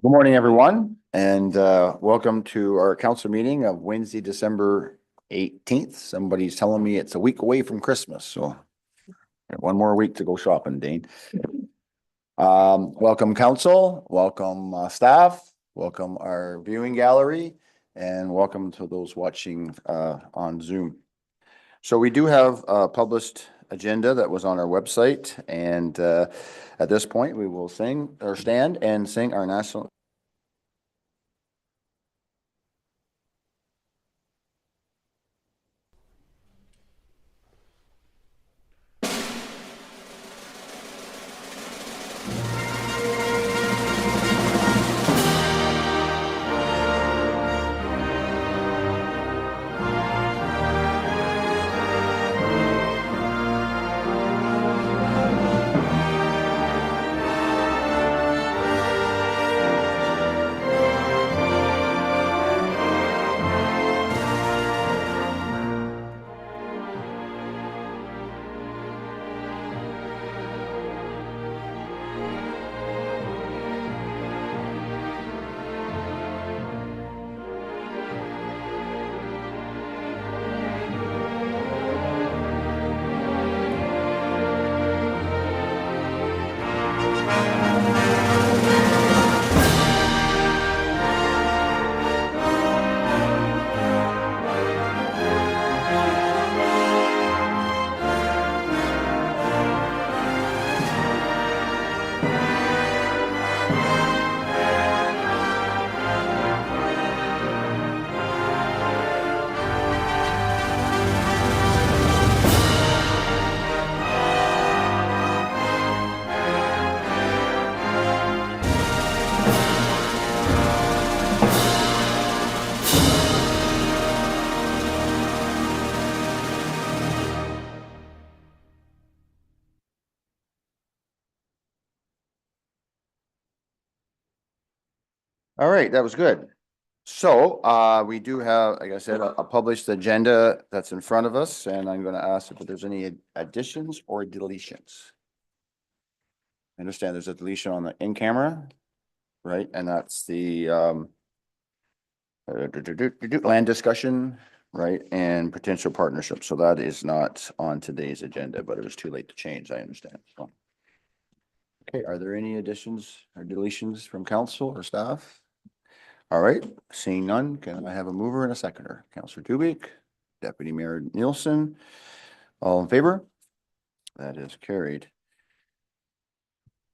Good morning, everyone, and welcome to our council meeting of Wednesday, December 18th. Somebody's telling me it's a week away from Christmas, so one more week to go shopping, Dane. Welcome council, welcome staff, welcome our viewing gallery, and welcome to those watching on Zoom. So we do have a published agenda that was on our website, and at this point we will stand and sing our national. All right, that was good. So we do have, like I said, a published agenda that's in front of us, and I'm going to ask if there's any additions or deletions. I understand there's a deletion on the in camera, right? And that's the land discussion, right? And potential partnership. So that is not on today's agenda, but it was too late to change, I understand. So. Okay, are there any additions or deletions from council or staff? All right, seeing none, can I have a mover and a seconder? Councillor Dubik, Deputy Mayor Nielsen, all in favor? That is carried.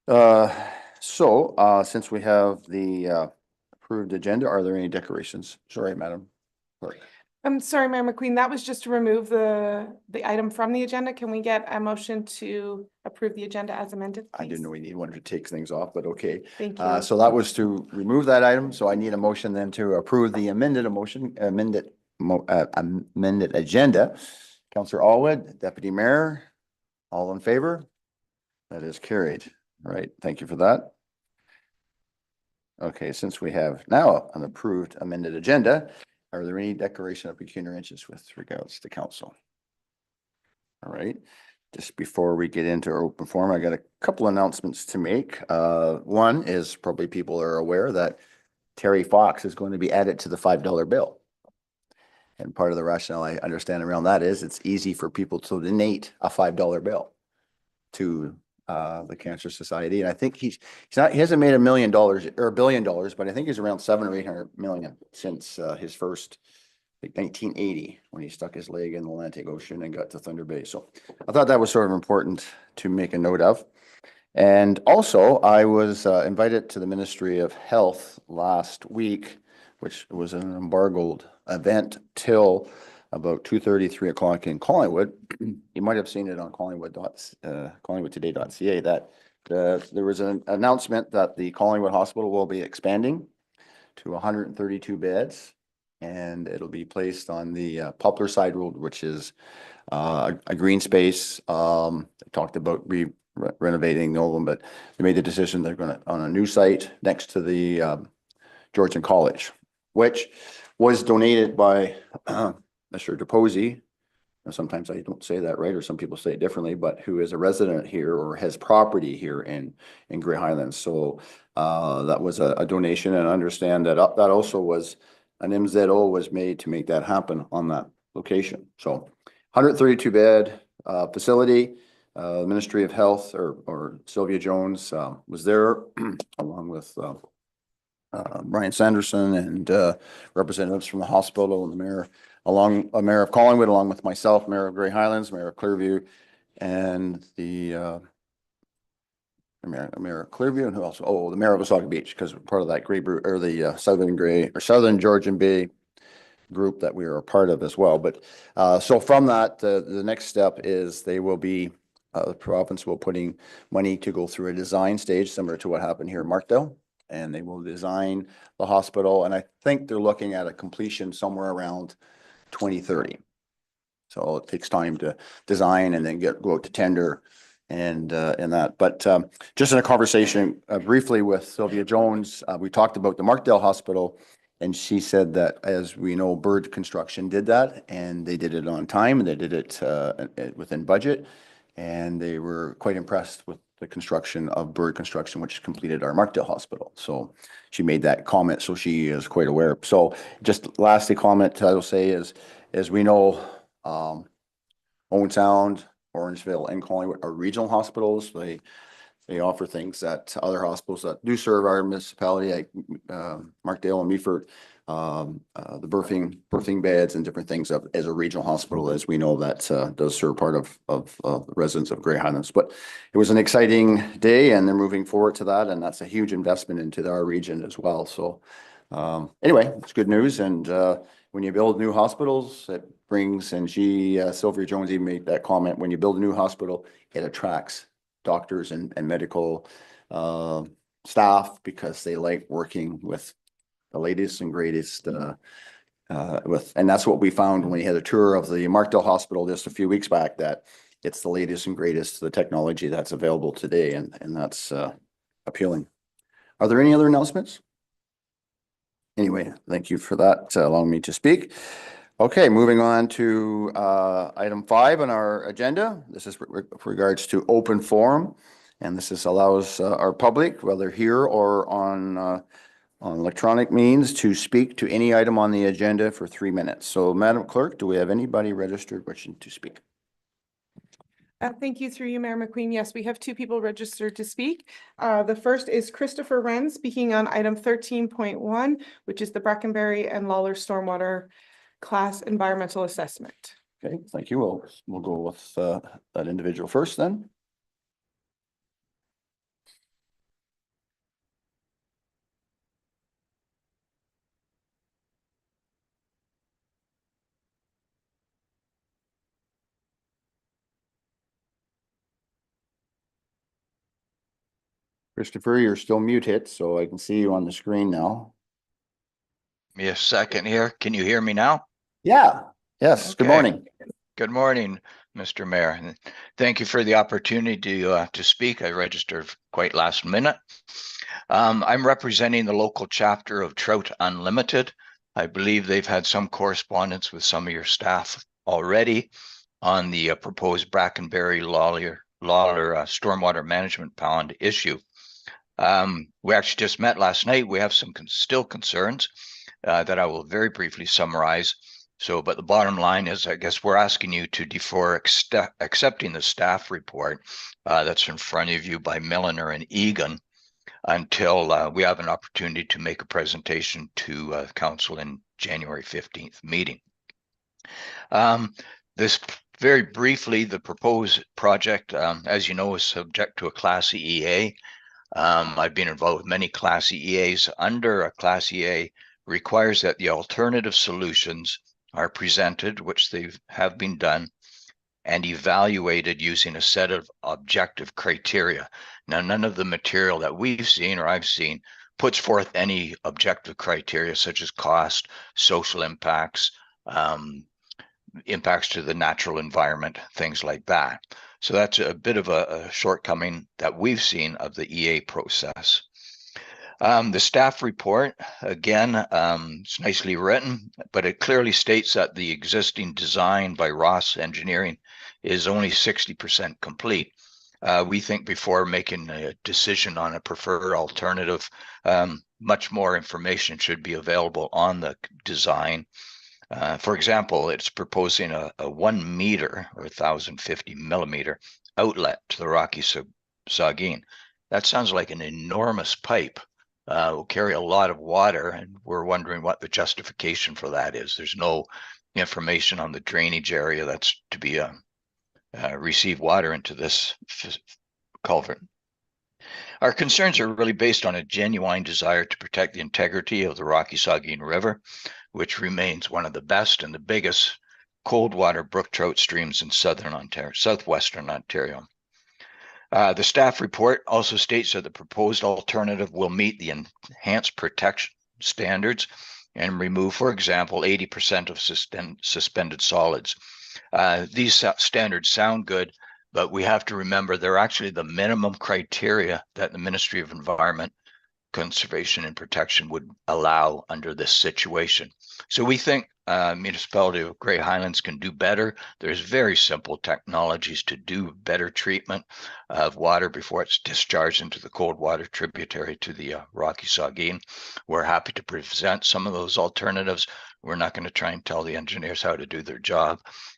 Since we have the approved agenda, are there any decorations? Sorry, Madam Clerk. I'm sorry, Mayor McQueen, that was just to remove the item from the agenda. Can we get a motion to approve the agenda as amended, please? I didn't know we wanted to take things off, but okay. Thank you. So that was to remove that item. So I need a motion then to approve the amended agenda. Councillor Allwood, Deputy Mayor, all in favor? That is carried. All right, thank you for that. Okay, since we have now an approved amended agenda, are there any declaration of pecuniary interest with regards to council? All right, just before we get into our open forum, I got a couple announcements to make. One is probably people are aware that Terry Fox is going to be added to the $5 bill. And part of the rationale I understand around that is it's easy for people to donate a $5 bill to the Cancer Society. And I think he hasn't made $1 million or $1 billion, but I think he's around 700 or 800 million since his first, I think 1980, when he stuck his leg in the Atlantic Ocean and got to Thunder Bay. So I thought that was sort of important to make a note of. And also I was invited to the Ministry of Health last week, which was an embargoed event till about 2:30, 3 o'clock in Collingwood. You might have seen it on collingwoodtoday.ca that there was an announcement that the Collingwood Hospital will be expanding to 132 beds, and it'll be placed on the Poplar Side Road, which is a green space. They talked about renovating all of them, but they made the decision they're going to on a new site next to the Georgian College, which was donated by Mr. Deposey and sometimes I don't say that right, or some people say it differently, but who is a resident here or has property here in Grey Highlands. So that was a donation, and I understand that that also was an MZO was made to make that happen on that location. So 132 bed facility. Ministry of Health or Sylvia Jones was there along with Brian Sanderson and representatives from the hospital and the mayor, mayor of Collingwood, along with myself, mayor of Grey Highlands, mayor of Clearview, and the mayor of Clearview, and who else? Oh, the mayor of Wasaga Beach, because we're part of that Grey Brew or the Southern Georgian Bay group that we are a part of as well. But so from that, the next step is they will be the province will putting money to go through a design stage similar to what happened here in Markdale, and they will design the hospital. And I think they're looking at a completion somewhere around 2030. So it takes time to design and then go out to tender and that. But just in a conversation briefly with Sylvia Jones, we talked about the Markdale Hospital, and she said that, as we know, Bird Construction did that, and they did it on time, and they did it within budget, and they were quite impressed with the construction of Bird Construction, which completed our Markdale Hospital. So she made that comment, so she is quite aware. So just lastly, comment I will say is, as we know, Owen Sound, Orangeville, and Collingwood are regional hospitals. They offer things that other hospitals that do serve our municipality, like Markdale and Meaford, the birthing beds and different things as a regional hospital, as we know that does serve part of the residents of Grey Highlands. But it was an exciting day, and they're moving forward to that, and that's a huge investment into our region as well. So anyway, it's good news. And when you build new hospitals, it brings, and Sylvia Jones even made that comment, when you build a new hospital, it attracts doctors and medical staff, because they like working with the latest and greatest and that's what we found when we had a tour of the Markdale Hospital just a few weeks back, that it's the latest and greatest, the technology that's available today, and that's appealing. Are there any other announcements? Anyway, thank you for that, allowing me to speak. Okay, moving on to item 5 on our agenda. This is with regards to open forum, and this allows our public, whether here or on electronic means, to speak to any item on the agenda for 3 minutes. So, Madam Clerk, do we have anybody registered wishing to speak? Thank you, through you, Mayor McQueen. Yes, we have 2 people registered to speak. The first is Christopher Wren, speaking on item 13.1, which is the Brackenbury and Lawler Stormwater Class Environmental Assessment. Okay, thank you. We'll go with that individual first then. Christopher, you're still muted, so I can see you on the screen now. Give me a second here. Can you hear me now? Yeah. Yes. Good morning. Good morning, Mr. Mayor. And thank you for the opportunity to speak. I registered quite last minute. I'm representing the local chapter of Trout Unlimited. I believe they've had some correspondence with some of your staff already on the proposed Brackenbury Lawler stormwater management pond issue. We actually just met last night. We have some still concerns that I will very briefly summarize. So, but the bottom line is, I guess we're asking you to defer accepting the staff report that's in front of you by Milliner and Egan until we have an opportunity to make a presentation to council in January 15th meeting. This very briefly, the proposed project, as you know, is subject to a Class EA. I've been involved with many Class EAs. Under a Class EA requires that the alternative solutions are presented, which they have been done, and evaluated using a set of objective criteria. Now, none of the material that we've seen or I've seen puts forth any objective criteria such as cost, social impacts, impacts to the natural environment, things like that. So that's a bit of a shortcoming that we've seen of the EA process. The staff report, again, it's nicely written, but it clearly states that the existing design by Ross Engineering is only 60% complete. We think before making a decision on a preferred alternative, much more information should be available on the design. For example, it's proposing a 1 meter or 1,050 millimeter outlet to the Rocky Saugeen. That sounds like an enormous pipe. Will carry a lot of water, and we're wondering what the justification for that is. There's no information on the drainage area that's to be receive water into this culvert. Our concerns are really based on a genuine desire to protect the integrity of the Rocky Saugeen River, which remains one of the best and the biggest cold water brook trout streams in southwestern Ontario. The staff report also states that the proposed alternative will meet the enhanced protection standards and remove, for example, 80% of suspended solids. These standards sound good, but we have to remember they're actually the minimum criteria that the Ministry of Environment, Conservation and Protection would allow under this situation. So we think Municipality of Grey Highlands can do better. There's very simple technologies to do better treatment of water before it's discharged into the cold water tributary to the Rocky Saugeen. We're happy to present some of those alternatives. We're not going to try and tell the engineers how to do their job,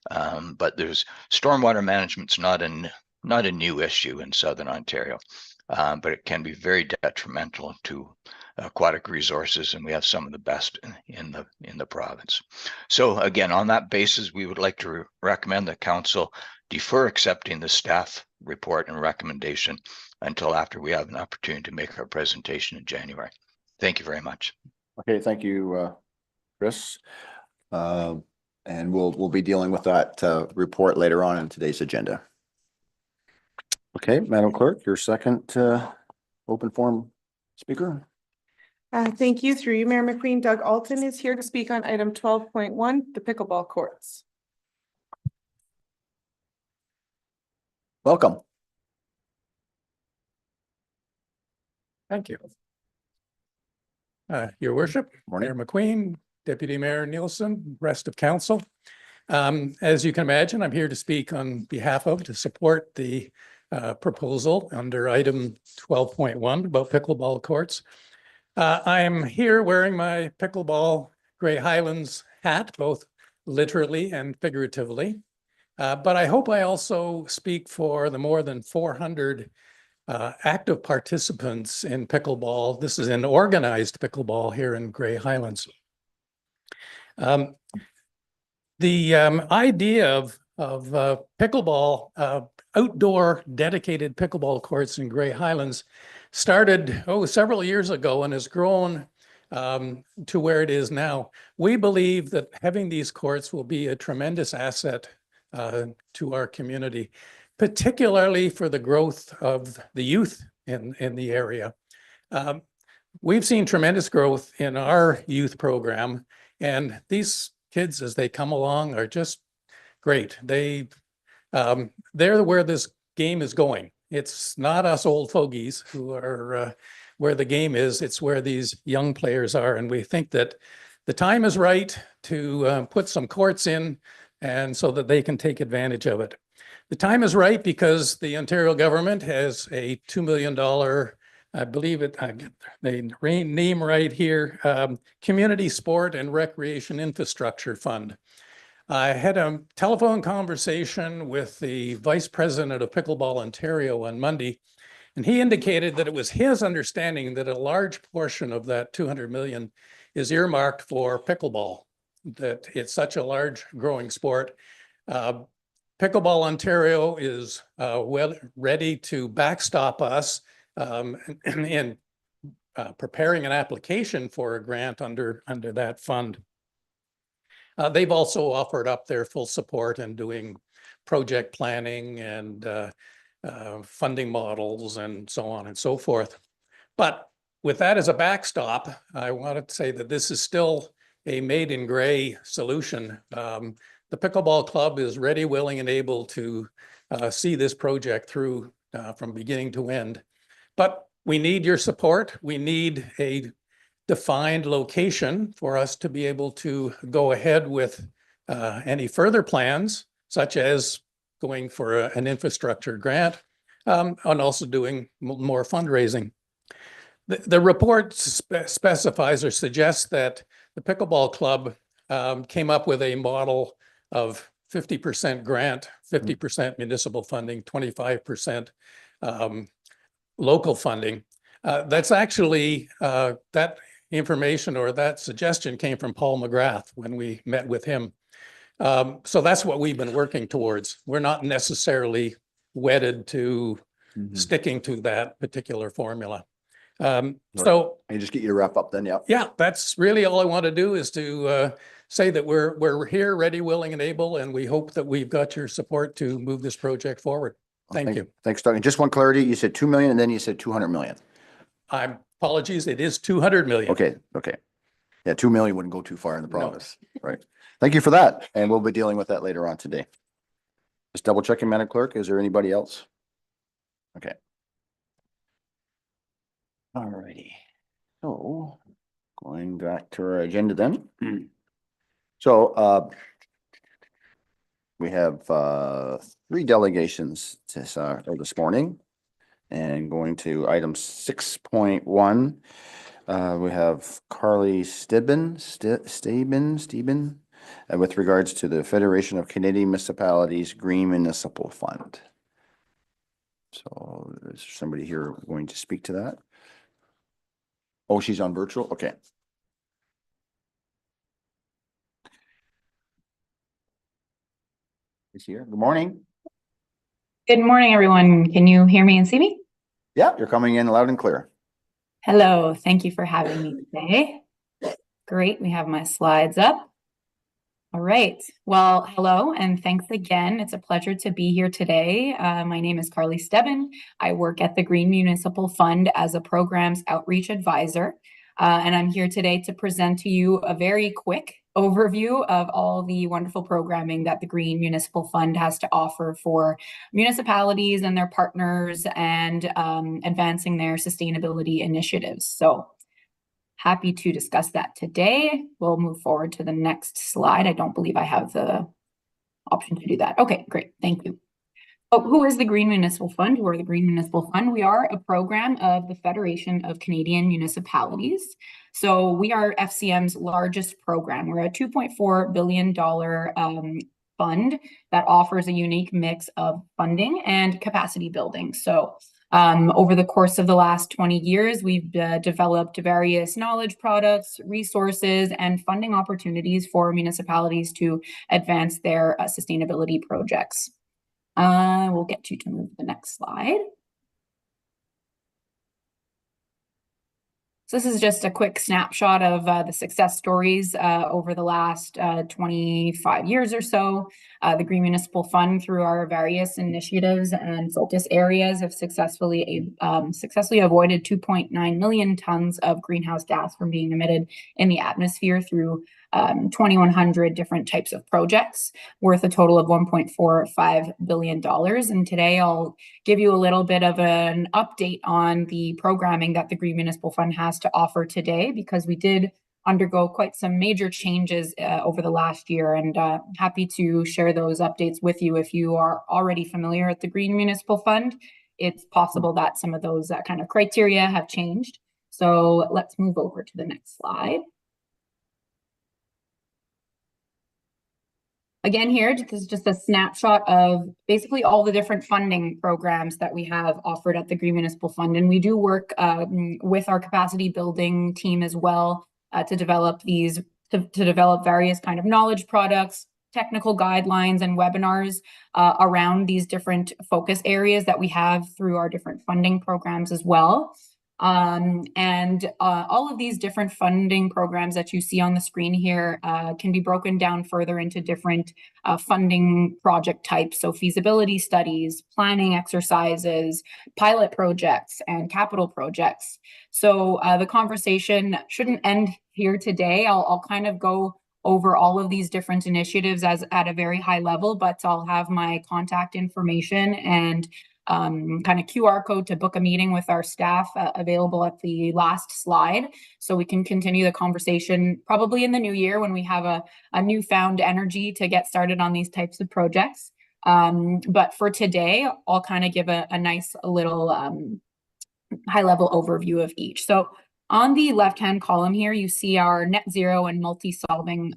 but there's stormwater management's not a new issue in Southern Ontario. But it can be very detrimental to aquatic resources, and we have some of the best in the province. So again, on that basis, we would like to recommend that Council defer accepting the staff report and recommendation until after we have an opportunity to make our presentation in January. Thank you very much. Okay, thank you, Chris. And we'll be dealing with that report later on in today's agenda. Okay, Madam Clerk, your second open forum speaker. Thank you. Through you, Mayor McQueen, Doug Alton is here to speak on item 12.1, the pickleball courts. Welcome. Thank you. Your Worship, Morning. Mayor McQueen, Deputy Mayor Nielsen, rest of council. As you can imagine, I'm here to speak on behalf of, to support the proposal under item 12.1 about pickleball courts. I am here wearing my pickleball Grey Highlands hat, both literally and figuratively. But I hope I also speak for the more than 400 active participants in pickleball. This is an organized pickleball here in Grey Highlands. The idea of pickleball, outdoor dedicated pickleball courts in Grey Highlands started several years ago and has grown to where it is now. We believe that having these courts will be a tremendous asset to our community, particularly for the growth of the youth in the area. We've seen tremendous growth in our youth program, and these kids, as they come along, are just great. They're where this game is going. It's not us old fogies who are where the game is. It's where these young players are. And we think that the time is right to put some courts in, and so that they can take advantage of it. The time is right because the Ontario government has a $2 million, I believe it, I get the name right here, Community Sport and Recreation Infrastructure Fund. I had a telephone conversation with the Vice President of Pickleball Ontario on Monday, and he indicated that it was his understanding that a large portion of that 200 million is earmarked for pickleball, that it's such a large growing sport. Pickleball Ontario is ready to backstop us in preparing an application for a grant under that fund. They've also offered up their full support in doing project planning and funding models and so on and so forth. But with that as a backstop, I wanted to say that this is still a made in Grey solution. The Pickleball Club is ready, willing, and able to see this project through from beginning to end. But we need your support. We need a defined location for us to be able to go ahead with any further plans, such as going for an infrastructure grant, and also doing more fundraising. The report specifies or suggests that the pickleball club came up with a model of 50% grant, 50% municipal funding, 25% local funding. That's actually, that information or that suggestion came from Paul McGrath when we met with him. So that's what we've been working towards. We're not necessarily wedded to sticking to that particular formula. So I just get you to wrap up then, yeah. yeah, that's really all I want to do, is to say that we're here, ready, willing, and able, and we hope that we've got your support to move this project forward. Thank you. Thanks, Doug. And just one clarity, you said 2 million and then you said 200 million. Apologies, it is 200 million. Okay. Yeah, 2 million wouldn't go too far in the province, right? Thank you for that. And we'll be dealing with that later on today. Just double checking, Madam Clerk, is there anybody else? Okay. All righty. So going back to our agenda then. So we have 3 delegations this morning, and going to item 6.1. We have Carly Steben with regards to the Federation of Canadian Municipalities Green Municipal Fund. So is somebody here going to speak to that? Oh, she's on virtual? Okay. Is here. Good morning. Good morning, everyone. Can you hear me and see me? Yeah, you're coming in loud and clear. Hello. Thank you for having me today. Great. We have my slides up. All right. Well, hello and thanks again. It's a pleasure to be here today. My name is Carly Steben. I work at the Green Municipal Fund as a programs outreach advisor. And I'm here today to present to you a very quick overview of all the wonderful programming that the Green Municipal Fund has to offer for municipalities and their partners, and advancing their sustainability initiatives. So happy to discuss that today. We'll move forward to the next slide. I don't believe I have the option to do that. Okay, great. Thank you. Oh, who is the Green Municipal Fund? Who are the Green Municipal Fund? We are a program of the Federation of Canadian Municipalities. So we are FCM's largest program. We're a $2.4 billion fund that offers a unique mix of funding and capacity building. So over the course of the last 20 years, we've developed various knowledge products, resources, and funding opportunities for municipalities to advance their sustainability projects. We'll get you to move to the next slide. So this is just a quick snapshot of the success stories over the last 25 years or so. The Green Municipal Fund, through our various initiatives and focus areas, have successfully avoided 2.9 million tons of greenhouse gas from being emitted in the atmosphere through 2,100 different types of projects worth a total of $1.45 billion. And today I'll give you a little bit of an update on the programming that the Green Municipal Fund has to offer today, because we did undergo quite some major changes over the last year, and happy to share those updates with you. If you are already familiar with the Green Municipal Fund, it's possible that some of those kind of criteria have changed. So let's move over to the next slide. Again, here, this is just a snapshot of basically all the different funding programs that we have offered at the Green Municipal Fund. And we do work with our capacity building team as well to develop develop various kind of knowledge products, technical guidelines, and webinars around these different focus areas that we have through our different funding programs as well. All of these different funding programs that you see on the screen here can be broken down further into different funding project types. So feasibility studies, planning exercises, pilot projects, and capital projects. So the conversation shouldn't end here today. I'll kind of go over all of these different initiatives at a very high level, but I'll have my contact information and kind of QR code to book a meeting with our staff available at the last slide. So we can continue the conversation probably in the new year when we have a newfound energy to get started on these types of projects. But for today, I'll kind of give a nice little high level overview of each. So on the left-hand column here, you see our net zero and multi-solving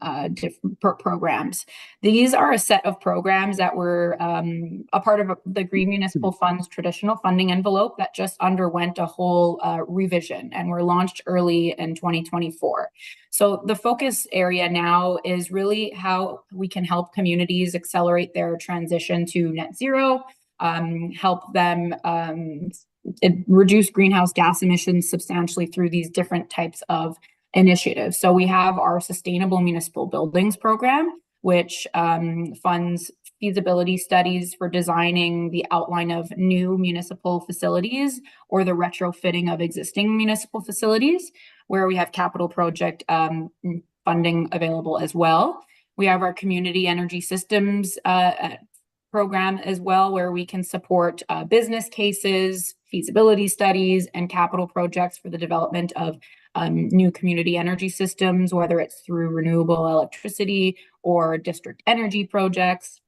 programs. These are a set of programs that were a part of the Green Municipal Fund's traditional funding envelope that just underwent a whole revision and were launched early in 2024. So the focus area now is really how we can help communities accelerate their transition to net zero, help them reduce greenhouse gas emissions substantially through these different types of initiatives. So we have our Sustainable Municipal Buildings program, which funds feasibility studies for designing the outline of new municipal facilities or the retrofitting of existing municipal facilities, where we have capital project funding available as well. We have our Community Energy Systems program as well, where we can support business cases, feasibility studies, and capital projects for the development of new community energy systems, whether it's through renewable electricity or district energy projects.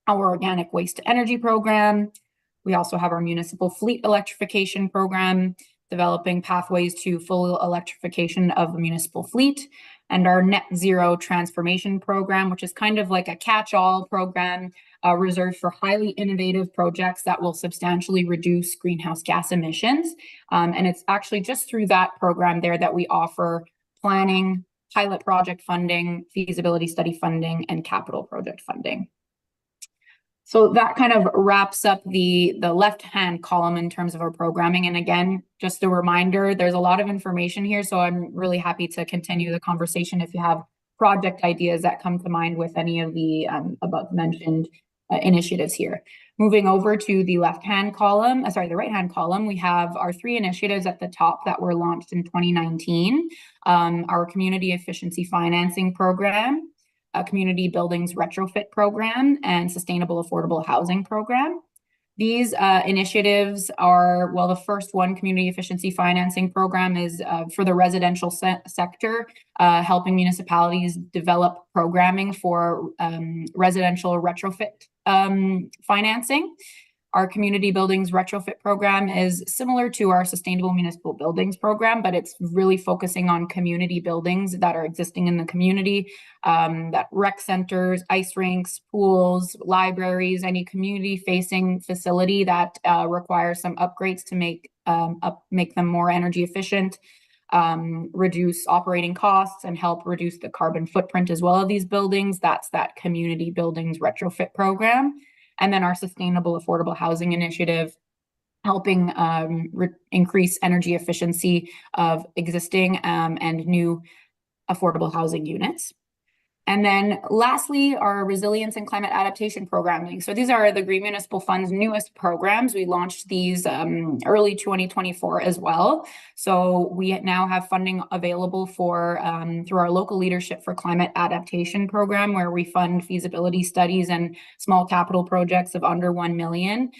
Our organic waste to energy program. We also have our municipal fleet electrification program, developing pathways to full electrification of the municipal fleet, and our net zero transformation program, which is kind of like a catch-all program reserved for highly innovative projects that will substantially reduce greenhouse gas emissions. And it's actually just through that program there that we offer planning, pilot project funding, feasibility study funding, and capital project funding. So that kind of wraps up the left-hand column in terms of our programming. And again, just a reminder, there's a lot of information here, so I'm really happy to continue the conversation if you have project ideas that come to mind with any of the above mentioned initiatives here. Moving over to the right-hand column, we have our 3 initiatives at the top that were launched in 2019. Our Community Efficiency Financing Program, a Community Buildings Retrofit Program, and Sustainable Affordable Housing Program. These initiatives are, well, the first one, Community Efficiency Financing Program, is for the residential sector, helping municipalities develop programming for residential retrofit financing. Our Community Buildings Retrofit Program is similar to our Sustainable Municipal Buildings Program, but it's really focusing on community buildings that are existing in the community, that rec centers, ice rinks, pools, libraries, any community-facing facility that requires some upgrades to make them more energy efficient, reduce operating costs, and help reduce the carbon footprint as well of these buildings. That's that Community Buildings Retrofit Program. And then our Sustainable Affordable Housing Initiative, helping increase energy efficiency of existing and new affordable housing units. And then lastly, our Resilience and Climate Adaptation Programming. So these are the Green Municipal Fund's newest programs. We launched these early 2024 as well. So we now have funding available for through our Local Leadership for Climate Adaptation program, where we fund feasibility studies and small capital projects of under 1 million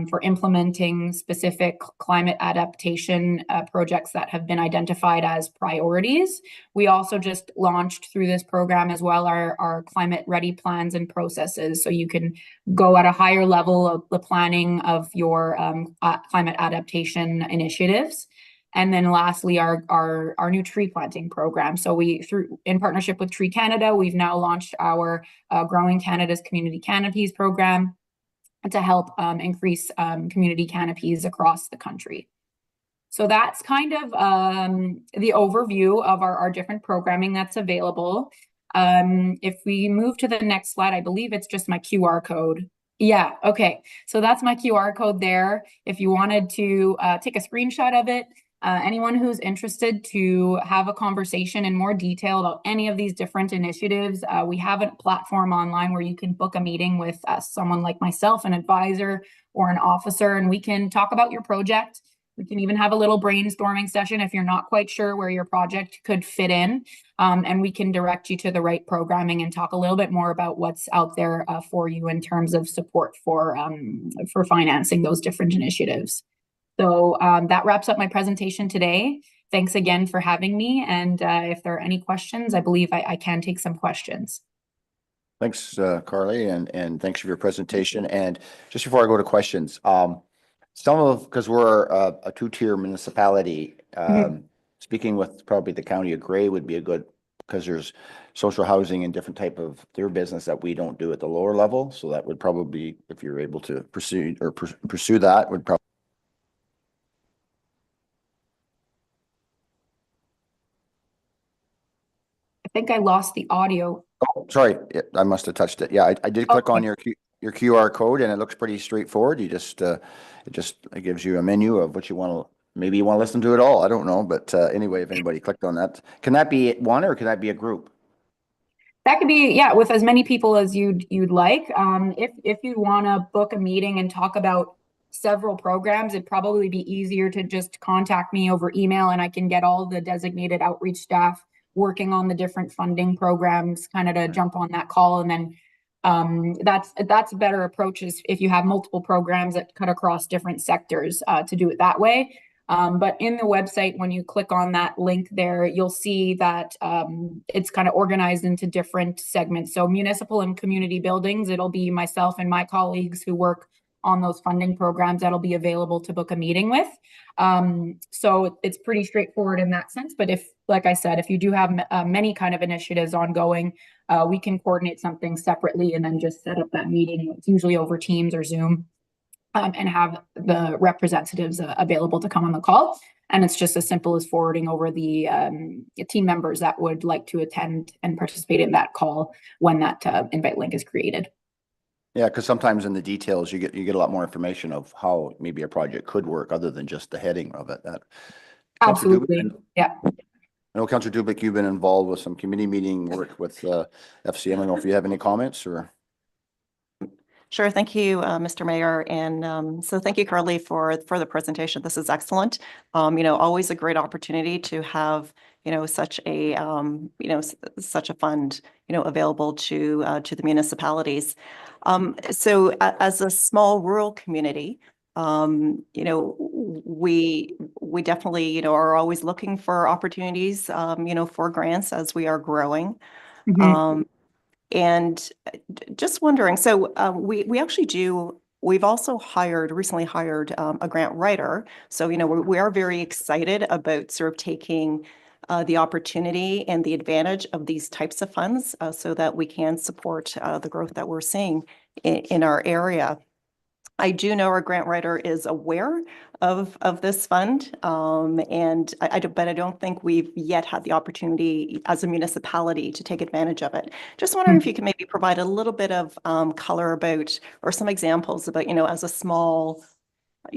for implementing specific climate adaptation projects that have been identified as priorities. We also just launched through this program as well our climate ready plans and processes, so you can go at a higher level of the planning of your climate adaptation initiatives. And then lastly, our new tree planting program. So in partnership with Tree Canada, we've now launched our Growing Canada's Community Canopies program to help increase community canopies across the country. So that's kind of the overview of our different programming that's available. If we move to the next slide, I believe it's just my QR code. Yeah, okay. So that's my QR code there. If you wanted to take a screenshot of it, anyone who's interested to have a conversation in more detail about any of these different initiatives, we have a platform online where you can book a meeting with someone like myself, an advisor or an officer, and we can talk about your project We can even have a little brainstorming session if you're not quite sure where your project could fit in. And we can direct you to the right programming and talk a little bit more about what's out there for you in terms of support for financing those different initiatives. So that wraps up my presentation today. Thanks again for having me. And if there are any questions, I believe I can take some questions. Thanks, Carly, and thanks for your presentation. And just before I go to questions, because we're a two-tier municipality, speaking with probably the county of Grey would be a good, because there's social housing and different type of their business that we don't do at the lower level. So that would probably, if you're able to pursue that, would probably. I think I lost the audio. Oh, sorry, I must have touched it. Yeah, I did click on your QR code, and it looks pretty straightforward. You just it gives you a menu of what you want to. Maybe you want to listen to it all. I don't know, but anyway, if anybody clicked on that, can that be one or can that be a group? That could be, yeah, with as many people as you'd like. If you want to book a meeting and talk about several programs, it'd probably be easier to just contact me over email, and I can get all the designated outreach staff working on the different funding programs kind of to jump on that call. And then that's a better approach, is if you have multiple programs that cut across different sectors, to do it that way. But in the website, when you click on that link there, you'll see that it's kind of organized into different segments. So municipal and community buildings, it'll be myself and my colleagues who work on those funding programs that'll be available to book a meeting with. So it's pretty straightforward in that sense. But if, like I said, if you do have many kind of initiatives ongoing, we can coordinate something separately and then just set up that meeting. It's usually over Teams or Zoom, and have the representatives available to come on the call. And it's just as simple as forwarding over the team members that would like to attend and participate in that call when that invite link is created. Yeah, because sometimes in the details you get a lot more information of how maybe a project could work other than just the heading of it. That Absolutely, yeah. I know, Councillor Dubik, you've been involved with some committee meeting work with FCM. I don't know if you have any comments or. Sure. Thank you, Mr. Mayor. And so thank you, Carly, for the presentation. This is excellent. Always a great opportunity to have, such a, such a fund, available to the municipalities. So as a small rural community, we definitely, are always looking for opportunities, for grants as we are growing. And just wondering, so we actually we've also recently hired a grant writer. So, we are very excited about sort of taking the opportunity and the advantage of these types of funds so that we can support the growth that we're seeing in our area. I do know our grant writer is aware of this fund, and but I don't think we've yet had the opportunity as a municipality to take advantage of it. Just wondering if you can maybe provide a little bit of color about, or some examples about, as a small,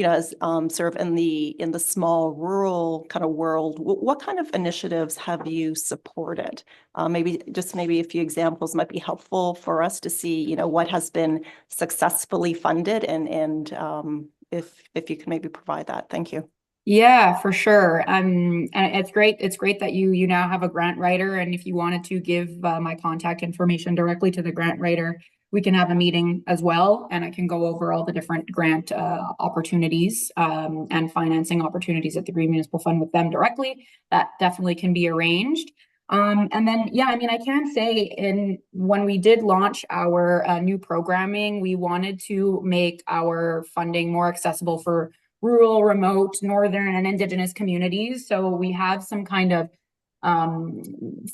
as sort of in the small rural kind of world, what kind of initiatives have you supported? Maybe a few examples might be helpful for us to see, what has been successfully funded, and if you can maybe provide that. Thank you. Yeah, for sure. And it's great. It's great that you now have a grant writer. And if you wanted to give my contact information directly to the grant writer, we can have a meeting as well, and I can go over all the different grant opportunities and financing opportunities at the Green Municipal Fund with them directly. That definitely can be arranged. And then, yeah, I mean, I can say when we did launch our new programming, we wanted to make our funding more accessible for rural, remote, northern, and Indigenous communities. So we have some kind of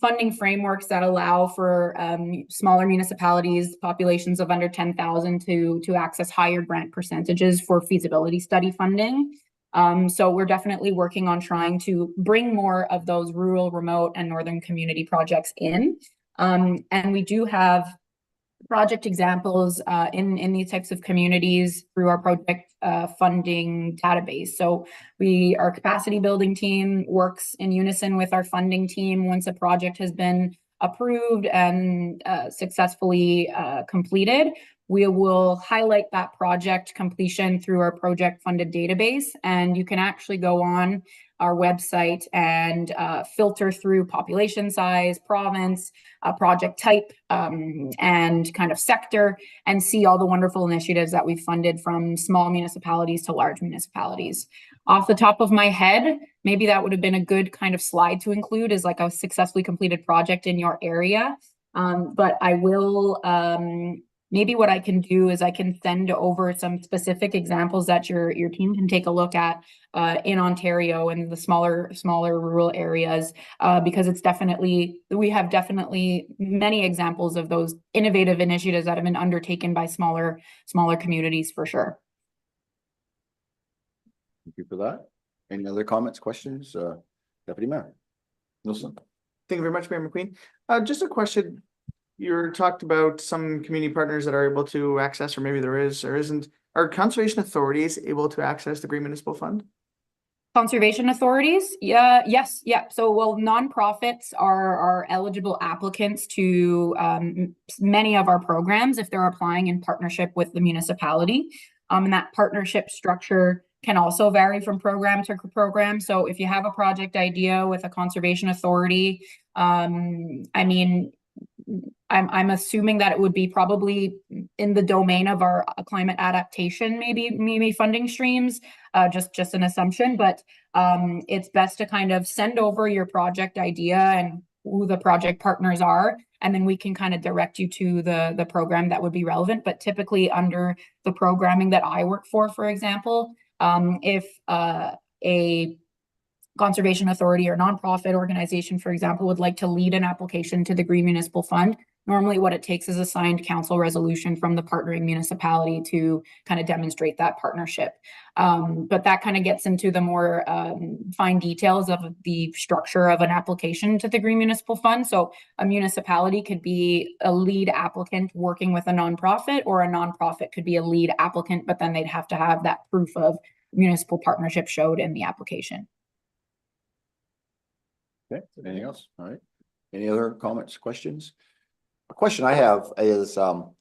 funding frameworks that allow for smaller municipalities, populations of under 10,000 to access higher grant percentages for feasibility study funding. So we're definitely working on trying to bring more of those rural, remote, and northern community projects in. And we do have project examples in these types of communities through our project funding database. So our capacity building team works in unison with our funding team once a project has been approved and successfully completed. we will highlight that project completion through our project funded database. And you can actually go on our website and filter through population size, province, project type, and kind of sector, and see all the wonderful initiatives that we've funded from small municipalities to large municipalities. Off the top of my head, maybe that would have been a good kind of slide to include as like a successfully completed project in your area. But I will, maybe what I can do is I can send over some specific examples that your team can take a look at in Ontario and the smaller rural areas, because it's we have definitely many examples of those innovative initiatives that have been undertaken by smaller communities for sure. Thank you for that. Any other comments, questions? Deputy Mayor Nilsson. Thank you very much, Mayor McQueen. Just a question. You talked about some community partners that are able to access, or maybe there is or isn't. Are conservation authorities able to access the Green Municipal Fund? Conservation authorities? Yeah, yes, yeah. So, well, nonprofits are eligible applicants to many of our programs if they're applying in partnership with the municipality. And that partnership structure can also vary from program to program. So if you have a project idea with a conservation authority, I mean, I'm assuming that it would be probably in the domain of our climate adaptation, maybe funding streams, just an assumption, but it's best to kind of send over your project idea and who the project partners are, and then we can kind of direct you to the program that would be relevant. But typically under the programming that I work for example, if a conservation authority or nonprofit organization, for example, would like to lead an application to the Green Municipal Fund, normally what it takes is a signed council resolution from the partnering municipality to kind of demonstrate that partnership. But that kind of gets into the more fine details of the structure of an application to the Green Municipal Fund. So a municipality could be a lead applicant working with a nonprofit, or a nonprofit could be a lead applicant, but then they'd have to have that proof of municipal partnership showed in the application. Okay, anything else? All right. Any other comments, questions? A question I have is, you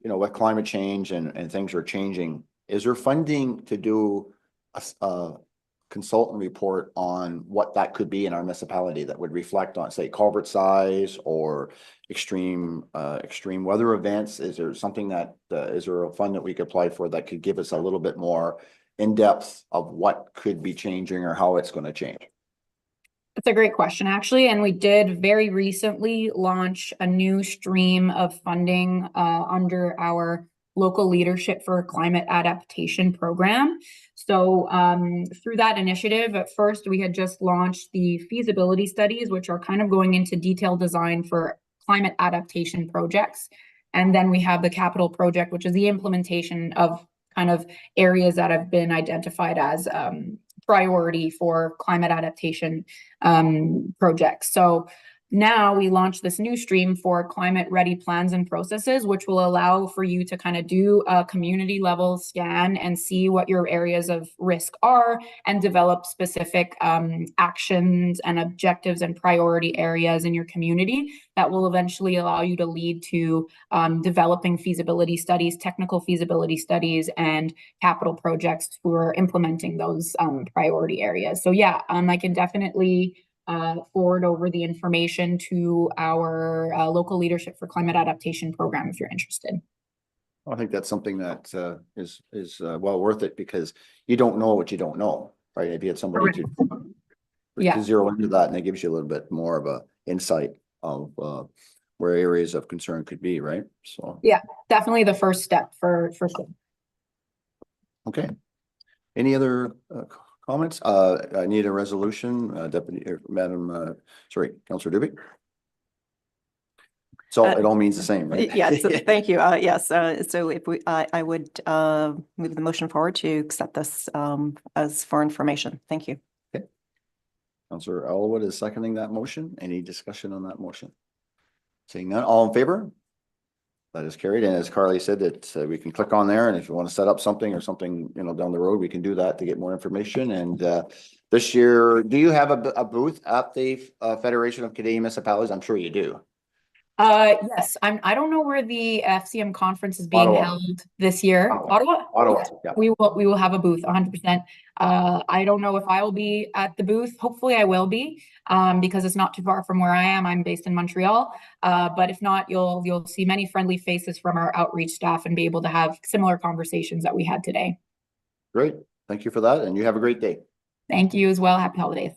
know, with climate change and things are changing, is there funding to do a consultant report on what that could be in our municipality that would reflect on, say, culvert size or extreme weather events? Is there something that, is there a fund that we could apply for that could give us a little bit more in depth of what could be changing or how it's going to change? That's a great question, actually. And we did very recently launch a new stream of funding under our local leadership for climate adaptation program. So through that initiative, at first we had just launched the feasibility studies, which are kind of going into detailed design for climate adaptation projects. And then we have the capital project, which is the implementation of kind of areas that have been identified as priority for climate adaptation projects. So now we launched this new stream for climate ready plans and processes, which will allow for you to kind of do a community level scan and see what your areas of risk are and develop specific actions and objectives and priority areas in your community that will eventually allow you to lead to developing feasibility studies, technical feasibility studies, and capital projects for implementing those priority areas. So yeah, I can definitely forward over the information to our local leadership for climate adaptation program if you're interested. I think that's something that is well worth it, because you don't know what you don't know, right? If you had somebody to zero into that, and it gives you a little bit more of a insight of where areas of concern could be, right? So yeah, definitely the first step for sure. Okay. Any other comments? I need a resolution, Councillor Dubik. So it all means the same, right? Yes, thank you. Yes, so if I would move the motion forward to accept this as for information. Thank you. Okay. Councillor Elwood is seconding that motion. Any discussion on that motion? Seeing none, all in favor? That is carried. And as Carly said, that we can click on there, and if you want to set up something or something, you know, down the road, we can do that to get more information. And this year, do you have a booth at the Federation of Canadian Municipalities? I'm sure you do. Yes, I don't know where the FCM conference is being Ottawa. held this year. Ottawa. Ottawa? Yeah. We will have a booth, 100%. I don't know if I will be at the booth. Hopefully I will be, because it's not too far from where I am. I'm based in Montreal. But if not, you'll see many friendly faces from our outreach staff and be able to have similar conversations that we had today. Great. Thank you for that. And you have a great day. Thank you as well. Happy holidays.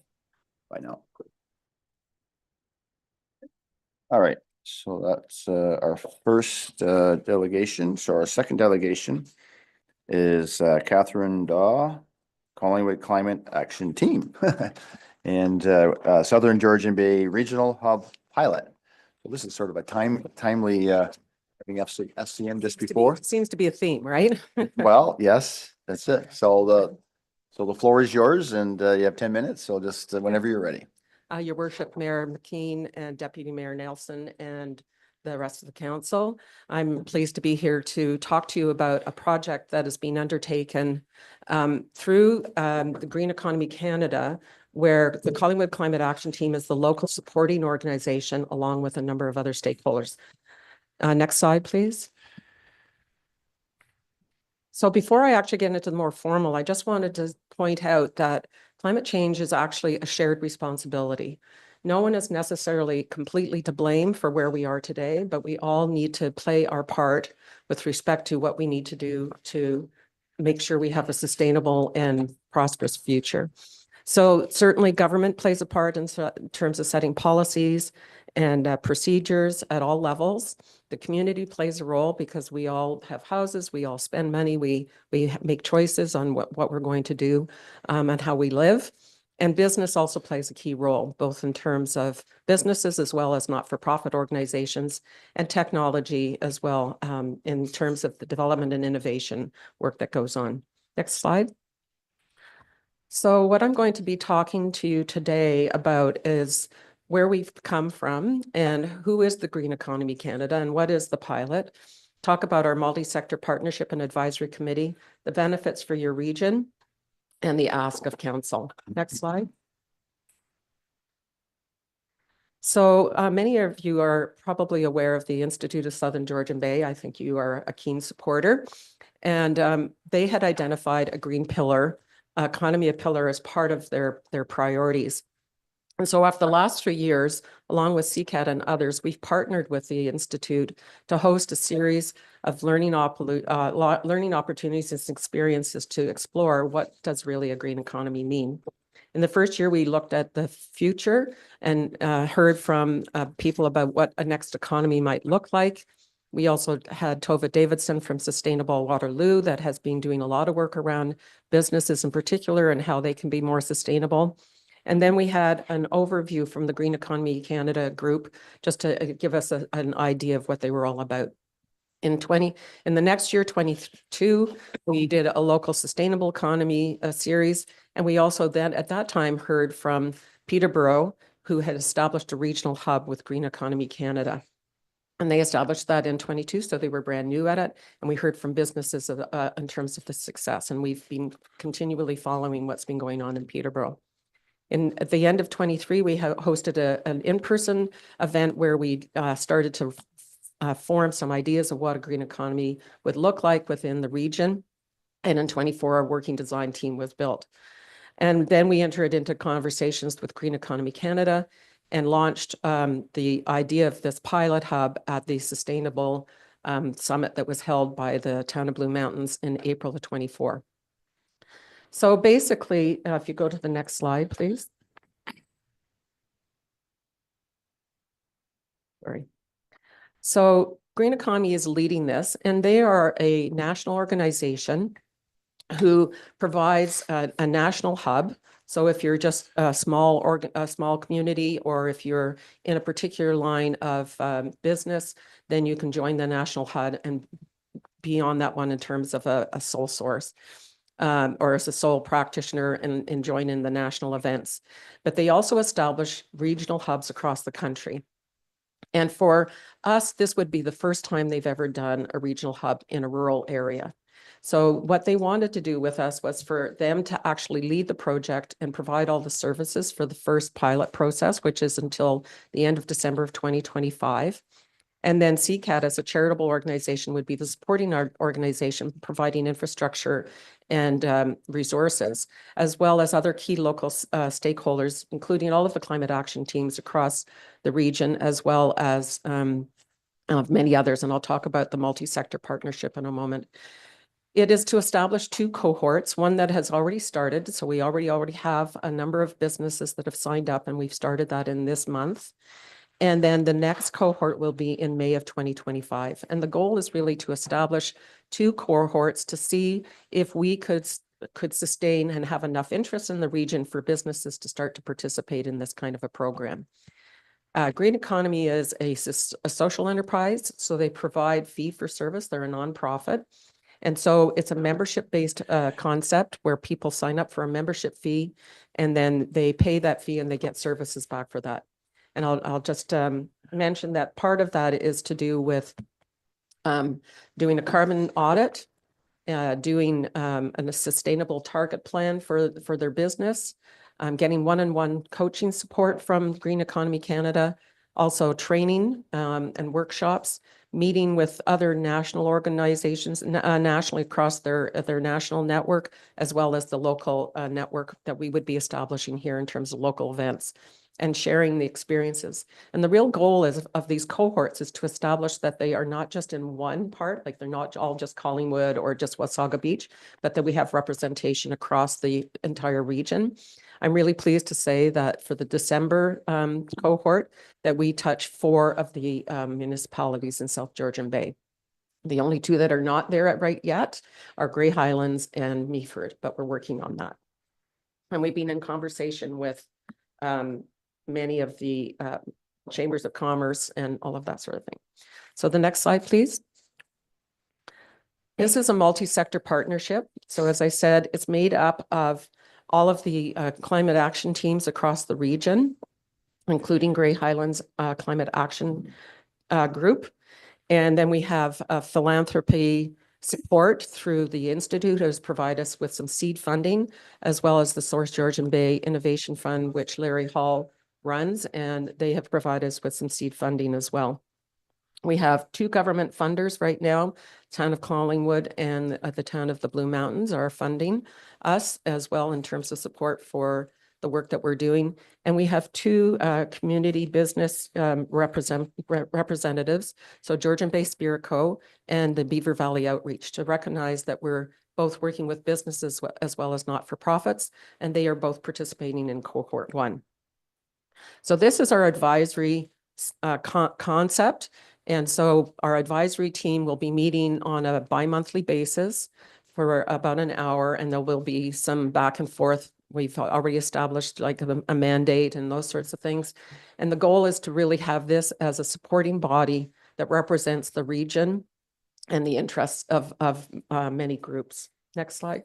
Bye now. All right. So that's our first delegation. So our second delegation is Catherine Daw, Collingwood Climate Action Team and Southern Georgian Bay Regional Hub Pilot. So this is sort of a timely having FCM just before. Seems to be a theme, right? Well, yes, that's it. So the floor is yours and you have 10 minutes. So just whenever you're ready. Your Worship, Mayor McKean and Deputy Mayor Nelson and the rest of the council. I'm pleased to be here to talk to you about a project that has been undertaken through the Green Economy Canada, where the Collingwood Climate Action Team is the local supporting organization along with a number of other stakeholders. Next slide, please. So before I actually get into the more formal, I just wanted to point out that climate change is actually a shared responsibility. No one is necessarily completely to blame for where we are today, but we all need to play our part with respect to what we need to do to make sure we have a sustainable and prosperous future. So certainly government plays a part in terms of setting policies and procedures at all levels. The community plays a role because we all have houses, we all spend money, we make choices on what we're going to do and how we live. And business also plays a key role, both in terms of businesses as well as not-for-profit organizations and technology as well in terms of the development and innovation work that goes on. Next slide. So what I'm going to be talking to you today about is where we've come from and who is the Green Economy Canada and what is the pilot. Talk about our multi-sector partnership and advisory committee, the benefits for your region, and the ask of council. Next slide. So many of you are probably aware of the Institute of Southern Georgian Bay. I think you are a keen supporter. And they had identified a green pillar, economy of pillar as part of their priorities. And so after the last 3 years, along with CCAT and others, we've partnered with the Institute to host a series of learning opportunities and experiences to explore what does really a green economy mean. In the first year, we looked at the future and heard from people about what a next economy might look like. We also had Tova Davidson from Sustainable Waterloo that has been doing a lot of work around businesses in particular and how they can be more sustainable. And then we had an overview from the Green Economy Canada group, just to give us an idea of what they were all about. In the next year, 22, we did a local sustainable economy series. And we also then at that time heard from Peterborough, who had established a regional hub with Green Economy Canada. And they established that in 22, so they were brand new at it. And we heard from businesses in terms of the success. And we've been continually following what's been going on in Peterborough. At the end of 23, we hosted an in-person event where we started to form some ideas of what a green economy would look like within the region. And in 24, our working design team was built. And then we entered into conversations with Green Economy Canada and launched the idea of this pilot hub at the Sustainable Summit that was held by the town of Blue Mountains in April of 24. So basically, if you go to the next slide, please. Sorry. So Green Economy is leading this, and they are a national organization who provides a national hub. So if you're just a small community, or if you're in a particular line of business, then you can join the national hub and be on that one in terms of a sole source. Or as a sole practitioner and join in the national events. But they also establish regional hubs across the country. And for us, this would be the first time they've ever done a regional hub in a rural area. So what they wanted to do with us was for them to actually lead the project and provide all the services for the first pilot process, which is until the end of December of 2025. And then CCAT as a charitable organization would be the supporting organization, providing infrastructure and resources, as well as other key local stakeholders, including all of the climate action teams across the region, as well as many others. And I'll talk about the multi-sector partnership in a moment. It is to establish 2 cohorts, one that has already started. So we already have a number of businesses that have signed up, and we've started that in this month. And then the next cohort will be in May of 2025. And the goal is really to establish 2 cohorts to see if we could sustain and have enough interest in the region for businesses to start to participate in this kind of a program. Green Economy is a social enterprise, so they provide fee for service. They're a nonprofit. And so it's a membership-based concept where people sign up for a membership fee, and then they pay that fee and they get services back for that. And I'll just mention that part of that is to do with doing a carbon audit, doing a sustainable target plan for their business, getting one-on-one coaching support from Green Economy Canada, also training and workshops, meeting with other national organizations nationally across their national network, as well as the local network that we would be establishing here in terms of local events, and sharing the experiences. And the real goal of these cohorts is to establish that they are not just in one part, like they're not all just Collingwood or just Wasaga Beach, but that we have representation across the entire region. I'm really pleased to say that for the December cohort, that we touch 4 of the municipalities in South Georgian Bay. The only 2 that are not there right yet are Grey Highlands and Meaford, but we're working on that. And we've been in conversation with many of the chambers of commerce and all of that sort of thing. So the next slide, please. This is a multi-sector partnership. So as I said, it's made up of all of the climate action teams across the region, including Grey Highlands Climate Action Group. And then we have philanthropy support through the Institute, has provided us with some seed funding, as well as the Source Georgian Bay Innovation Fund, which Larry Hall runs, and they have provided us with some seed funding as well. We have 2 government funders right now, Town of Collingwood and the Town of the Blue Mountains are funding us as well in terms of support for the work that we're doing. And we have 2 community business representatives, so Georgian Bay Spirit Co. and the Beaver Valley Outreach, to recognize that we're both working with businesses as well as not-for-profits, and they are both participating in cohort 1. So this is our advisory concept. And so our advisory team will be meeting on a bi-monthly basis for about an hour, and there will be some back and forth. We've already established like a mandate and those sorts of things. And the goal is to really have this as a supporting body that represents the region and the interests of many groups. Next slide.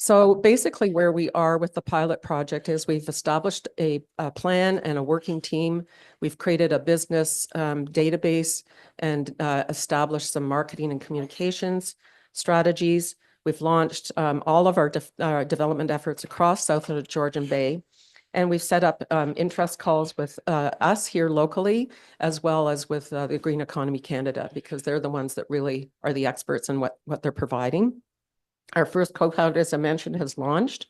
So basically where we are with the pilot project is we've established a plan and a working team. We've created a business database and established some marketing and communications strategies. We've launched all of our development efforts across South of Georgian Bay. And we've set up interest calls with us here locally, as well as with the Green Economy Canada, because they're the ones that really are the experts in what they're providing. Our first co-founder, as I mentioned, has launched,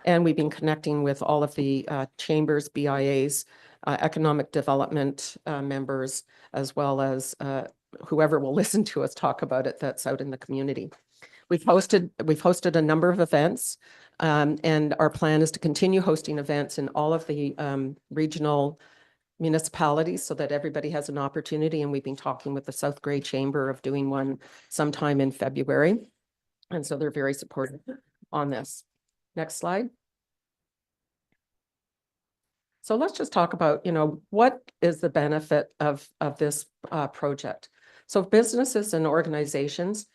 and we've been connecting with all of the chambers, BIAs, economic development members, as well as whoever will listen to us talk about it that's out in the community. We've hosted a number of events, and our plan is to continue hosting events in all of the regional municipalities so that everybody has an opportunity. And we've been talking with the South Grey Chamber of doing one sometime in February. And so they're very supportive on this. Next slide. So let's just talk about, what is the benefit of this project? So businesses and organizations,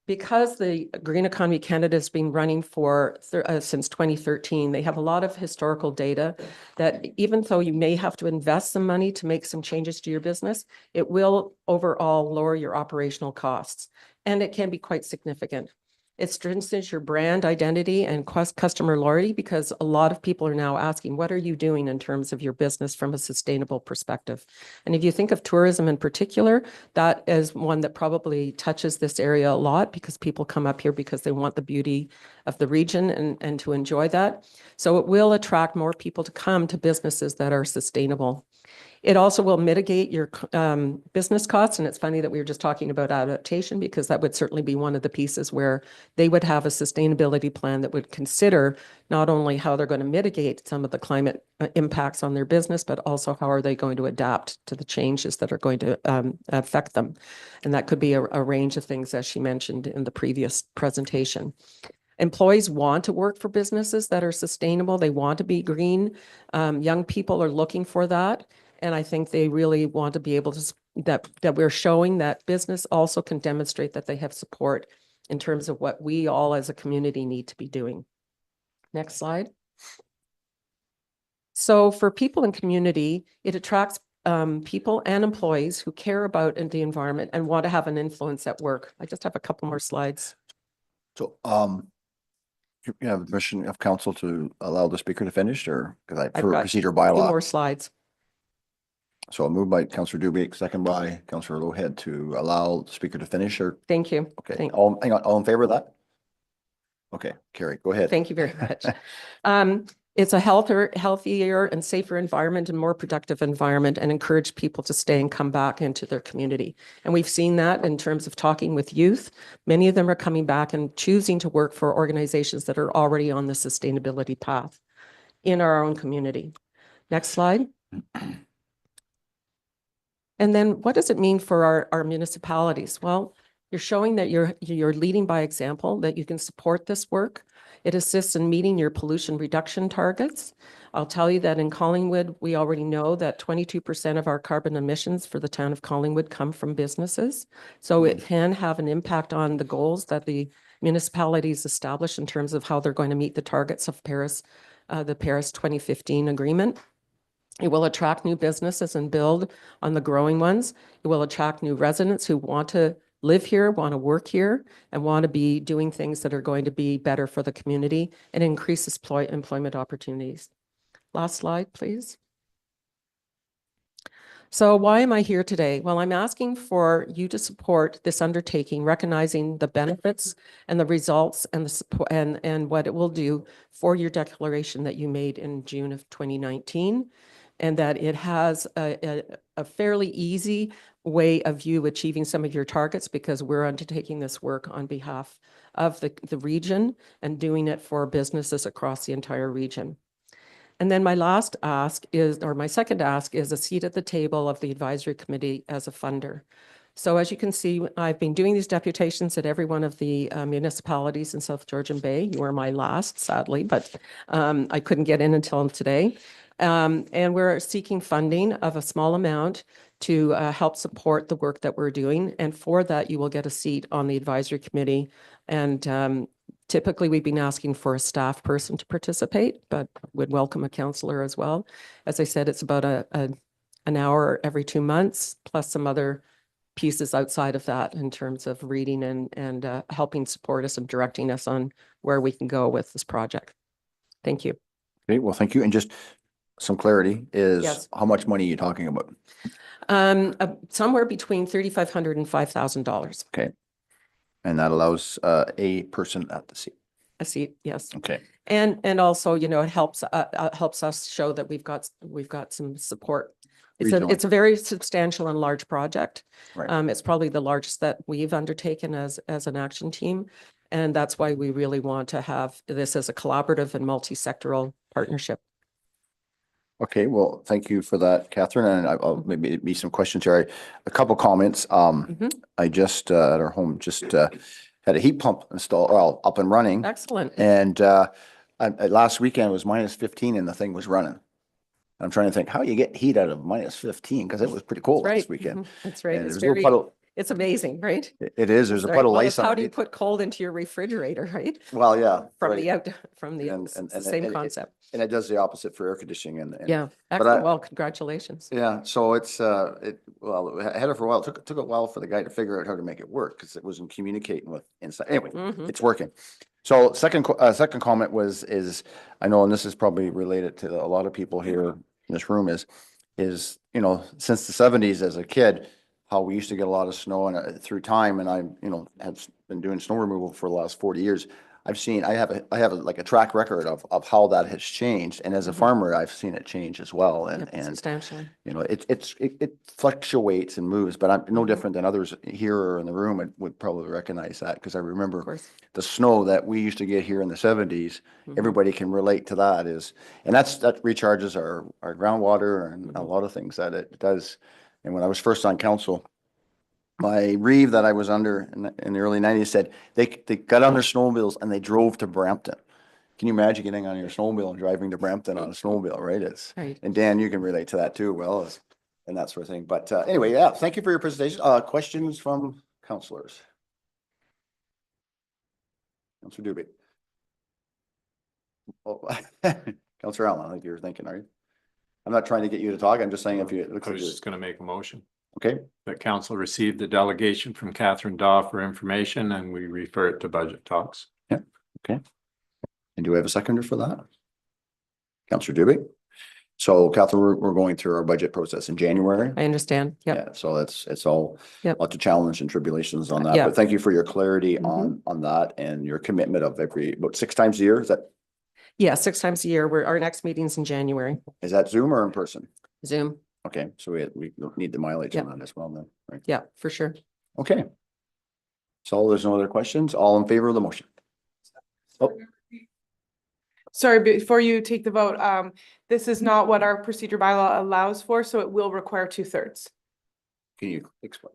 because the Green Economy Canada has been running since 2013, they have a lot of historical data that even though you may have to invest some money to make some changes to your business, it will overall lower your operational costs. And it can be quite significant. It strengthens your brand identity and customer loyalty, because a lot of people are now asking, what are you doing in terms of your business from a sustainable perspective? And if you think of tourism in particular, that is one that probably touches this area a lot, because people come up here because they want the beauty of the region and to enjoy that. So it will attract more people to come to businesses that are sustainable. It also will mitigate your business costs. And it's funny that we were just talking about adaptation, because that would certainly be one of the pieces where they would have a sustainability plan that would consider not only how they're going to mitigate some of the climate impacts on their business, but also how are they going to adapt to the changes that are going to affect them. And that could be a range of things, as she mentioned in the previous presentation. Employees want to work for businesses that are sustainable. They want to be green. Young people are looking for that. And I think they really want to be able to, that we're showing that business also can demonstrate that they have support in terms of what we all as a community need to be doing. Next slide. So for people in community, it attracts people and employees who care about the environment and want to have an influence at work. I just have a couple more slides. So, you have permission of council to allow the speaker to finish, or because I've for got procedure 2 bylaw. more slides. So I'll move by Councillor Dubé, second by Councillor Lowhead to allow the speaker to finish, or, Thank you. okay, hang on, all in favor of that? Okay, Carrie, go ahead. Thank you very much. It's a healthier and safer environment and more productive environment, and encourage people to stay and come back into their community. And we've seen that in terms of talking with youth. Many of them are coming back and choosing to work for organizations that are already on the sustainability path in our own community. Next slide. And then what does it mean for our municipalities? Well, you're showing that you're leading by example, that you can support this work. It assists in meeting your pollution reduction targets. I'll tell you that in Collingwood, we already know that 22% of our carbon emissions for the town of Collingwood come from businesses. So it can have an impact on the goals that the municipalities establish in terms of how they're going to meet the targets of Paris, the Paris 2015 agreement. It will attract new businesses and build on the growing ones. It will attract new residents who want to live here, want to work here, and want to be doing things that are going to be better for the community, and increases employment opportunities. Last slide, please. So why am I here today? Well, I'm asking for you to support this undertaking, recognizing the benefits and the results and the support and what it will do for your declaration that you made in June of 2019. And that it has a fairly easy way of you achieving some of your targets, because we're undertaking this work on behalf of the region and doing it for businesses across the entire region. And then my last ask is, or my second ask, is a seat at the table of the advisory committee as a funder. So as you can see, I've been doing these deputations at every one of the municipalities in South Georgian Bay. You were my last, sadly, but I couldn't get in until today. And we're seeking funding of a small amount to help support the work that we're doing. And for that, you will get a seat on the advisory committee. And typically, we've been asking for a staff person to participate, but would welcome a councillor as well. As I said, it's about an hour every 2 months, plus some other pieces outside of that in terms of reading and helping support us and directing us on where we can go with this project. Thank you. Okay, well, thank you. And just some clarity is, Yes. how much money are you talking about? Somewhere between $3,500 and $5,000 Okay. And that allows a person at the seat. a seat. Yes. Okay. And also, you know, it helps us show that we've got some support. Regionally. It's a very substantial and large project. Right. It's probably the largest that we've undertaken as an action team. And that's why we really want to have this as a collaborative and multi-sectoral partnership. Okay, well, thank you for that, Catherine. And I'll maybe be some questions here. A couple comments. I just at our home just had a heat pump installed, well, up and running. Excellent. And last weekend was -15 and the thing was running. I'm trying to think how you get heat out of -15, because it was pretty cold Right. this weekend. That's right. And It's there's no very, puddle. It's amazing, right? It is, there's a Right, puddle well, of it's ice on how it. do you put cold into your refrigerator, right? Well, yeah. From right. the out, from the, And- it's and- the and same it- concept. And it does the opposite for air conditioning and. Yeah, but excellent. I- Well, congratulations. Yeah, so well, I had it for a while. Took a while for the guy to figure out how to make it work because it wasn't communicating with inside. Anyway, Mhm. it's working. So second comment is, I know, and this is probably related to a lot of people here in this room is, since the 70s as a kid, how we used to get a lot of snow and through time, and I, have been doing snow removal for the last 40 years. I have like a track record of how that has changed. And as a Mhm. farmer, I've seen it change as well. Yep, And substantially. it fluctuates and moves, but I'm no Mhm. different than others here or in the room would probably recognize that because I Of remember course. the snow that we used to get here in the 70s. Mhm. Everybody can relate to that and that recharges our groundwater and a Mhm. lot of things that it does. And when I was first on council, my reeve that I was under in the early 90s said they got on their snowmobiles and they drove to Brampton. Can you imagine getting on your snowmobile and driving to Brampton on a snowmobile, right? Right. And Dan, you can relate to that too, well, and that sort of thing. But anyway, yeah, thank you for your presentation. Questions from councilors? Councilor Dubé. Oh, Councilor Allen, I think you were thinking, are you? I'm not trying to get you to talk. I'm just saying if you, it looks I like was you're, just gonna make a motion okay, that council received the delegation from Catherine Daw for information and we refer it to budget talks. okay. And do we have a seconder for that? Councilor Dubé. So Catherine, we're going through our budget process in January. I understand. Yep. Yeah, so it's all Yep. lots of challenge and tribulations on that, Yeah. but thank you for your clarity Mhm. on that and your commitment of about 6 times a year. Yeah, 6 times a year. Our next meeting's in January. Is that Zoom or in person? Zoom. Okay, so we don't need the mileage on that as well then, right? Yeah, for sure. Okay. So there's no other questions? All in favor of the motion? Oh, Sorry, before you take the vote, this is not what our procedure bylaw allows for, so it will require 2/3. can you explain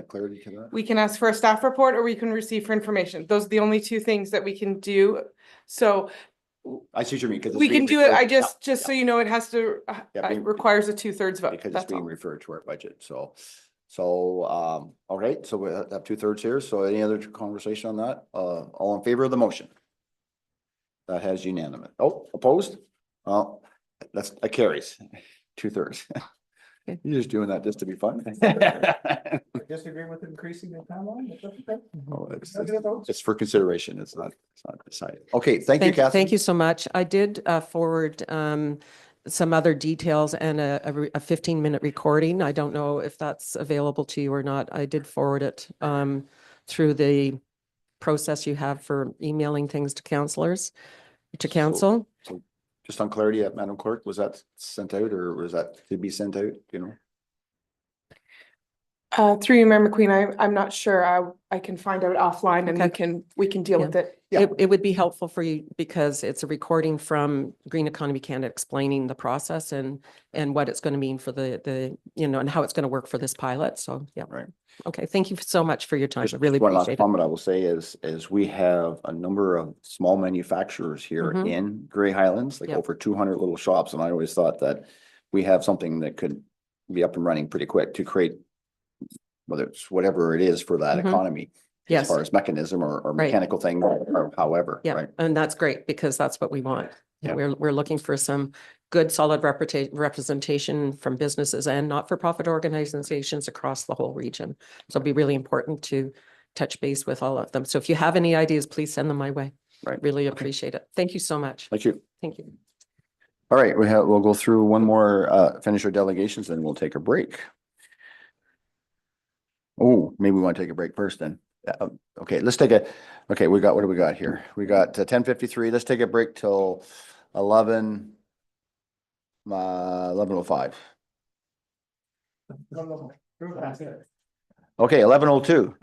clarity to that? We can ask for a staff report or we can receive for information. Those are the only two things that we can do. So I see what you mean. 'Cause it's we being can do it. referred- Just so you know, it has to, Yeah, it requires a 2/3 vote. because it's That's being all. referred to our budget, so, all right, so we have 2/3 here, so any other conversation on that? All in favor of the motion? That has unanimous. Oh, opposed? That carries, 2/3. Okay. You're just doing that just to be fun? Disagree with increasing the timeline? Oh, it's for consideration, it's not decided. Okay, thank you, Catherine. Thank you so much. I did forward some other details and a 15-minute recording. I don't know if that's available to you or not. I did forward it through the process you have for emailing things to councilors, to council. So just on clarity, Madam Clerk, was that sent out or was that to be sent out, you know? Through you, Mayor McQueen, I'm not sure. I can find out offline and Okay. we can deal Yeah. with it. Yeah. It would be helpful for you because it's a recording from Green Economy Canada explaining the process and what it's going to mean for the and how it's going to work for this pilot. So, yeah. Right. Okay. Thank you so much for your time. Just I really one last appreciate it. comment I will say is we have a number of small manufacturers here Mhm. in Grey Highlands, like Yep. over 200 little shops. And I always thought that we have something that could be up and running pretty quick to create, whether it's whatever it is for that Mhm. economy. Yes. As far as mechanism or Right. mechanical thing or however, Yeah. right? And that's great because that's what we want. Yeah. We're looking for some good, solid representation from businesses and not-for-profit organizations across the whole region. So it'd be really important to touch base with all of them. So if you have any ideas, please send them my way. Right. Really Okay. appreciate it. Thank you so much. Thank you. Thank you. All right, we'll go through one more, finish our delegations, then we'll take a break. Oh, maybe we want to take a break first then. Okay, what do we got here? We got 10:53. Let's take a break till 11:05. Okay, 11:02.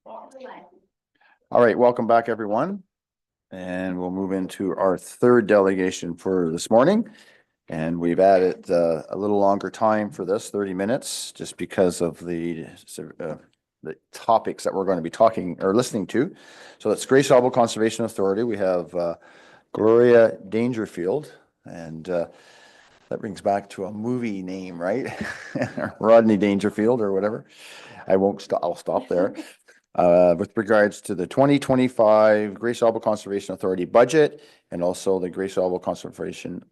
All right, welcome back, everyone. And we'll move into our third delegation for this morning. And we've added a little longer time for this, 30 minutes, just because of the topics that we're going to be talking or listening to. So that's Great Sauble Conservation Authority. We have Gloria Dangerfield, and that brings back to a movie name, right? Rodney Dangerfield or whatever. I won't stop. I'll stop there. With regards to the 2025 Great Sauble Conservation Authority budget and also the Great Sauble Conservation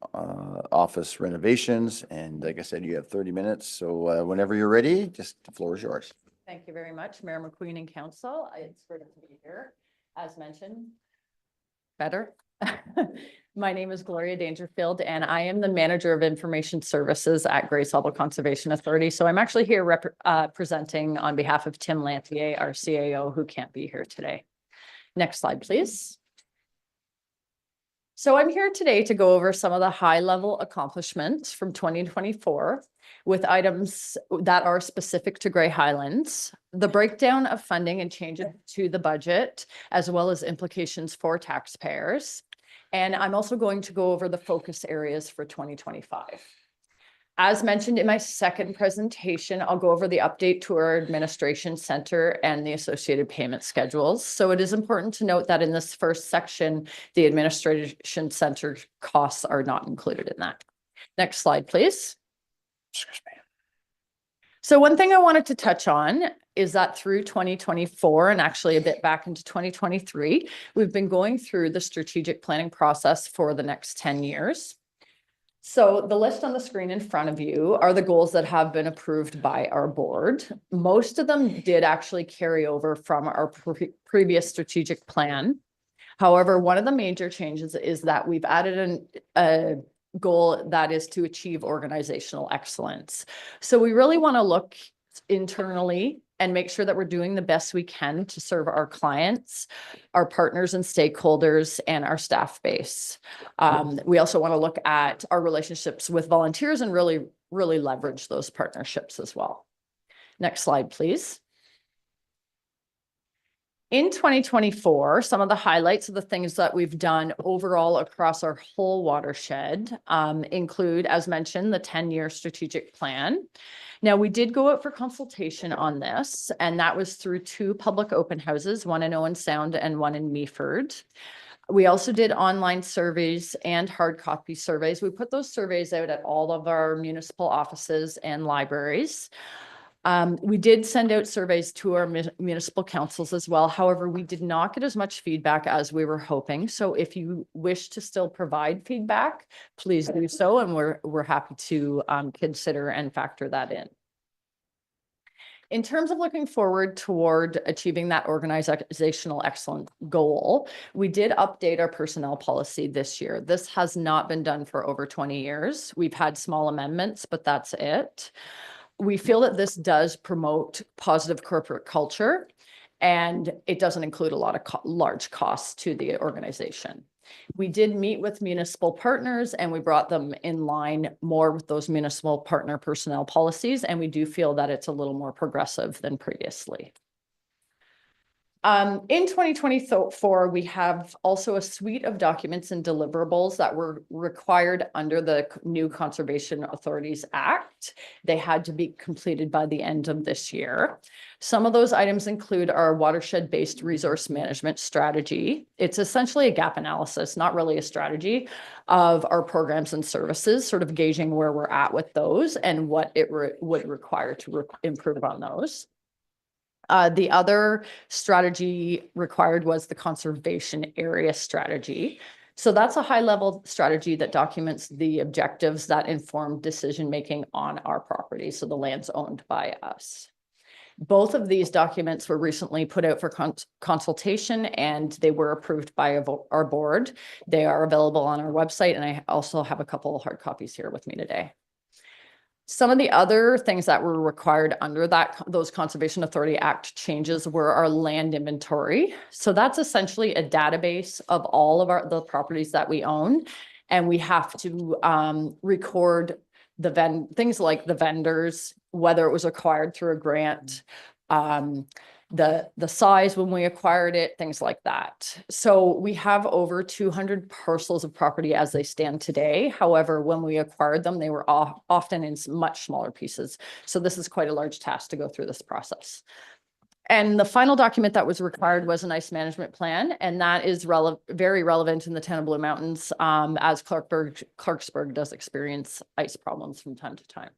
Office renovations. And like I said, you have 30 minutes. So whenever you're ready, just the floor is yours. Thank you very much, Mayor McQueen and Council. It's great to be here. As mentioned, better. My name is Gloria Dangerfield, and I am the Manager of Information Services at Great Sauble Conservation Authority. So I'm actually here presenting on behalf of Tim Lantier, our CAO, who can't be here today. Next slide, please. So I'm here today to go over some of the high-level accomplishments from 2024 with items that are specific to Grey Highlands, the breakdown of funding and changes to the budget, as well as implications for taxpayers. And I'm also going to go over the focus areas for 2025. As mentioned in my second presentation, I'll go over the update to our administration center and the associated payment schedules. So it is important to note that in this first section, the administration center costs are not included in that. Next slide, please. Excuse me. So one thing I wanted to touch on is that through 2024 and actually a bit back into 2023, we've been going through the strategic planning process for the next 10 years. So the list on the screen in front of you are the goals that have been approved by our board. Most of them did actually carry over from our previous strategic plan. However, one of the major changes is that we've added a goal that is to achieve organizational excellence. So we really want to look internally and make sure that we're doing the best we can to serve our clients, our partners and stakeholders, and our staff base. We also want to look at our relationships with volunteers and really leverage those partnerships as well. Next slide, please. In 2024, some of the highlights of the things that we've done overall across our whole watershed include, as mentioned, the 10-year strategic plan. Now, we did go out for consultation on this, and that was through 2 public open houses, one in Owen Sound and one in Meaford. We also did online surveys and hard copy surveys. We put those surveys out at all of our municipal offices and libraries. We did send out surveys to our municipal councils as well. However, we did not get as much feedback as we were hoping. So if you wish to still provide feedback, please do so. And we're happy to consider and factor that in. In terms of looking forward toward achieving that organizational excellence goal, we did update our personnel policy this year. This has not been done for over 20 years. We've had small amendments, but that's it. We feel that this does promote positive corporate culture, and it doesn't include a lot of large costs to the organization. We did meet with municipal partners, and we brought them in line more with those municipal partner personnel policies, and we do feel that it's a little more progressive than previously. In 2024, we have also a suite of documents and deliverables that were required under the new Conservation Authorities Act. They had to be completed by the end of this year. Some of those items include our watershed-based resource management strategy. It's essentially a gap analysis, not really a strategy, of our programs and services, sort of gauging where we're at with those and what it would require to improve on those. The other strategy required was the conservation area strategy. So that's a high-level strategy that documents the objectives that inform decision-making on our property, so the lands owned by us. Both of these documents were recently put out for consultation, and they were approved by our board. They are available on our website, and I also have a couple of hard copies here with me today. Some of the other things that were required under those Conservation Authority Act changes were our land inventory. So that's essentially a database of all of the properties that we own, and we have to record things like the vendors, whether it was acquired through a grant, the size when we acquired it, things like that. So we have over 200 parcels of property as they stand today. However, when we acquired them, they were often in much smaller pieces. So this is quite a large task to go through this process. And the final document that was required was an ice management plan, and that is very relevant in the town of Blue Mountains, as Clarksburg does experience ice problems from time to time.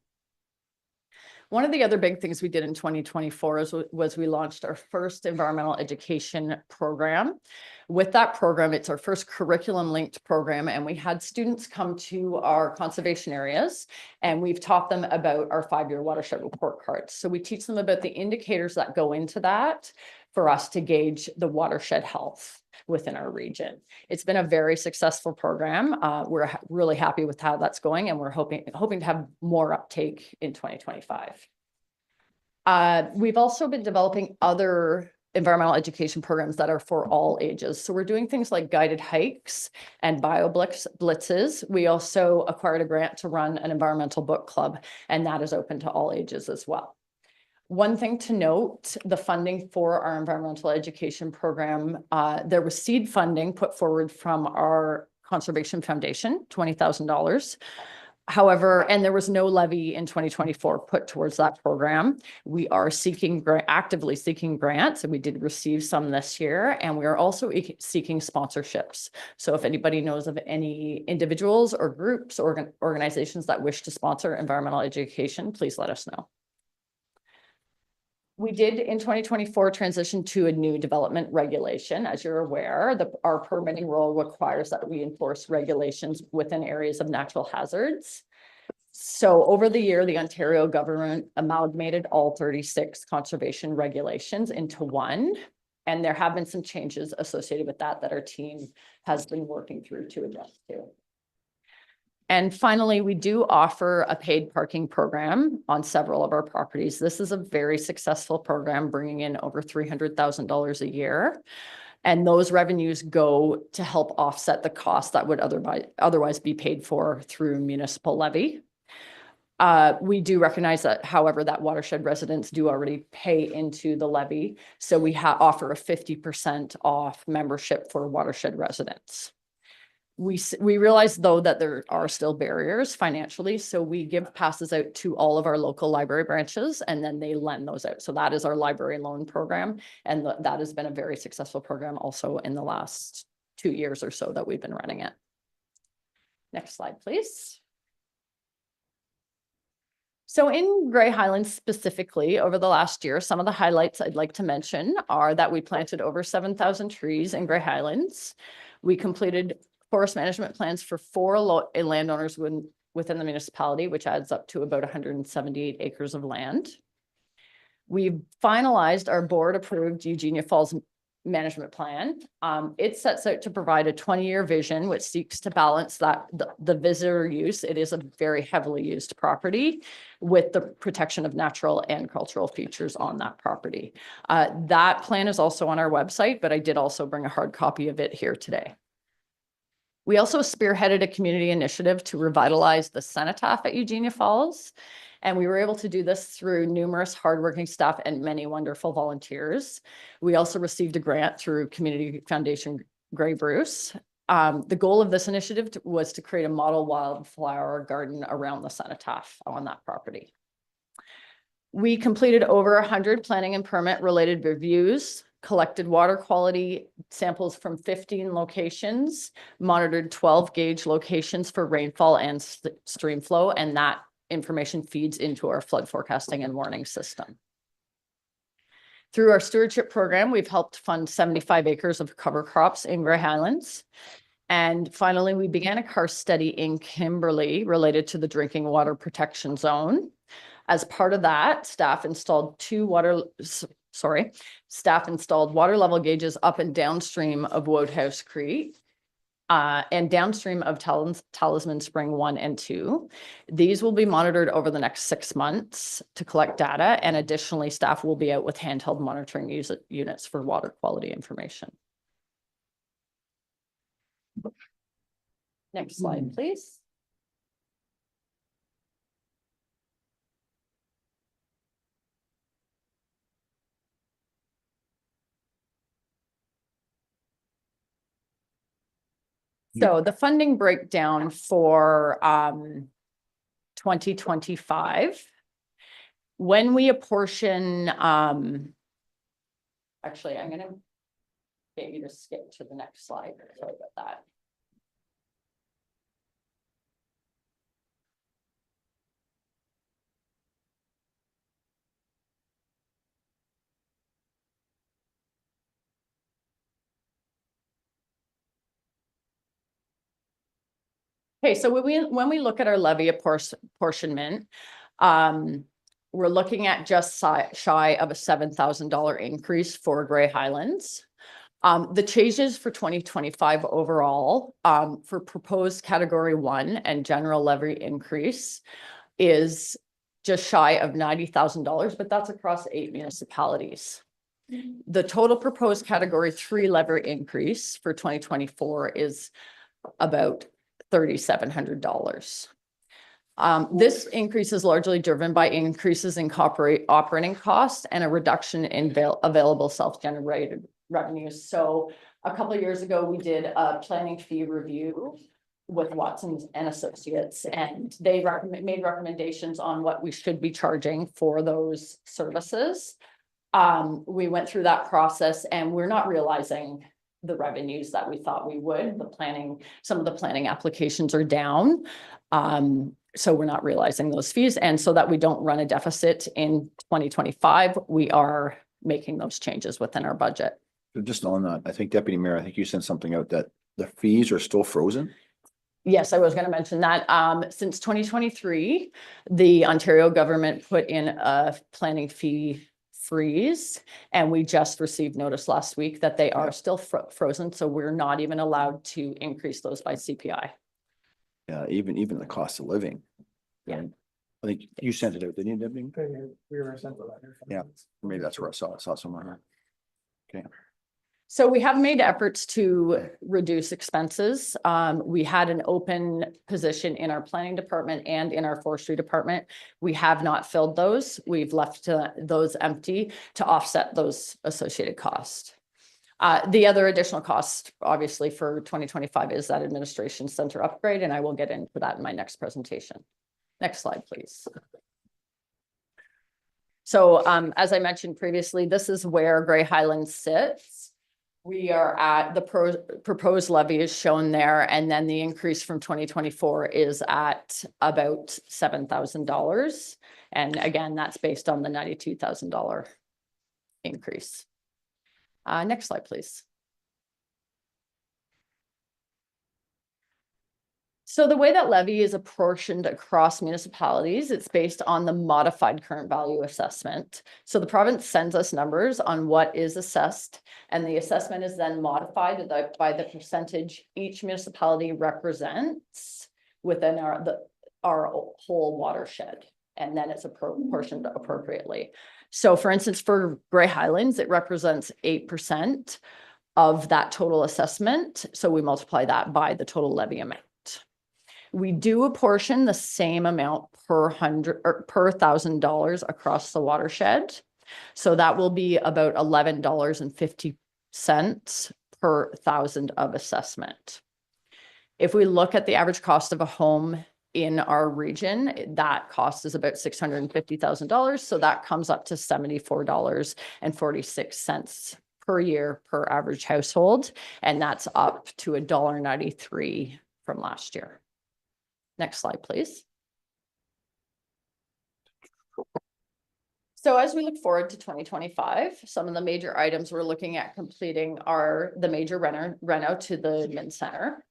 One of the other big things we did in 2024 was we launched our first environmental education program. With that program, it's our first curriculum linked program, and we had students come to our conservation areas, and we've taught them about our 5-year watershed report cards. So we teach them about the indicators that go into that for us to gauge the watershed health within our region. It's been a very successful program. We're really happy with how that's going, and we're hoping to have more uptake in 2025. We've also been developing other environmental education programs that are for all ages. So we're doing things like guided hikes and bio blitzes. We also acquired a grant to run an environmental book club, and that is open to all ages as well. One thing to note, the funding for our environmental education program, there was seed funding put forward from our Conservation Foundation, $20,000. However, and there was no levy in 2024 put towards that program. We are actively seeking grants, and we did receive some this year, and we are also seeking sponsorships. So if anybody knows of any individuals or groups or organizations that wish to sponsor environmental education, please let us know. We did in 2024 transition to a new development regulation. As you're aware, our permitting role requires that we enforce regulations within areas of natural hazards. So over the year, the Ontario government amalgamated all 36 conservation regulations into one. And there have been some changes associated with that our team has been working through to adjust to. And finally, we do offer a paid parking program on several of our properties. This is a very successful program, bringing in over $300,000 a year. And those revenues go to help offset the cost that would otherwise be paid for through municipal levy. We do recognize that, however, that watershed residents do already pay into the levy. So we offer a 50% off membership for watershed residents. We realize, though, that there are still barriers financially, so we give passes out to all of our local library branches, and then they lend those out. So that is our library loan program, and that has been a very successful program also in the last 2 years or so that we've been running it. Next slide, please. So in Grey Highlands specifically, over the last year, some of the highlights I'd like to mention are that we planted over 7,000 trees in Grey Highlands. We completed forest management plans for 4 landowners within the municipality, which adds up to about 178 acres of land. We've finalized our board-approved Eugenia Falls management plan. It sets out to provide a 20-year vision, which seeks to balance the visitor use. It is a very heavily used property with the protection of natural and cultural features on that property. That plan is also on our website, but I did also bring a hard copy of it here today. We also spearheaded a community initiative to revitalize the cenotaph at Eugenia Falls. And we were able to do this through numerous hardworking staff and many wonderful volunteers. We also received a grant through Community Foundation Grey Bruce. The goal of this initiative was to create a model wildflower garden around the cenotaph on that property. We completed over 100 planning and permit related reviews, collected water quality samples from 15 locations, monitored 12 gauge locations for rainfall and stream flow, and that information feeds into our flood forecasting and warning system. Through our stewardship program, we've helped fund 75 acres of cover crops in Grey Highlands. And finally, we began a karst study in Kimberley related to the drinking water protection zone. As part of that, staff installed water level gauges up and downstream of Wodehouse Creek and downstream of Talisman Spring 1 and 2. These will be monitored over the next 6 months to collect data, and additionally, staff will be out with handheld monitoring units for water quality information. Next slide, please. So the funding breakdown for 2025, when we apportion, actually, I'm going to get you to skip to the next slide. Sorry about that. Okay, so when we look at our levy apportionment, we're looking at just shy of a $7,000 increase for Grey Highlands. The changes for 2025 overall, for proposed category 1 and general levy increase is just shy of $90,000, but that's across 8 municipalities. The total proposed category 3 levy increase for 2024 is about $3,700. This increase is largely driven by increases in operating costs and a reduction in available self-generated revenues. So a couple of years ago, we did a planning fee review with Watson's and Associates, and they made recommendations on what we should be charging for those services. We went through that process and we're not realizing the revenues that we thought we would. Some of the planning applications are down. So we're not realizing those fees. And so that we don't run a deficit in 2025, we are making those changes within our budget. Just on that, I think Deputy Mayor, I think you sent something out that the fees are still frozen. Yes, I was going to mention that. Since 2023, the Ontario government put in a planning fee freeze, and we just received notice last week that they are still frozen. So we're not even allowed to increase those by CPI. Yeah, even the cost of living. Yeah. I think you sent it out, didn't you, Deputy? We were sent a letter. Yeah, maybe that's where I saw it somewhere. Okay. So we have made efforts to reduce expenses. We had an open position in our planning department and in our forestry department. We have not filled those. We've left those empty to offset those associated costs. The other additional cost, obviously, for 2025 is that administration center upgrade, and I will get into that in my next presentation. Next slide, please. So as I mentioned previously, this is where Grey Highlands sits. We are at the proposed levy is shown there, and then the increase from 2024 is at about $7,000. And again, that's based on the $92,000 increase. Next slide, please. So the way that levy is apportioned across municipalities, it's based on the modified current value assessment. So the province sends us numbers on what is assessed, and the assessment is then modified by the percentage each municipality represents within our whole watershed, and then it's apportioned appropriately. So for instance, for Grey Highlands, it represents 8% of that total assessment. So we multiply that by the total levy amount. We do apportion the same amount per $1,000 across the watershed. So that will be about $11.50 per thousand of assessment. If we look at the average cost of a home in our region, that cost is about $650,000. So that comes up to $74.46 per year per average household. And that's up to $1.93 from last year. Next slide, please. So as we look forward to 2025, some of the major items we're looking at completing are the major reno to the Mid Center.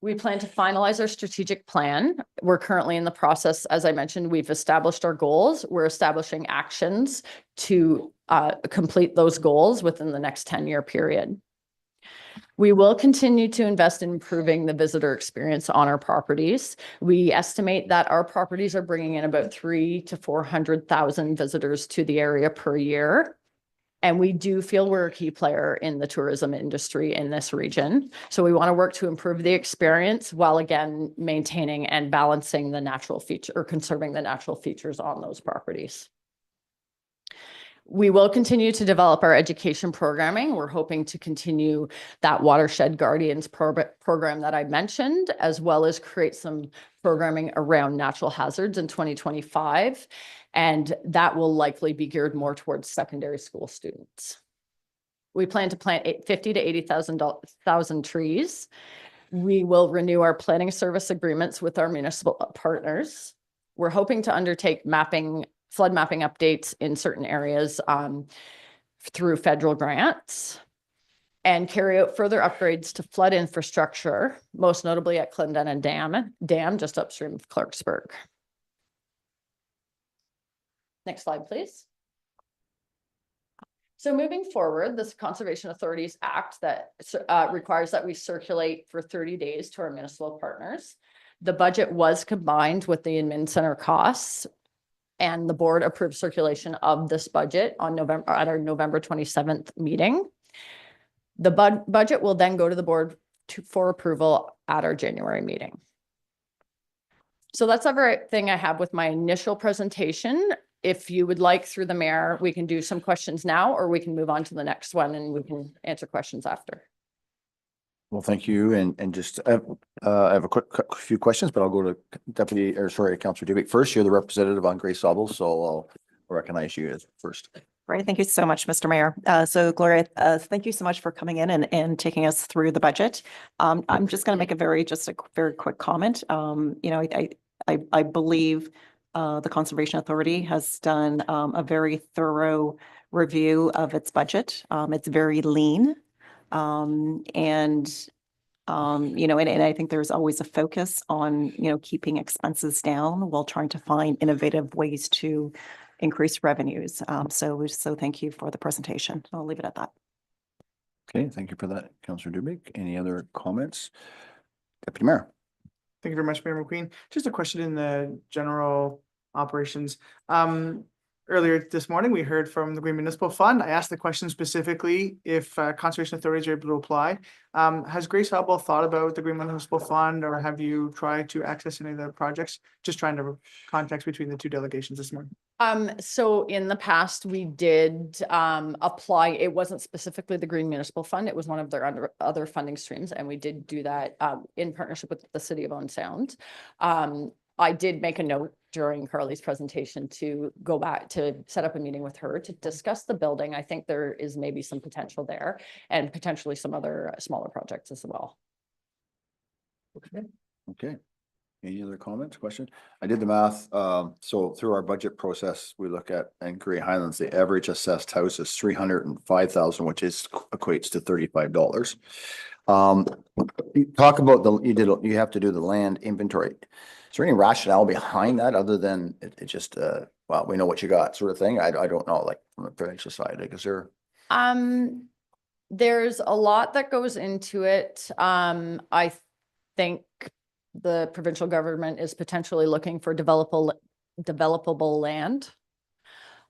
We plan to finalize our strategic plan. We're currently in the process. As I mentioned, we've established our goals. We're establishing actions to complete those goals within the next 10-year period. We will continue to invest in improving the visitor experience on our properties. We estimate that our properties are bringing in about 300,000 to 400,000 visitors to the area per year. And we do feel we're a key player in the tourism industry in this region. So we want to work to improve the experience while again maintaining and balancing the natural feature or conserving the natural features on those properties. We will continue to develop our education programming. We're hoping to continue that Watershed Guardians program that I mentioned, as well as create some programming around natural hazards in 2025. And that will likely be geared more towards secondary school students. We plan to plant 50 to 80,000 trees. We will renew our planning service agreements with our municipal partners. We're hoping to undertake flood mapping updates in certain areas through federal grants, and carry out further upgrades to flood infrastructure, most notably at Clendenin Dam just upstream of Clarksburg. Next slide, please. So moving forward, this Conservation Authorities Act that requires that we circulate for 30 days to our municipal partners. The budget was combined with the admin center costs, and the board approved circulation of this budget on at our November 27th meeting. The budget will then go to the board for approval at our January meeting. So that's everything I have with my initial presentation. If you would like, through the mayor, we can do some questions now, or we can move on to the next one and we can answer questions after. Well, thank you. And just, I have a quick few questions, but I'll go to Councillor Dubik first. You're the representative on Grace Sauble, so I'll recognize you as first. Right. Thank you so much, Mr. Mayor. So Gloria, thank you so much for coming in and taking us through the budget. I'm just going to make a very quick comment. I believe the Conservation Authority has done a very thorough review of its budget. It's very lean. And I think there's always a focus on, keeping expenses down while trying to find innovative ways to increase revenues. So thank you for the presentation. I'll leave it at that. Okay, thank you for that, Councillor Dubik. Any other comments? Deputy Mayor. Thank you very much, Mayor McQueen. Just a question in the general operations. Earlier this morning, we heard from the Green Municipal Fund. I asked the question specifically if conservation authorities are able to apply. Has Grace Sauble thought about the Green Municipal Fund, or have you tried to access any of the projects? Just trying to context between the two delegations this morning. So in the past, we did apply. It wasn't specifically the Green Municipal Fund. It was one of their other funding streams. And we did do that in partnership with the City of Owen Sound. I did make a note during Carly's presentation to go back to set up a meeting with her to discuss the building. I think there is maybe some potential there, and potentially some other smaller projects as well. Okay. Any other comments, questions? I did the math. So through our budget process, we look at, in Grey Highlands, the average assessed house is 305,000, which equates to $35. You talk about you have to do the land inventory. Is there any rationale behind that other than it just, well, we know what you got sort of thing? I don't know, like from the financial side, like, is there? There's a lot that goes into it. I think the provincial government is potentially looking for developable land.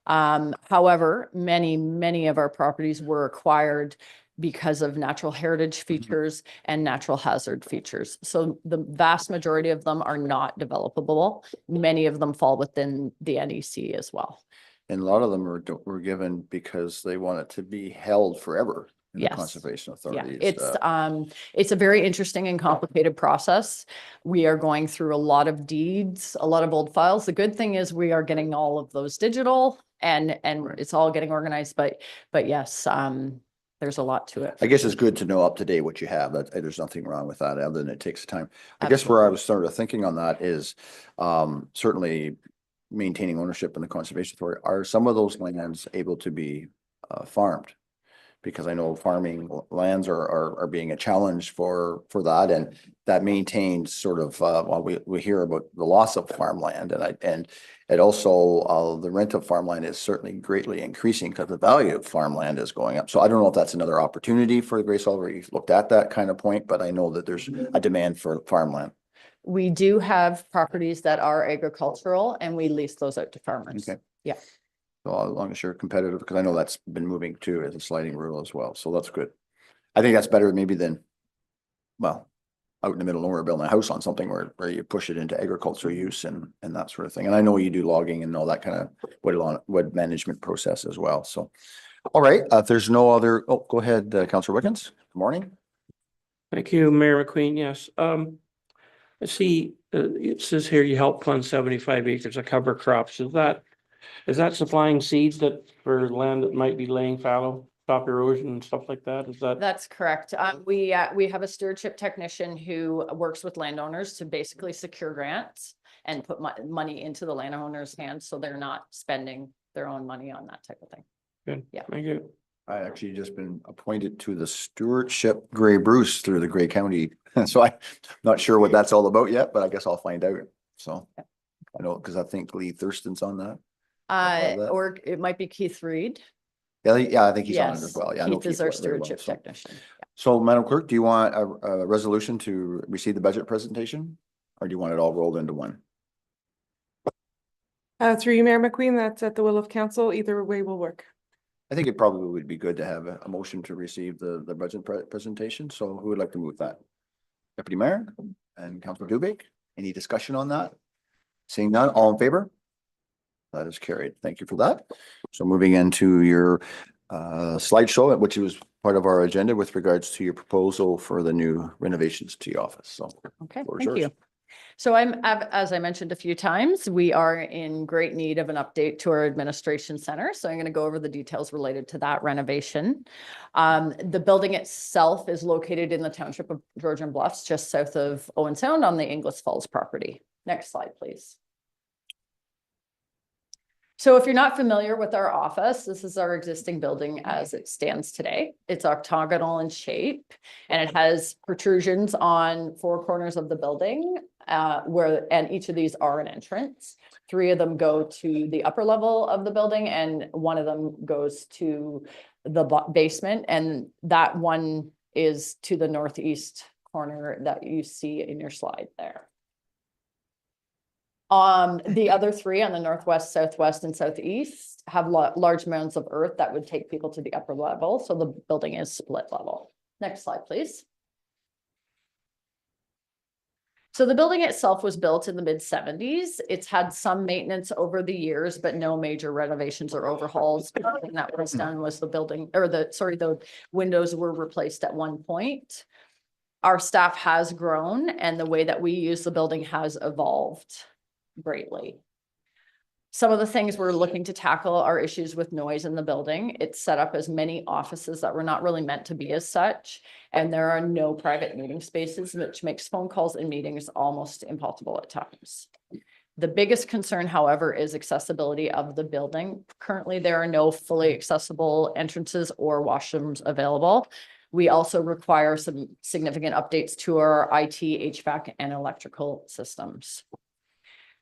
However, many of our properties were acquired because of natural heritage features and natural hazard features. So the vast majority of them are not developable. Many of them fall within the NEC as well. And a lot of them were given because they want it to be held forever in the Yes. conservation authorities. Yeah, it's a very interesting and complicated process. We are going through a lot of deeds, a lot of old files. The good thing is we are getting all of those digital and it's all getting organized, but yes, there's a lot to it. I guess it's good to know up to date what you have. There's nothing wrong with that, other than it takes time. I guess where I was sort of thinking on that is certainly maintaining ownership in the conservation authority. Are some of those lands able to be farmed? Because I know farming lands are being a challenge for that, and that maintains sort of while we hear about the loss of farmland, and also the rent of farmland is certainly greatly increasing because the value of farmland is going up. So I don't know if that's another opportunity for the Grace Sauble. You've looked at that kind of point, but I know that there's a demand for farmland. We do have properties that are agricultural, and we lease those out to farmers. Okay. Yeah. So as long as you're competitive, because I know that's been moving too as a sliding rule as well. So that's good. I think that's better maybe than, well, out in the middle of nowhere building a house on something where you push it into agricultural use and that sort of thing. And I know you do logging and all that kind of wood management process as well. So, all right, if there's no other, go ahead, Councillor Wickens. Good morning. Thank you, Mayor McQueen. Yes. I see, it says here you help fund 75 acres of cover crops. Is that supplying seeds that for land that might be laying fallow, stop erosion and stuff like that? Is that? That's correct. We have a stewardship technician who works with landowners to basically secure grants and put money into the landowner's hands, so they're not spending their own money on that type of thing. Good. Yeah. Thank you. I actually just been appointed to the stewardship Grey Bruce through the Grey County. So I'm not sure what that's all about yet, but I guess I'll find out. So I know, because I think Lee Thurston's on that. Or it might be Keith Reed. Yeah, I think he's on it as Yes, well. Yeah, I know Keith is our very well, stewardship so. technician. So Madam Clerk, do you want a resolution to receive the budget presentation? Or do you want it all rolled into one? Through you, Mayor McQueen, that's at the will of council. Either way will work. I think it probably would be good to have a motion to receive the budget presentation. So who would like to move that? Deputy Mayor and Councillor Dubik, any discussion on that? Seeing none, all in favor? That is carried. Thank you for that. So moving into your slideshow, which was part of our agenda with regards to your proposal for the new renovations to your office. So Okay, floor is thank yours. you. So as I mentioned a few times, we are in great need of an update to our administration center. So I'm going to go over the details related to that renovation. The building itself is located in the township of Georgian Bluffs, just south of Owen Sound on the Inglis Falls property. Next slide, please. So if you're not familiar with our office, this is our existing building as it stands today. It's octagonal in shape and it has protrusions on 4 corners of the building and each of these are an entrance. 3 of them go to the upper level of the building and 1 of them goes to the basement, and that one is to the northeast corner that you see in your slide there. The other 3 on the northwest, southwest, and southeast have large mounds of earth that would take people to the upper level. So the building is split level. Next slide, please. So the building itself was built in the mid-70s. It's had some maintenance over the years, but no major renovations or overhauls. And that was done was the building, or the windows were replaced at one point. Our staff has grown and the way that we use the building has evolved greatly. Some of the things we're looking to tackle are issues with noise in the building. It's set up as many offices that were not really meant to be as such. And there are no private meeting spaces, which makes phone calls and meetings almost impossible at times. The biggest concern, however, is accessibility of the building. Currently, there are no fully accessible entrances or washrooms available. We also require some significant updates to our IT, HVAC, and electrical systems.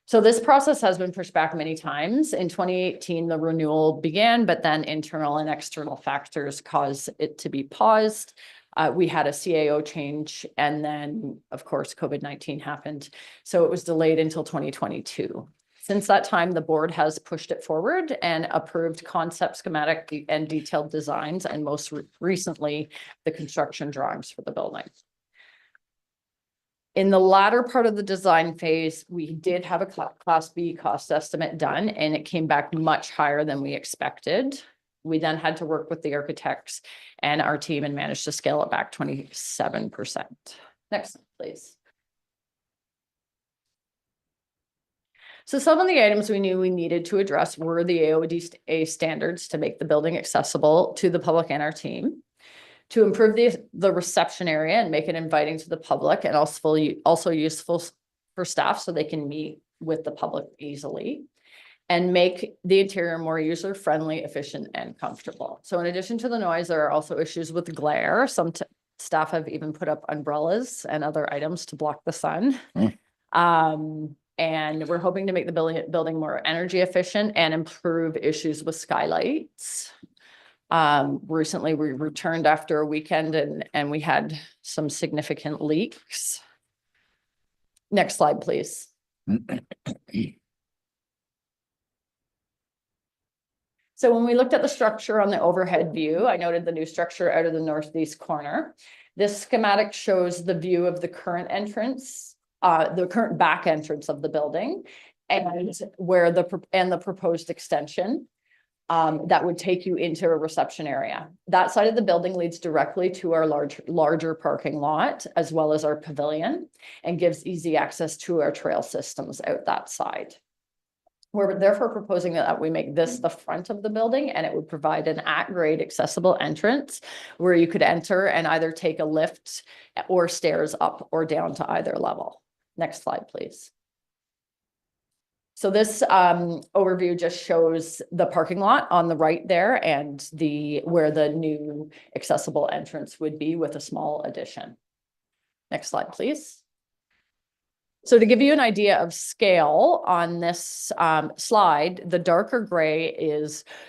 So this process has been pushed back many times. In 2018, the renewal began, but then internal and external factors caused it to be paused. We had a CAO change, and then, of course, COVID-19 happened. So it was delayed until 2022. Since that time, the board has pushed it forward and approved concept, schematic, and detailed designs, and most recently, the construction drawings for the building. In the latter part of the design phase, we did have a Class B cost estimate done, and it came back much higher than we expected. We then had to work with the architects and our team and managed to scale it back 27%. Next, please. So some of the items we knew we needed to address were the AODA standards to make the building accessible to the public and our team, to improve the reception area and make it inviting to the public and also useful for staff so they can meet with the public easily, and make the interior more user-friendly, efficient, and comfortable. So in addition to the noise, there are also issues with glare. Some staff have even put up umbrellas and other items to block the sun. And we're hoping to make the building more energy efficient and improve issues with skylights. Recently we returned after a weekend and we had some significant leaks. Next slide, please. So when we looked at the structure on the overhead view, I noted the new structure out of the northeast corner. This schematic shows the view of the current entrance, the current back entrance of the building, and where the proposed extension that would take you into a reception area. That side of the building leads directly to our larger parking lot, as well as our pavilion, and gives easy access to our trail systems out that side. We're therefore proposing that we make this the front of the building, and it would provide an at-grade accessible entrance where you could enter and either take a lift or stairs up or down to either level. Next slide, please. So this overview just shows the parking lot on the right there and where the new accessible entrance would be with a small addition. Next slide, please. So to give you an idea of scale on this slide, the darker gray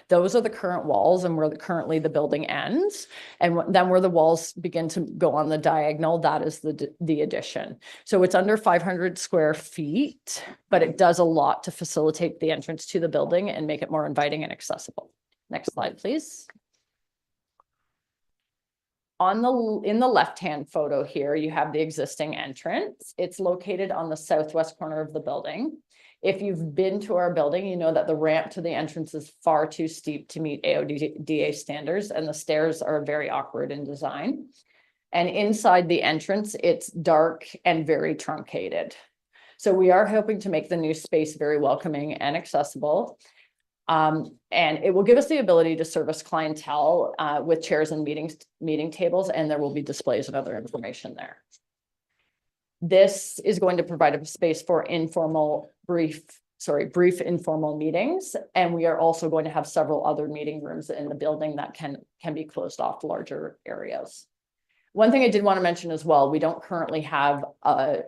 those are the current walls and where currently the building ends. And then where the walls begin to go on the diagonal, that is the addition. So it's under 500 square feet, but it does a lot to facilitate the entrance to the building and make it more inviting and accessible. Next slide, please. In the left-hand photo here, you have the existing entrance. It's located on the southwest corner of the building. If you've been to our building, you know that the ramp to the entrance is far too steep to meet AODA standards, and the stairs are very awkward in design. And inside the entrance, it's dark and very truncated. So we are hoping to make the new space very welcoming and accessible. And it will give us the ability to service clientele with chairs and meeting tables, and there will be displays and other information there. This is going to provide a space for brief informal meetings. And we are also going to have several other meeting rooms in the building that can be closed off to larger areas. One thing I did want to mention as well, we don't currently have a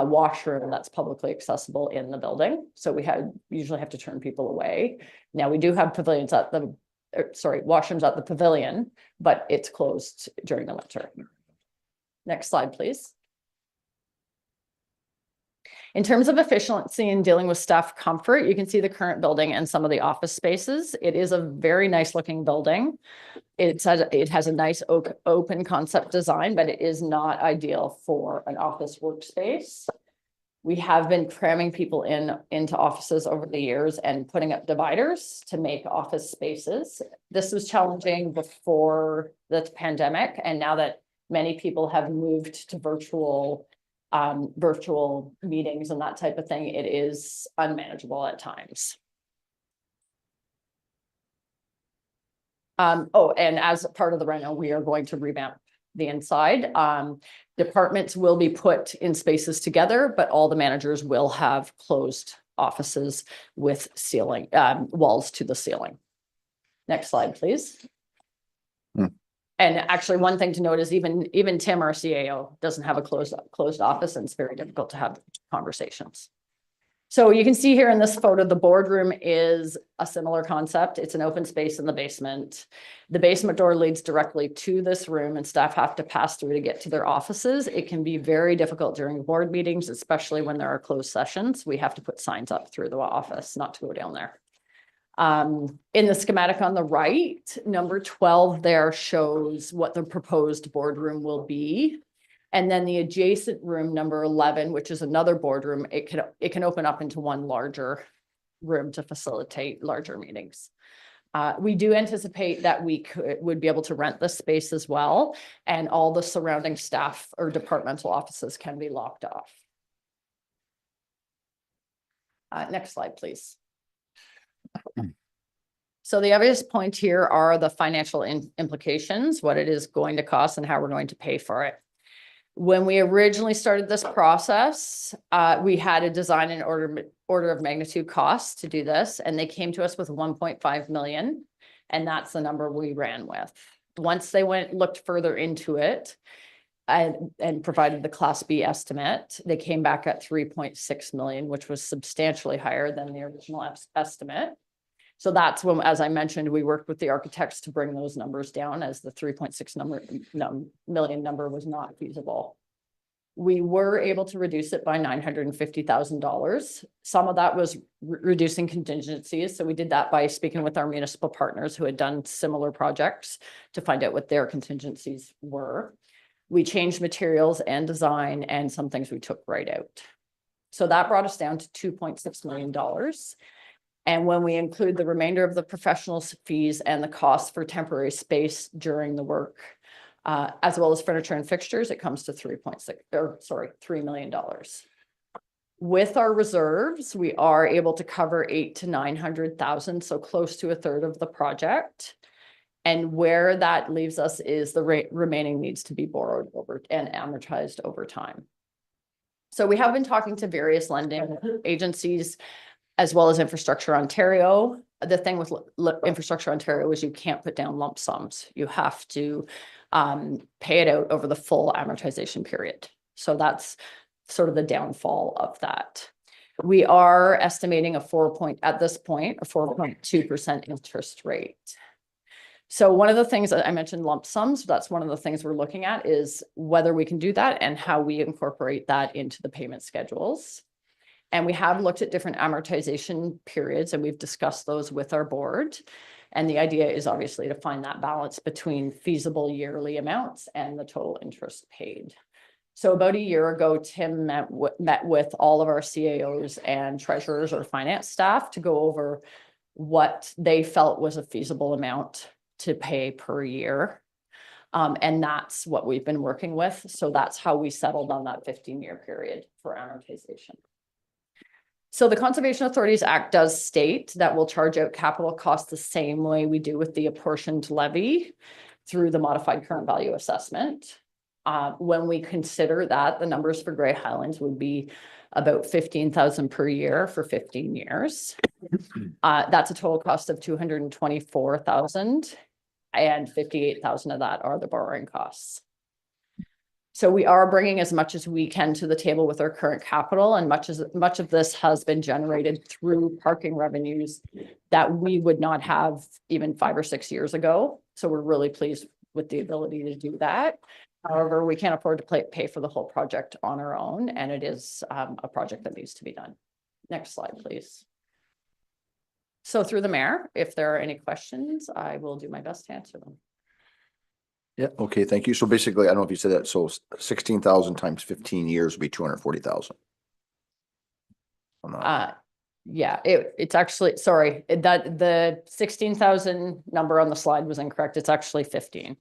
washroom that's publicly accessible in the building. So we usually have to turn people away. Now we do have washrooms at the pavilion, but it's closed during the winter. Next slide, please. In terms of efficiency in dealing with staff comfort, you can see the current building and some of the office spaces. It is a very nice looking building. It has a nice open concept design, but it is not ideal for an office workspace. We have been cramming people into offices over the years and putting up dividers to make office spaces. This was challenging before the pandemic, and now that many people have moved to virtual meetings and that type of thing, it is unmanageable at times. And as part of the reno, we are going to revamp the inside. Departments will be put in spaces together, but all the managers will have closed offices with ceiling walls to the ceiling. Next slide, please. And actually, one thing to note is even Tim, our CAO, doesn't have a closed office, and it's very difficult to have conversations. So you can see here in this photo, the boardroom is a similar concept. It's an open space in the basement. The basement door leads directly to this room, and staff have to pass through to get to their offices. It can be very difficult during board meetings, especially when there are closed sessions. We have to put signs up through the office not to go down there. In the schematic on the right, number 12 there shows what the proposed boardroom will be. And then the adjacent room, number 11, which is another boardroom, it can open up into one larger room to facilitate larger meetings. We do anticipate that we would be able to rent this space as well, and all the surrounding staff or departmental offices can be locked off. Next slide, please. So the obvious point here are the financial implications, what it is going to cost and how we're going to pay for it. When we originally started this process, we had a design and order of magnitude cost to do this, and they came to us with 1.5 million, and that's the number we ran with. Once they looked further into it and provided the Class B estimate, they came back at 3.6 million, which was substantially higher than the original estimate. So that's when, as I mentioned, we worked with the architects to bring those numbers down, as the 3.6 million number was not feasible. We were able to reduce it by $950,000. Some of that was reducing contingencies. So we did that by speaking with our municipal partners who had done similar projects to find out what their contingencies were. We changed materials and design, and some things we took right out. So that brought us down to $2.6 million. And when we include the remainder of the professional fees and the cost for temporary space during the work, as well as furniture and fixtures, it comes to $3 million. With our reserves, we are able to cover 800,000 to 900,000, so close to a third of the project. And where that leaves us is the remaining needs to be borrowed over and amortized over time. So we have been talking to various lending agencies as well as Infrastructure Ontario. The thing with Infrastructure Ontario is you can't put down lump sums. You have to pay it out over the full amortization period. So that's sort of the downfall of that. We are estimating at this point, a 4.2% interest rate. So one of the things that I mentioned lump sums, that's one of the things we're looking at is whether we can do that and how we incorporate that into the payment schedules. And we have looked at different amortization periods and we've discussed those with our board. And the idea is obviously to find that balance between feasible yearly amounts and the total interest paid. So about a year ago, Tim met with all of our CAOs and treasurers or finance staff to go over what they felt was a feasible amount to pay per year. And that's what we've been working with. So that's how we settled on that 15-year period for amortization. So the Conservation Authorities Act does state that we'll charge out capital costs the same way we do with the apportioned levy through the modified current value assessment. When we consider that, the numbers for Grey Highlands would be about 15,000 per year for 15 years. That's a total cost of 224,000, and 58,000 of that are the borrowing costs. So we are bringing as much as we can to the table with our current capital, and much of this has been generated through parking revenues that we would not have even 5 or 6 years ago. So we're really pleased with the ability to do that. However, we can't afford to pay for the whole project on our own, and it is a project that needs to be done. Next slide, please. So through the mayor, if there are any questions, I will do my best to answer them. Yeah, okay, thank you. So basically, I don't know if you said that, so 16,000 times 15 years would be 240,000. Yeah, it's actually, sorry, that the 16,000 number on the slide was incorrect. It's actually 15.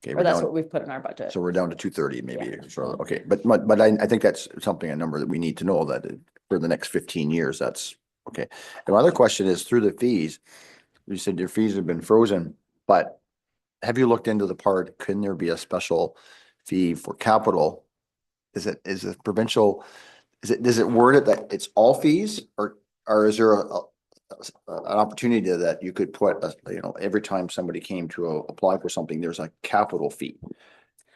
Okay, Or that's what we've put in our budget. so we're down to 230 maybe. Yeah. So, okay, but I think that's something, a number that we need to know that for the next 15 years, that's okay. And my other question is through the fees, you said your fees have been frozen, but have you looked into the part, can there be a special fee for capital? Is it provincial, does it word it that it's all fees or is there an opportunity that you could put, every time somebody came to apply for something, there's a capital fee?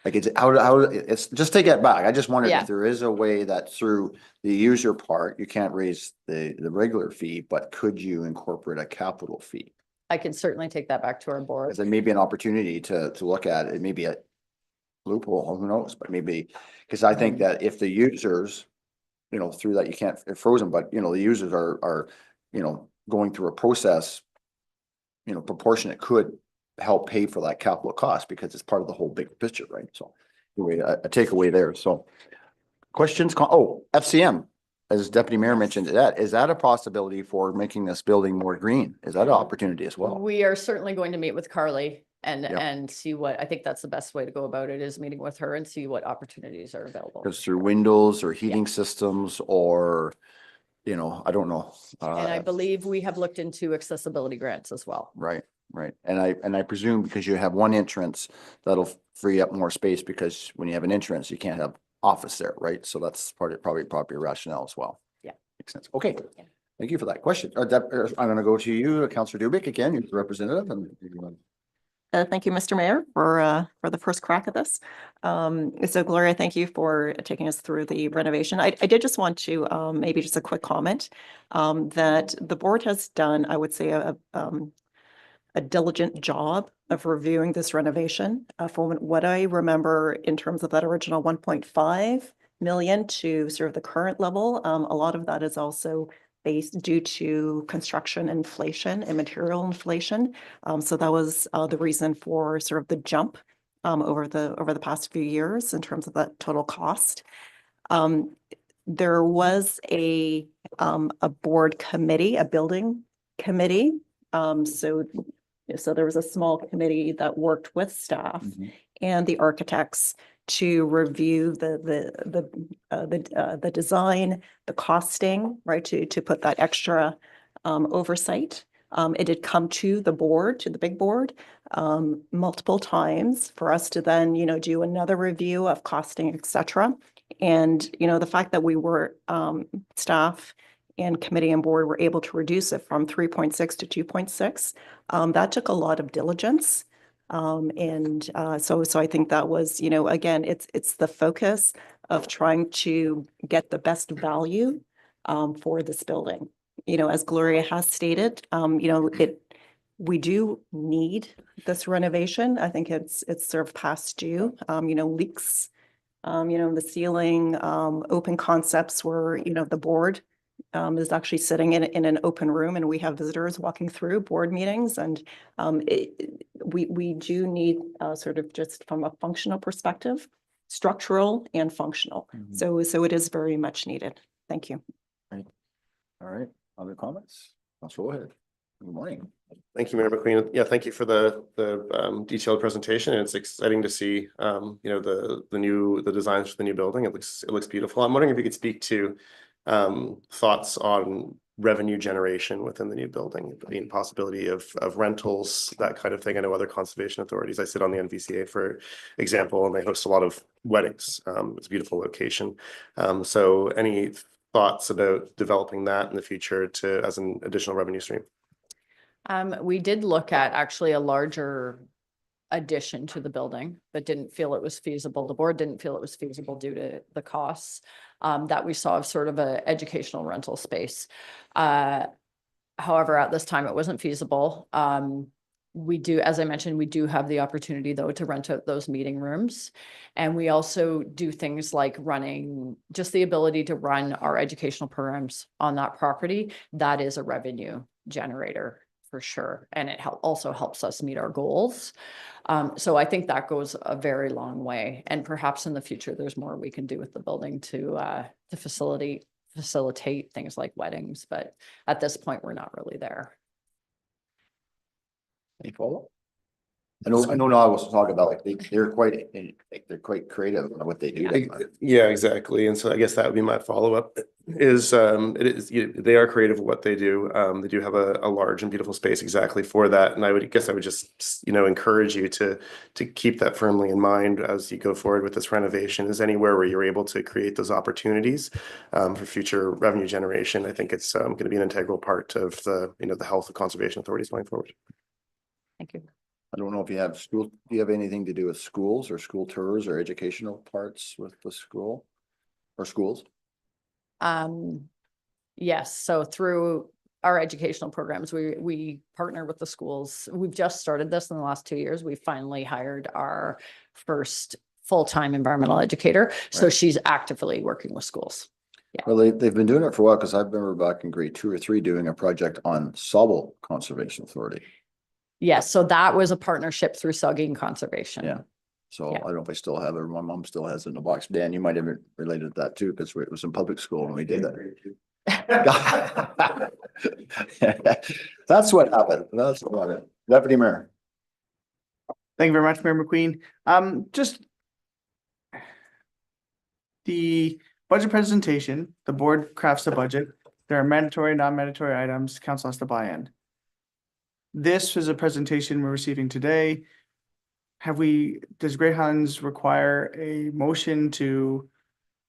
Like it's it's just take it back. I just wondered if there is a way that through the user part, you can't raise the regular fee, but could you incorporate a capital fee? I can certainly take that back to our board. There may be an opportunity to look at it. It may be a loophole, who knows, but maybe, because I think that if the users, through that you can't, it's frozen, but the users are going through a process, proportionate could help pay for that capital cost because it's part of the whole big picture, right? So anyway, a takeaway there. So questions, FCM, as Deputy Mayor mentioned, is that a possibility for making this building more green? Is that an opportunity as well? We are certainly going to meet with Carly and see what, I think that's the best way to go about it, is meeting with her and see what opportunities are available. Because through windows or heating systems or, I don't know. And I believe we have looked into accessibility grants as well. Right. Right. And I presume because you have one entrance, that'll free up more space because when you have an entrance, you can't have office there, right? So that's probably rationale as well. Yeah. Makes sense. Okay. Yeah. Thank you for that question. I'm going to go to you, Councillor Dubik, again, you're the representative. Thank you, Mr. Mayor, for the first crack at this. So Gloria, thank you for taking us through the renovation. I did just want to maybe just a quick comment that the board has done, I would say, a diligent job of reviewing this renovation. From what I remember in terms of that original 1.5 million to sort of the current level, a lot of that is also based due to construction inflation and material inflation. So that was the reason for sort of the jump over the past few years in terms of the total cost. There was a board committee, a building committee. So there was a small committee that worked with staff and the architects to review the design, the costing, right, to put that extra oversight. It did come to the board, to the big board, multiple times for us to then, do another review of costing, et cetera. And, the fact that we were, staff and committee and board were able to reduce it from 3.6 to 2.6, that took a lot of diligence. So I think that was, again, it's the focus of trying to get the best value for this building. As Gloria has stated, we do need this renovation. I think it's sort of past due. Leaks, the ceiling, open concepts where, the board is actually sitting in an open room and we have visitors walking through board meetings, and we do need sort of just from a functional perspective, structural and functional. So it is very much needed. Thank you. All right. Other comments? Councilor Woolhead. Good morning. Thank you, Mayor McQueen. Yeah, thank you for the detailed presentation. And it's exciting to see the designs for the new building. It looks beautiful. I'm wondering if you could speak to thoughts on revenue generation within the new building, the possibility of rentals, that kind of thing. I know other conservation authorities. I sit on the NVCA, for example, and they host a lot of weddings. It's a beautiful location. So any thoughts about developing that in the future as an additional revenue stream? We did look at actually a larger addition to the building, but didn't feel it was feasible. The board didn't feel it was feasible due to the costs that we saw of sort of a educational rental space. However, at this time, it wasn't feasible. We do, as I mentioned, we do have the opportunity though to rent out those meeting rooms. And we also do things like running, just the ability to run our educational programs on that property. That is a revenue generator for sure. And it also helps us meet our goals. So I think that goes a very long way. And perhaps in the future, there's more we can do with the building to facilitate things like weddings. But at this point, we're not really there. Any follow? I know I was talking about like they're quite creative in what they do. Yeah, exactly. And so I guess that would be my follow-up is they are creative with what they do. They do have a large and beautiful space exactly for that. And I would just encourage you to keep that firmly in mind as you go forward with this renovation. Is anywhere where you're able to create those opportunities for future revenue generation. I think it's going to be an integral part of the the health of conservation authorities going forward. Thank you. I don't know if you have do you have anything to do with schools or school tours or educational parts with the school or schools? Yes. So through our educational programs, we partner with the schools. We've just started this in the last 2 years. We finally hired our first full-time environmental educator. So she's actively working with schools. Yeah. Well, they've been doing it for a while because I remember back in grade 2 or 3 doing a project on Sauble Conservation Authority. Yes, so that was a partnership through Saugeen Conservation. Yeah. So Yeah. I don't know if I still have it, or my mom still has it in the box. Dan, you might have related to that too, because it was in public school when we did that. That's what happened. That's what it. Deputy Mayor. Thank you very much, Mayor McQueen. Just the budget presentation, the board crafts a budget. There are mandatory, non-mandatory items council has to buy in. This is a presentation we're receiving today. Does Grey Highlands require a motion to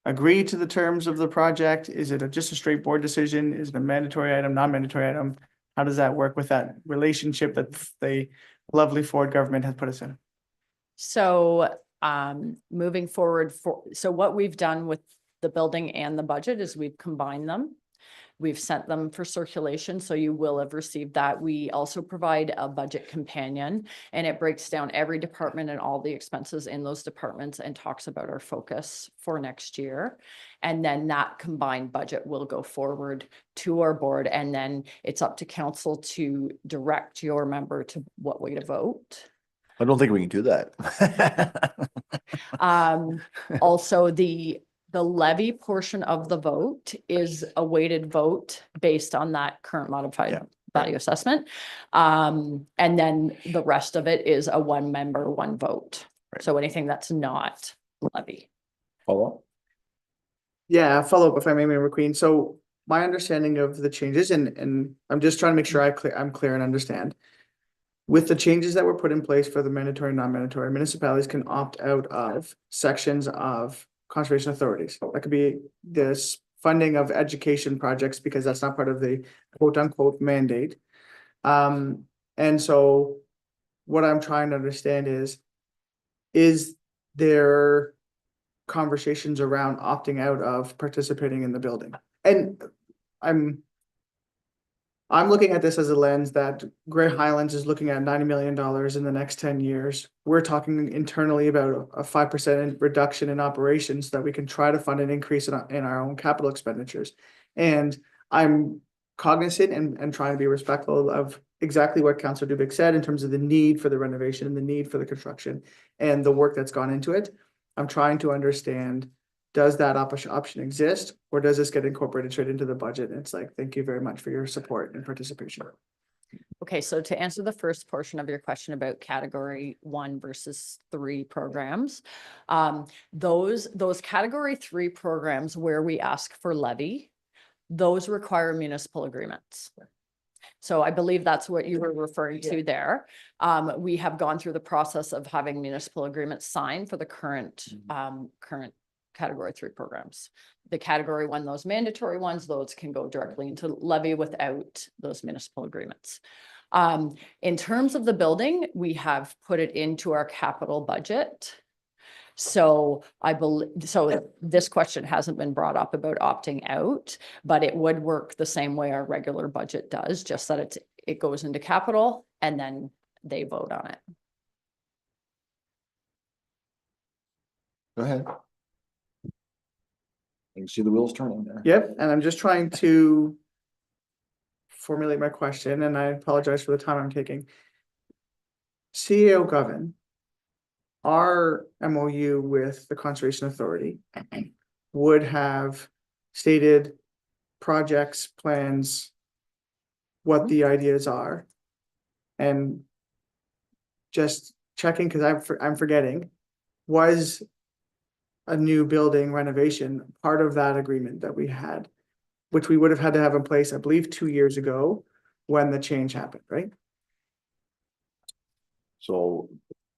agree to the terms of the project? Is it just a straight board decision? Is it a mandatory item, non-mandatory item? How does that work with that relationship that the lovely Ford government has put us in? So moving forward, so what we've done with the building and the budget is we've combined them. We've sent them for circulation, so you will have received that. We also provide a budget companion, and it breaks down every department and all the expenses in those departments and talks about our focus for next year. And then that combined budget will go forward to our board, and then it's up to council to direct your member to what way to vote. I don't think we can do that. Also, the levy portion of the vote is a weighted vote based on that current modified Yeah. value assessment. And then the rest of it is a one member, one vote. Right. So anything that's not levy. Follow up? Yeah, follow up if I may, Mayor McQueen. So my understanding of the changes, and I'm just trying to make sure I'm clear and understand. With the changes that were put in place for the mandatory, non-mandatory, municipalities can opt out of sections of conservation authorities. That could be this funding of education projects because that's not part of the quote unquote mandate. And so what I'm trying to understand is there conversations around opting out of participating in the building? And I'm looking at this as a lens that Grey Highlands is looking at $90 million in the next 10 years. We're talking internally about a 5% reduction in operations so that we can try to fund an increase in our own capital expenditures. And I'm cognizant and trying to be respectful of exactly what Councillor Dubik said in terms of the need for the renovation and the need for the construction and the work that's gone into it. I'm trying to understand, does that option exist, or does this get incorporated straight into the budget? And it's like, thank you very much for your support and participation. Okay, so to answer the first portion of your question about category 1 versus 3 programs, those category 3 programs where we ask for levy, those require municipal agreements. So I believe that's what you were referring to there. We have gone through the process of having municipal agreements signed for the current category 3 programs. The category 1, those mandatory ones, those can go directly into levy without those municipal agreements. In terms of the building, we have put it into our capital budget. So this question hasn't been brought up about opting out, but it would work the same way our regular budget does, just that it goes into capital and then they vote on it. Go ahead. You can see the wheels turning there. Yep, and I'm just trying to formulate my question, and I apologize for the time I'm taking. CEO Govan, our MOU with the Conservation Authority would have stated projects, plans, what the ideas are. And just checking, because I'm forgetting, was a new building renovation part of that agreement that we had, which we would have had to have in place, I believe, 2 years ago when the change happened, right? So,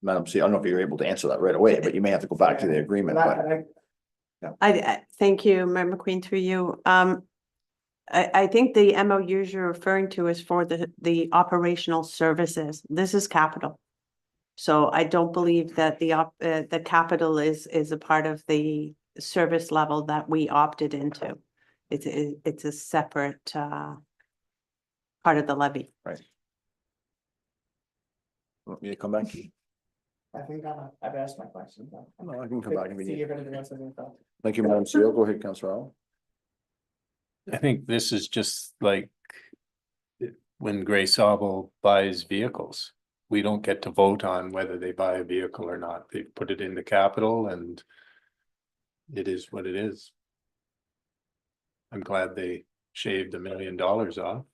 Madam C, I don't know if you're able to answer that right away, but you may have to go back to the agreement, but. I thank you, Mayor McQueen, through you. I think the MOUs you're referring to is for the operational services. This is capital. So I don't believe that the capital is a part of the service level that we opted into. It's a separate part of the levy. Right. Want me to come back? I think I've asked my question. No, I can come back if you See need. if anything else has been thought. Thank you, Madam CEO. Go ahead, Councillor Al. I think this is just like when Grey Sauble buys vehicles. We don't get to vote on whether they buy a vehicle or not. They put it into capital and it is what it is. I'm glad they shaved $1 million off.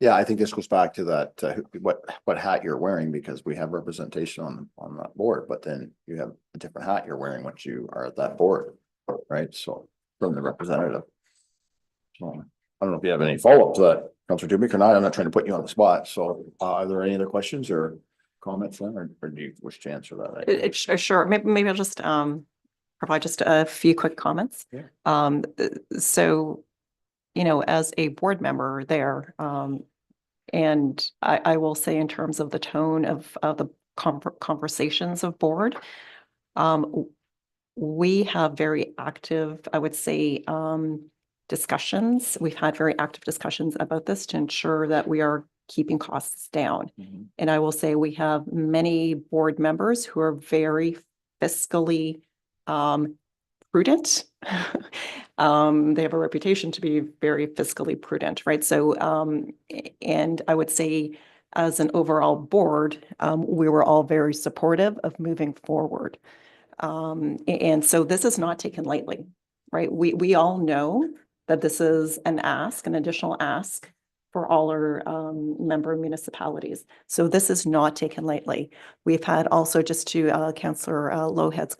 Yeah, I think this goes back to that, what hat you're wearing, because we have representation on that board, but then you have a different hat you're wearing once you are at that board, right? So from the representative. So I don't know if you have any follow-up to that, Councillor Dubik, or not. I'm not trying to put you on the spot. So are there any other questions or comments then, or do you wish to answer that? Sure. Maybe I'll just provide just a few quick comments. Yeah. So, as a board member there, and I will say in terms of the tone of the conversations of board, we have very active, I would say, discussions. We've had very active discussions about this to ensure that we are keeping costs down. Mm-hmm. And I will say we have many board members who are very fiscally prudent. They have a reputation to be very fiscally prudent, right? So, and I would say as an overall board, we were all very supportive of moving forward. And so this is not taken lightly, right? We all know that this is an ask, an additional ask for all our member municipalities. So this is not taken lightly. We've had also, just to Councillor Lowhead's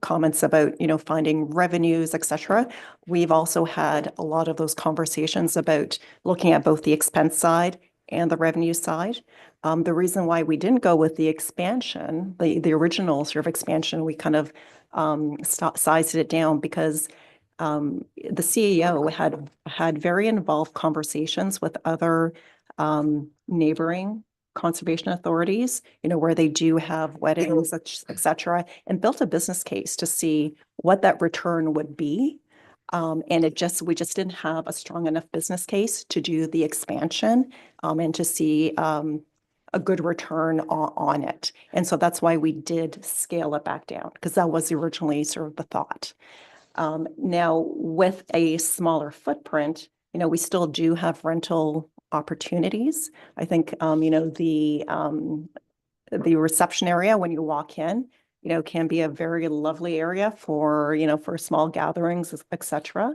comments about, you know, finding revenues, et cetera. We've also had a lot of those conversations about looking at both the expense side and the revenue side. The reason why we didn't go with the expansion, the original sort of expansion, we kind of sized it down because the CEO had very involved conversations with other neighboring conservation authorities, you know, where they do have weddings, et cetera, and built a business case to see what that return would be. And we just didn't have a strong enough business case to do the expansion and to see a good return on it. And so that's why we did scale it back down, because that was originally sort of the thought. Now, with a smaller footprint, you know, we still do have rental opportunities. I think, you know, the reception area when you walk in, you know, can be a very lovely area for, you know, for small gatherings, et cetera,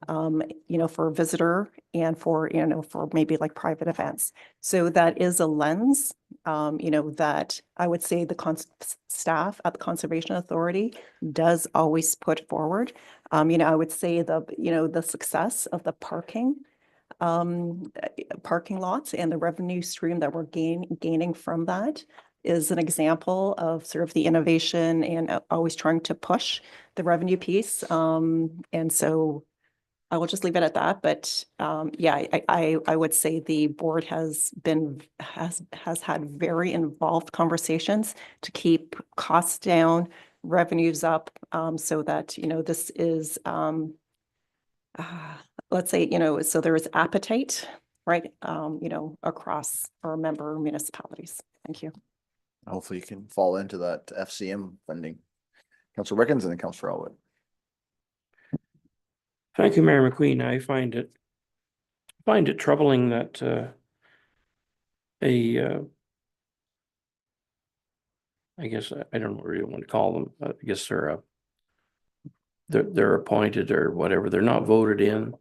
you know, for a visitor and for, you know, for maybe like private events. So that is a lens, you know, that I would say the staff at the Conservation Authority does always put forward. You know, I would say the success of the parking lots and the revenue stream that we're gaining from that is an example of sort of the innovation and always trying to push the revenue piece. And so I will just leave it at that. But yeah, I would say the board has had very involved conversations to keep costs down, revenues up, so that, you know, this is, let's say, you know, so there is appetite, right, you know, across our member municipalities. Thank you. Hopefully you can fall into that FCM funding. Councillor Wickens and then Councillor Elwood. Thank you, Mayor McQueen. I find it troubling that I guess I don't know what you want to call them. I guess they're appointed or whatever. They're not voted in.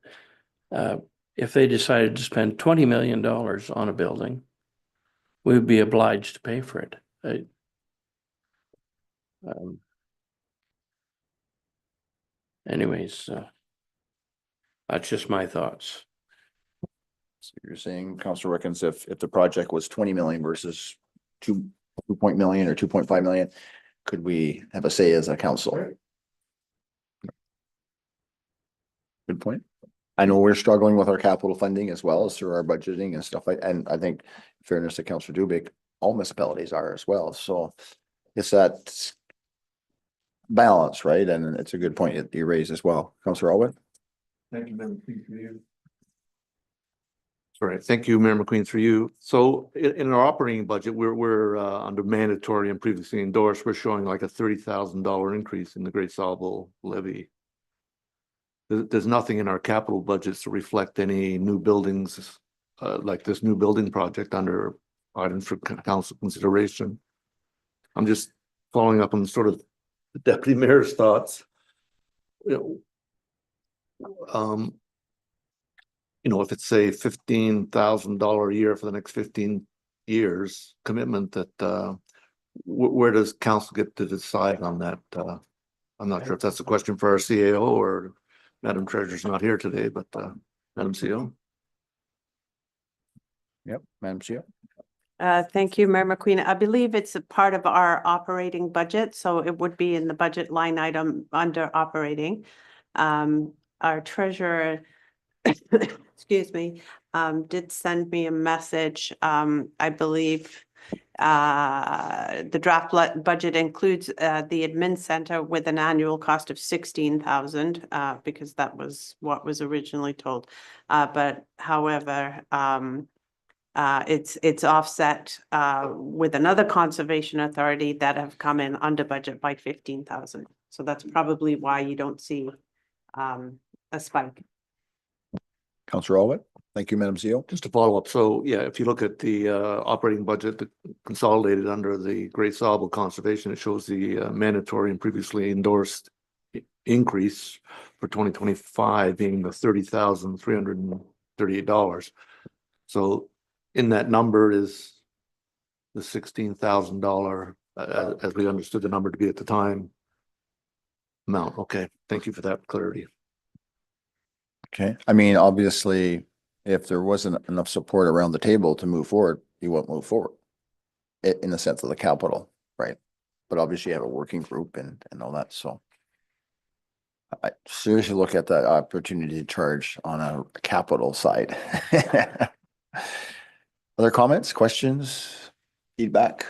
If they decided to spend $20 million on a building, we would be obliged to pay for it. Anyways, that's just my thoughts. So you're saying, Councillor Wickens, if the project was 20 million versus 2 million or 2.5 million, could we have a say as a council? Good point. I know we're struggling with our capital funding as well as through our budgeting and stuff and I think, in fairness to Councillor Dubik, all municipalities are as well. So it's that balance, right? And it's a good point that you raised as well. Councillor Elwood. Thank you, Mayor McQueen, for you. Sorry, thank you, Mayor McQueen, for you. So in our operating budget, we're under mandatory and previously endorsed. We're showing like a $30,000 increase in the Great Sauble levy. There's nothing in our capital budgets to reflect any new buildings, like this new building project under items for council consideration. I'm just following up on sort of the deputy mayor's thoughts. You know, if it's say $15,000 a year for the next 15 years commitment, that where does council get to decide on that? I'm not sure if that's a question for our CAO or Madam Treasurer's not here today, but Madam CEO. Yep, Madam CEO. Thank you, Mayor McQueen. I believe it's a part of our operating budget, so it would be in the budget line item under operating. Our treasurer, excuse me, did send me a message. I believe the draft budget includes the admin center with an annual cost of 16,000 because that was what was originally told. But however, it's offset with another conservation authority that have come in under budget by 15,000. So that's probably why you don't see a spike. Councillor Elwood. Thank you, Madam CEO. Just to follow up, so yeah, if you look at the operating budget, the consolidated under the Great Sauble Conservation, it shows the mandatory and previously endorsed increase for 2025 being the $30,338. So in that number is the $16,000, as we understood the number to be at the time, amount. Okay, thank you for that clarity. Okay, I mean, obviously, if there wasn't enough support around the table to move forward, you won't move forward. In the sense of the capital, right? But obviously you have a working group and all that, so. I seriously look at that opportunity to charge on a capital side. Other comments, questions, feedback?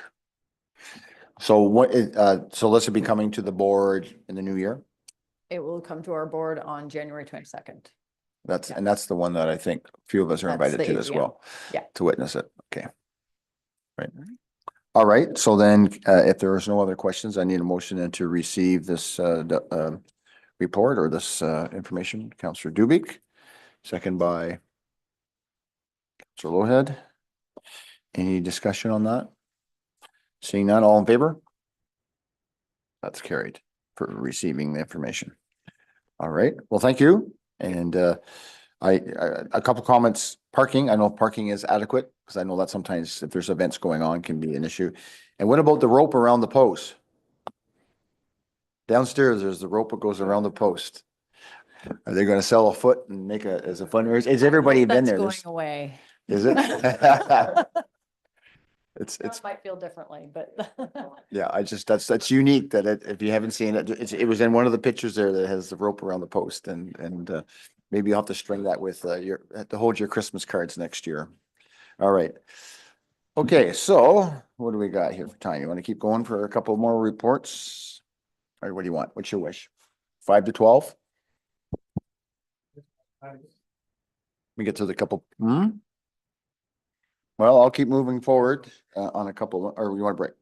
So what is, so this will be coming to the board in the new year? It will come to our board on January 22nd. That's, and that's the one that I think a few of us are That's invited the to as AGM. well. Yeah. To witness it, okay. Right. All right, so then, if there is no other questions, I need a motion then to receive this, report or this, information. Councillor Dubik, second by Councillor Lowhead. Any discussion on that? Seeing none, all in favor? That's carried for receiving the information. All right, well, thank you. And a couple comments, parking, I know parking is adequate, because I know that sometimes if there's events going on can be an issue. And what about the rope around the post? Downstairs, there's the rope that goes around the post. Are they gonna sell a foot and make a, as a fundraiser? Has everybody been there? That's going away. Is it? It's It might feel differently, but. yeah, I just, that's unique that if you haven't seen it, it was in one of the pictures there that has the rope around the post and maybe you'll have to string that with to hold your Christmas cards next year. All right. Okay, so what do we got here for time? You want to keep going for a couple more reports? Or what do you want? What's your wish? 5 to 12? We get to the couple, Well, I'll keep moving forward on a couple, or you want to break?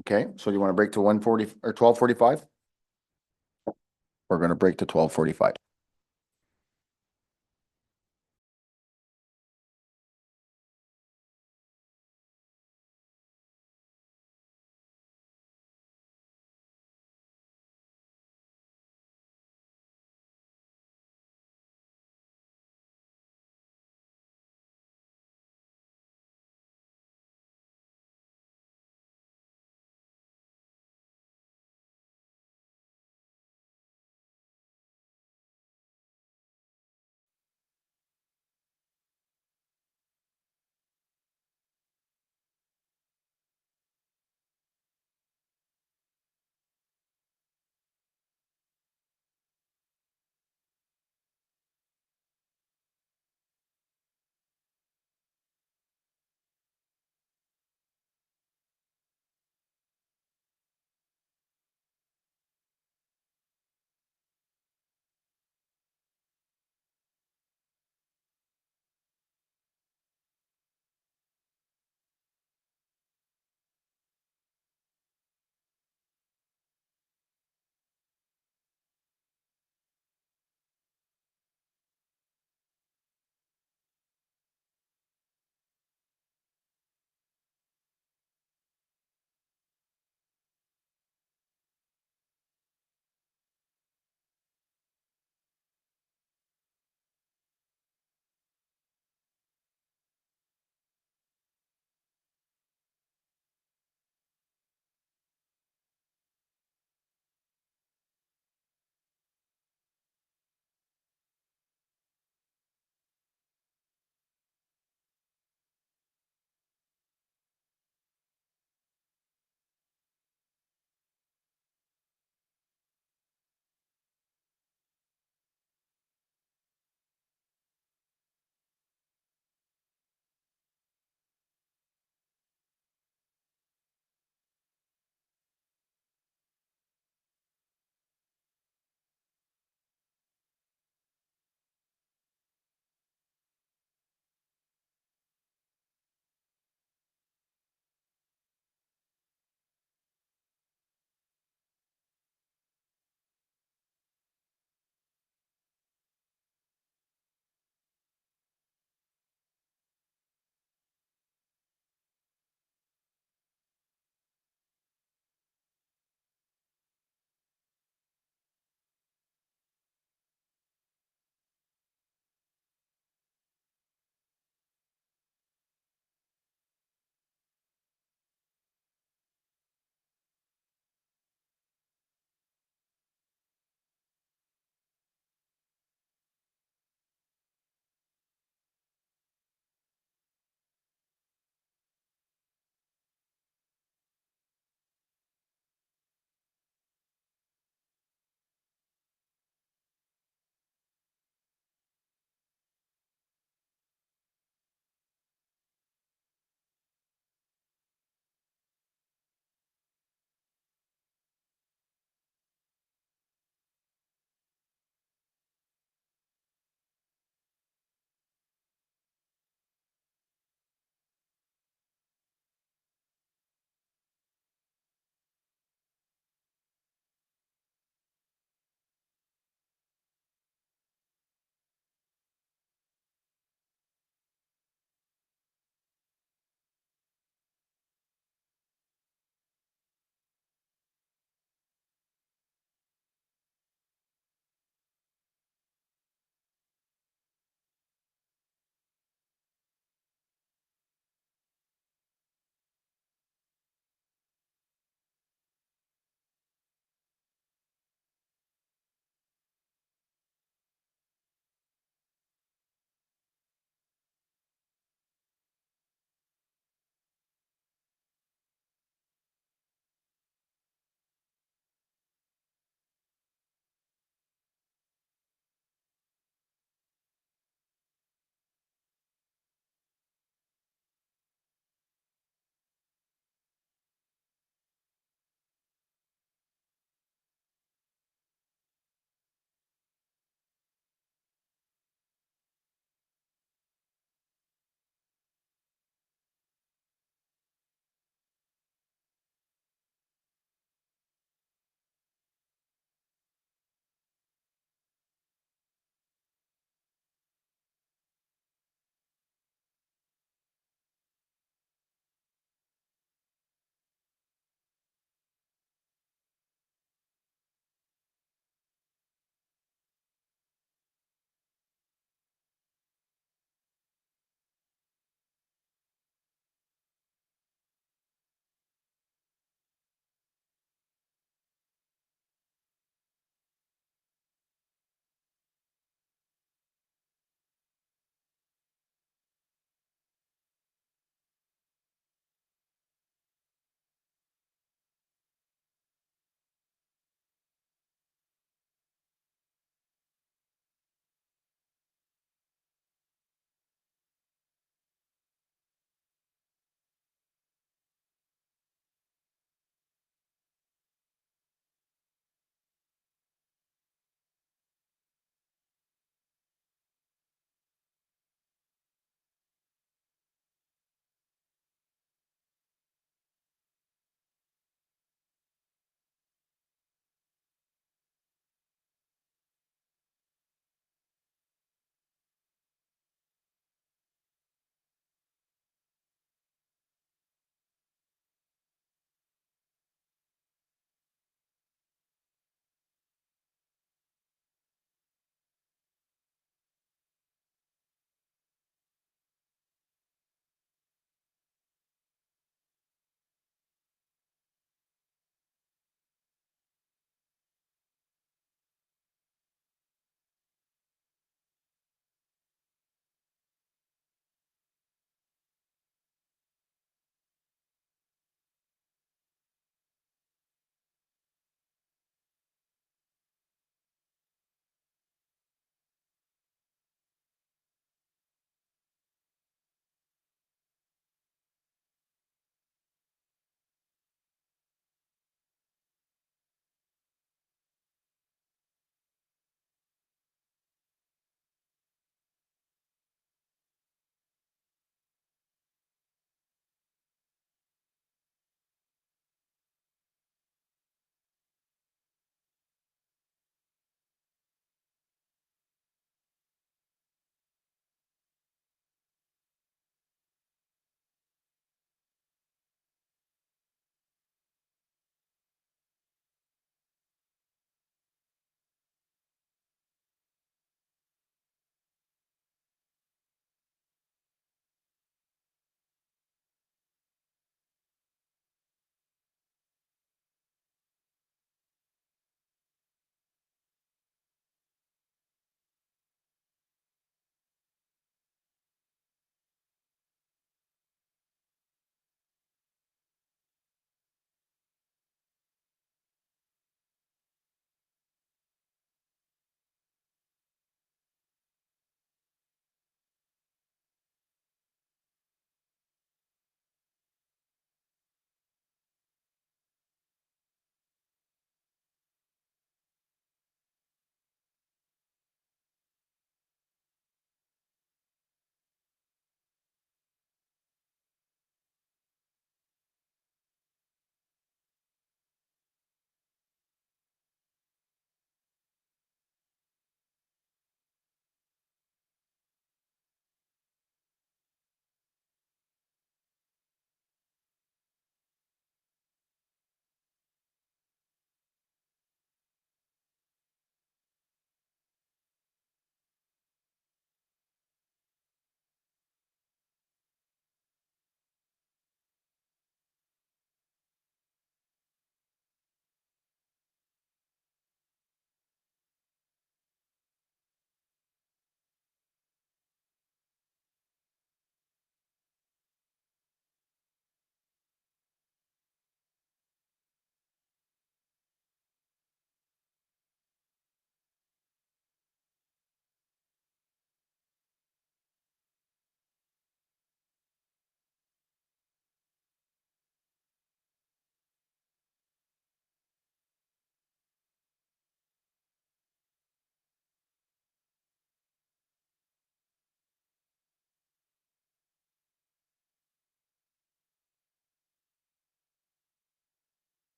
Okay, so you want to break to 1:40 or 12:45? We're going to break to 12:45.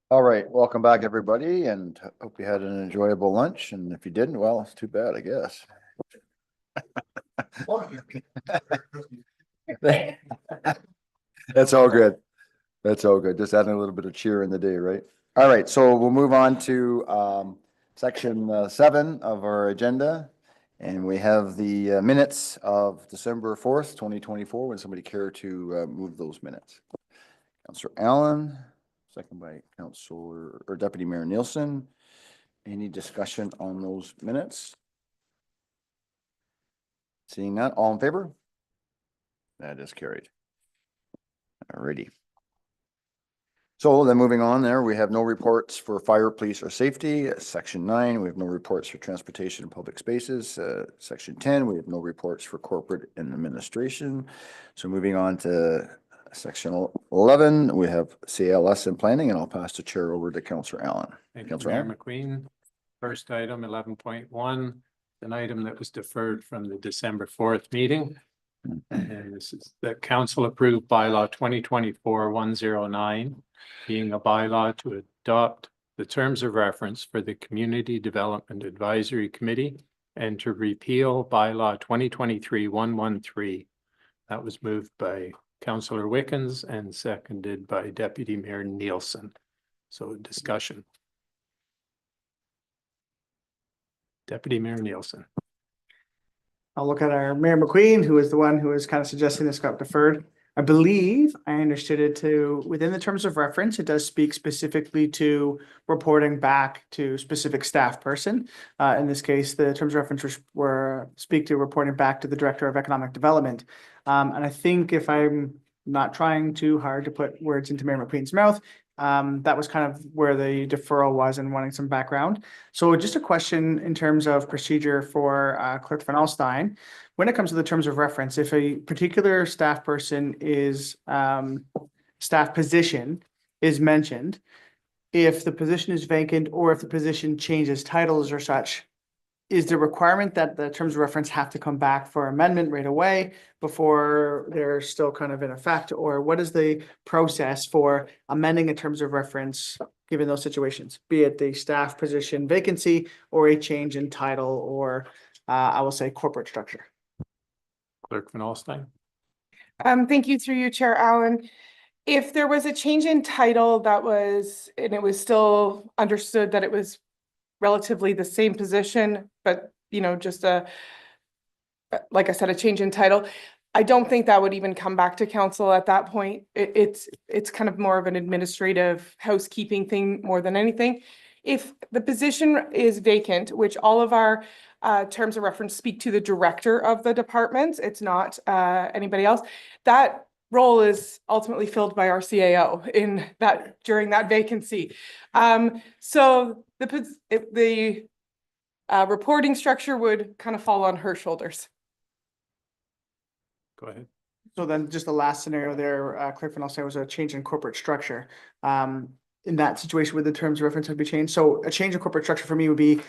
All right, welcome back, everybody, and hope you had an enjoyable lunch. And if you didn't, well, it's too bad, I guess. That's all good. That's all good. Just adding a little bit of cheer in the day, right? All right, so we'll move on to section 7 of our agenda. And we have the minutes of December 4th, 2024. Would somebody care to move those minutes? Councillor Allen, second by Councillor or Deputy Mayor Nielsen. Any discussion on those minutes? Seeing none, all in favor? That is carried. Alrighty. So then moving on there, we have no reports for fire, police, or safety. Section 9, we have no reports for transportation and public spaces. Section 10, we have no reports for corporate and administration. So moving on to section 11, we have CLS and Planning, and I'll pass the chair over to Councillor Allen. Thank you, Councillor Mayor Allen. McQueen. First item, 11.1, an item that was deferred from the December 4th meeting. And this is the council approved bylaw 2024-109, being a bylaw to adopt the terms of reference for the Community Development Advisory Committee and to repeal bylaw 2023-113. That was moved by Councillor Wickens and seconded by Deputy Mayor Nielsen. So discussion. Deputy Mayor Nielsen. I'll look at our Mayor McQueen, who is the one who is kind of suggesting this got deferred. I believe I understood it to, within the terms of reference, it does speak specifically to reporting back to specific staff person. In this case, the terms of reference were speak to reporting back to the Director of Economic Development. And I think if I'm not trying too hard to put words into Mayor McQueen's mouth, that was kind of where the deferral was and wanting some background. So just a question in terms of procedure for Clerk Van Alstyne. When it comes to the terms of reference, if a particular staff person is staff position is mentioned, if the position is vacant or if the position changes titles or such, is the requirement that the terms of reference have to come back for amendment right away before they're still kind of in effect? Or what is the process for amending a terms of reference given those situations, be it the staff position vacancy or a change in title or I will say corporate structure? Clerk Van Alstyne. Thank you through you, Chair Allen. If there was a change in title and it was still understood that it was relatively the same position, but just like I said, a change in title, I don't think that would even come back to council at that point. It's kind of more of an administrative housekeeping thing more than anything. If the position is vacant, which all of our terms of reference speak to the director of the department, it's not anybody else, that role is ultimately filled by our CAO during that vacancy. So the reporting structure would kind of fall on her shoulders. Go ahead. So then just the last scenario there, Clerk Van Alstyne, was a change in corporate structure. In that situation where the terms of reference have been changed. So a change in corporate structure for me would be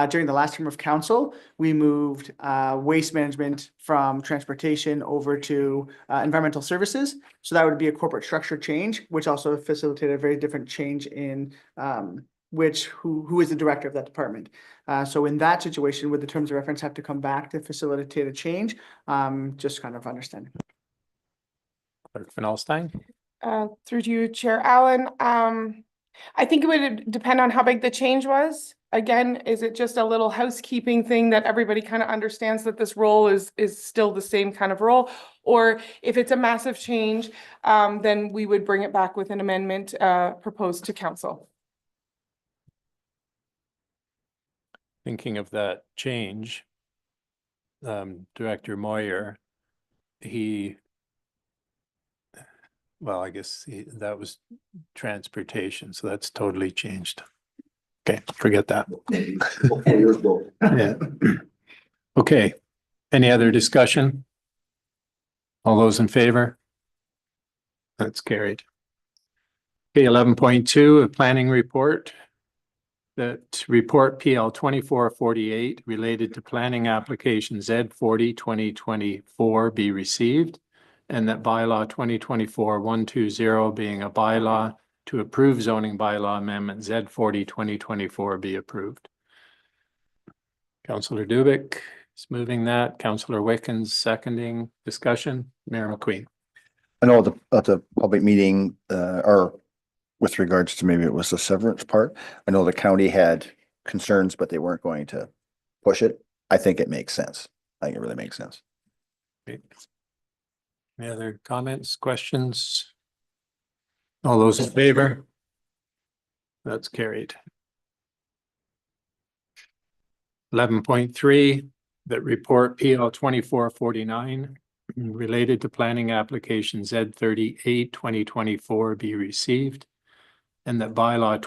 during the last term of council, we moved waste management from transportation over to environmental services. So that would be a corporate structure change, which also facilitated a very different change in who is the director of that department. So in that situation, would the terms of reference have to come back to facilitate a change? Just kind of understanding. Clerk Van Alstyne. Through to you, Chair Allen. I think it would depend on how big the change was. Again, is it just a little housekeeping thing that everybody kind of understands that this role is still the same kind of role? Or if it's a massive change, then we would bring it back with an amendment proposed to council. Thinking of that change, Director Moyer, I guess that was transportation, so that's totally changed. Okay, forget that. Yeah. Okay, any other discussion? All those in favor? That's carried. Okay, 11.2, a planning report. That report PL 2448 related to planning application Z40 2024 be received, and that bylaw 2024-120 being a bylaw to approve zoning bylaw amendment Z40 2024 be approved. Councillor Dubik is moving that. Councillor Wickens seconding. Discussion. Mayor McQueen. I know at the public meeting, or with regards to maybe it was the severance part, I know the county had concerns, but they weren't going to push it. I think it makes sense. I think it really makes sense. Okay. Any other comments, questions? All those in favor? That's carried. 11.3, that report PL 2449 related to planning application Z38 2024 be received, and that bylaw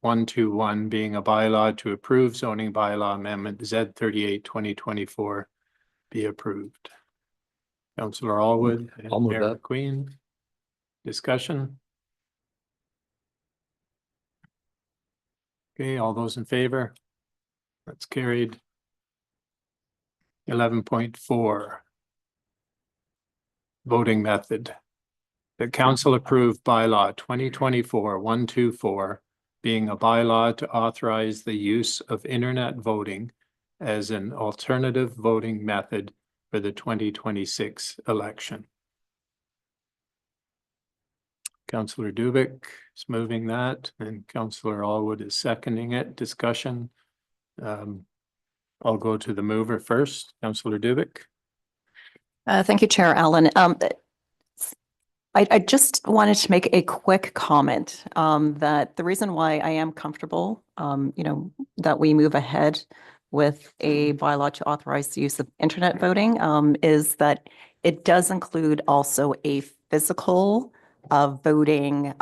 2024-121 being a bylaw to approve zoning bylaw amendment Z38 2024 be approved. Councillor Allwood and I'll move Mayor that. McQueen. Discussion. Okay, all those in favor? That's carried. 11.4. Voting method. The council approved bylaw 2024-124 being a bylaw to authorize the use of internet voting as an alternative voting method for the 2026 election. Councillor Dubik is moving that, and Councillor Allwood is seconding it. Discussion. I'll go to the mover first. Councillor Dubik. Thank you, Chair Allen. I just wanted to make a quick comment that the reason why I am comfortable, that we move ahead with a bylaw to authorize the use of internet voting is that it does include also a physical voting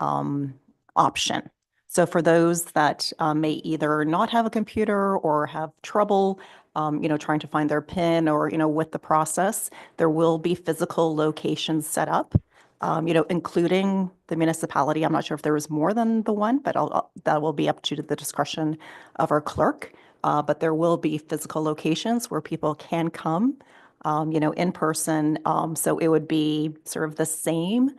option. So for those that may either not have a computer or have trouble, trying to find their PIN or, with the process, there will be physical locations set up, including the municipality. I'm not sure if there was more than the one, but that will be up to the discretion of our clerk. But there will be physical locations where people can come, in person. So it would be sort of the same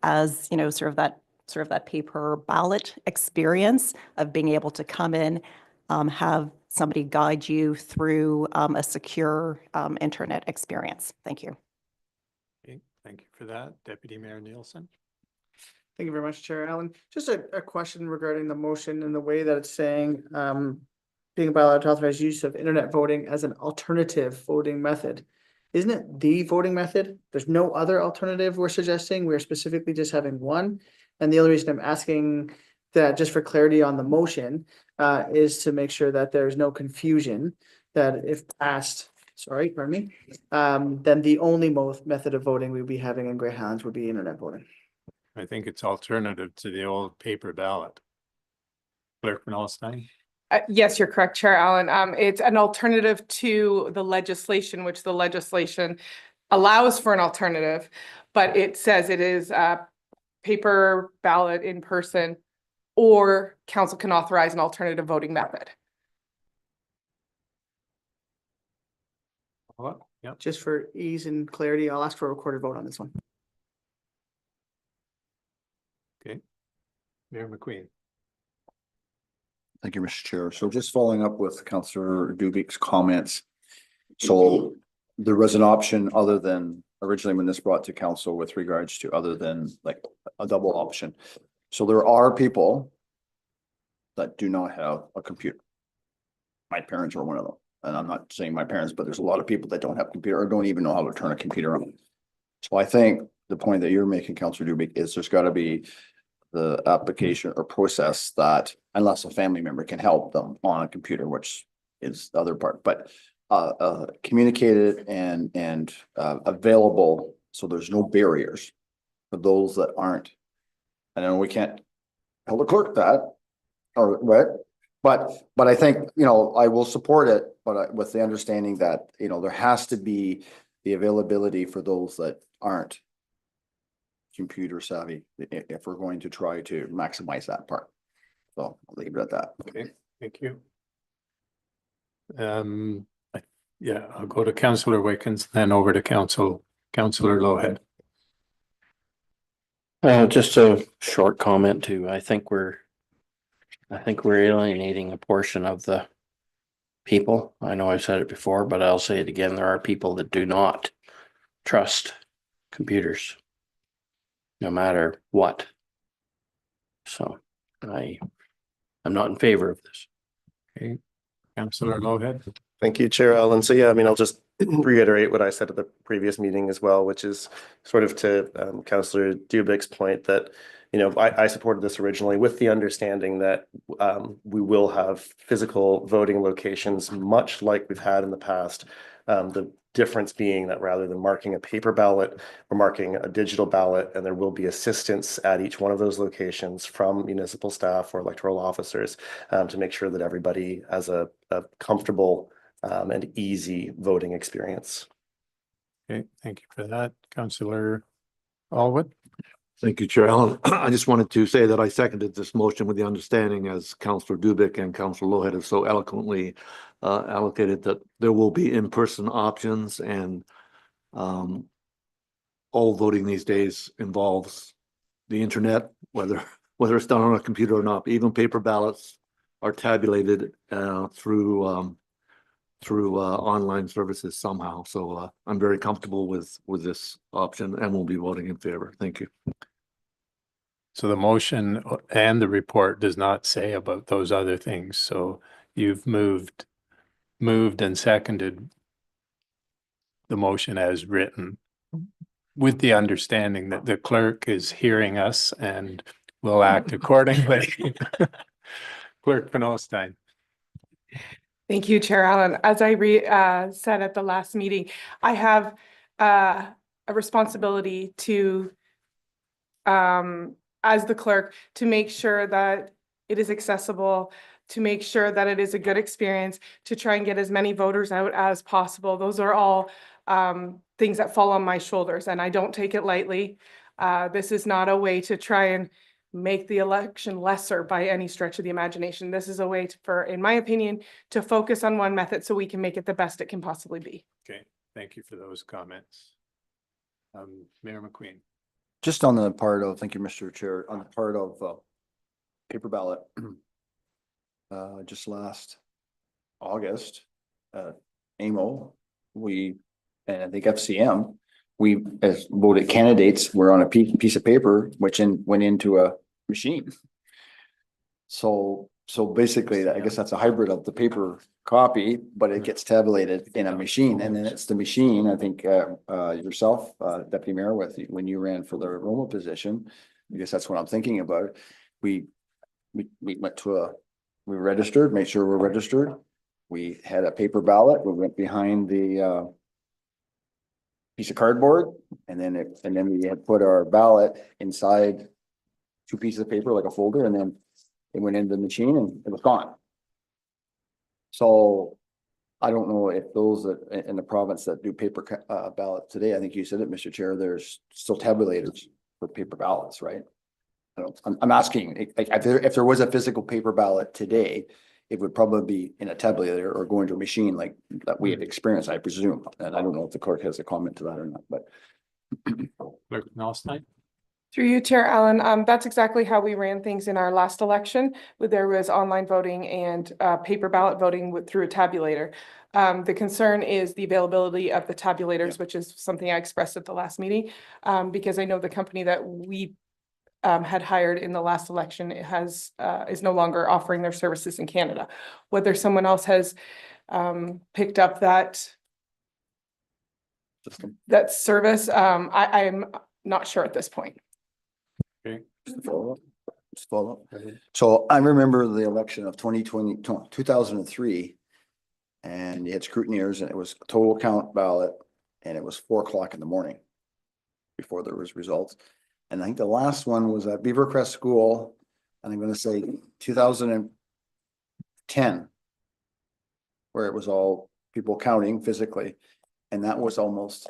as, sort of that paper ballot experience of being able to come in, have somebody guide you through a secure internet experience. Thank you. Okay, thank you for that. Deputy Mayor Nielsen. Thank you very much, Chair Allen. Just a question regarding the motion and the way that it's saying, being allowed to authorize use of internet voting as an alternative voting method. Isn't it the voting method? There's no other alternative we're suggesting. We're specifically just having one. And the only reason I'm asking that, just for clarity on the motion, is to make sure that there's no confusion that if passed, pardon me, then the only method of voting we'd be having in Grey Highlands would be internet voting. I think it's alternative to the old paper ballot. Clerk Nalstein. Yes, you're correct, Chair Allen. It's an alternative to the legislation, which the legislation allows for an alternative, but it says it is a paper ballot in person, or council can authorize an alternative voting method. Yep. Just for ease and clarity, I'll ask for a recorded vote on this one. Okay. Mayor McQueen. Thank you, Mr. Chair. So just following up with Councillor Dubik's comments. So there was an option other than originally when this brought to council with regards to other than like a double option. So there are people that do not have a computer. My parents were one of them. And I'm not saying my parents, but there's a lot of people that don't have a computer or don't even know how to turn a computer on. So I think the point that you're making, Councillor Dubik, is there's got to be the application or process that unless a family member can help them on a computer, which is the other part, but communicated and available, so there's no barriers for those that aren't. I know we can't tell the clerk that, or right, but I think, I will support it, but with the understanding that, there has to be the availability for those that aren't computer savvy if we're going to try to maximize that part. So I'll leave it at that. Okay, thank you. Yeah, I'll go to Councillor Wickens, then over to Councillor Lowhead. Just a short comment too. I think we're alienating a portion of the people. I know I've said it before, but I'll say it again. There are people that do not trust computers, no matter what. So I'm not in favor of this. Okay, Councillor Lowhead. Thank you, Chair Allen. So yeah, I mean, I'll just reiterate what I said at the previous meeting as well, which is sort of to Councillor Dubik's point that, you know, I supported this originally with the understanding that we will have physical voting locations, much like we've had in the past. The difference being that rather than marking a paper ballot, we're marking a digital ballot, and there will be assistance at each one of those locations from municipal staff or electoral officers to make sure that everybody has a comfortable and easy voting experience. Okay, thank you for that. Councillor Alwood. Thank you, Chair Allen. I just wanted to say that I seconded this motion with the understanding, as Councillor Dubik and Councillor Lowhead have so eloquently allocated, that there will be in-person options, and all voting these days involves the internet, whether it's done on a computer or not. Even paper ballots are tabulated through online services somehow. So I'm very comfortable with this option and will be voting in favor. Thank you. So the motion and the report does not say about those other things. So you've moved and seconded the motion as written, with the understanding that the clerk is hearing us and will act accordingly. Clerk Penolstein. Thank you, Chair Allen. As I said at the last meeting, I have a responsibility to, as the clerk, to make sure that it is accessible, to make sure that it is a good experience, to try and get as many voters out as possible. Those are all things that fall on my shoulders, and I don't take it lightly. This is not a way to try and make the election lesser by any stretch of the imagination. This is a way for, in my opinion, to focus on one method so we can make it the best it can possibly be. Okay, thank you for those comments. Mayor McQueen. Just on the part of, thank you, Mr. Chair, on the part of paper ballot, just last August, AMO, and I think FCM, we, as voted candidates, were on a piece of paper, which went into a machine. So basically, I guess that's a hybrid of the paper copy, but it gets tabulated in a machine, and then it's the machine. I think yourself, Deputy Mayor, when you ran for the Roma position, I guess that's what I'm thinking about. We went to we registered, made sure we're registered. We had a paper ballot. We went behind the piece of cardboard, and then we had put our ballot inside two pieces of paper, like a folder, and then it went into the machine and it was gone. So I don't know if those that in the province that do paper ballot today, I think you said it, Mr. Chair, there's still tabulators for paper ballots, right? I'm asking if there was a physical paper ballot today, it would probably be in a tabulator or going to a machine like that we have experienced, I presume. And I don't know if the clerk has a comment to that or not, but. Clerk Penolstein. Through you, Chair Allen, that's exactly how we ran things in our last election, where there was online voting and paper ballot voting through a tabulator. The concern is the availability of the tabulators, which is something I expressed at the last meeting, because I know the company that we had hired in the last election is no longer offering their services in Canada. Whether someone else has picked up that service, I am not sure at this point. Okay. Just follow up. So I remember the election of 2003, and you had scrutineers, and it was a total count ballot, and it was 4 o'clock in the morning before there was results. And I think the last one was at Beavercrest School, and I'm going to say 2010, where it was all people counting physically, and that was almost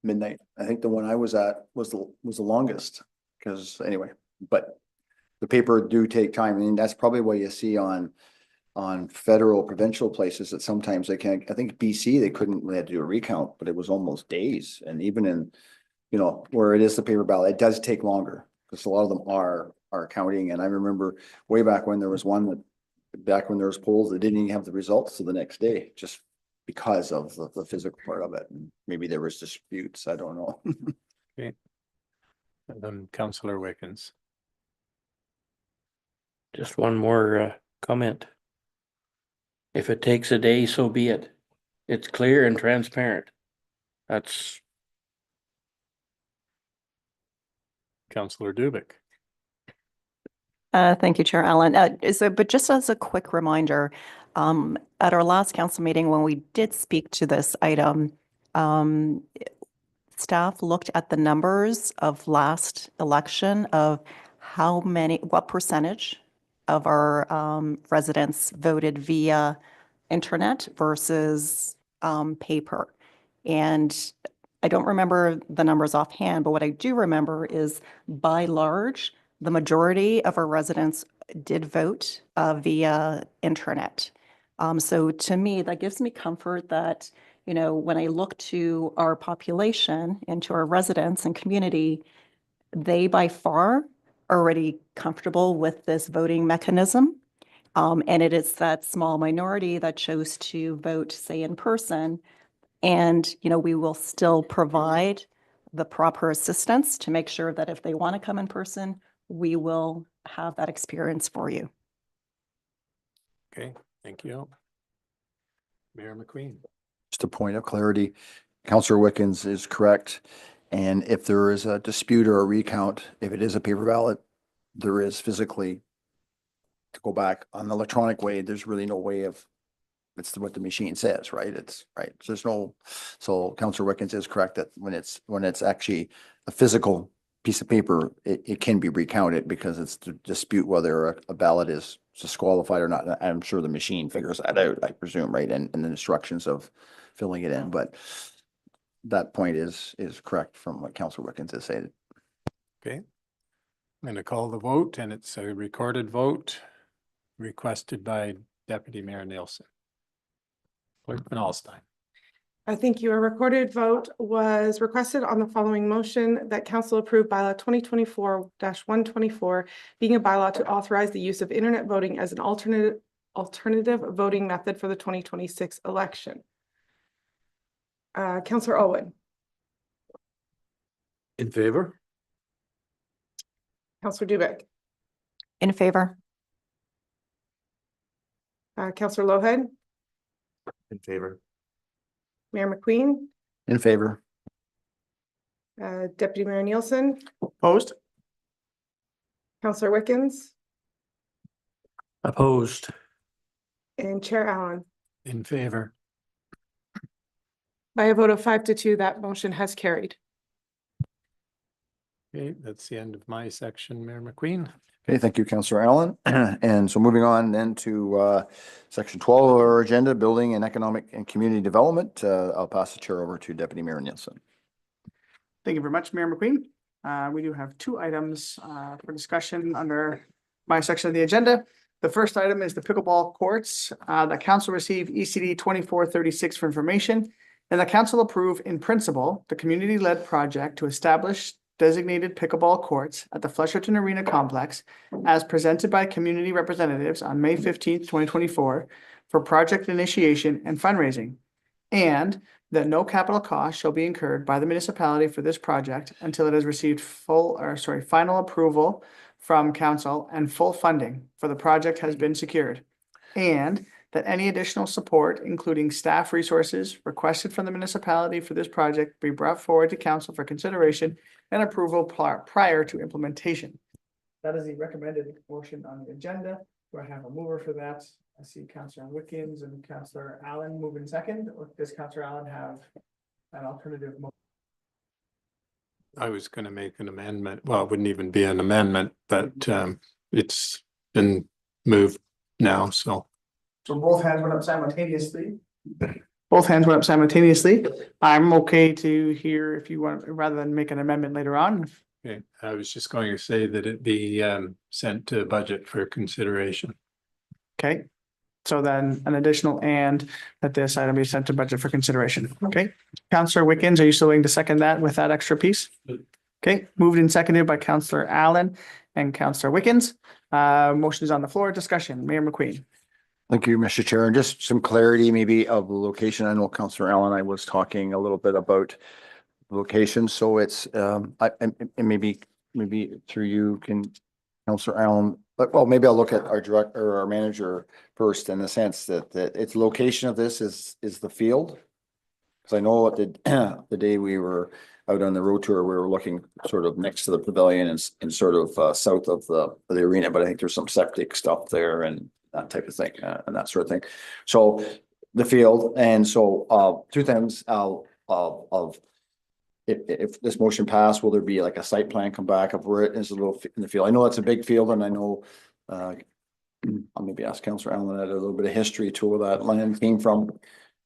midnight. I think the one I was at was the longest, because anyway, but the paper do take time, and that's probably what you see on federal provincial places that sometimes they can't. I think BC they had to do a recount, but it was almost days, and even in where it is the paper ballot, it does take longer. because a lot of them are counting, and I remember way back when there was one that, back when there was polls that didn't even have the results till the next day, just because of the physical part of it. And maybe there was disputes, I don't know. Okay. And then Councillor Wickens. Just one more comment. If it takes a day, so be it. It's clear and transparent. That's Councillor Dubik. Thank you, Chair Allen. But just as a quick reminder, at our last council meeting, when we did speak to this item, staff looked at the numbers of last election of what percentage of our residents voted via internet versus paper. And I don't remember the numbers offhand, but what I do remember is by large, the majority of our residents did vote via internet. So to me, that gives me comfort that, you know, when I look to our population and to our residents and community, they by far are already comfortable with this voting mechanism. And it is that small minority that chose to vote, say, in person. And, you know, we will still provide the proper assistance to make sure that if they want to come in person, we will have that experience for you. Okay, thank you. Mayor McQueen. Just a point of clarity, Councillor Wickens is correct. And if there is a dispute or a recount, if it is a paper ballot, there is physically to go back on the electronic way. There's really no way of, it's what the machine says, right? It's right. So there's no, so Councillor Wickens is correct that when it's actually a physical piece of paper, it can be recounted because it's to dispute whether a ballot is disqualified or not. I'm sure the machine figures that out, I presume, right? And the instructions of filling it in, but that point is correct from what Councillor Wickens has said. Okay. I'm going to call the vote, and it's a recorded vote requested by Deputy Mayor Nielsen. Clerk Van Alstyne. I think your recorded vote was requested on the following motion that council approve bylaw 2024-124 being a bylaw to authorize the use of internet voting as an alternative voting method for the 2026 election. Councillor Owen. In favor? Councillor Dubik. In favor? Councillor Lohead. In favor. Mayor McQueen. In favor. Deputy Mayor Nielsen. Opposed? Councillor Wickens. opposed. And Chair Allen. In favor. By a vote of 5-2, that motion has carried. Okay, that's the end of my section, Mayor McQueen. Okay, thank you, Councillor Allen. And so moving on then to section 12 of our agenda, building and economic and community development. I'll pass the chair over to Deputy Mayor Nielsen. Thank you very much, Mayor McQueen. We do have two items for discussion under my section of the agenda. The first item is the pickleball courts. The council received ECD 2436 for information, and the council approve in principle the community-led project to establish designated pickleball courts at the Flesherton Arena Complex as presented by community representatives on May 15th, 2024 for project initiation and fundraising, and that no capital cost shall be incurred by the municipality for this project until it has received final approval from council and full funding for the project has been secured, and that any additional support, including staff resources requested from the municipality for this project, be brought forward to council for consideration and approval prior to implementation. That is the recommended motion on the agenda. Do I have a mover for that? I see Councillor Wickens and Councillor Allen moving second, or does Councillor Allen have an alternative motion? I was going to make an amendment. Well, it wouldn't even be an amendment, but it's been moved now, so. So both hands went up simultaneously. Both hands went up simultaneously. I'm okay to hear if you want, rather than make an amendment later on. Okay, I was just going to say that it be sent to budget for consideration. Okay, so then an additional and that this item be sent to budget for consideration. Okay, Councillor Wickens, are you still willing to second that with that extra piece? Okay, moved and seconded by Councillor Allen and Councillor Wickens. Motion is on the floor. Discussion. Mayor McQueen. Thank you, Mr. Chair. And just some clarity maybe of the location. I know Councillor Allen, I was talking a little bit about location. So it's, and maybe through you can, Councillor Allen, but well, maybe I'll look at our director or our manager first in the sense that its location of this is the field. Because I know at the day we were out on the road tour, we were looking sort of next to the pavilion and sort of south of the arena, but I think there's some septic stuff there and that type of thing and that sort of thing. So the field, and so two things of if this motion passed, will there be like a site plan come back of where it is a little in the field? I know that's a big field, and I know I'll maybe ask Councillor Allen a little bit of history to where that land came from.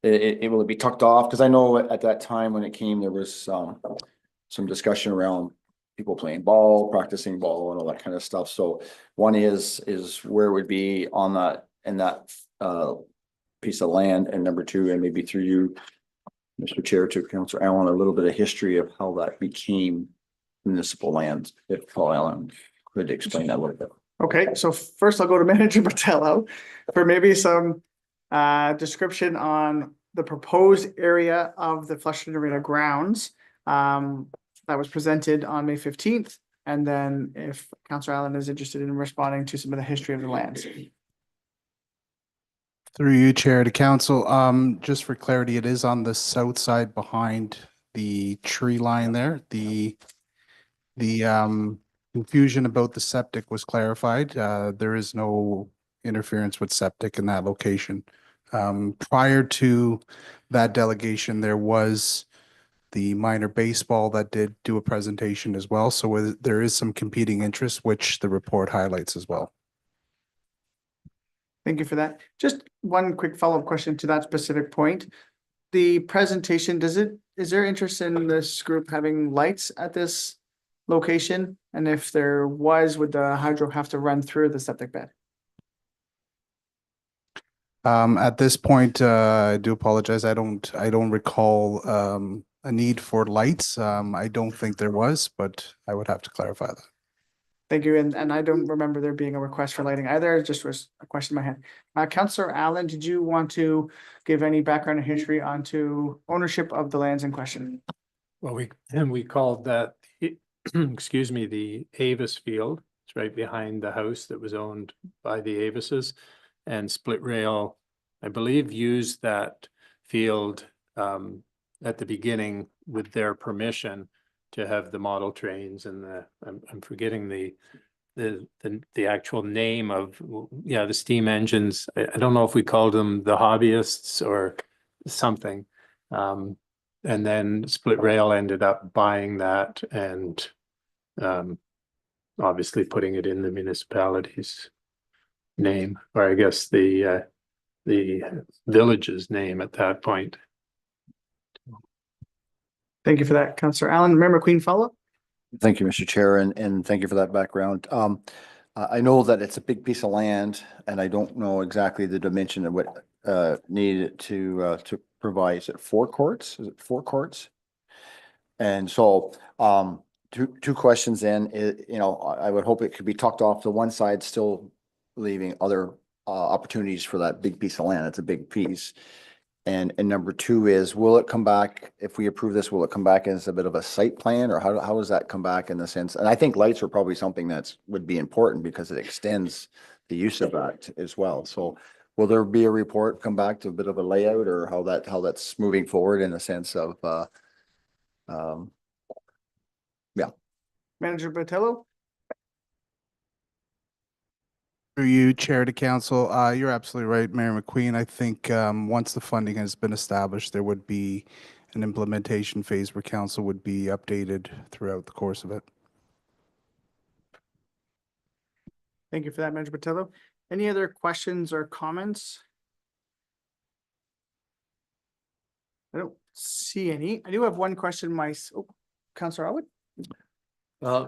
It will be tucked off, because I know at that time when it came, there was some discussion around people playing ball, practicing ball, and all that kind of stuff. So one is where it would be on that in that piece of land, and number two, and maybe through you, Mr. Chair, to Councillor Allen, a little bit of history of how that became municipal land. If Paul Allen could explain that a little bit. Okay, so first I'll go to Manager Botelho for maybe some description on the proposed area of the Flushing Arena grounds that was presented on May 15th. And then if Councillor Allen is interested in responding to some of the history of the lands. Through you, Chair, to Council, just for clarity, it is on the south side behind the tree line there. The confusion about the septic was clarified. There is no interference with septic in that location. Prior to that delegation, there was the minor baseball that did do a presentation as well. So there is some competing interests, which the report highlights as well. Thank you for that. Just one quick follow-up question to that specific point. The presentation, is there interest in this group having lights at this location? And if there was, would the hydro have to run through the septic bed? At this point, I do apologize. I don't recall a need for lights. I don't think there was, but I would have to clarify that. Thank you. And I don't remember there being a request for lighting either. It just was a question in my head. Councillor Allen, did you want to give any background and history onto ownership of the lands in question? Well, we called that, excuse me, the Avis Field. It's right behind the house that was owned by the Avises. And Split Rail, I believe, used that field at the beginning with their permission to have the model trains and I'm forgetting the actual name of, the steam engines. I don't know if we called them the hobbyists or something. And then Split Rail ended up buying that and obviously putting it in the municipalities name, or I guess the village's name at that point. Thank you for that, Councillor Allen. Mayor McQueen, follow up? Thank you, Mr. Chair, and thank you for that background. I know that it's a big piece of land, and I don't know exactly the dimension of what needed to provide. Is it 4 courts? Is it 4 courts? And so two questions then. I would hope it could be tucked off to one side, still leaving other opportunities for that big piece of land. It's a big piece. And number 2 is, will it come back, if we approve this, will it come back as a bit of a site plan, or how does that come back in the sense? And I think lights are probably something would be important because it extends the use of that as well. So will there be a report come back to a bit of a layout, or how that's moving forward in the sense of, Manager Botelho? Through you, Chair to Council, you're absolutely right, Mayor McQueen. I think once the funding has been established, there would be an implementation phase where Council would be updated throughout the course of it. Thank you for that, Manager Botelho. Any other questions or comments? I don't see any. I do have one question, Councillor Elwood.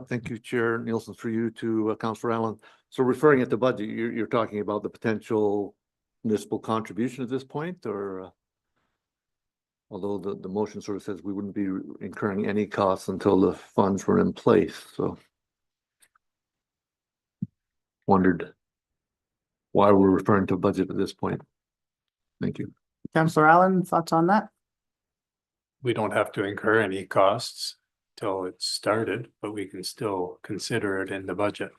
Thank you, Chair Nielsen, for you to Councillor Allen. So referring at the budget, you're talking about the potential municipal contribution at this point, or? Although the motion sort of says we wouldn't be incurring any costs until the funds were in place, so. Wondered why we're referring to budget at this point. Thank you. Councillor Allen, thoughts on that? We don't have to incur any costs till it's started, but we can still consider it in the budget.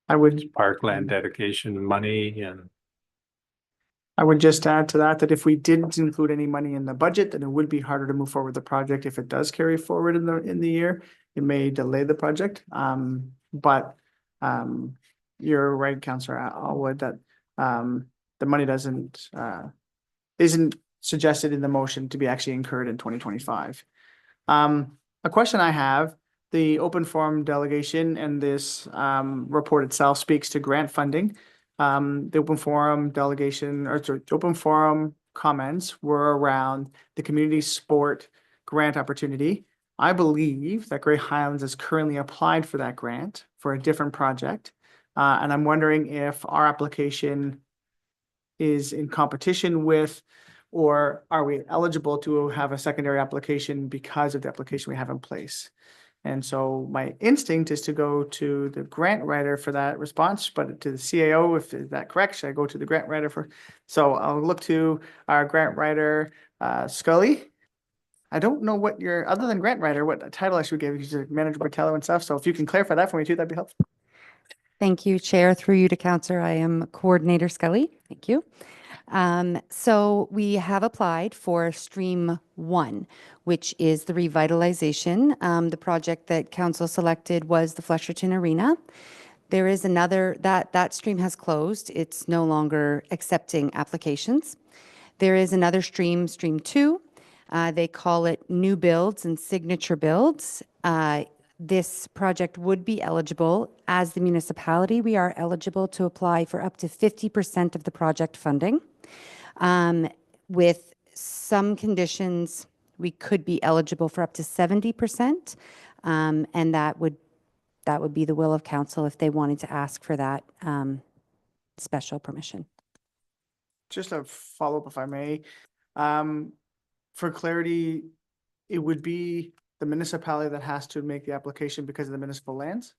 I would Parkland dedication money and I would just add to that, that if we didn't include any money in the budget, then it would be harder to move forward the project. If it does carry forward in the year, it may delay the project. But you're right, Councillor Alwood, that the money isn't suggested in the motion to be actually incurred in 2025. A question I have, the open forum delegation and this report itself speaks to grant funding. The open forum delegation, or sorry, the open forum comments were around the community sport grant opportunity. I believe that Grey Highlands is currently applied for that grant for a different project. And I'm wondering if our application is in competition with, or are we eligible to have a secondary application because of the application we have in place? And so my instinct is to go to the grant writer for that response, but to the CAO, if is that correct, should I go to the grant writer for? So I'll look to our grant writer, Scully. I don't know what your, other than grant writer, what title I should give you, to Manager Botello and stuff. So if you can clarify that for me too, that'd be helpful. Thank you, Chair. Through you to Councillor, I am Coordinator Scully. Thank you. So we have applied for Stream 1, which is the revitalization. The project that Council selected was the Flesherton Arena. There is another, that stream has closed. It's no longer accepting applications. There is another stream, Stream 2. They call it New Builds and Signature Builds. This project would be eligible. As the municipality, we are eligible to apply for up to 50% of the project funding. With some conditions, we could be eligible for up to 70%. And that would be the will of council if they wanted to ask for that special permission. Just a follow-up, if I may. For clarity, it would be the municipality that has to make the application because of the municipal lands?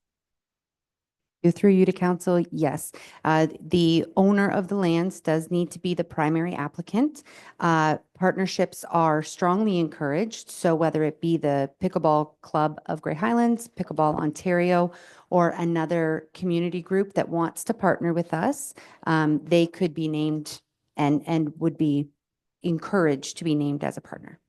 Through you to council, yes. The owner of the lands does need to be the primary applicant. Partnerships are strongly encouraged. So whether it be the Pickleball Club of Grey Highlands, Pickleball Ontario, or another community group that wants to partner with us, they could be named and would be encouraged to be named as a partner.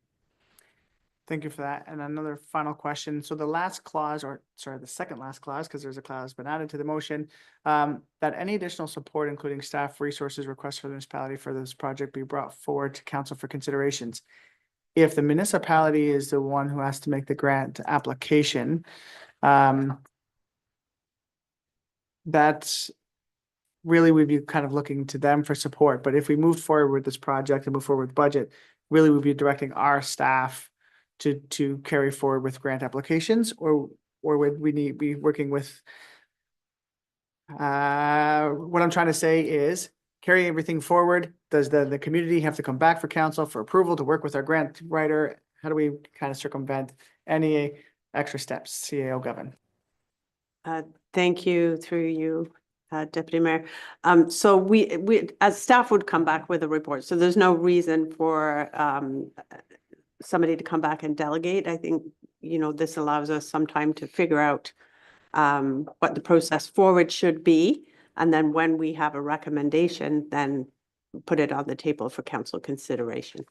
Thank you for that. And another final question. So the last clause, or sorry, the second last clause, because there's a clause been added to the motion, that any additional support, including staff resources requests for the municipality for this project, be brought forward to council for considerations. If the municipality is the one who has to make the grant application, that's really we'd be kind of looking to them for support. But if we move forward with this project and move forward with budget, really we'd be directing our staff to carry forward with grant applications, or would we be working with, what I'm trying to say is carry everything forward. Does the community have to come back for council for approval to work with our grant writer? How do we kind of circumvent any extra steps? CAO Govern. Thank you, through you, Deputy Mayor. So we as staff would come back with a report. So there's no reason for somebody to come back and delegate. I think, this allows us some time to figure out what the process forward should be. And then when we have a recommendation, then put it on the table for council consideration.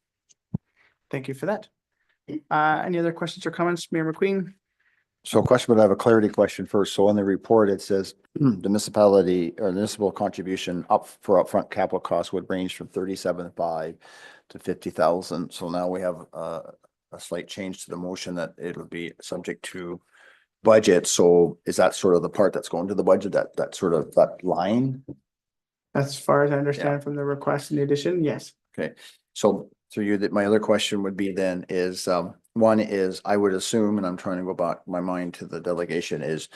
Thank you for that. Any other questions or comments, Mayor McQueen? So question, but I have a clarity question first. So in the report, it says the municipality or municipal contribution for upfront capital costs would range from 37.5 to 50,000. So now we have a slight change to the motion that it would be subject to budget. So is that sort of the part that's going to the budget, that sort of that line? As far as I understand from the request in the addition, yes. Okay, so through you, that my other question would be then is, one is I would assume, and I'm trying to go back my mind to the delegation, is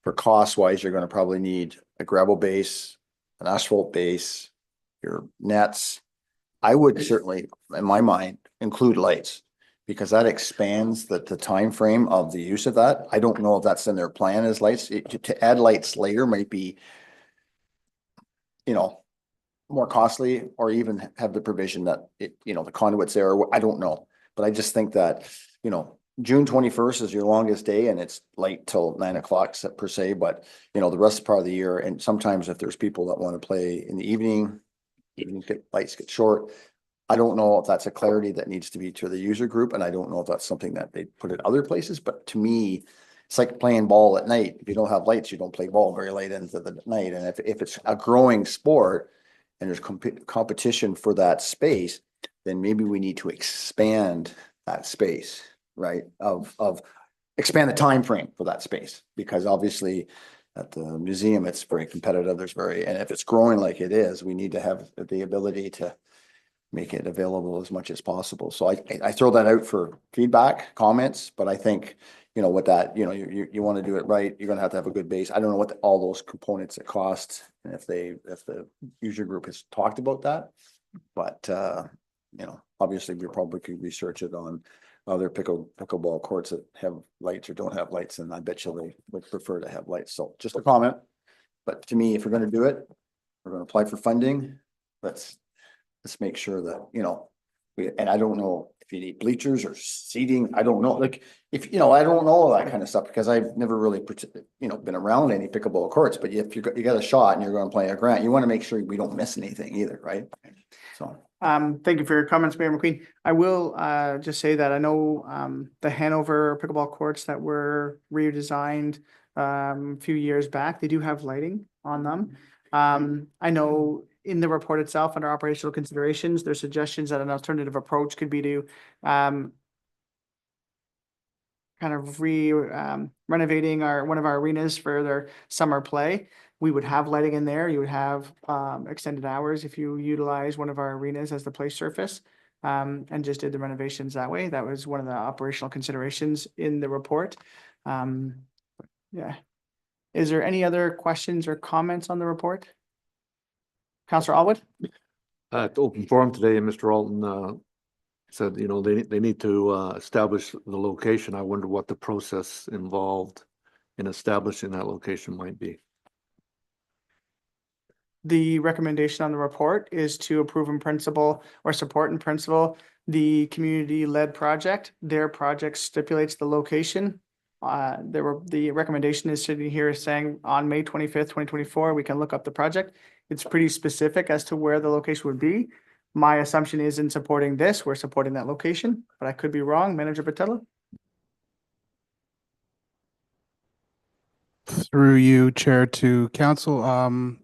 for cost wise, you're going to probably need a gravel base, an asphalt base, your nets. I would certainly, in my mind, include lights. Because that expands the timeframe of the use of that. I don't know if that's in their plan as lights, to add lights later might be, you know, more costly, or even have the provision that it, you know, the conduits there, or I don't know. But I just think that, you know, June 21st is your longest day and it's light till 9 o'clock per se, but you know, the rest part of the year, and sometimes if there's people that want to play in the evening, lights get short. I don't know if that's a clarity that needs to be to the user group, and I don't know if that's something that they put in other places, but to me, it's like playing ball at night. If you don't have lights, you don't play ball very late into the night. And if it's a growing sport and there's competition for that space, then maybe we need to expand that space, right? Expand the time frame for that space, because obviously at the museum, it's very competitive. And if it's growing like it is, we need to have the ability to make it available as much as possible. So I throw that out for feedback, comments, but I think, you know, with that, you know, you want to do it right, you're going to have a good base. I don't know what all those components that cost, and if the user group has talked about that, but you know, obviously we probably could research it on other pickleball courts that have lights or don't have lights, and I bet you they would prefer to have lights. So just a comment, but to me, if we're going to do it, we're going to apply for funding. Let's make sure that, you know, and I don't know if you need bleachers or seating. I don't know, like, if, you know, I don't know all that kind of stuff, because I've never really, you know, been around any pickleball courts, but if you got a shot and you're going to play a grant, you want to make sure we don't miss anything either, right? So. Thank you for your comments, Mayor McQueen. I will just say that I know the Hanover pickleball courts that were redesigned a few years back, they do have lighting on them. I know in the report itself, under operational considerations, there's suggestions that an alternative approach could be to kind of renovating one of our arenas for their summer play. We would have lighting in there. You would have extended hours if you utilize one of our arenas as the play surface, and just did the renovations that way. That was one of the operational considerations in the report. Yeah. Is there any other questions or comments on the report? Councillor Alwood? At open forum today, Mr. Alton said, you know, they need to establish the location. I wonder what the process involved in establishing that location might be. The recommendation on the report is to approve in principle or support in principle the community-led project. Their project stipulates the location. The recommendation is sitting here saying on May 25th, 2024, we can look up the project. It's pretty specific as to where the location would be. My assumption is in supporting this, we're supporting that location, but I could be wrong. Manager Patella? Through you, Chair, to Council,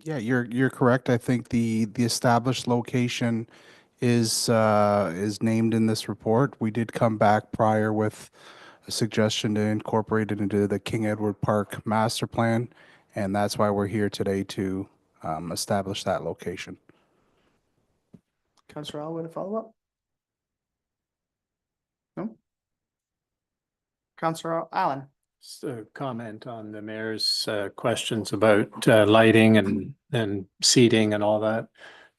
yeah, you're correct. I think the established location is named in this report. We did come back prior with a suggestion to incorporate it into the King Edward Park Master Plan, and that's why we're here today to establish that location. Councillor Alwood, a follow-up? No? Councillor Allen? Just a comment on the mayor's questions about lighting and seating and all that.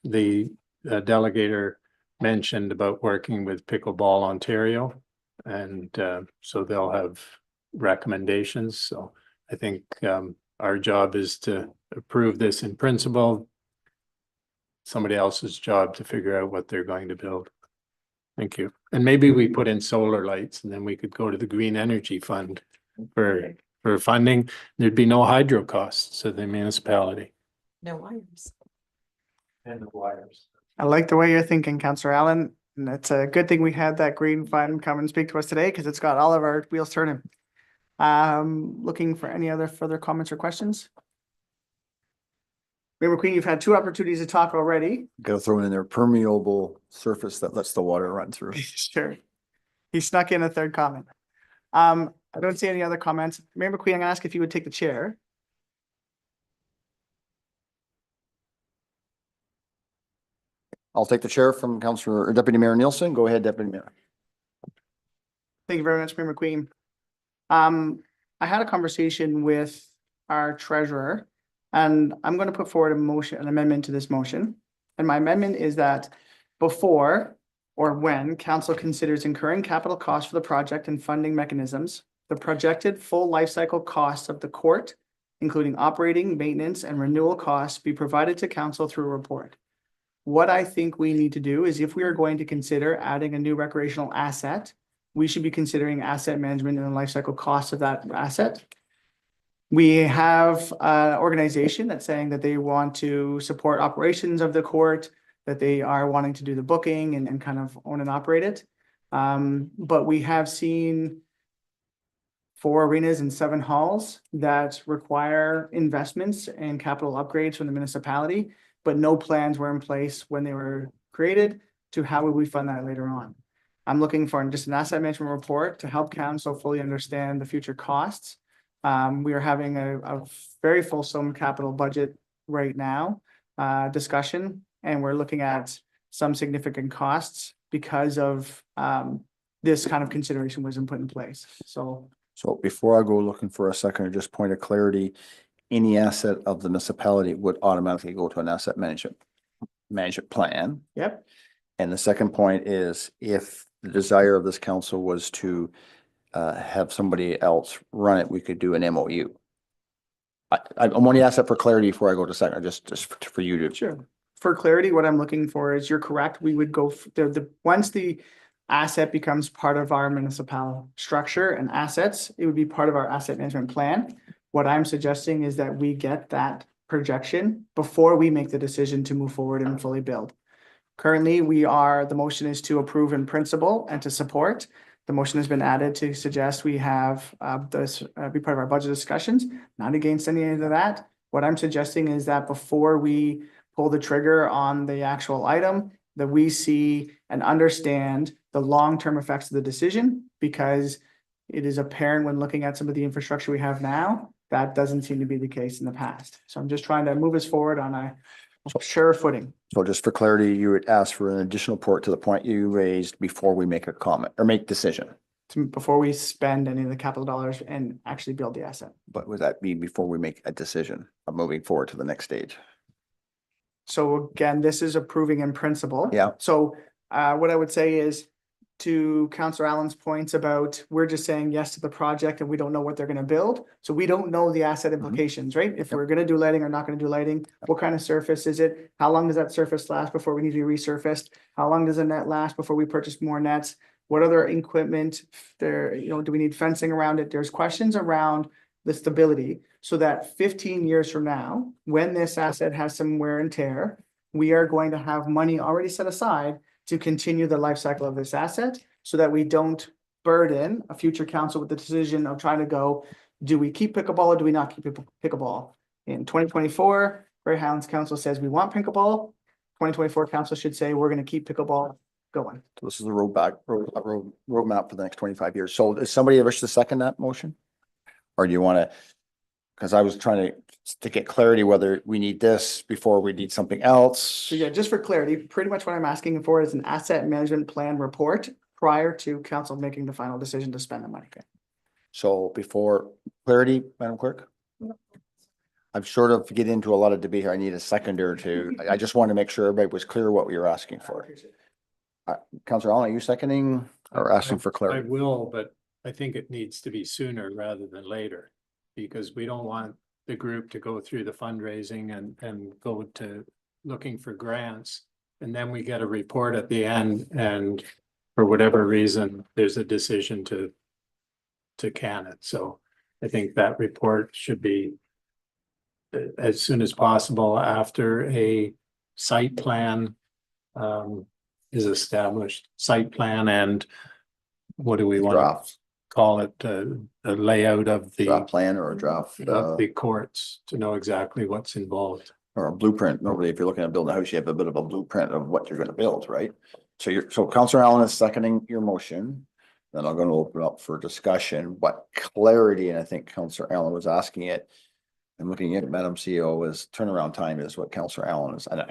The delegator mentioned about working with Pickleball Ontario, and so they'll have recommendations. So I think our job is to approve this in principle. Somebody else's job to figure out what they're going to build. Thank you. And maybe we put in solar lights, and then we could go to the Green Energy Fund for funding. There'd be no hydro costs to the municipality. No wires. And the wires. I like the way you're thinking, Councillor Allen. And it's a good thing we had that green fund come and speak to us today, because it's got all of our wheels turning. Looking for any other further comments or questions? Mayor McQueen, you've had 2 opportunities to talk already. Gotta throw in there permeable surface that lets the water run through. Sure. He snuck in a 3rd comment. I don't see any other comments. Mayor McQueen, I'm gonna ask if you would take the chair. I'll take the chair from Councillor or Deputy Mayor Nielsen. Go ahead, Deputy Mayor. Thank you very much, Mayor McQueen. I had a conversation with our treasurer, and I'm going to put forward an amendment to this motion. And my amendment is that before or when council considers incurring capital costs for the project and funding mechanisms, the projected full life cycle costs of the court, including operating, maintenance, and renewal costs, be provided to council through a report. What I think we need to do is if we are going to consider adding a new recreational asset, we should be considering asset management and the life cycle costs of that asset. We have an organization that's saying that they want to support operations of the court, that they are wanting to do the booking and kind of own and operate it. But we have seen 4 arenas and 7 halls that require investments and capital upgrades from the municipality, but no plans were in place when they were created to how would we fund that later on. I'm looking for just an asset management report to help council fully understand the future costs. We are having a very fulsome capital budget right now, discussion, and we're looking at some significant costs because of this kind of consideration wasn't put in place. So before I go looking for a second, just point of clarity, any asset of the municipality would automatically go to an asset management plan. Yep. And the second point is if the desire of this council was to have somebody else run it, we could do an MOU. I want to ask that for clarity before I go to second, just for you to. Sure. For clarity, what I'm looking for is you're correct. We would go once the asset becomes part of our municipal structure and assets, it would be part of our asset management plan. What I'm suggesting is that we get that projection before we make the decision to move forward and fully build. Currently, the motion is to approve in principle and to support. The motion has been added to suggest we have this be part of our budget discussions, not against any of that. What I'm suggesting is that before we pull the trigger on the actual item, that we see and understand the long-term effects of the decision, because it is apparent when looking at some of the infrastructure we have now, that doesn't seem to be the case in the past. So I'm just trying to move us forward on a sure footing. So just for clarity, you would ask for an additional report to the point you raised before we make a comment or make decision. Before we spend any of the capital dollars and actually build the asset. But would that be before we make a decision of moving forward to the next stage? So again, this is approving in principle. Yeah. So what I would say is to Councillor Allen's points about we're just saying yes to the project and we don't know what they're going to build. So we don't know the asset implications, right? If we're going to do lighting or not going to do lighting, what kind of surface is it? How long does that surface last before we need to be resurfaced? How long does a net last before we purchase more nets? What other equipment there, do we need fencing around it? There's questions around the stability so that 15 years from now, when this asset has some wear and tear, we are going to have money already set aside to continue the life cycle of this asset so that we don't burden a future council with the decision of trying to go, do we keep pickleball or do we not keep pickleball? In 2024, Great Highlands Council says we want pickleball. 2024 council should say we're going to keep pickleball going. So this is the roadmap for the next 25 years. So is somebody wish to second that motion? Or do you want to, because I was trying to get clarity whether we need this before we need something else. So yeah, just for clarity, pretty much what I'm asking for is an asset management plan report prior to council making the final decision to spend the money. Okay. So before clarity, Madam Clerk? I'm sort of get into a lot of debate here. I need a second or two. I just want to make sure everybody was clear what we were asking for. Councillor Allen, are you seconding or asking for I clarity? will, but I think it needs to be sooner rather than later. Because we don't want the group to go through the fundraising and go to looking for grants. And then we get a report at the end and for whatever reason, there's a decision to can it. So I think that report should be as soon as possible after a site plan is established. Site plan and what do we want to call it? A layout of the draft plan or a draft of the courts to know exactly what's involved. Or a blueprint. Normally, if you're looking at building a house, you have a bit of a blueprint of what you're going to build, right? So Councillor Allen is seconding your motion. Then I'm going to open up for discussion, what clarity, and I think Councillor Allen was asking it. I'm looking at Madam CEO is turnaround time is what Councillor Allen is. And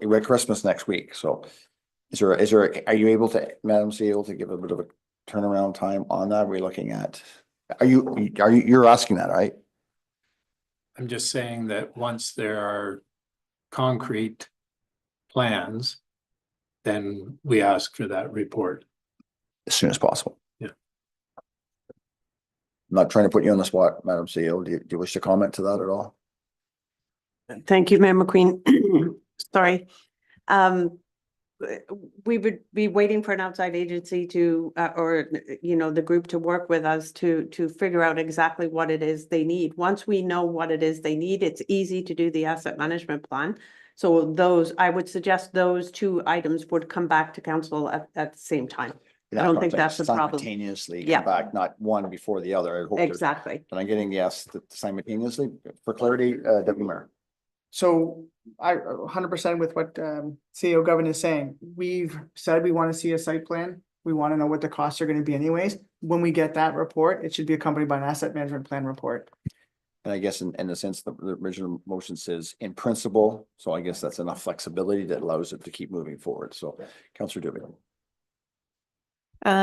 we're at Christmas next week. So are you able to, Madam CEO, to give a bit of a turnaround time on that? We're looking at, you're asking that, right? I'm just saying that once there are concrete plans then we ask for that report. As soon as possible. Yeah. I'm not trying to put you on the spot, Madam CEO. Do you wish to comment to that at all? Thank you, Mayor McQueen. Sorry. We would be waiting for an outside agency to, or, you know, the group to work with us to figure out exactly what it is they need. Once we know what it is they need, it's easy to do the asset management plan. So those, I would suggest those two items would come back to council at the same time. I don't think that's a problem. Simultaneously Yeah. come back, not one before the other. I hope there's- Exactly. But I'm getting yes simultaneously for clarity, Deputy Mayor. So I 100% with what CEO Govern is saying. We've said we want to see a site plan. We want to know what the costs are going to be anyways. When we get that report, it should be accompanied by an asset management plan report. And I guess in the sense the original motion says in principle, so I guess that's enough flexibility that allows it to keep moving forward. So Councillor Dubin.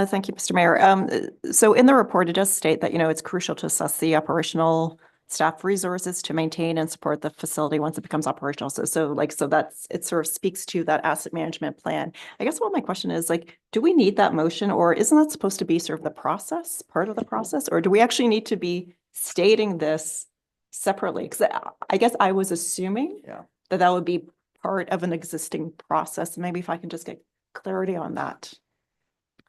Thank you, Mr. Mayor. So in the report, it does state that, you know, it's crucial to assess the operational staff resources to maintain and support the facility once it becomes operational. So that's, it sort of speaks to that asset management plan. I guess what my question is, like, do we need that motion, or isn't that supposed to be sort of the process, part of the process? Or do we actually need to be stating this separately? Because I guess I was assuming that would be part of an existing process. Maybe if I can just get clarity on that.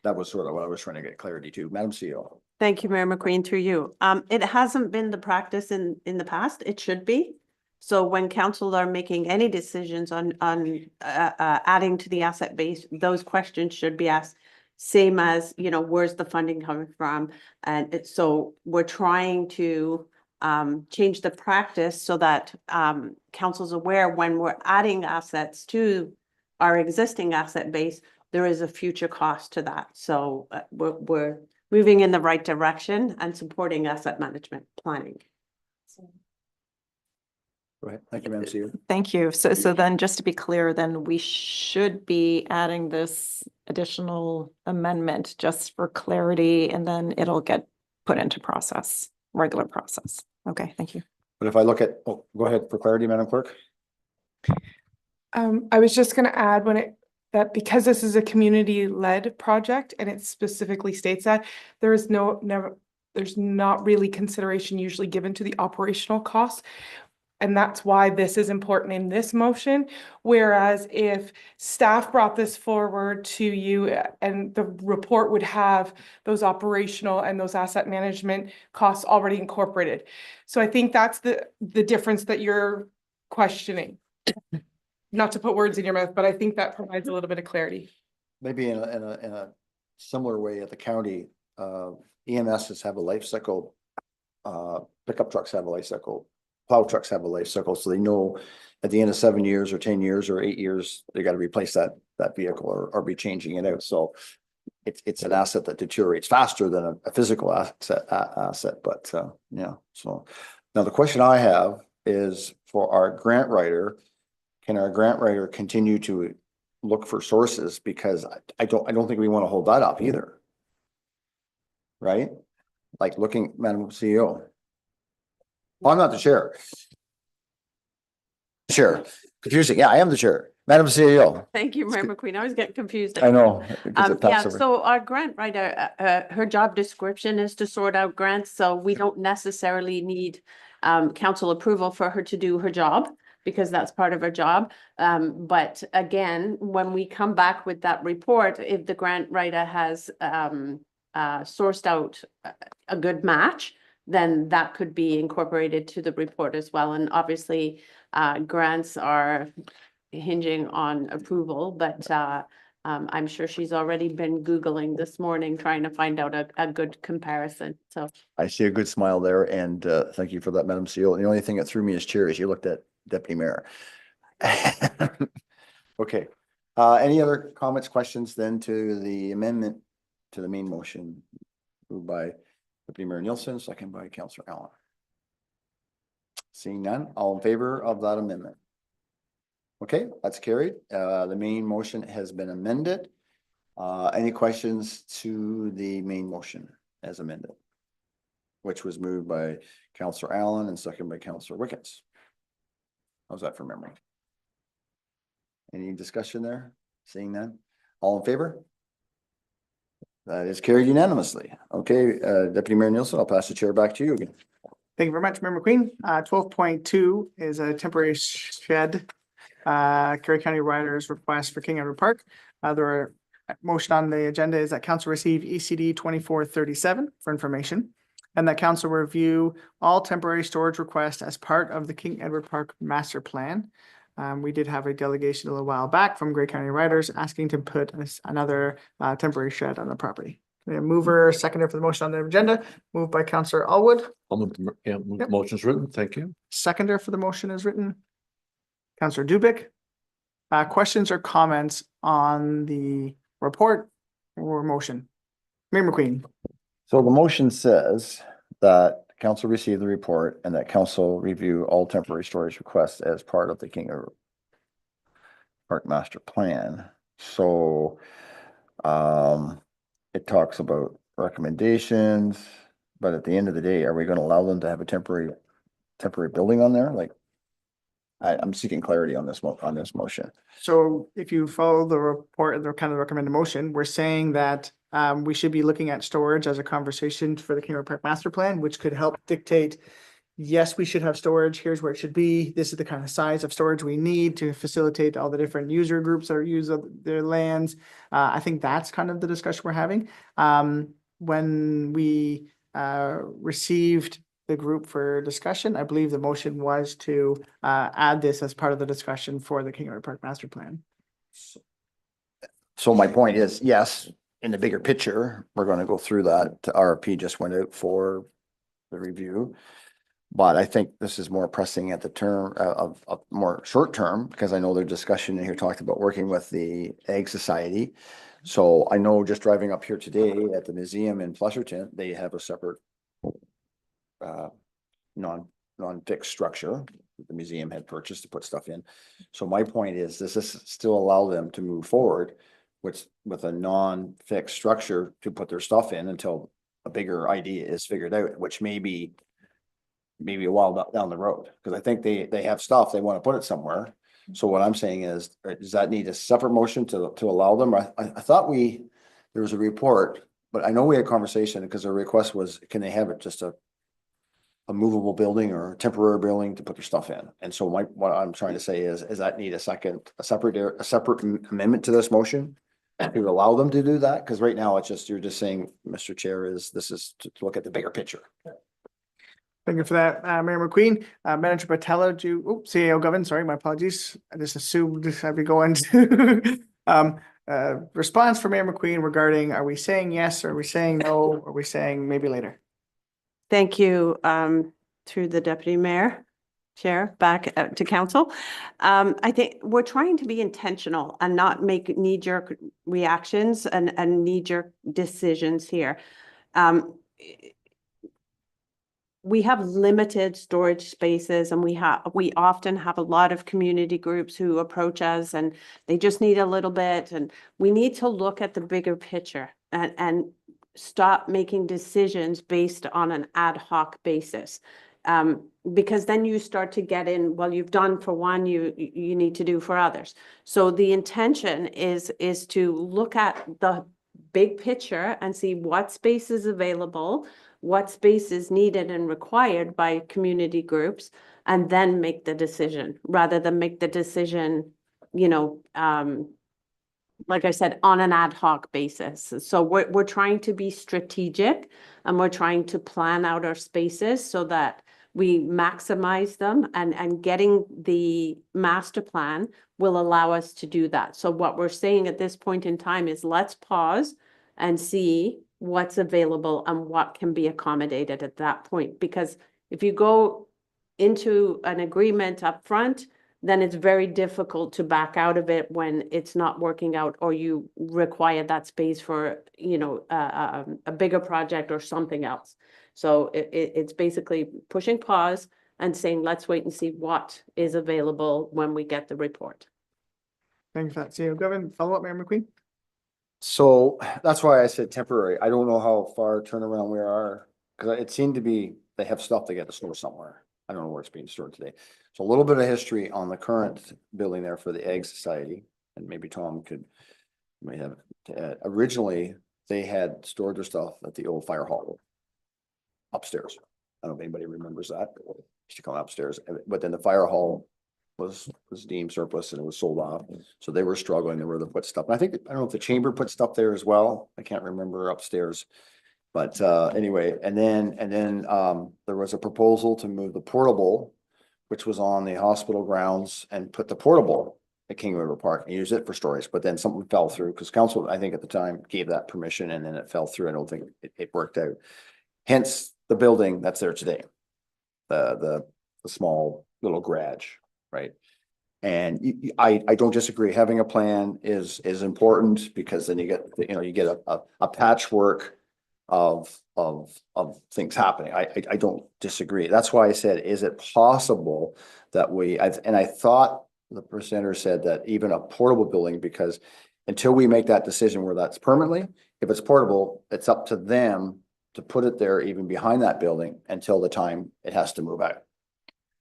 That was sort of what I was trying to get clarity to. Madam CEO. Thank you, Mayor McQueen, through you. It hasn't been the practice in the past. It should be. So when council are making any decisions on adding to the asset base, those questions should be asked. Same as, you know, where's the funding coming from? And so we're trying to change the practice so that council's aware when we're adding assets to our existing asset base, there is a future cost to that. So we're moving in the right direction and supporting asset management planning. Go ahead. Thank you, Madam CEO. Thank you. So then just to be clear, then we should be adding this additional amendment just for clarity, and then it'll get put into process, regular process. Okay, thank you. But if I look at, oh, go ahead for clarity, Madam Clerk. I was just gonna add that because this is a community-led project and it specifically states that there is there's not really consideration usually given to the operational costs. And that's why this is important in this motion. Whereas if staff brought this forward to you and the report would have those operational and those asset management costs already incorporated. So I think that's the difference that you're questioning. Not to put words in your mouth, but I think that provides a little bit of clarity. Maybe in a similar way at the county, EMSs have a life cycle, pickup trucks have a life cycle, plow trucks have a life cycle, so they know at the end of 7 years or 10 years or 8 years, they got to replace that vehicle or be changing it out. So it's an asset that deteriorates faster than a physical asset. But yeah. So now the question I have is for our grant writer. Can our grant writer continue to look for sources? Because I don't think we want to hold that up either. Right? Like looking, Madam CEO. Well, I'm not the chair. Chair. Confusing. Yeah, I am the chair. Madam CEO. Thank you, Mayor McQueen. I was getting confused. I know. Yeah, so our grant writer, her job description is to sort out grants, so we don't necessarily need council approval for her to do her job, because that's part of her job. But again, when we come back with that report, if the grant writer has sourced out a good match, then that could be incorporated to the report as well. And obviously, grants are hinging on approval, but I'm sure she's already been Googling this morning, trying to find out a good comparison. So I see a good smile there, and thank you for that, Madam CEO. The only thing that threw me as chair is you looked at Deputy Mayor. Okay. Any other comments, questions then to the amendment to the main motion? Moved by Deputy Mayor Nielsen, second by Councillor Allen. Seeing none, all in favor of that amendment? Okay, that's carried. The main motion has been amended. Any questions to the main motion as amended? Which was moved by Councillor Allen and second by Councillor Wickens. How's that for memory? Any discussion there? Seeing none? All in favor? That is carried unanimously. Okay, Deputy Mayor Nielsen, I'll pass the chair back to you again. Thank you very much, Mayor McQueen. 12.2 is a temporary shed. Kerry County Riders request for King Edward Park. There motion on the agenda is that council receive ECD 2437 for information, and that council review all temporary storage requests as part of the King Edward Park master plan. We did have a delegation a little while back from Grey County Riders asking to put another temporary shed on the property. We have mover, seconder for the motion on the agenda, moved by Councillor Allwood. Motion's written, thank you. Seconder for the motion is written. Councillor Dubik. Questions or comments on the report or motion? Mayor McQueen. So the motion says that council receive the report and that council review all temporary storage requests as part of the King Edward Park master plan. So, it talks about recommendations, but at the end of the day, are we going to allow them to have a temporary building on there? Like, I'm seeking clarity on this motion. So if you follow the report and the kind of recommended motion, we're saying that we should be looking at storage as a conversation for the King Edward Park master plan, which could help dictate, yes, we should have storage. Here's where it should be. This is the kind of size of storage we need to facilitate all the different user groups that are using their lands. I think that's kind of the discussion we're having. When we received the group for discussion, I believe the motion was to add this as part of the discussion for the King Edward Park master plan. So my point is, yes, in the bigger picture, we're going to go through that. RFP just went out for the review. But I think this is more pressing at the term of more short term, because I know their discussion in here talked about working with the Ag Society. So I know just driving up here today at the museum in Flusherton, they have a separate non-fixed structure that the museum had purchased to put stuff in. So my point is, does this still allow them to move forward with a non-fixed structure to put their stuff in until a bigger idea is figured out, which may be maybe a while down the road? Because I think they have stuff, they want to put it somewhere. So what I'm saying is, does that need a separate motion to allow them? I thought there was a report, but I know we had a conversation because the request was, can they have it just a movable building or a temporary building to put their stuff in? And so what I'm trying to say is that need a separate amendment to this motion to allow them to do that? Because right now it's just, you're just saying, Mr. Chair, this is to look at the bigger picture. Thank you for that, Mayor McQueen. Manager Patella, CAO Govern, sorry, my apologies. I just assumed I'd be going to response from Mayor McQueen regarding, are we saying yes, or are we saying no, or are we saying maybe later? Thank you, through the Deputy Mayor, Chair, back to Council. I think we're trying to be intentional and not make knee-jerk reactions and knee-jerk decisions here. We have limited storage spaces, and we often have a lot of community groups who approach us and they just need a little bit, and we need to look at the bigger picture and stop making decisions based on an ad hoc basis. Because then you start to get in, well, you've done for one, you need to do for others. So the intention is to look at the big picture and see what space is available, what space is needed and required by community groups, and then make the decision, rather than make the decision, like I said, on an ad hoc basis. So we're trying to be strategic, and we're trying to plan out our spaces so that we maximize them, and getting the master plan will allow us to do that. So what we're saying at this point in time is, let's pause and see what's available and what can be accommodated at that point. Because if you go into an agreement up front, then it's very difficult to back out of it when it's not working out, or you require that space for, a bigger project or something else. So it's basically pushing pause and saying, let's wait and see what is available when we get the report. Thank you for that, CEO Govern. Follow up, Mayor McQueen. So that's why I said temporary. I don't know how far turnaround we are, because it seemed to be, they have stuff they got to store somewhere. I don't know where it's being stored today. So a little bit of history on the current building there for the Ag Society. and maybe Tom may have, originally, they had stored their stuff at the old fire hall upstairs. I don't know if anybody remembers that. They used to come upstairs, but then the fire hall was deemed surplus and it was sold off. So they were struggling. They were to put stuff. And I don't know if the chamber put stuff there as well. I can't remember upstairs. But anyway, and then there was a proposal to move the portable, which was on the hospital grounds, and put the portable at King River Park and use it for storage. But then something fell through because council, I think at the time, gave that permission and then it fell through. I don't think it worked out. Hence the building that's there today, the small little garage, right? And I don't disagree. Having a plan is important because then you get a patchwork of things happening. I don't disagree. That's why I said, is it possible that I thought the presenter said that even a portable building, because until we make that decision where that's permanently, if it's portable, it's up to them to put it there even behind that building until the time it has to move out.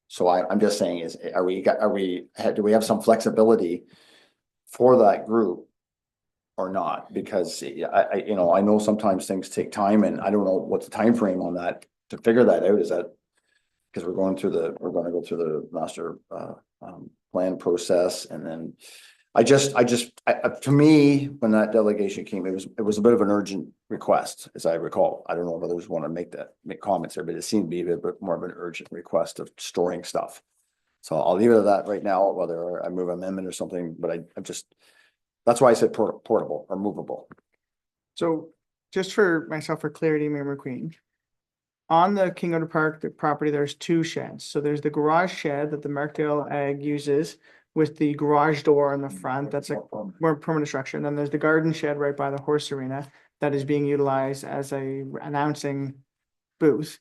So I'm just saying do we have some flexibility for that group or not? Because I know sometimes things take time and I don't know what's the time frame on that to figure that out. Is that because we're going to go through the master plan process, and then to me, when that delegation came, it was a bit of an urgent request, as I recall. I don't know if others want to make comments there, but it seemed to be a bit more of an urgent request of storing stuff. So I'll leave it at that right now, whether I move amendment or something, but that's why I said portable or movable. So just for myself, for clarity, Mayor McQueen, on the King River Park, the property, there's two sheds. So there's the garage shed that the Markdale Ag uses with the garage door in the front. That's a more permanent structure. And then there's the garden shed right by the horse arena that is being utilized as a announcing booth.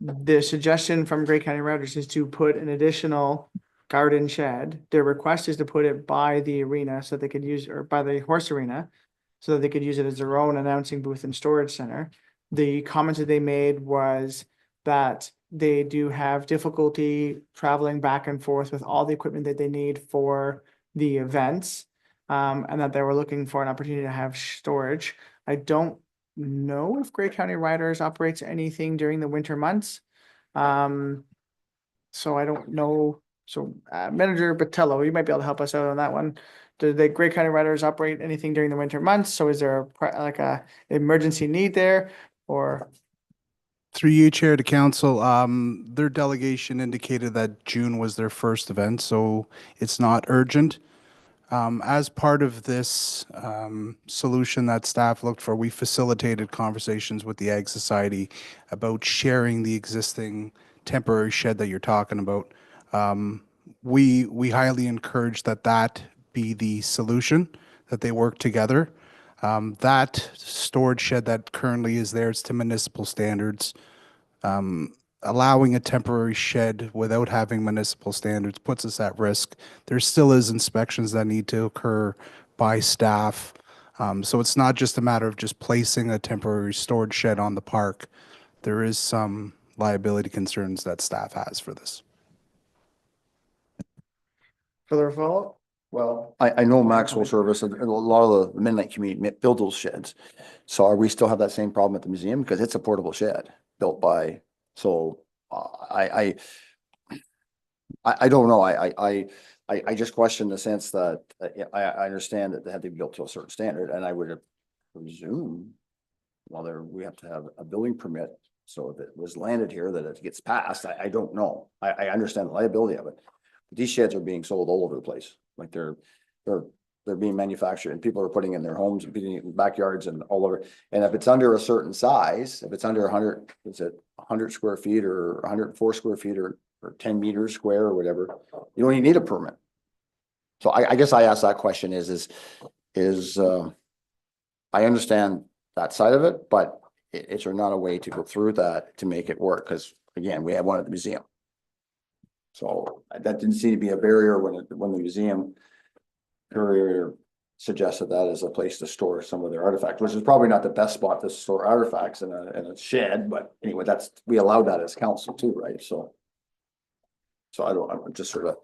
The suggestion from Grey County Routers is to put an additional garden shed. Their request is to put it by the arena so they could use, or by the horse arena, so that they could use it as their own announcing booth and storage center. The comments that they made was that they do have difficulty traveling back and forth with all the equipment that they need for the events, and that they were looking for an opportunity to have storage. I don't know if Grey County Riders operates anything during the winter months. So I don't know. So Manager Botello, you might be able to help us out on that one. Do the Grey County Riders operate anything during the winter months? So is there a emergency need there, or? Through you, Chair to Council, their delegation indicated that June was their first event, so it's not urgent. As part of this solution that staff looked for, we facilitated conversations with the Ag Society about sharing the existing temporary shed that you're talking about. We highly encourage that be the solution, that they work together. That storage shed that currently is there, it's to municipal standards. Allowing a temporary shed without having municipal standards puts us at risk. There still is inspections that need to occur by staff. So it's not just a matter of just placing a temporary storage shed on the park. There is some liability concerns that staff has for this. Further follow-up? Well, I know Maxwell Service and a lot of the Midnight community build those sheds. So are we still have that same problem at the museum? Because it's a portable shed built by, so I don't know. I just question the sense that I understand that they have to be built to a certain standard, and I would presume, well, we have to have a building permit. So if it was landed here, that it gets passed. I don't know. I understand the liability of it. But these sheds are being sold all over the place. Like they're being manufactured and people are putting in their homes and putting it in backyards and all over. And if it's under a certain size, if it's under 100, is it 100 square feet or 104 square feet or 10 meters square or whatever, you don't even need a permit. So I guess I asked that question is I understand that side of it, but is there not a way to go through that to make it work? Because again, we have one at the museum. So that didn't seem to be a barrier when the museum courier suggested that as a place to store some of their artifacts, which is probably not the best spot to store artifacts in a shed. But anyway, we allowed that as council too, right? So I'm just sort of.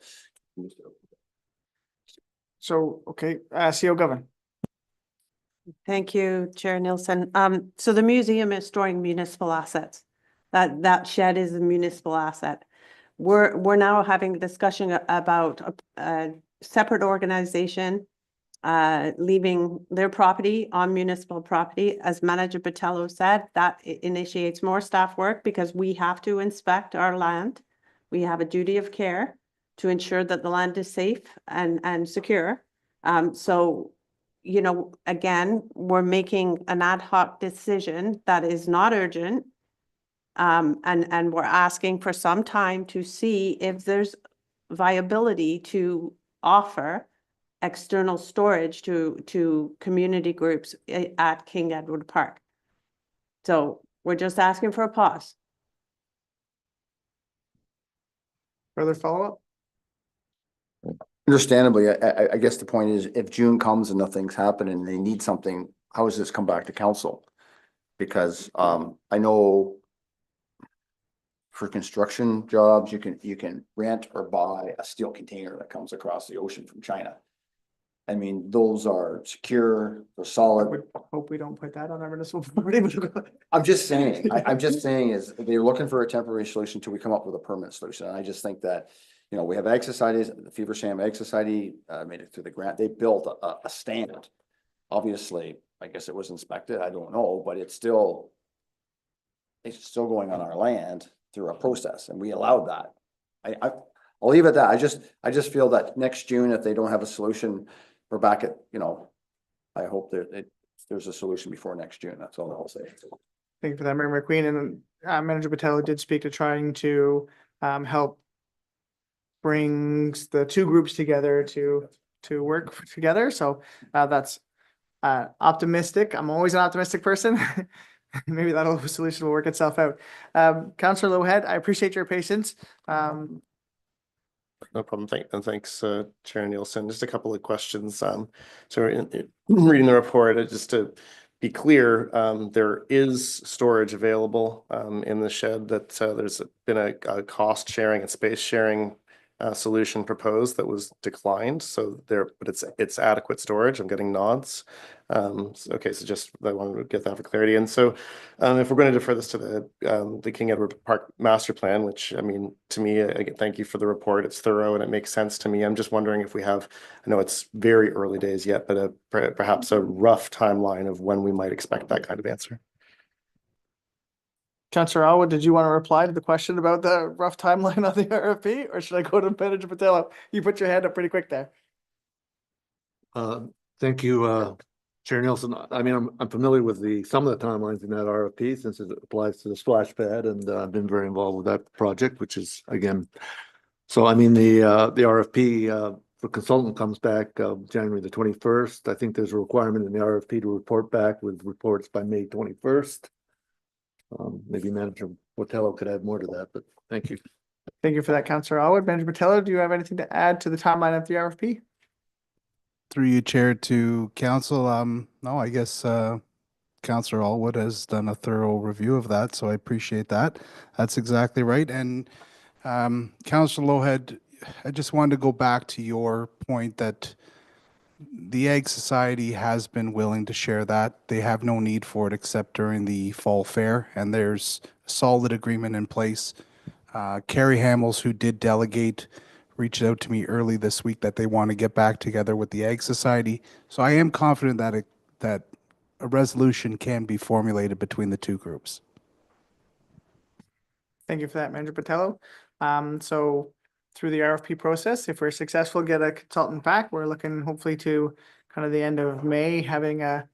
So, okay, CO Govern. Thank you, Chair Nielsen. So the museum is storing municipal assets. That shed is a municipal asset. We're now having a discussion about a separate organization leaving their property on municipal property. As Manager Patello said, that initiates more staff work because we have to inspect our land. We have a duty of care to ensure that the land is safe and secure. So, you know, again, we're making an ad hoc decision that is not urgent. And we're asking for some time to see if there's viability to offer external storage to community groups at King Edward Park. So we're just asking for a pause. Further follow-up? Understandably, I guess the point is, if June comes and nothing's happened and they need something, how does this come back to council? Because I know for construction jobs, you can rent or buy a steel container that comes across the ocean from China. I mean, those are secure, they're I solid. would hope we don't put that on our municipal property. I'm just saying, I'm just saying is they're looking for a temporary solution until we come up with a permanent solution. And I just think that, you know, we have Ag Societies, the Feversham Ag Society made it through the grant. They built a stand. Obviously, I guess it was inspected. I don't know, but it's still going on our land through a process, and we allowed that. I'll leave it at that. I just feel that next June, if they don't have a solution, we're back at, you know, I hope that there's a solution before next June. That's all I'll say. Thank you for that, Mayor McQueen. And Manager Patello did speak to trying to help brings the two groups together to work together. So that's optimistic. I'm always an optimistic person. Maybe that'll solution will work itself out. Councillor Lowhead, I appreciate your patience. No problem. Thanks, Chair Nielsen. Just a couple of questions. So reading the report, just to be clear, there is storage available in the shed. That there's been a cost sharing and space sharing solution proposed that was declined. So there, but it's adequate storage. I'm getting nods. Okay, so just I wanted to get that for clarity. And so if we're going to defer this to the King Edward Park Master Plan, which I mean, to me, again, thank you for the report. It's thorough and it makes sense to me. I'm just wondering if we have, I know it's very early days yet, but perhaps a rough timeline of when we might expect that kind of answer. Councillor Alwood, did you want to reply to the question about the rough timeline on the RFP, or should I go to Manager Patello? You put your hand up pretty quick there. Thank you, Chair Nielsen. I mean, I'm familiar with some of the timelines in that RFP since it applies to the splash pad, and I've been very involved with that project, which is again, so I mean the RFP for consultant comes back January the 21st. I think there's a requirement in the RFP to report back with reports by May 21st. Maybe Manager Patello could add more to that, but thank you. Thank you for that, Councillor Alwood. Manager Patello, do you have anything to add to the timeline of the RFP? Through you, Chair, to council. No, I guess Councillor Alwood has done a thorough review of that, so I appreciate that. That's exactly right. And Councillor Lowhead, I just wanted to go back to your point that the Ag Society has been willing to share that. They have no need for it except during the fall fair, and there's a solid agreement in place. Carrie Hamels, who did delegate, reached out to me early this week that they want to get back together with the Ag Society. So I am confident that that a resolution can be formulated between the two groups. Thank you for that, Manager Patello. So through the RFP process, if we're successful, get a consultant back, we're looking hopefully to kind of the end of May, having a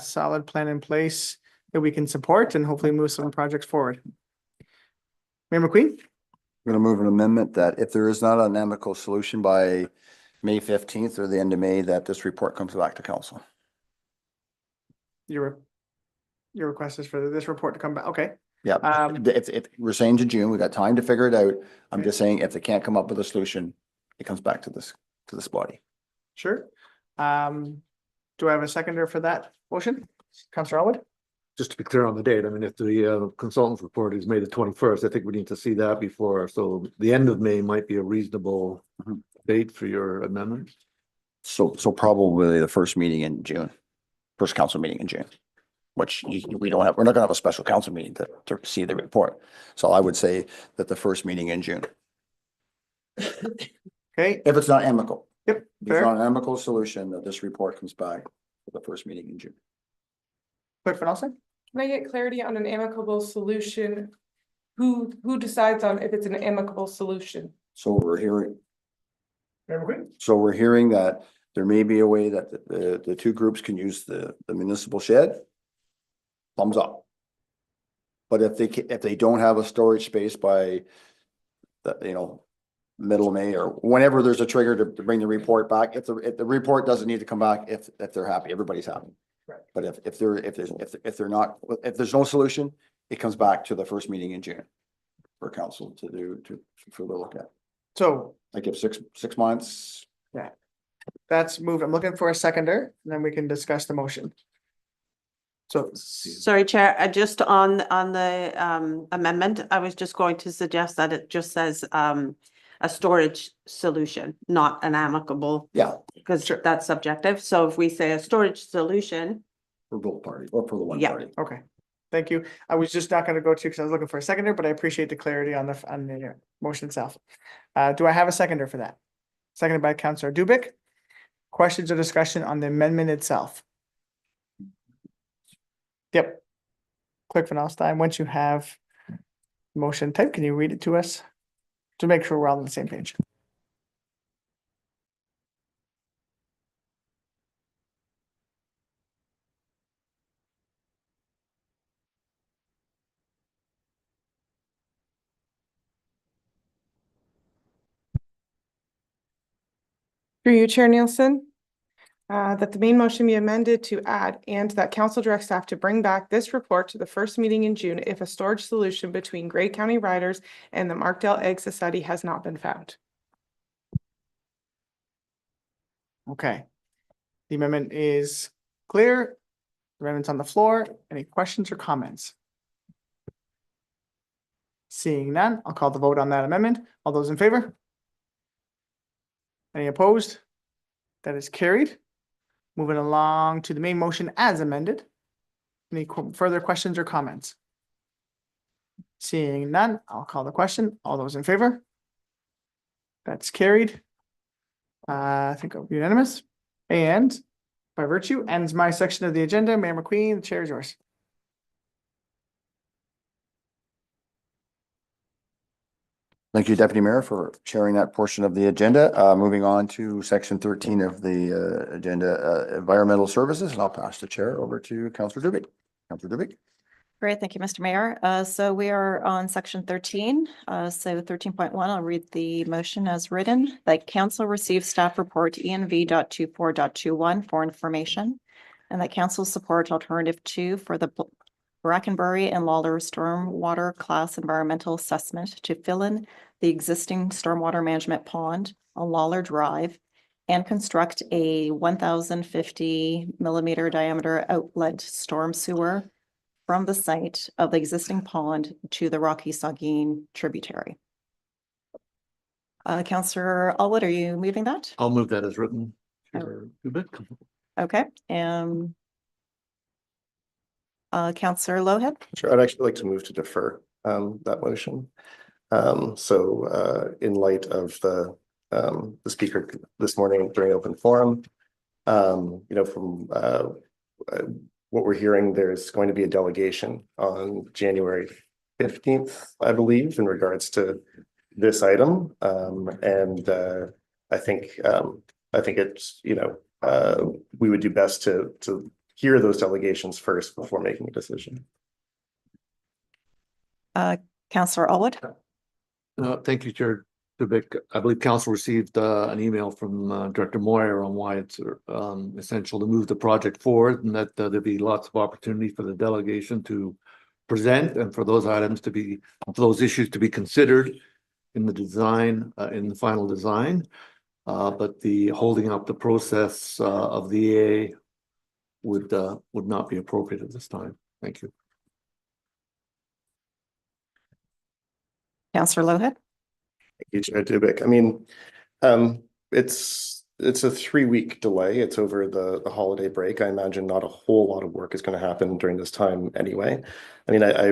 solid plan in place that we can support and hopefully move some projects forward. Mayor McQueen? I'm going to move an amendment that if there is not an amicable solution by May 15th or the end of May, that this report comes back to council. Your request is for this report to come back. Okay. Yeah, if we're saying to June, we got time to figure it out. I'm just saying if they can't come up with a solution, it comes back to this body. Sure. Do I have a seconder for that motion? Councillor Alwood? Just to be clear on the date, I mean, if the consultant's report is May the 21st, I think we need to see that before. So the end of May might be a reasonable date for your amendment. So probably the first meeting in June, first council meeting in June, which we don't have, we're not gonna have a special council meeting to see the report. So I would say that the first meeting in June, Okay, if it's not amicable. yep, If it's fair. not an amicable solution, that this report comes back for the first meeting in June. Clerk Van Alstyne? Can I get clarity on an amicable solution? Who decides on if it's an amicable solution? So we're hearing, Mayor McQueen? so we're hearing that there may be a way that the two groups can use the municipal shed. Thumbs up. But if they don't have a storage space by the, you know, middle of May or whenever there's a trigger to bring the report back, if the report doesn't need to come back, if they're happy, everybody's happy. Right. But if they're not, if there's no solution, it comes back to the first meeting in June for council to further look at. So I give six months. that's moved. I'm looking for a seconder, and then we can discuss the motion. So, Sorry, Chair, just on the amendment, I was just going to suggest that it just says a storage solution, not an amicable, Yeah, because that's subjective. So if we say a storage solution, for both parties or for the one Yeah. party. okay, thank you. I was just not gonna go to, because I was looking for a seconder, but I appreciate the clarity on the motion itself. Do I have a seconder for that? Seconded by Councillor Dubik. Questions or discussion on the amendment itself? Yep. Clerk Van Alstyne, once you have motion type, can you read it to us? To make sure we're all on the same page. Through you, Chair Nielsen. That the main motion be amended to add, and that council direct staff to bring back this report to the first meeting in June if a storage solution between Grey County Riders and the Markdale Egg Society has not been found. Okay. The amendment is clear. The amendment's on the floor. Any questions or comments? Seeing none, I'll call the vote on that amendment. All those in favor? Any opposed? That is carried. Moving along to the main motion as amended. Any further questions or comments? Seeing none, I'll call the question. All those in favor? That's carried. I think I'll be unanimous. And by virtue ends my section of the agenda. Mayor McQueen, the chair is yours. Thank you, Deputy Mayor, for sharing that portion of the agenda. Moving on to section 13 of the agenda, environmental services, and I'll pass the chair over to Councillor Dubik. Councillor Dubik. Great, thank you, Mr. Mayor. So we are on section 13. So 13.1, I'll read the motion as written. That council receives staff report ENV.24.21 for information, and that council support alternative 2 for the Brackenbury and Lawler stormwater class environmental assessment to fill in the existing stormwater management pond on Lawler Drive and construct a 1,050 millimeter diameter outlet storm sewer from the site of the existing pond to the Rocky Saugeen tributary. Councillor Alwood, are you moving that? I'll move that as written. Oh. Dubik. Okay, Councillor Lowhead? Sure, I'd actually like to move to defer that motion. In light of the speaker this morning during open forum, from what we're hearing, there's going to be a delegation on January 15th, I believe, in regards to this item. I think it's, we would do best to hear those delegations first before making a decision. Councillor Alwood? Thank you, Chair Dubik. I believe council received an email from Director Moyer on why it's essential to move the project forward, and that there'll be lots of opportunity for the delegation to present and for those items to be, for those issues to be considered in the design, in the final design. But the holding up the process of the EA would not be appropriate at this time. Thank you. Councillor Lowhead? Thank you, Chair Dubik. I mean, it's it's a 3-week delay. It's over the holiday break. I imagine not a whole lot of work is going to happen during this time anyway. I mean, I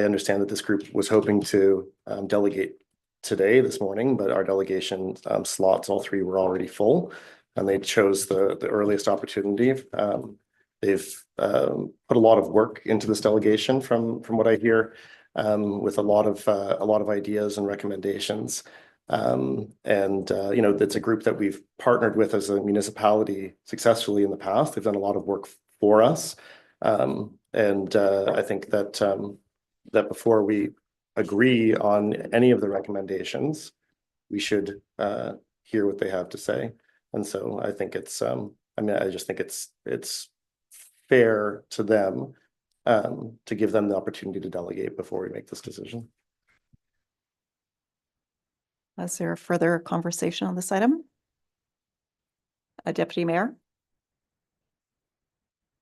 understand that this group was hoping to delegate today, this morning, but our delegation slots, all 3 were already full, and they chose the earliest opportunity. They've put a lot of work into this delegation from what I hear, with a lot of ideas and recommendations. You know, it's a group that we've partnered with as a municipality successfully in the past. They've done a lot of work for us. I think that that before we agree on any of the recommendations, we should hear what they have to say. And so I think it's I mean, I just think it's fair to them to give them the opportunity to delegate before we make this decision. Is there further conversation on this item? Deputy Mayor?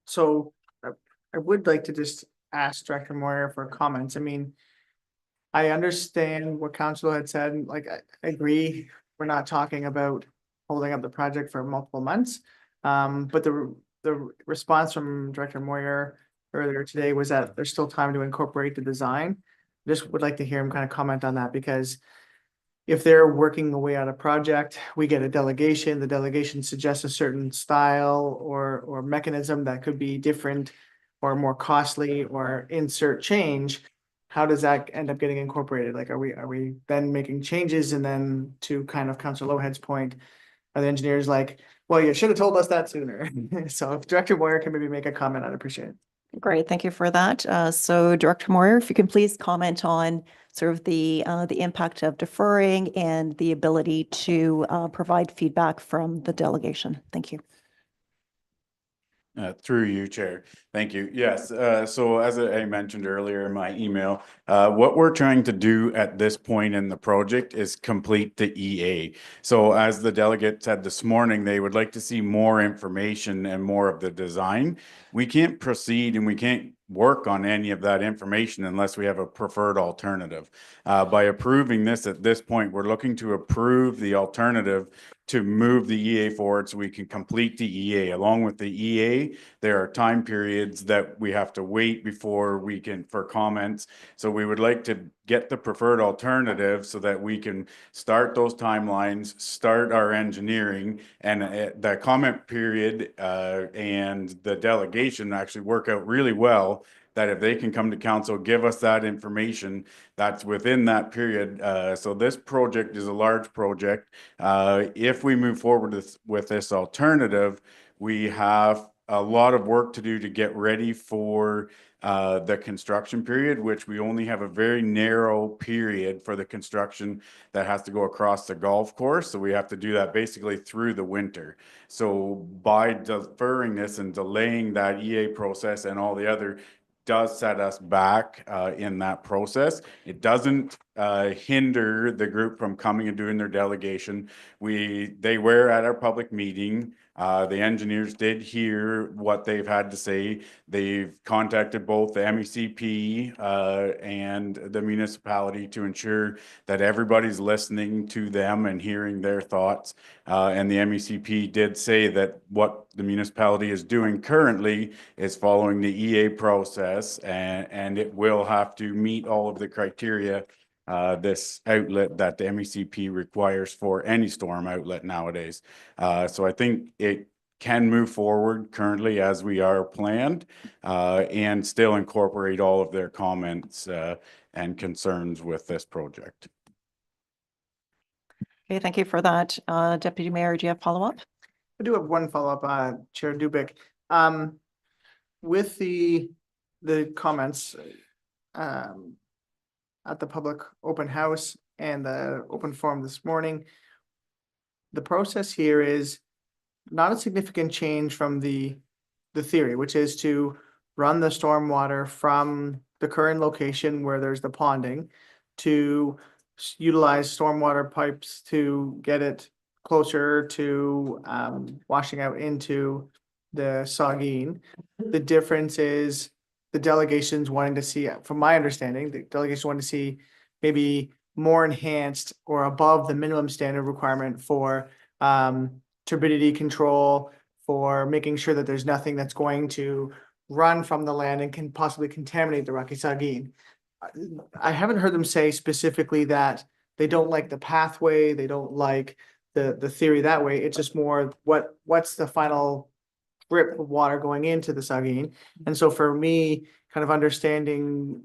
So I would like to just ask Director Moyer for comments. I mean, I understand what Council had said, like, I agree, we're not talking about holding up the project for multiple months. But the response from Director Moyer earlier today was that there's still time to incorporate the design. Just would like to hear him kind of comment on that, because if they're working away on a project, we get a delegation, the delegation suggests a certain style or mechanism that could be different or more costly or insert change. How does that end up getting incorporated? Like, are we then making changes? And then to kind of Councillor Lowhead's point, are the engineers like, well, you should have told us that sooner? So if Director Moyer can maybe make a comment, I'd appreciate it. Great, thank you for that. So Director Moyer, if you can please comment on sort of the impact of deferring and the ability to provide feedback from the delegation. Thank you. Through you, Chair. Thank you. Yes, so as I mentioned earlier in my email, what we're trying to do at this point in the project is complete the EA. So as the delegate said this morning, they would like to see more information and more of the design. We can't proceed and we can't work on any of that information unless we have a preferred alternative. By approving this at this point, we're looking to approve the alternative to move the EA forward so we can complete the EA. Along with the EA, there are time periods that we have to wait before we can, for comments. So we would like to get the preferred alternative so that we can start those timelines, start our engineering, and the comment period and the delegation actually work out really well. That if they can come to council, give us that information that's within that period. So this project is a large project. If we move forward with this alternative, we have a lot of work to do to get ready for the construction period, which we only have a very narrow period for the construction that has to go across the golf course. So we have to do that basically through the winter. So by deferring this and delaying that EA process and all the other does set us back in that process. It doesn't hinder the group from coming and doing their delegation. They were at our public meeting. The engineers did hear what they've had to say. They've contacted both the MECP and the municipality to ensure that everybody's listening to them and hearing their thoughts. And the MECP did say that what the municipality is doing currently is following the EA process, and it will have to meet all of the criteria, this outlet that the MECP requires for any storm outlet nowadays. So I think it can move forward currently as we are planned, and still incorporate all of their comments and concerns with this project. Okay, thank you for that. Deputy Mayor, do you have follow-up? I do have one follow-up, Chair Dubik. With the comments at the public open house and the open forum this morning, the process here is not a significant change from the theory, which is to run the stormwater from the current location where there's the ponding to utilize stormwater pipes to get it closer to washing out into the Saugeen. The difference is the delegations wanting to see, from my understanding, the delegations wanting to see maybe more enhanced or above the minimum standard requirement for turbidity control, for making sure that there's nothing that's going to run from the land and can possibly contaminate the Rocky Saugeen. I haven't heard them say specifically that they don't like the pathway, they don't like the theory that way. It's just more what's the final drip of water going into the Saugeen. And so for me, kind of understanding,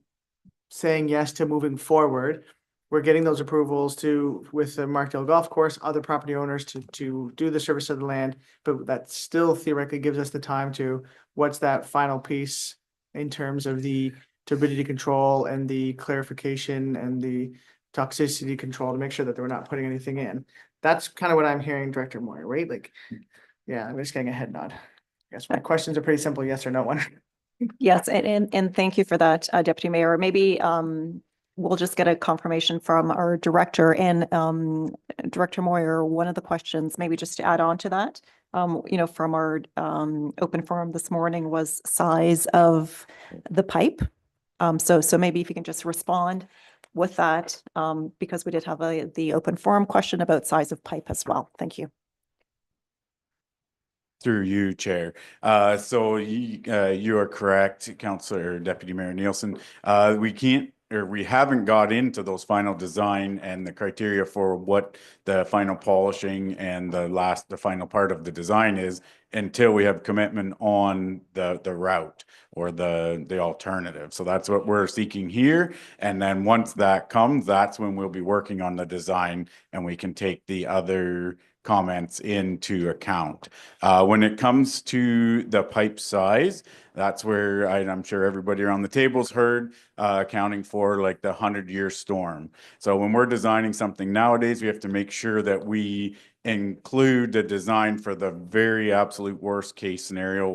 saying yes to moving forward, we're getting those approvals with the Markdale Golf Course, other property owners to do the service of the land, but that still theoretically gives us the time to, what's that final piece in terms of the turbidity control and the clarification and the toxicity control to make sure that we're not putting anything in. That's kind of what I'm hearing, Director Moyer, right? Like, yeah, I'm just getting a head nod. I guess my questions are pretty simple, yes or no one. Yes, and thank you for that, Deputy Mayor. Maybe we'll just get a confirmation from our director, and Director Moyer, one of the questions, maybe just to add on to that, from our open forum this morning, was size of the pipe. So maybe if you can just respond with that, because we did have the open forum question about size of pipe as well. Thank you. Through you, Chair. So you are correct, Councillor Deputy Mayor Nielsen. We haven't got into those final design and the criteria for what the final polishing and the final part of the design is until we have commitment on the route or the alternative. So that's what we're seeking here. And then once that comes, that's when we'll be working on the design and we can take the other comments into account. When it comes to the pipe size, that's where I'm sure everybody around the table's heard, accounting for like the 100-year storm. So when we're designing something nowadays, we have to make sure that we include the design for the very absolute worst case scenario,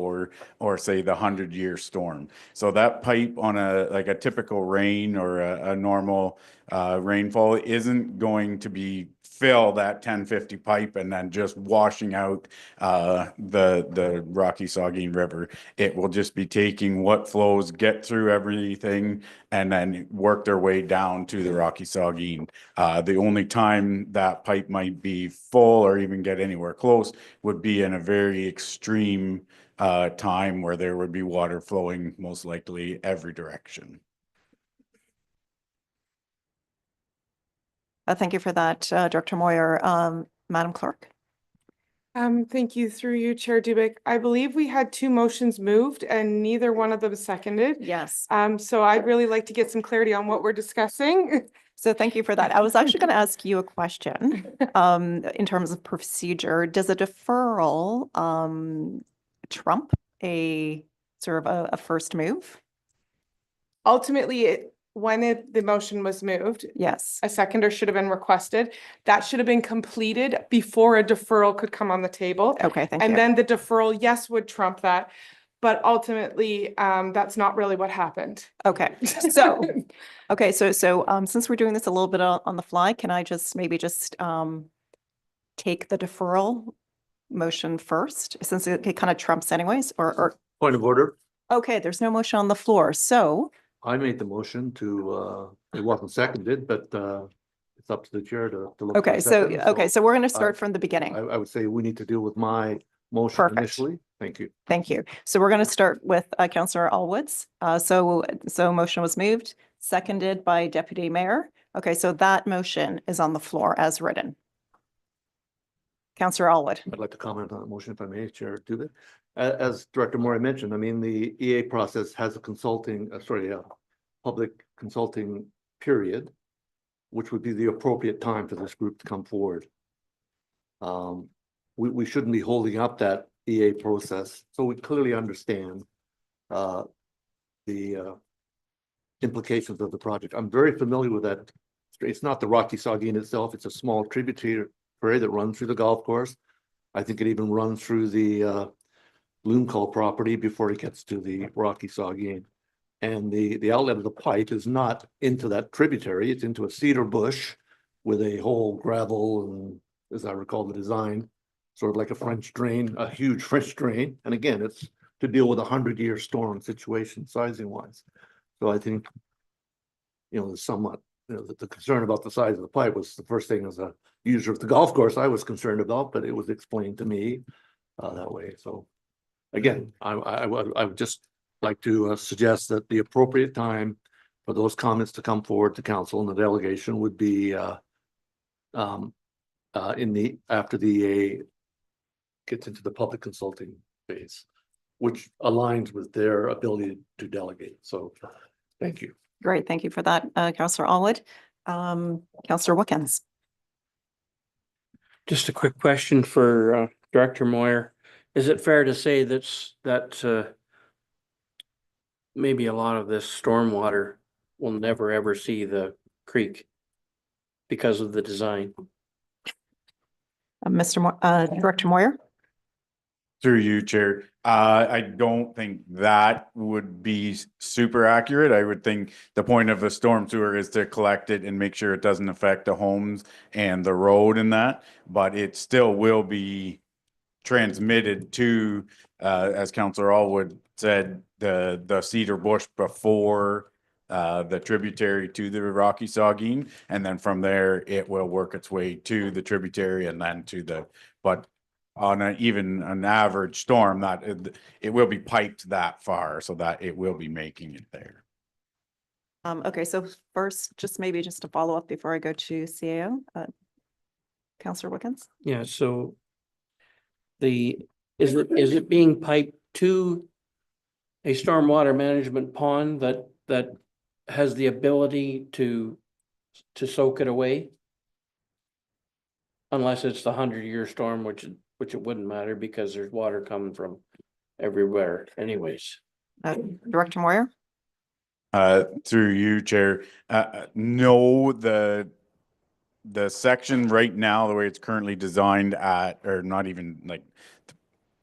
or say the 100-year storm. So that pipe on a typical rain or a normal rainfall isn't going to be fill that 1050 pipe and then just washing out the Rocky Saugeen River. It will just be taking what flows, get through everything, and then work their way down to the Rocky Saugeen. The only time that pipe might be full or even get anywhere close would be in a very extreme time where there would be water flowing most likely every direction. Thank you for that, Director Moyer. Madam Clerk. Thank you, through you, Chair Dubik. I believe we had 2 motions moved and neither one of them seconded. Yes. So I'd really like to get some clarity on what we're discussing. So thank you for that. I was actually going to ask you a question in terms of procedure. Does a deferral trump a sort of a first move? Ultimately, when the motion was moved, yes, a seconder should have been requested. That should have been completed before a deferral could come on the table. Okay, thank you. And then the deferral, yes, would trump that. But ultimately, that's not really what happened. Okay, so since we're doing this a little bit on the fly, can I just take the deferral motion first, since it kind of trumps anyways, or Point of order. Okay, there's no motion on the floor, so. I made the motion to, it wasn't seconded, but it's up to the chair to look. Okay, so we're going to start from the beginning. I would say we need to deal with my motion initially. Thank you. Thank you. So we're going to start with Councillor Allwoods. So motion was moved, seconded by Deputy Mayor. Okay, so that motion is on the floor as written. Councillor Allwood. I'd like to comment on the motion if I may, Chair Dubik. As Director Moore mentioned, I mean, the EA process has a public consulting period, which would be the appropriate time for this group to come forward. We shouldn't be holding up that EA process, so we clearly understand the implications of the project. I'm very familiar with that. It's not the Rocky Saugeen itself, it's a small tributary that runs through the golf course. I think it even runs through the Loomcall property before it gets to the Rocky Saugeen. And the outlet of the pipe is not into that tributary, it's into a cedar bush with a whole gravel and, as I recall the design, sort of like a French drain, a huge French drain. And again, it's to deal with a 100-year storm situation sizing wise. So I think, there's somewhat, the concern about the size of the pipe was the first thing as a user of the golf course I was concerned about, but it was explained to me that way. So again, I would just like to suggest that the appropriate time for those comments to come forward to council and the delegation would be after the EA gets into the public consulting phase, which aligns with their ability to delegate. So thank you. Great, thank you for that, Councillor Allwood. Councillor Wilkins. Just a quick question for Director Moyer. Is it fair to say that maybe a lot of this stormwater will never ever see the creek because of the design? Director Moyer. Through you, Chair. I don't think that would be super accurate. I would think the point of a storm sewer is to collect it and make sure it doesn't affect the homes and the road and that, but it still will be transmitted to, as Councillor Allwood said, the cedar bush before the tributary to the Rocky Saugeen, and then from there it will work its way to the tributary and then to the, but on even an average storm, that it will be piped that far so that it will be making it there. Okay, so first, maybe just to follow up before I go to CAO, Councillor Wilkins. Yeah, so is it being piped to a stormwater management pond that has the ability to soak it away? Unless it's the 100-year storm, which it wouldn't matter because there's water coming from everywhere anyways. Director Moyer. Through you, Chair. No, the section right now, the way it's currently designed or not even like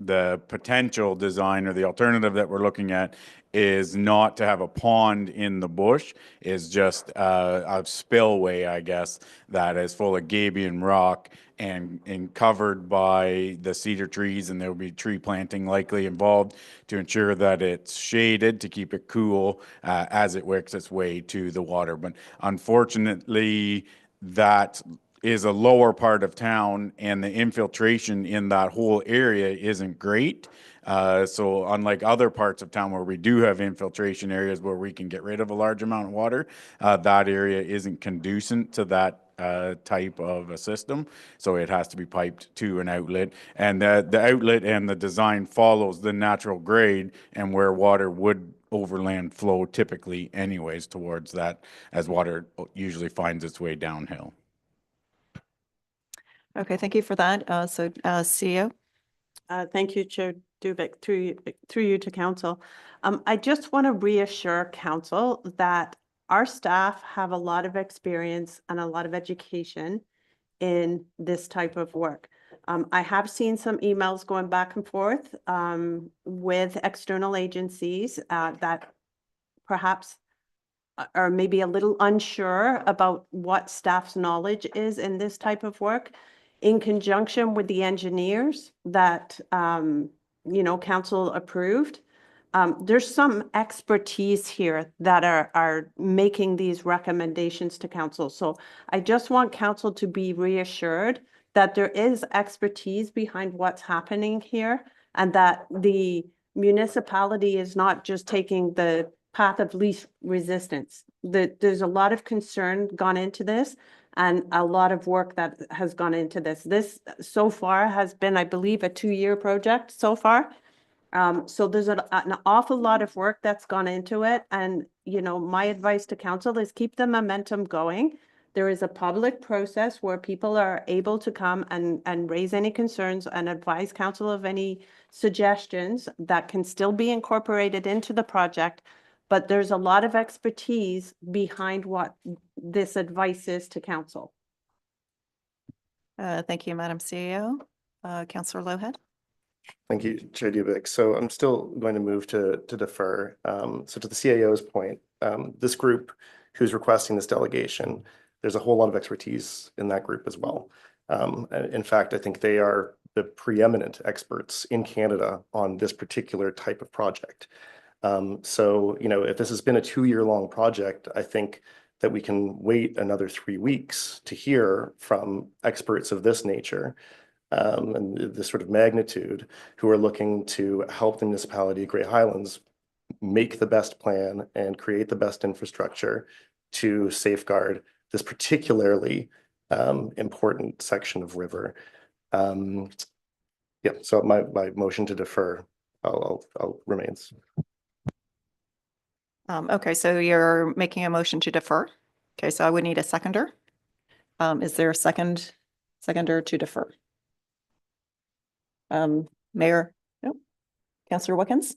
the potential design or the alternative that we're looking at is not to have a pond in the bush, is just a spillway, I guess, that is full of gabion rock and covered by the cedar trees, and there will be tree planting likely involved to ensure that it's shaded to keep it cool as it works its way to the water. But unfortunately, that is a lower part of town and the infiltration in that whole area isn't great. So unlike other parts of town where we do have infiltration areas where we can get rid of a large amount of water, that area isn't conducive to that type of a system. So it has to be piped to an outlet, and the outlet and the design follows the natural grade and where water would overland flow typically anyways towards that, as water usually finds its way downhill. Okay, thank you for that. CEO. Thank you, Chair Dubik, through you to council. I just want to reassure council that our staff have a lot of experience and a lot of education in this type of work. I have seen some emails going back and forth with external agencies that perhaps are maybe a little unsure about what staff's knowledge is in this type of work. In conjunction with the engineers that, council approved, there's some expertise here that are making these recommendations to council. So I just want council to be reassured that there is expertise behind what's happening here, and that the municipality is not just taking the path of least resistance. There's a lot of concern gone into this, and a lot of work that has gone into this. This so far has been, I believe, a 2-year project so far. So there's an awful lot of work that's gone into it. And, my advice to council is keep the momentum going. There is a public process where people are able to come and raise any concerns and advise council of any suggestions that can still be incorporated into the project. But there's a lot of expertise behind what this advice is to council. Thank you, Madam CEO. Councillor Lowhead. Thank you, Chair Dubik. So I'm still going to move to defer. So to the CAO's point, this group who's requesting this delegation, there's a whole lot of expertise in that group as well. In fact, I think they are the preeminent experts in Canada on this particular type of project. So, if this has been a 2-year-long project, I think that we can wait another 3 weeks to hear from experts of this nature and this sort of magnitude who are looking to help the municipality of Great Highlands make the best plan and create the best infrastructure to safeguard this particularly important section of river. Yeah, so my motion to defer I'll remains. Okay, so you're making a motion to defer. Okay, so I would need a seconder. Is there a seconder to defer? Mayor, no, Councillor Wickens?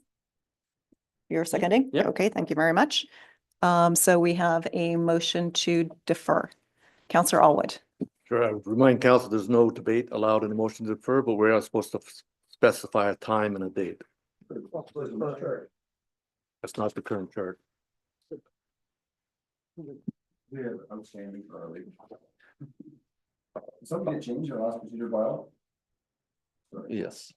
You're seconding? Yep. Okay, thank you very much. So we have a motion to defer. Councillor Allwood. Sure, I would remind council, there's no debate allowed in the motion to defer, but we are supposed to specify a time and a date. That's not the current chart. Outstanding early. Something changed our last procedure bylaw? Yes.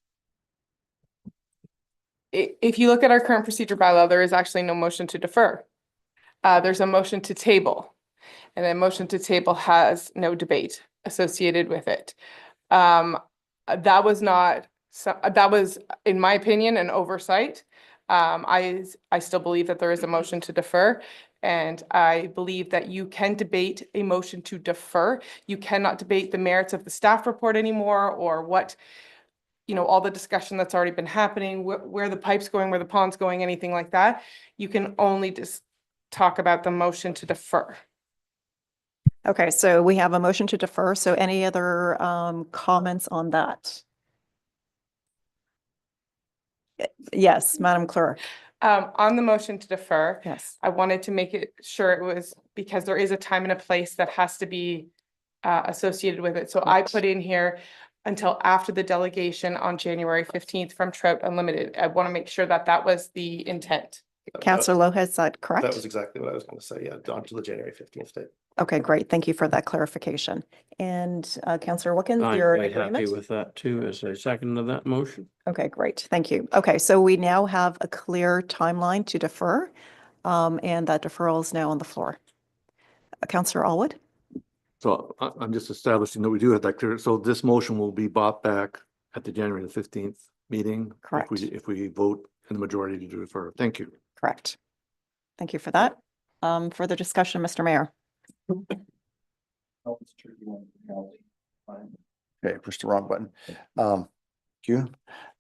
If you look at our current procedure bylaw, there is actually no motion to defer. There's a motion to table. And a motion to table has no debate associated with it. That was, in my opinion, an oversight. I still believe that there is a motion to defer, and I believe that you can debate a motion to defer. You cannot debate the merits of the staff report anymore, or what, all the discussion that's already been happening, where the pipe's going, where the pond's going, anything like that. You can only just talk about the motion to defer. Okay, so we have a motion to defer. So any other comments on that? Yes, Madam Clerk. On the motion to defer, Yes. I wanted to make it sure it was because there is a time and a place that has to be associated with it. So I put in here until after the delegation on January 15th from Trout Unlimited. I want to make sure that that was the intent. Councillor Lowe, is that correct? That was exactly what I was going to say. Yeah, on to the January 15th date. Okay, great. Thank you for that clarification. And Councillor Wickens, I'm you're in quite happy agreement? with that too, as a second to that motion. Okay, great. Thank you. Okay, so we now have a clear timeline to defer, and that deferral is now on the floor. Councillor Allwood? So I'm just establishing that we do have that clear. So this motion will be brought back at the January 15th meeting. Correct. If we vote in the majority to defer. Thank you. Correct. Thank you for that. Further discussion, Mr. Mayor? Okay, push the wrong button. Thank you.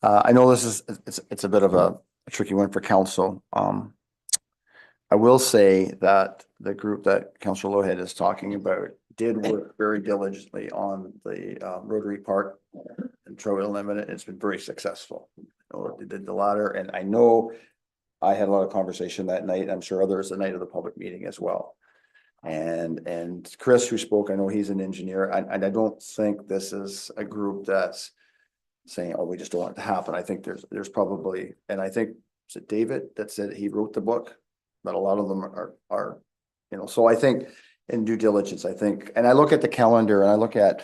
I know this is, it's a bit of a tricky one for council. I will say that the group that Councillor Lohead is talking about did work very diligently on the Rotary Park and Trout Unlimited. It's been very successful. They did the latter, and I know I had a lot of conversation that night. I'm sure others the night of the public meeting as well. And Chris, who spoke, I know he's an engineer, and I don't think this is a group that's saying, oh, we just don't want it to happen. I think there's probably, and I think, is it David that said he wrote the book? But a lot of them are, so I think in due diligence, I think, and I look at the calendar and I look at,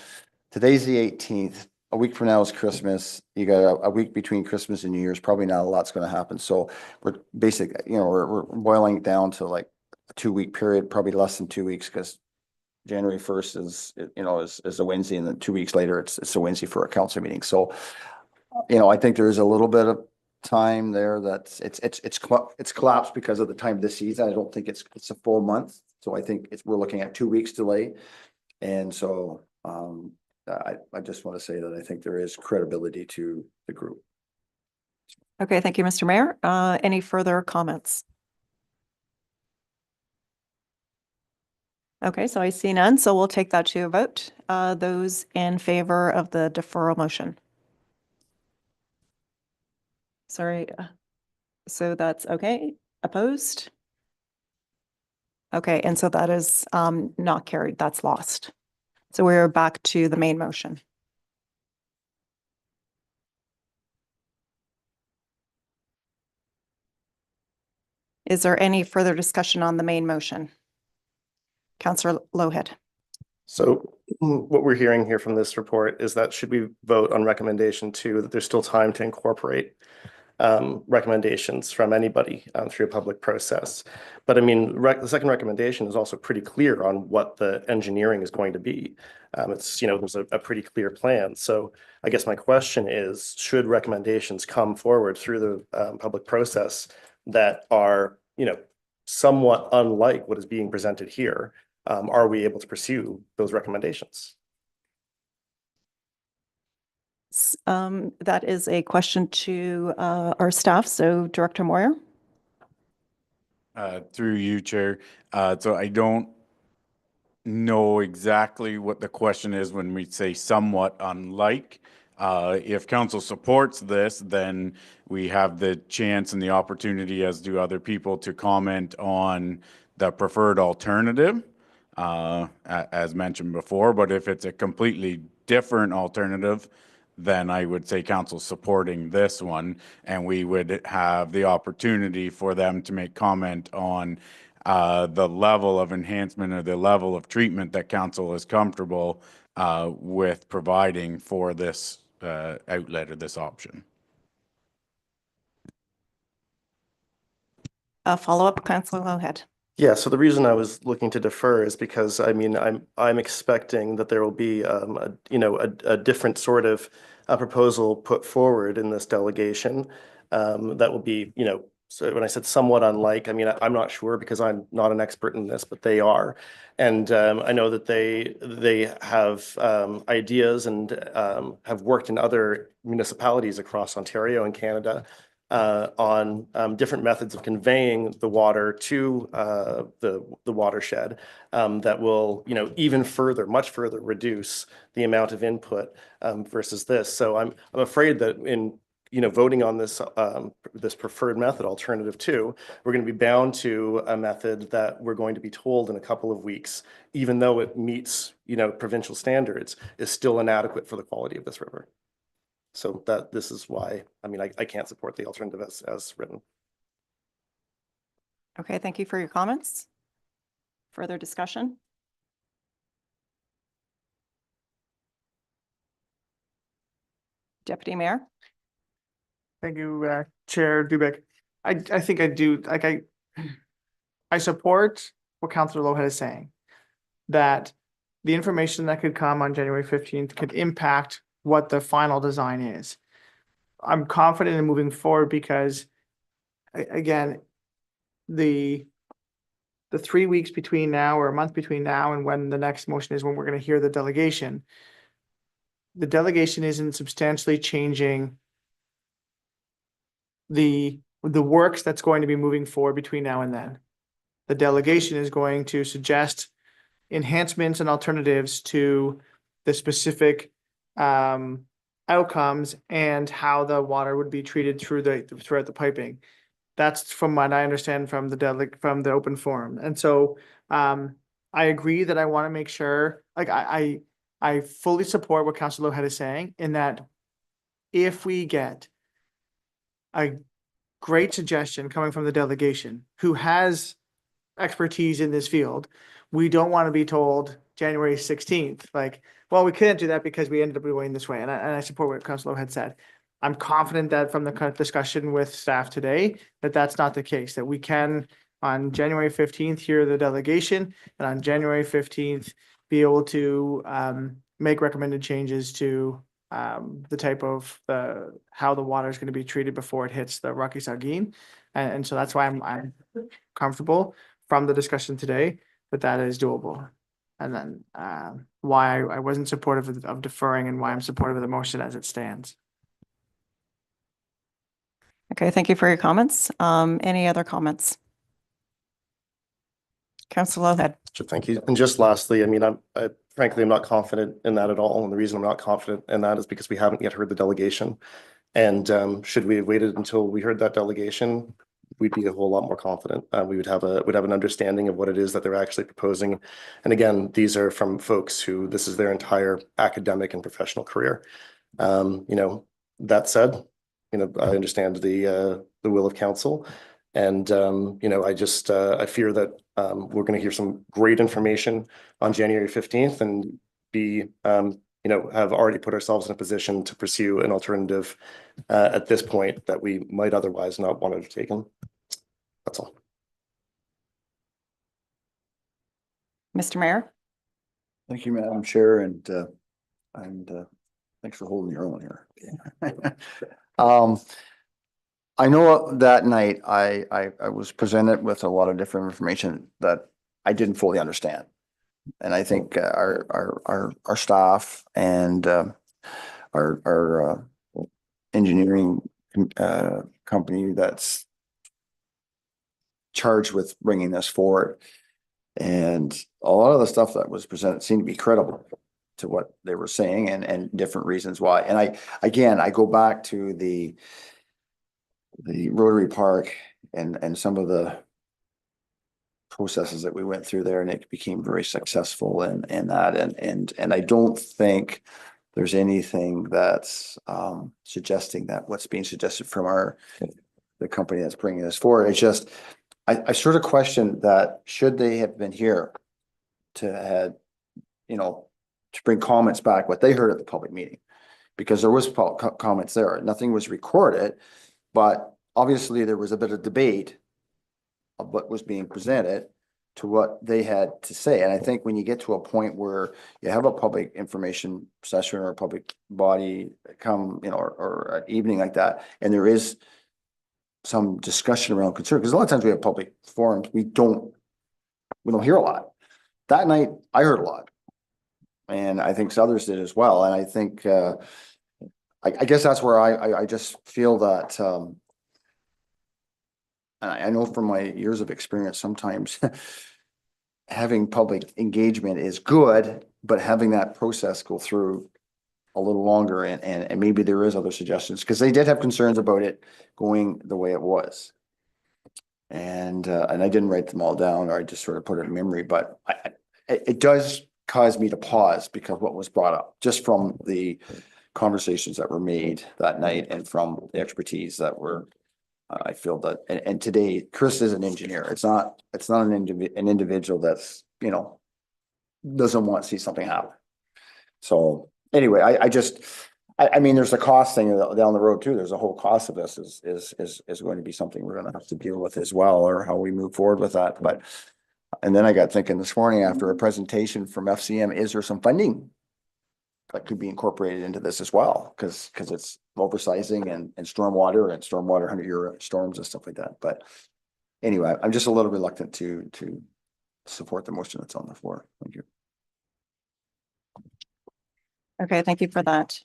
today's the 18th, a week from now is Christmas. You got a week between Christmas and New Year's, probably not a lot's going to happen. So we're basically, we're boiling down to like a 2-week period, probably less than 2 weeks, because January 1st is a Wednesday, and then 2 weeks later, it's a Wednesday for a council meeting. So, I think there's a little bit of time there that's it's collapsed because of the time of the season. I don't think it's a full month. So I think we're looking at 2 weeks delay. And so I just want to say that I think there is credibility to the group. Okay, thank you, Mr. Mayor. Any further comments? Okay, so I see none, so we'll take that to a vote. Those in favor of the deferral motion? Sorry, so that's okay. Opposed? Okay, and so that is not carried. That's lost. So we're back to the main motion. Is there any further discussion on the main motion? Councillor Lohead. So what we're hearing here from this report is that should we vote on recommendation 2, that there's still time to incorporate recommendations from anybody through a public process. But I mean, the second recommendation is also pretty clear on what the engineering is going to be. It's, there's a pretty clear plan. So I guess my question is, should recommendations come forward through the public process that are, somewhat unlike what is being presented here, are we able to pursue those recommendations? That is a question to our staff. So Director Moyer. Through you, Chair. So I don't know exactly what the question is when we say somewhat unlike. If council supports this, then we have the chance and the opportunity, as do other people, to comment on the preferred alternative, as mentioned before. But if it's a completely different alternative, then I would say council supporting this one, and we would have the opportunity for them to make comment on the level of enhancement or the level of treatment that council is comfortable with providing for this outlet or this option. A follow-up, Councillor Lowhead. Yeah, so the reason I was looking to defer is because I mean I'm expecting that there will be a different sort of proposal put forward in this delegation that will be so when I said somewhat unlike, I mean I'm not sure because I'm not an expert in this, but they are, and I know that they have ideas and have worked in other municipalities across Ontario and Canada on different methods of conveying the water to the watershed that will, even further, much further reduce the amount of input versus this. So I'm afraid that in voting on this this preferred method, alternative 2, we're going to be bound to a method that we're going to be told in a couple of weeks, even though it meets provincial standards, is still inadequate for the quality of this river. So this is why, I mean, I can't support the alternative as written. Okay, thank you for your comments. Further discussion? Deputy Mayor. Thank you, Chair Dubek. I think I do, like I support what Councillor Lowhead is saying, that the information that could come on January 15th could impact what the final design is. I'm confident in moving forward because, again, the 3 weeks between now or a month between now and when the next motion is, when we're going to hear the delegation isn't substantially changing the works that's going to be moving forward between now and then. The delegation is going to suggest enhancements and alternatives to the specific outcomes and how the water would be treated throughout the piping. That's from what I understand from the open forum. And so I agree that I want to make sure, like I fully support what Councillor Lowhead is saying, in that if we get a great suggestion coming from the delegation who has expertise in this field, we don't want to be told January 16th, like, well, we couldn't do that because we ended up going this way. And I support what Councillor had said. I'm confident that from the kind of discussion with staff today, that that's not the case, that we can on January 15th hear the delegation, and on January 15th be able to make recommended changes to the type of how the water is going to be treated before it hits the Rocky Saugeen. And so that's why I'm comfortable from the discussion today that is doable. And then why I wasn't supportive of deferring and why I'm supportive of the motion as it stands. Okay, thank you for your comments. Any other comments? Councillor Lowhead. Thank you. And just lastly, I mean, frankly, I'm not confident in that at all. And the reason I'm not confident in that is because we haven't yet heard the delegation. And should we have waited until we heard that delegation, we'd be a whole lot more confident. We would have an understanding of what it is that they're actually proposing. And again, these are from folks who this is their entire academic and professional career. That said, I understand the will of council. And, I fear that we're going to hear some great information on January 15th and be, have already put ourselves in a position to pursue an alternative at this point that we might otherwise not want to have taken. That's all. Mr. Mayor? Thank you, Madam Chair, and thanks for holding your own here. I know that night I was presented with a lot of different information that I didn't fully understand. And I think our staff and our engineering company that's charged with bringing this forward, and a lot of the stuff that was presented seemed to be credible to what they were saying and different reasons why. And I go back to the Rotary Park and some of the processes that we went through there, and it became very successful in that. And I don't think there's anything that's suggesting that what's being suggested from the company that's bringing this forward. It's just, I sort of question that should they have been here to had, to bring comments back, what they heard at the public meeting, because there was comments there. Nothing was recorded, but obviously there was a bit of debate of what was being presented to what they had to say. And I think when you get to a point where you have a public information session or a public body come, or an evening like that, and there is some discussion around concern, because a lot of times we have public forums, we don't hear a lot. That night I heard a lot, and I think others did as well. And I think I guess that's where I just feel that I know from my years of experience, sometimes having public engagement is good, but having that process go through a little longer, and maybe there is other suggestions, because they did have concerns about it going the way it was. And I didn't write them all down, or I just sort of put it in memory, but it does cause me to pause because what was brought up just from the conversations that were made that night and from the expertise that were, I feel that, and today Chris is an engineer. It's not an individual that's, doesn't want to see something happen. So anyway, I mean, there's a cost thing down the road too. There's a whole cost of this is going to be something we're going to have to deal with as well, or how we move forward with that. But, and then I got thinking this morning after a presentation from FCM, is there some funding that could be incorporated into this as well? Because it's oversizing and stormwater 100-year storms and stuff like that. But anyway, I'm just a little reluctant to support the motion that's on the floor. Thank you. Okay, thank you for that.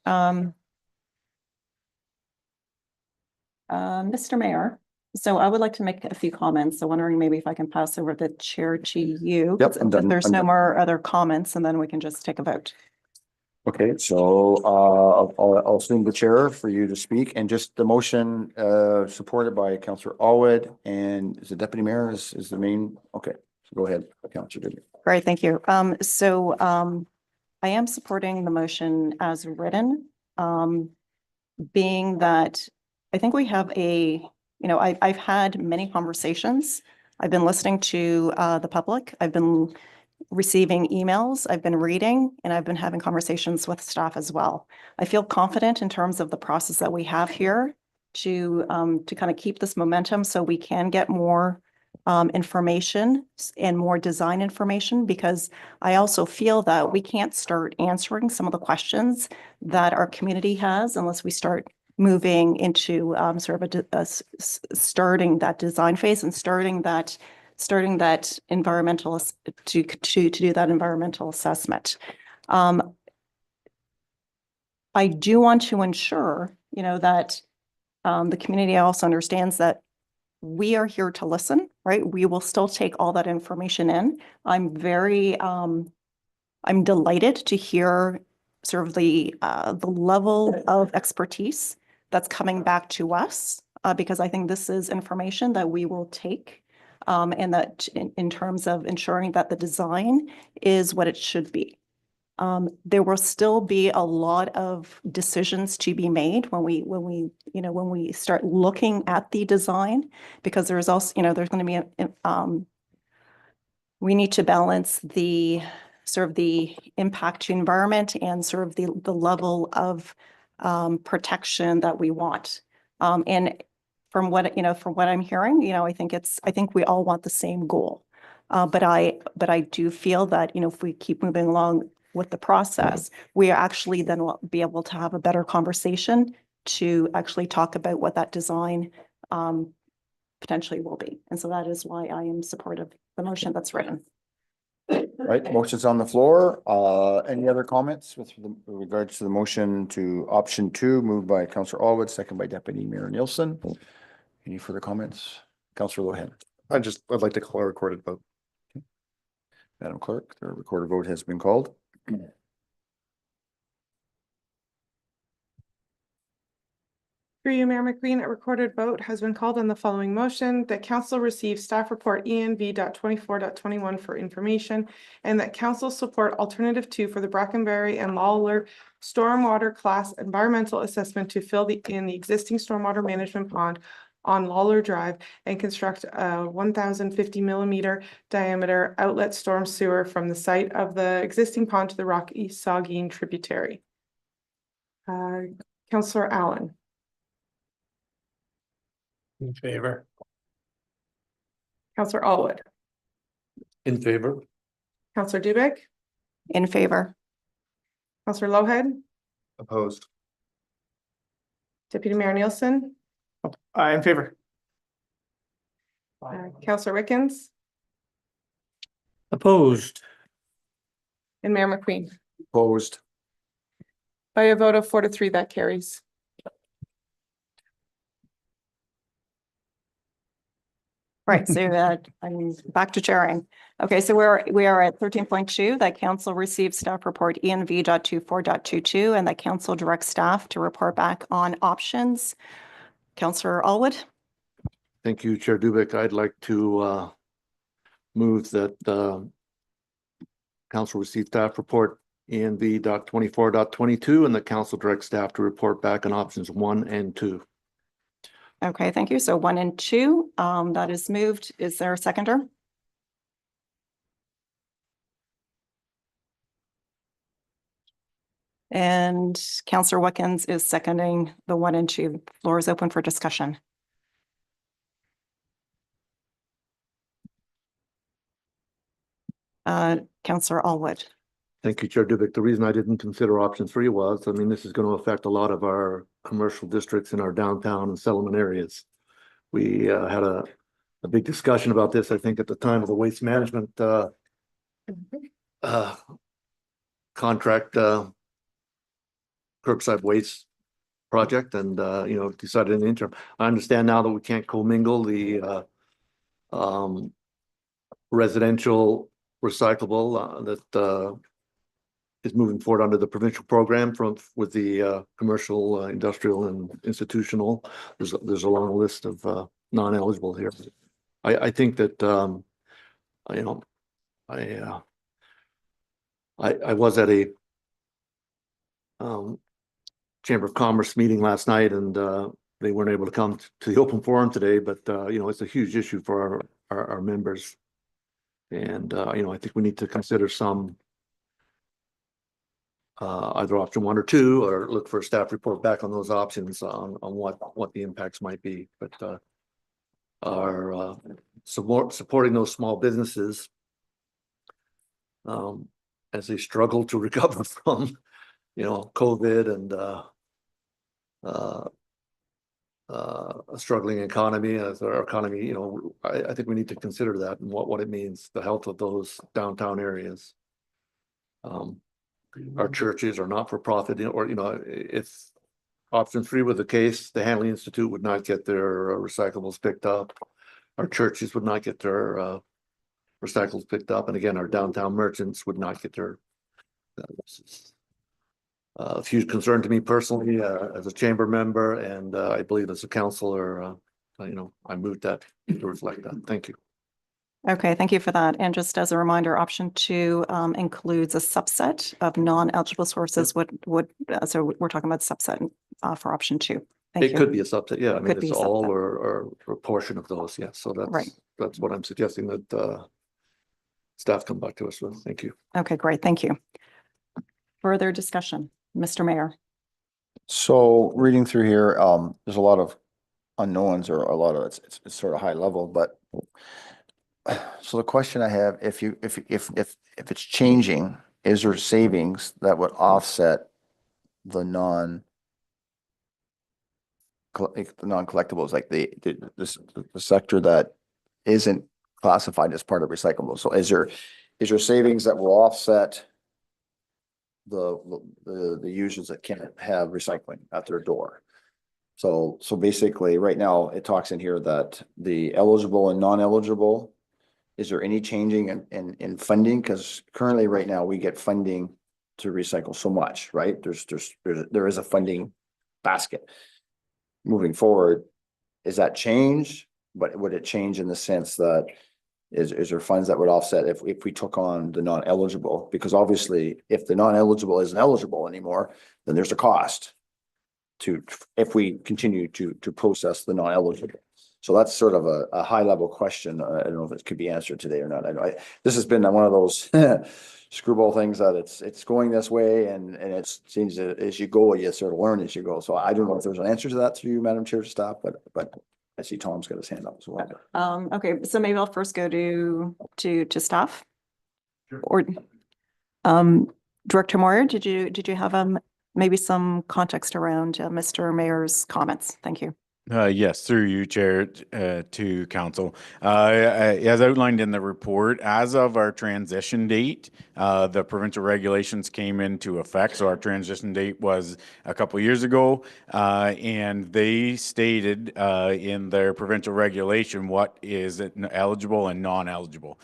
Mr. Mayor, so I would like to make a few comments. So wondering maybe if I can pass over the chair to you. Yep, I'm done. If there's I'm no done. more other comments, and then we can just take a vote. Okay, so I'll assume the chair for you to speak, and just the motion supported by Councillor Allwood, and is the deputy mayor is the main. Okay, so go ahead, Councillor. Great, thank you. I am supporting the motion as written, being that I think we have I've had many conversations. I've been listening to the public. I've been receiving emails, I've been reading, and I've been having conversations with staff as well. I feel confident in terms of the process that we have here to kind of keep this momentum so we can get more information and more design information, because I also feel that we can't start answering some of the questions that our community has unless we start moving into starting that design phase and starting that environmental to do that environmental assessment. I do want to ensure, that the community also understands that we are here to listen, right? We will still take all that information in. I'm delighted to hear sort of the level of expertise that's coming back to us, because I think this is information that we will take, and that in terms of ensuring that the design is what it should be. There will still be a lot of decisions to be made when we start looking at the design, because there's also, there's going to be we need to balance the sort of the impact to environment and sort of the level of protection that we want. And from what, from what I'm hearing, I think we all want the same goal. But I do feel that, if we keep moving along with the process, we actually then will be able to have a better conversation to actually talk about what that design potentially will be. And so that is why I am supportive of the motion that's written. Right, motion's on the floor. Any other comments with regards to the motion to option 2, moved by Councillor Allwood, second by Deputy Mayor Nielsen? Any further comments? Councillor Lohan. I'd like to call a recorded vote. Madam Clerk, the recorded vote has been called. Through you, Mayor McQueen, a recorded vote has been called on the following motion: that council receive staff report ENV.24.21 for information, and that council support alternative 2 for the Brackenbury and Lawler stormwater class environmental assessment to fill in the existing stormwater management pond on Lawler Drive and construct a 1,050 millimeter diameter outlet storm sewer from the site of the existing pond to the Rocky Saugeen tributary. Councillor Allen. In favor. Councillor Allwood. In favor. Councillor Dubik. In favor. Councillor Lohan. Opposed. Deputy Mayor Nielsen. In favor. Councillor Wickens. Opposed. And Mayor McQueen. Opposed. By a vote of 4 to 3, that carries. Right, so I'm back to chairing. Okay, so we are at 13.2, that council receives staff report ENV.24.22, and that council directs staff to report back on options. Councillor Allwood. Thank you, Chair Dubik. I'd like to move that council receive staff report ENV.24.22, and the council directs staff to report back on options 1 and 2. Okay, thank you. So 1 and 2, that is moved. Is there a seconder? And Councillor Wickens is seconding the 1 and 2. Floor is open for discussion. Councillor Allwood. Thank you, Chair Dubik. The reason I didn't consider option 3 was, this is going to affect a lot of our commercial districts in our downtown and settlement areas. We had a big discussion about this, I think, at the time of the waste management contract curbside waste project, and decided in the interim. I understand now that we can't commingle the residential recyclable that is moving forward under the provincial program with the commercial, industrial, and institutional. There's a long list of non-eligible here. I think that I was at a Chamber of Commerce meeting last night, and they weren't able to come to the open forum today, but it's a huge issue for our members. And I think we need to consider some either option 1 or 2, or look for a staff report back on those options on what the impacts might be. But our supporting those small businesses as they struggle to recover from COVID and a struggling economy, as our economy, I think we need to consider that and what it means, the health of those downtown areas. Our churches are not for profit, or if option 3 were the case, the Hanley Institute would not get their recyclables picked up. Our churches would not get their recyclables picked up, and again, our downtown merchants would not get their. This is a huge concern to me personally as a chamber member, and I believe as a councillor, I moved that to reflect that. Thank you. Okay, thank you for that. And just as a reminder, option 2 includes a subset of non-eligible sources. So we're talking about subset for option 2. Thank you. It could be a subset, yeah. Could It's be a all subset. or a portion of those, yeah. So Right. that's what I'm suggesting, that staff come back to us with. Thank you. Okay, great. Thank you. Further discussion, Mr. Mayor. So reading through here, there's a lot of unknowns or a lot of, it's sort of high level, but so the question I have, if it's changing, is there savings that would offset the non-collectibles, like the sector that isn't classified as part of recyclable? So is there savings that will offset the users that can't have recycling at their door? So basically, right now, it talks in here that the eligible and non-eligible, is there any changing in funding? Because currently, right now, we get funding to recycle so much, right? There is a funding basket. Moving forward, is that change? But would it change in the sense that is there funds that would offset if we took on the non-eligible? Because obviously, if the non-eligible isn't eligible anymore, then there's a cost if we continue to process the non-eligible. So that's sort of a high level question. I don't know if it could be answered today or not. This has been one of those screwball things that it's going this way, and it seems that as you go, you sort of learn as you go. So I don't know if there's an answer to that through you, Madam Chair, to stop, but I see Tom's got his hand up as well. Okay, so maybe I'll first go to staff. Sure. Or Director Moyer, did you have maybe some context around Mr. Mayor's comments? Thank you. Yes, through you, Chair, to Council. As outlined in the report, as of our transition date, the provincial regulations came into effect. So our transition date was a couple of years ago, and they stated in their provincial regulation what is eligible and non-eligible.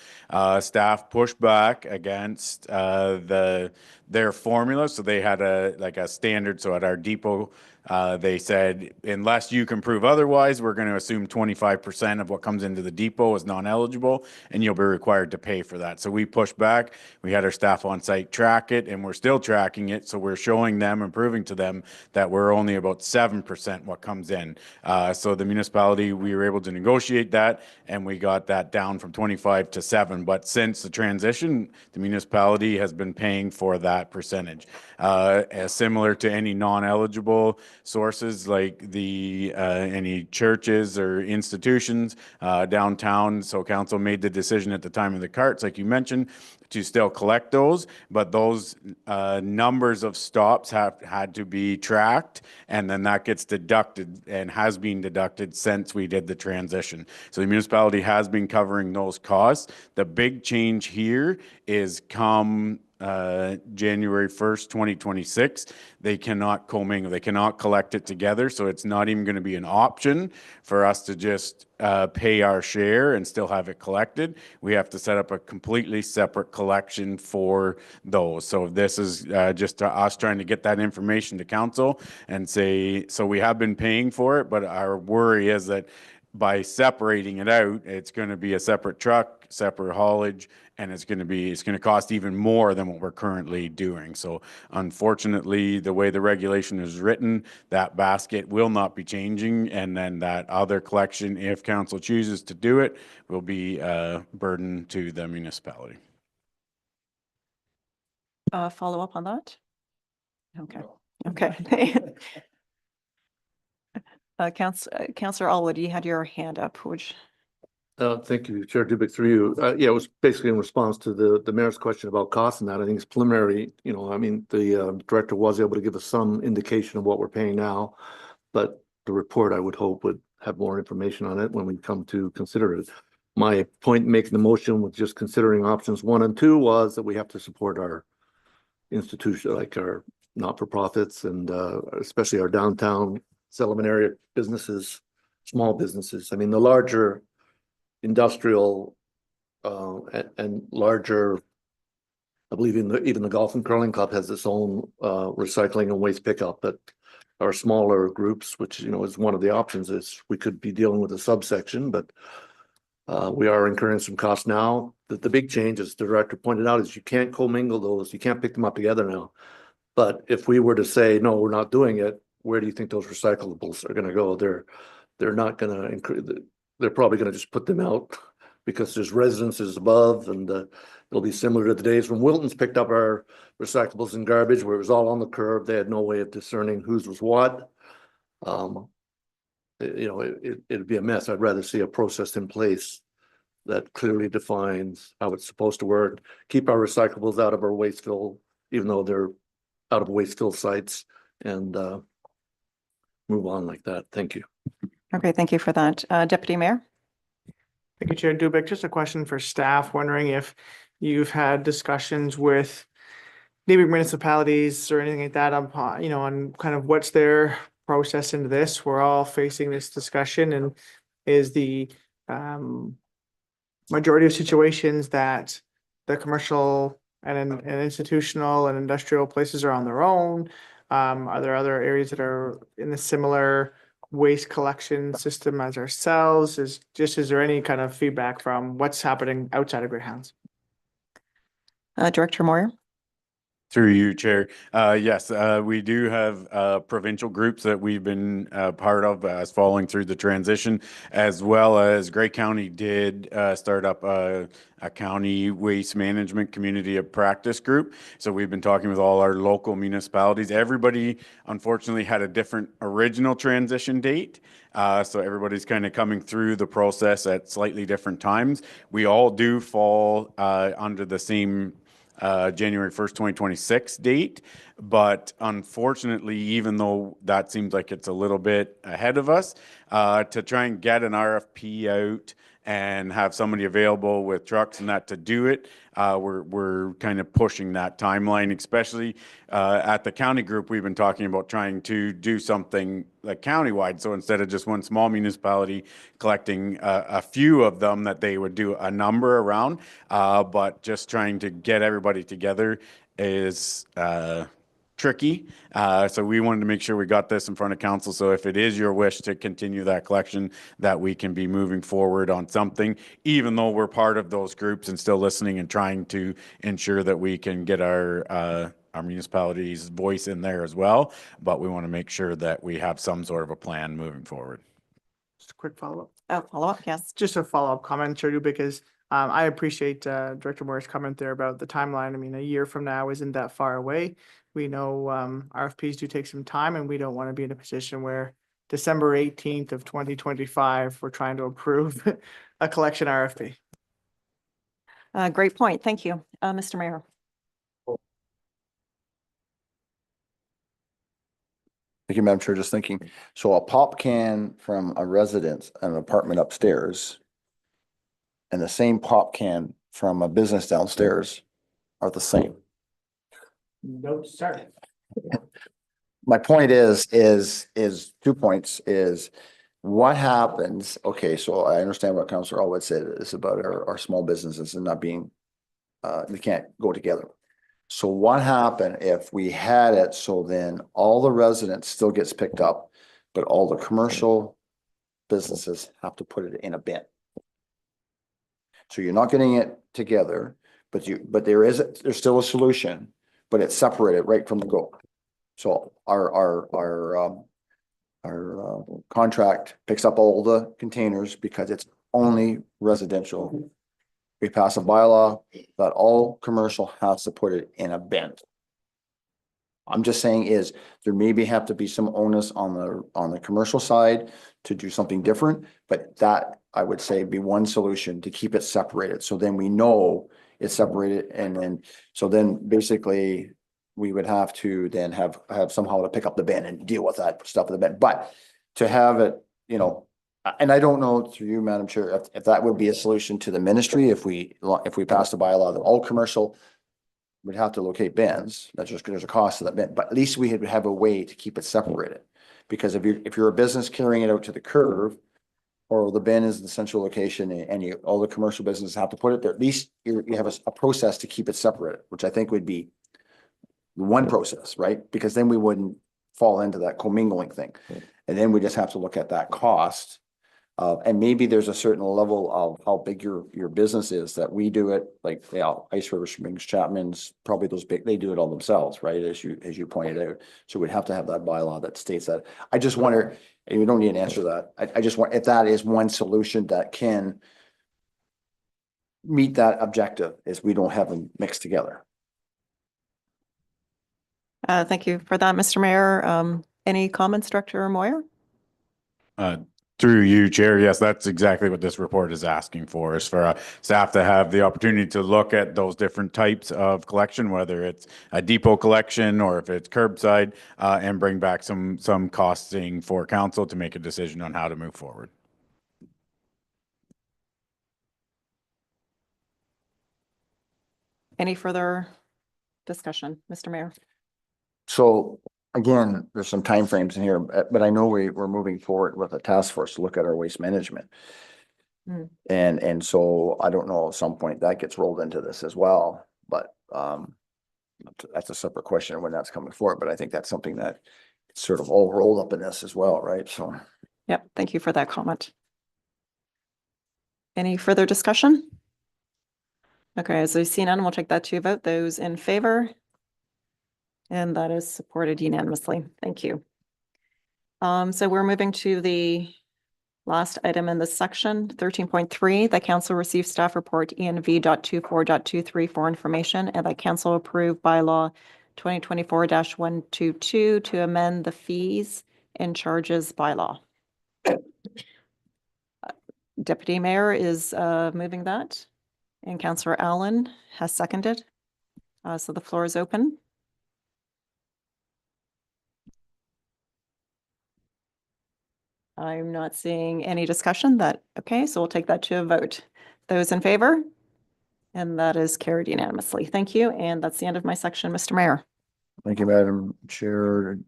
Staff pushed back against their formula, so they had a standard. So at our depot, they said, unless you can prove otherwise, we're going to assume 25% of what comes into the depot is non-eligible, and you'll be required to pay for that. So we pushed back. We had our staff on site track it, and we're still tracking it. So we're showing them and proving to them that we're only about 7% what comes in. So the municipality, we were able to negotiate that, and we got that down from 25 to 7. But since the transition, the municipality has been paying for that percentage. Similar to any non-eligible sources like any churches or institutions downtown. So council made the decision at the time of the carts, like you mentioned, to still collect those, but those numbers of stops have had to be tracked, and then that gets deducted and has been deducted since we did the transition. So the municipality has been covering those costs. The big change here is come January 1st, 2026, they cannot commingle, they cannot collect it together. So it's not even going to be an option for us to just pay our share and still have it collected. We have to set up a completely separate collection for those. So this is just us trying to get that information to council and say, so we have been paying for it, but our worry is that by separating it out, it's going to be a separate truck, separate haulage, and it's going to cost even more than what we're currently doing. So unfortunately, the way the regulation is written, that basket will not be changing, and then that other collection, if council chooses to do it, will be a burden to the municipality. Follow up on that? Okay. Okay. Councillor Allwood, you had your hand up. Thank you, Chair Dubik, through you. Yeah, it was basically in response to the mayor's question about cost and that. I think it's preliminary. You know, I mean, the director was able to give us some indication of what we're paying now, but the report, I would hope, would have more information on it when we come to consider it. My point in making the motion with just considering options 1 and 2 was that we have to support our institution, like our not-for-profits and especially our downtown settlement area businesses, small businesses. I mean, the larger industrial and larger, I believe even the Golf and Curling Club has its own recycling and waste pickup, but our smaller groups, which, you know, is one of the options, is we could be dealing with a subsection, but we are incurring some costs now. The big change, as the director pointed out, is you can't commingle those. You can't pick them up together now. But if we were to say, no, we're not doing it, where do you think those recyclables are going to go? They're not going to increase. They're probably going to just put them out because there's residences above, and it'll be similar to the days when Wilton's picked up our recyclables and garbage, where it was all on the curb. They had no way of discerning whose was what. It'd be a mess. I'd rather see a process in place that clearly defines how it's supposed to work. Keep our recyclables out of our waste fill, even though they're out of waste fill sites, and move on like that. Thank you. Okay, thank you for that. Deputy Mayor? Thank you, Chair Dubik. Just a question for staff, wondering if you've had discussions with neighboring municipalities or anything like that on, on kind of what's their process into this. We're all facing this discussion, and is the majority of situations that the commercial and institutional and industrial places are on their own. Are there other areas that are in a similar waste collection system as ourselves? Is there any kind of feedback from what's happening outside of Greyhounds? Director Moyer? Through you, Chair. Yes, we do have provincial groups that we've been part of as following through the transition, as well as Grey County did start up a county waste management community of practice group. So we've been talking with all our local municipalities. Everybody, unfortunately, had a different original transition date. So everybody's kind of coming through the process at slightly different times. We all do fall under the same January 1st, 2026 date. But unfortunately, even though that seems like it's a little bit ahead of us, to try and get an RFP out and have somebody available with trucks and that to do it, we're kind of pushing that timeline, especially at the county group. We've been talking about trying to do something like countywide. So instead of just one small municipality collecting a few of them, that they would do a number around, but just trying to get everybody together is tricky. So we wanted to make sure we got this in front of council. So if it is your wish to continue that collection, that we can be moving forward on something, even though we're part of those groups and still listening and trying to ensure that we can get our municipality's voice in there as well. But we want to make sure that we have some sort of a plan moving forward. Just a quick follow-up. Follow-up, yes. Just a follow-up comment, Chair Dubik, because I appreciate Director Moore's comment there about the timeline. I mean, a year from now isn't that far away. We know RFPs do take some time, and we don't want to be in a position where December 18th of 2025, we're trying to approve a collection RFP. Great point. Thank you. Mr. Mayor? Thank you, Madam Chair. Just thinking, so a pop can from a residence, an apartment upstairs, and the same pop can from a business downstairs are the same. No, sorry. My point is 2 points is what happens. Okay, so I understand what Councillor Allwood said is about our small businesses and not being, we can't go together. So what happened if we had it so then all the residents still gets picked up, but all the commercial businesses have to put it in a bin? So you're not getting it together, but there's still a solution, but it's separated right from the go. So our contract picks up all the containers because it's only residential. We pass a bylaw that all commercial has to put it in a bin. I'm just saying is there maybe have to be some onus on the commercial side to do something different, but that I would say be one solution to keep it separated. So then we know it's separated, and then so then basically we would have to then have somehow to pick up the bin and deal with that stuff in the bin. But to have it, and I don't know through you, Madam Chair, if that would be a solution to the ministry if we passed a bylaw that all commercial would have to locate bins. That's just there's a cost to that bin, but at least we would have a way to keep it separated. Because if you're a business carrying it out to the curb, or the bin is the central location, and all the commercial businesses have to put it there, at least you have a process to keep it separated, which I think would be one process, right? Because then we wouldn't fall into that commingling thing, and then we just have to look at that cost. And maybe there's a certain level of how big your business is that we do it, like Ice River Springs, Chapman's, probably those big, they do it all themselves, right? As you pointed out. So we'd have to have that bylaw that states that. I just wonder, and you don't need an answer to that. I just want, if that is one solution that can meet that objective is we don't have them mixed together. Thank you for that, Mr. Mayor. Any comments, Director Moyer? Through you, Chair, yes, that's exactly what this report is asking for, is for staff to have the opportunity to look at those different types of collection, whether it's a depot collection or if it's curbside, and bring back some costing for council to make a decision on how to move forward. Any further discussion, Mr. Mayor? So again, there's some timeframes in here, but I know we're moving forward with a task force to look at our waste management. Mm. And so I don't know, at some point that gets rolled into this as well, but that's a separate question when that's coming forward, but I think that's something that it's sort of all rolled up in this as well, right? So. Yep, thank you for that comment. Any further discussion? Okay, as I see none, we'll take that to a vote. Those in favor? And that is supported unanimously. Thank you. So we're moving to the last item in this section, 13.3. The council received staff report ENV.24.23 for information, and the council approved bylaw 2024-122 to amend the fees and charges bylaw. Deputy Mayor is moving that, and Councillor Allen has seconded. So the floor is open. I'm not seeing any discussion. Okay, so we'll take that to a vote. Those in favor? And that is carried unanimously. Thank you. And that's the end of my section, Mr. Mayor. Thank you, Madam Chair.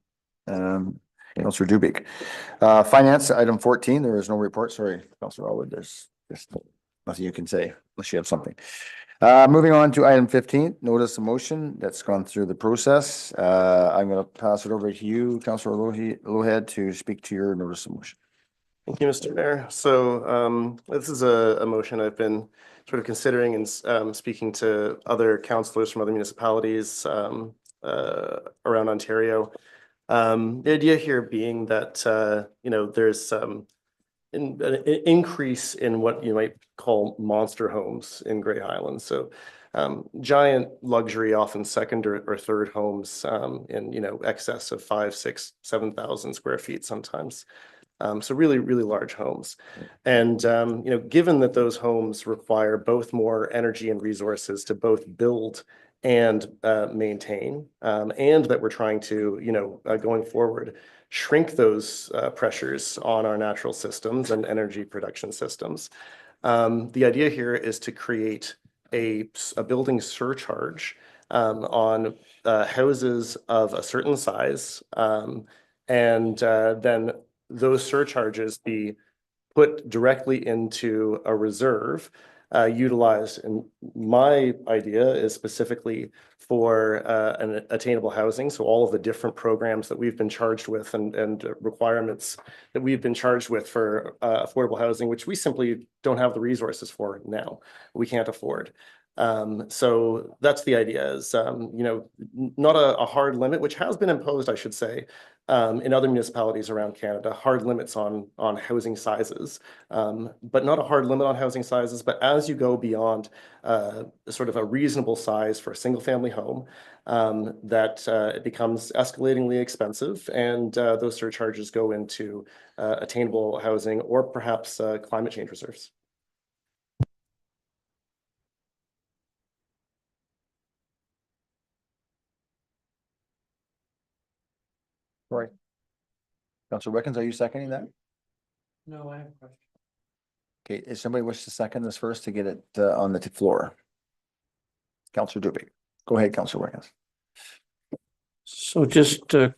Councillor Dubik. Finance, item 14, there is no report. Sorry, Councillor Elwood, there's nothing you can say unless you have something. Moving on to item 15, notice of motion that's gone through the process. I'm going to pass it over to you, Councillor Lohead, to speak to your notice of motion. Thank you, Mr. Mayor. So this is a motion I've been sort of considering and speaking to other councillors from other municipalities around Ontario. The idea here being that, there's an increase in what you might call monster homes in Grey Highlands. So giant luxury, often second or third homes in, excess of 5, 6, 7,000 square feet sometimes. So really, really large homes. And, given that those homes require both more energy and resources to both build and maintain, and that we're trying to, going forward, shrink those pressures on our natural systems and energy production systems. The idea here is to create a building surcharge on houses of a certain size, and then those surcharges be put directly into a reserve utilized. And my idea is specifically for an attainable housing. So all of the different programs that we've been charged with and requirements that we've been charged with for affordable housing, which we simply don't have the resources for now, we can't afford. So that's the idea is, not a hard limit, which has been imposed, I should say, in other municipalities around Canada, hard limits on housing sizes, but not a hard limit on housing sizes. But as you go beyond sort of a reasonable size for a single family home, that it becomes escalatingly expensive, and those surcharges go into attainable housing or perhaps climate change reserves. Sorry. Councillor Wickens, are you seconding that? No, I have a question. Okay, is somebody wish to second this first to get it on the floor? Councillor Dubik. Go ahead, Councillor Wickens. So just a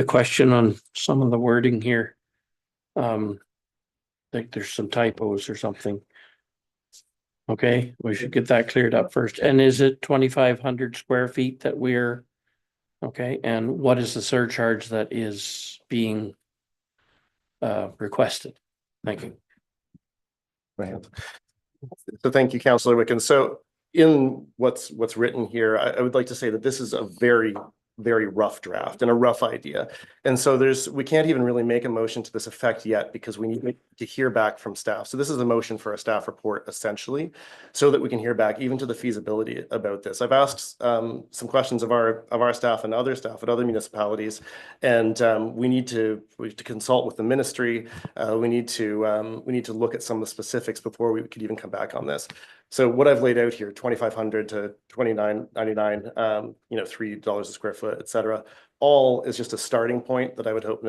question on some of the wording here. I think there's some typos or something. Okay, we should get that cleared up first. And is it 2,500 square feet that we're, okay, and what is the surcharge that is being requested? Thank you. Go ahead. So thank you, Councillor Wickens. So in what's written here, I would like to say that this is a very, very rough draft and a rough idea. And so we can't even really make a motion to this effect yet because we need to hear back from staff. So this is a motion for a staff report essentially, so that we can hear back even to the feasibility about this. I've asked some questions of our staff and other staff at other municipalities, and we need to consult with the ministry. We need to look at some of the specifics before we could even come back on this. So what I've laid out here, 2,500 to 2,999, $3 a square foot, et cetera, all is just a starting point that I would hope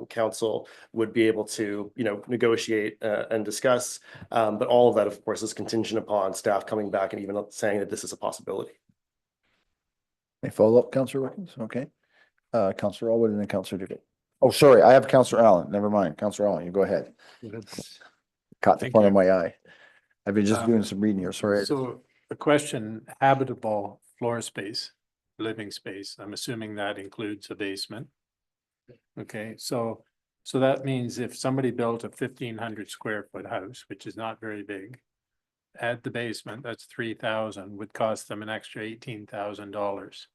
council would be able to, negotiate and discuss. But all of that, of course, is contingent upon staff coming back and even saying that this is a possibility. May follow up, Councillor Wilkins? Okay. Councillor Elwood and then Councillor Duguay. Oh, sorry, I have Councillor Allen. Never mind. Councillor Allen, you go ahead. Caught the corner of my eye. I've been just doing some reading here, sorry. So the question, habitable floor space, living space, I'm assuming that includes a basement. Okay, so that means if somebody built a 1,500 square foot house, which is not very big, add the basement, that's 3,000, would cost them an extra $18,000.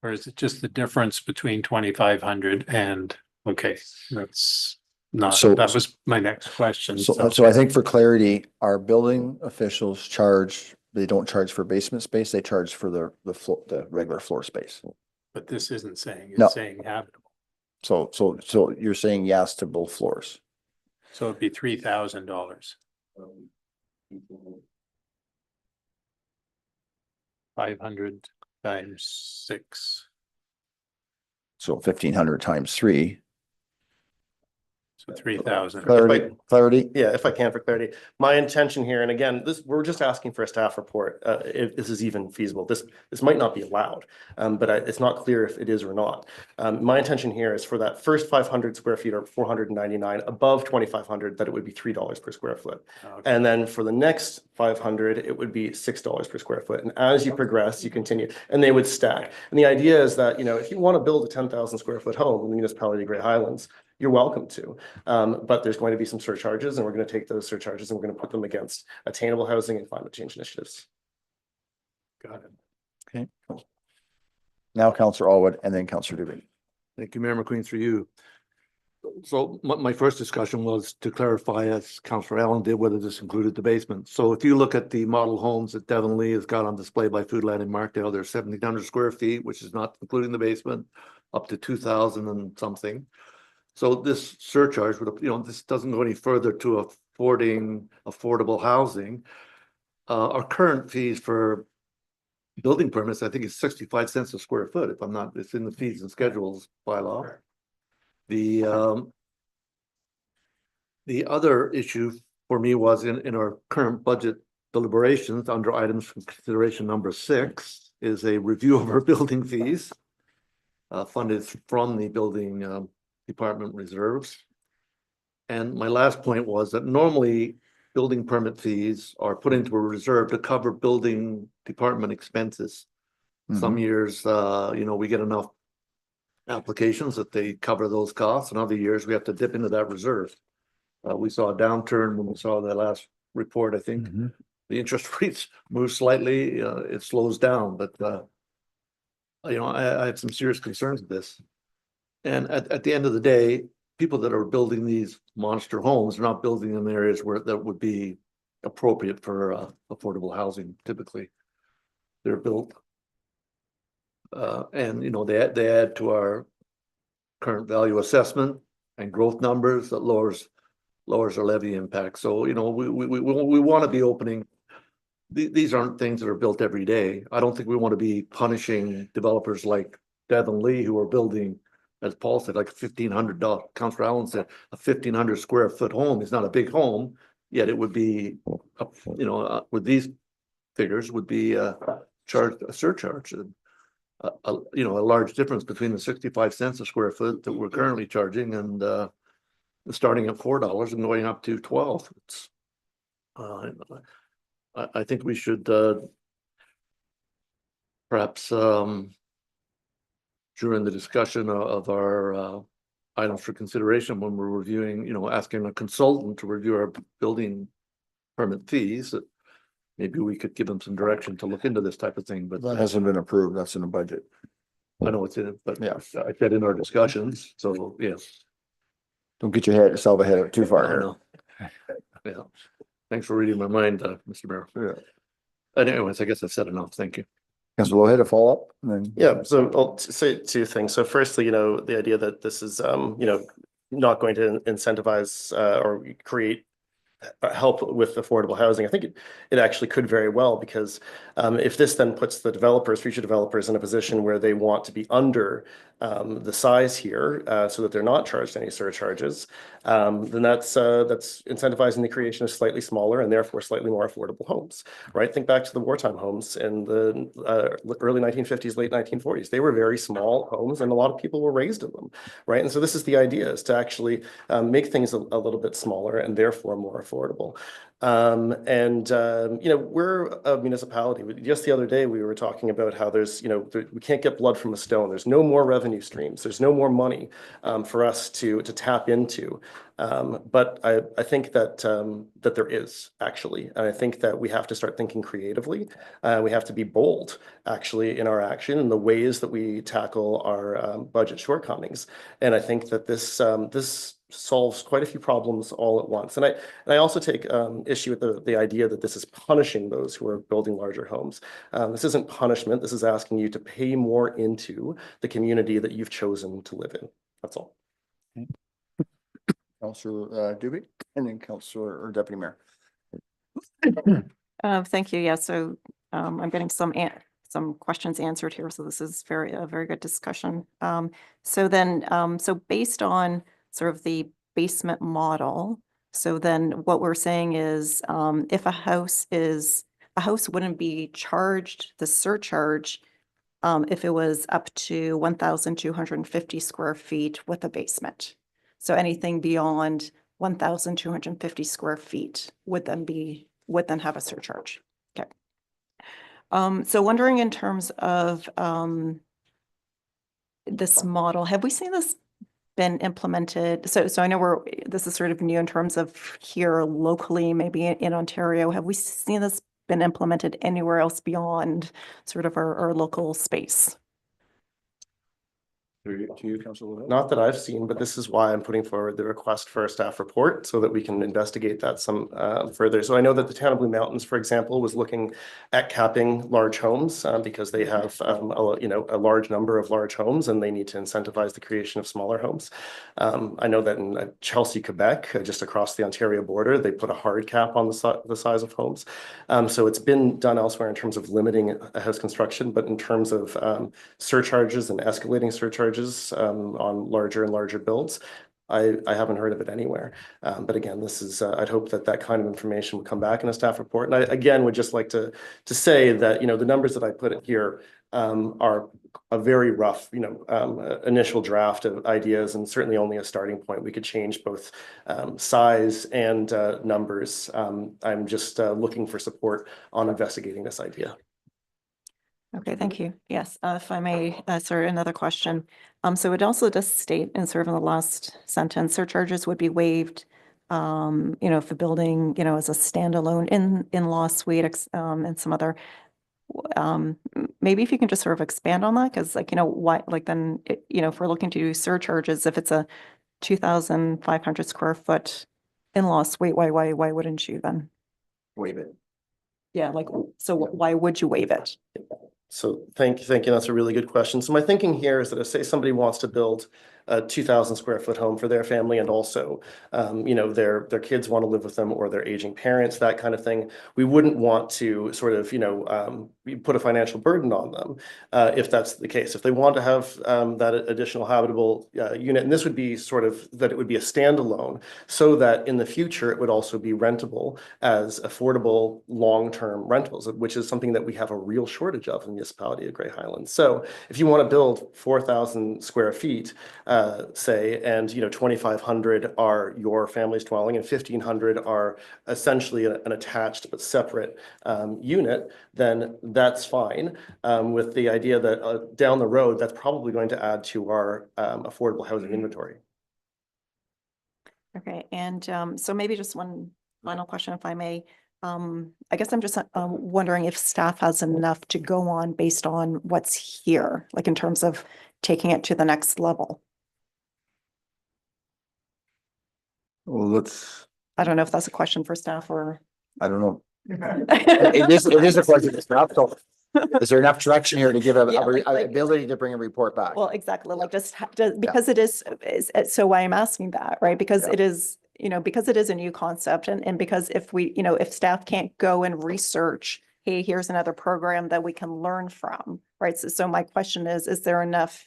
Or is it just the difference between 2,500 and, okay, that's not, that was my next question. So I think for clarity, our building officials they don't charge for basement space, they charge for the regular floor space. But this isn't saying, No. it's saying habitable. So you're saying yes to both floors. So it'd be $3,000. 500 times 6. So 1,500 times 3. So 3,000. Clarity? Yeah, if I can, for clarity. My intention here, and again, we're just asking for a staff report, if this is even feasible. This might not be allowed, but it's not clear if it is or not. My intention here is for that first 500 square feet or 499, above 2,500, that it would be $3 per square foot. Okay. And then for the next 500, it would be $6 per square foot. And as you progress, you continue, and they would stack. And the idea is that, if you want to build a 10,000 square foot home in the municipality of Grey Highlands, you're welcome to. But there's going to be some surcharges, and we're going to take those surcharges and we're going to put them against attainable housing and climate change initiatives. Got it. Okay. Now Councillor Elwood and then Councillor Duguay. Thank you, Mayor McQueen, through you. So my first discussion was to clarify, as Councillor Allen did, whether this included the basement. So if you look at the model homes that Devon Lee has got on display by Foodland in Markdale, they're 1,700 square feet, which is not including the basement, up to 2,000 and something. So this surcharge would, this doesn't go any further to affording affordable housing. Our current fees for building permits, I think, is 65 cents a square foot. If I'm not, it's in the fees and schedules bylaw. The other issue for me was in our current budget deliberations under items from consideration number 6 is a review of our building fees funded from the building department reserves. And my last point was that normally building permit fees are put into a reserve to cover building department expenses. Some years, we get enough applications that they cover those costs, and other years we have to dip into that reserve. We saw a downturn when we saw the last report. I think the interest rates move slightly, it slows down, but I have some serious concerns with this. And at the end of the day, people that are building these monster homes are not building in areas where that would be appropriate for affordable housing. Typically, they're built, and they add to our current value assessment and growth numbers that lowers our levy impact. So we want to be opening. These aren't things that are built every day. I don't think we want to be punishing developers like Devon Lee who are building, as Paul said, like a $1,500. Councillor Allen said a 1,500 square foot home is not a big home, yet it would be, with these figures would be charged a surcharge. A large difference between the 65 cents a square foot that we're currently charging and starting at $4 and going up to 12. It's I think we should perhaps during the discussion of our items for consideration when we're reviewing, asking a consultant to review our building permit fees, that maybe we could give them some direction to look into this type of thing, but That hasn't been approved. That's in the budget. I know it's in it, but Yeah. I said in our discussions, so, yeah. Don't get yourself ahead too far I here. know. Yeah. Thanks for reading my mind, Mr. Mayor. Yeah. But anyways, I guess I've said enough. Thank you. Councilor Low, a follow up, and then. Yeah, so I'll say two things. So firstly, the idea that this is, not going to incentivize or create help with affordable housing. I think it actually could very well, because if this then puts the future developers in a position where they want to be under the size here so that they're not charged any surcharges, then that's incentivizing the creation of slightly smaller and therefore slightly more affordable homes, right? Think back to the wartime homes in the early 1950s, late 1940s. They were very small homes and a lot of people were raised in them, right? And so this is the idea, is to actually make things a little bit smaller and therefore more affordable. We're a municipality. Just the other day, we were talking about how there's, we can't get blood from a stone. There's no more revenue streams. There's no more money for us to tap into. But I think that there is, actually. And I think that we have to start thinking creatively. We have to be bold, actually, in our action and the ways that we tackle our budget shortcomings. And I think that this solves quite a few problems all at once. And I also take issue with the idea that this is punishing those who are building larger homes. This isn't punishment. This is asking you to pay more into the community that you've chosen to live in. That's all. Councilor Dubie, and then Councilor or Deputy Mayor. Thank you. Yeah, so I'm getting some questions answered here. So this is a very good discussion. So based on sort of the basement model, so then what we're saying is if a house wouldn't be charged the surcharge if it was up to 1,250 square feet with a basement. So anything beyond 1,250 square feet would then have a surcharge. Okay. So wondering in terms of this model, have we seen this been implemented? So I know this is sort of new in terms of here locally, maybe in Ontario. Have we seen this been implemented anywhere else beyond sort of our local space? To you, Councilor. Not that I've seen, but this is why I'm putting forward the request for a staff report so that we can investigate that some further. So I know that the town of Blue Mountains, for example, was looking at capping large homes because they have a large number of large homes and they need to incentivize the creation of smaller homes. I know that in Chelsea, Quebec, just across the Ontario border, they put a hard cap on the size of homes. So it's been done elsewhere in terms of limiting house construction, but in terms of surcharges and escalating surcharges on larger and larger builds, I haven't heard of it anywhere. But again, this is, I'd hope that kind of information would come back in a staff report. And I, again, would just like to say that, the numbers that I put here are a very rough, initial draft of ideas and certainly only a starting point. We could change both size and numbers. I'm just looking for support on investigating this idea. Okay, thank you. Yes, if I may, sir, another question. So it also does state in sort of in the last sentence, surcharges would be waived, if the building, is a standalone in-law suite, and some other. Maybe if you can just sort of expand on that, because why, then, if we're looking to do surcharges, if it's a 2,500 square foot in-law suite, why wouldn't you then waive it? Yeah, so why would you waive it? So thank you. That's a really good question. So my thinking here is that if, say, somebody wants to build a 2,000 square foot home for their family and also, their kids want to live with them or their aging parents, that kind of thing, we wouldn't want to sort of, put a financial burden on them if that's the case. If they want to have that additional habitable unit, and this would be sort of that it would be a standalone so that in the future it would also be rentable as affordable long-term rentals, which is something that we have a real shortage of in the municipality of Grey Highlands. So if you want to build 4,000 square feet, say, and 2,500 are your family's dwelling and 1,500 are essentially an attached but separate unit, then that's fine. With the idea that down the road, that's probably going to add to our affordable housing inventory. Okay, and so maybe just one final question, if I may. I guess I'm just wondering if staff has enough to go on based on what's here, like in terms of taking it to the next level. Well, let's, I don't know if that's a question for staff or. I don't know. It is a question. It's not, so is there enough direction here to give a ability to bring a report back? Well, exactly, like just because it is so why I'm asking that, right? Because it is, because it is a new concept and because if we, if staff can't go and research, hey, here's another program that we can learn from, right? So my question is there enough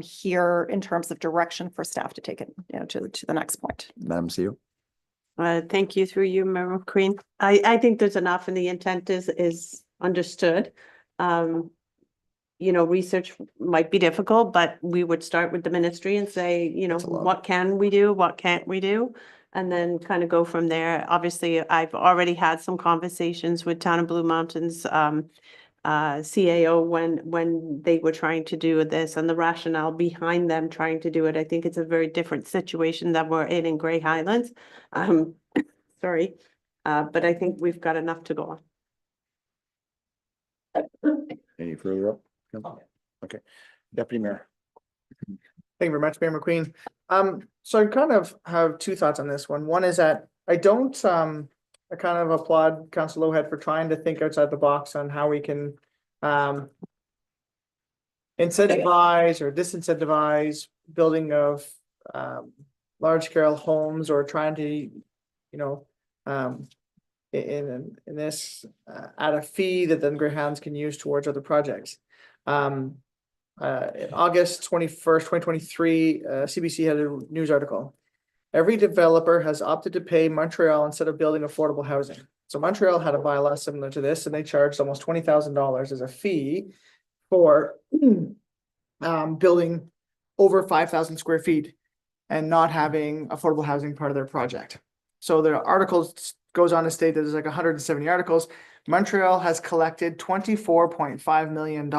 here in terms of direction for staff to take it, to the next point? Madam CEO. Thank you through you, Member Queen. I think there's enough and the intent is understood. Research might be difficult, but we would start with the ministry and say, what can we do? What can't we do? And then kind of go from there. Obviously, I've already had some conversations with Town of Blue Mountains CAO when they were trying to do this and the rationale behind them trying to do it. I think it's a very different situation that we're in Grey Highlands. Sorry, but I think we've got enough to go on. Any further up? No? Okay, Deputy Mayor. Thank you very much, Mayor McQueen. So I kind of have two thoughts on this one. One is that I kind of applaud Councillor Lowhead for trying to think outside the box on how we can incentivize or disincentivize building of large scale homes or trying to, in this add a fee that then Grey Highlands can use towards other projects. In August 21st, 2023, CBC had a news article. Every developer has opted to pay Montreal instead of building affordable housing. So Montreal had a bylaw similar to this, and they charged almost $20,000 as a fee for building over 5,000 square feet and not having affordable housing part of their project. So the article goes on to state that there's like 170 articles. Montreal has collected $24.5 million,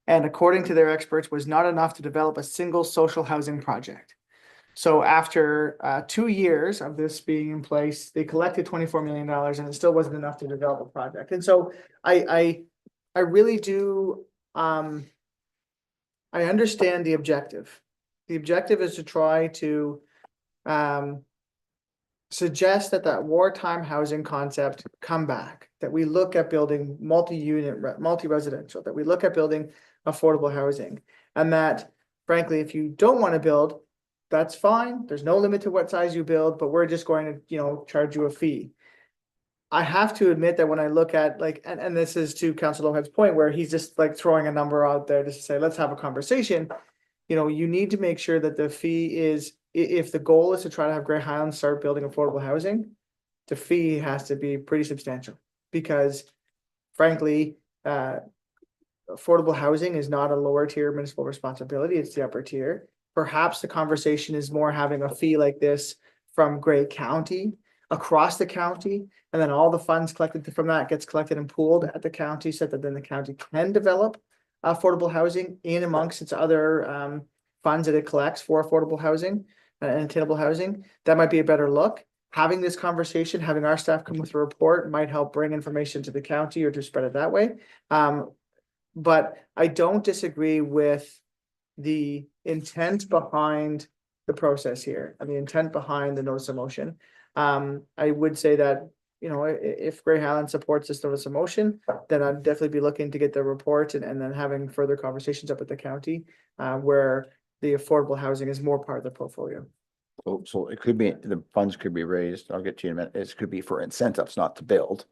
and according to their experts, was not enough to develop a single social housing project. So after 2 years of this being in place, they collected $24 million and it still wasn't enough to develop a project. And so I really do, I understand the objective. The objective is to try to suggest that wartime housing concept come back, that we look at building multi-unit, multi-residential, that we look at building affordable housing, and that frankly, if you don't want to build, that's fine. There's no limit to what size you build, but we're just going to, charge you a fee. I have to admit that when I look at and this is to Councillor Lowhead's point where he's just throwing a number out there to say, let's have a conversation. You need to make sure that the fee is, if the goal is to try to have Grey Highlands start building affordable housing, the fee has to be pretty substantial because frankly, affordable housing is not a lower tier municipal responsibility. It's the upper tier. Perhaps the conversation is more having a fee like this from Grey County across the county, and then all the funds collected from that gets collected and pooled at the county so that then the county can develop affordable housing in amongst its other funds that it collects for affordable housing and attainable housing. That might be a better look. Having this conversation, having our staff come with a report might help bring information to the county or to spread it that way. But I don't disagree with the intent behind the process here and the intent behind the notice of motion. I would say that, if Grey Highlands supports this notice of motion, then I'd definitely be looking to get the report and then having further conversations up with the county where the affordable housing is more part of the portfolio. So it could be, the funds could be raised. I'll get to you in a minute. It could be for incentives, not to build.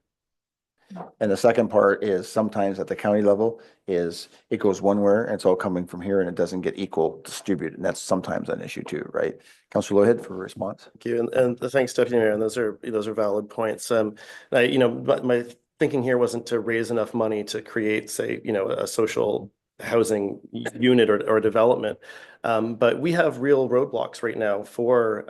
And the second part is sometimes at the county level is it goes one way and it's all coming from here and it doesn't get equal distributed. And that's sometimes an issue too, right? Councillor Lowhead for a response. Thank you. And thanks, Deputy Mayor. And those are valid points. My thinking here wasn't to raise enough money to create, say, a social housing unit or development. But we have real roadblocks right now for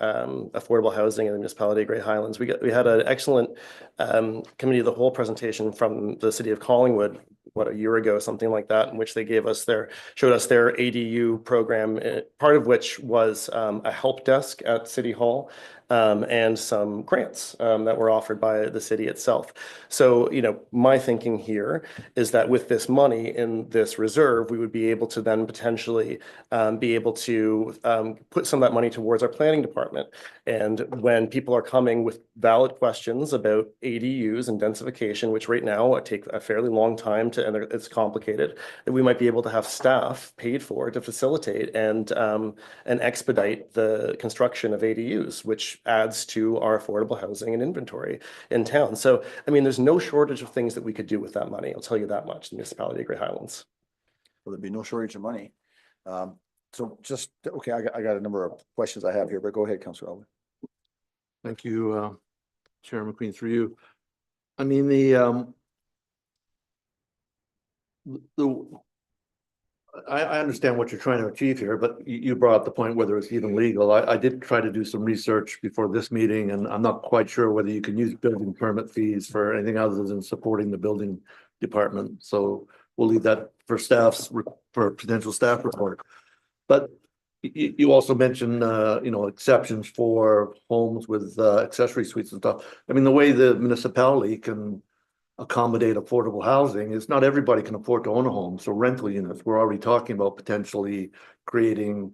affordable housing in the municipality of Grey Highlands. We had an excellent committee of the whole presentation from the city of Collingwood, a year ago, something like that, in which they showed us their ADU program, part of which was a help desk at City Hall. and some grants that were offered by the city itself. So, my thinking here is that with this money in this reserve, we would be able to then potentially be able to put some of that money towards our planning department. And when people are coming with valid questions about ADUs and densification, which right now take a fairly long time and it's complicated, that we might be able to have staff paid for to facilitate and expedite the construction of ADUs, which adds to our affordable housing and inventory in town. So, there's no shortage of things that we could do with that money. I'll tell you that much, the municipality of Grey Highlands. Well, there'd be no shortage of money. So just, okay, I got a number of questions I have here, but go ahead, Councillor Elwood. Thank you, Chair McQueen, through you. I mean, I understand what you're trying to achieve here, but you brought up the point whether it's even legal. I did try to do some research before this meeting, and I'm not quite sure whether you can use building permit fees for anything other than supporting the building department. So we'll leave that for for potential staff report. But you also mentioned, exceptions for homes with accessory suites and stuff. The way the municipality can accommodate affordable housing is not everybody can afford to own a home. So rental units, we're already talking about potentially creating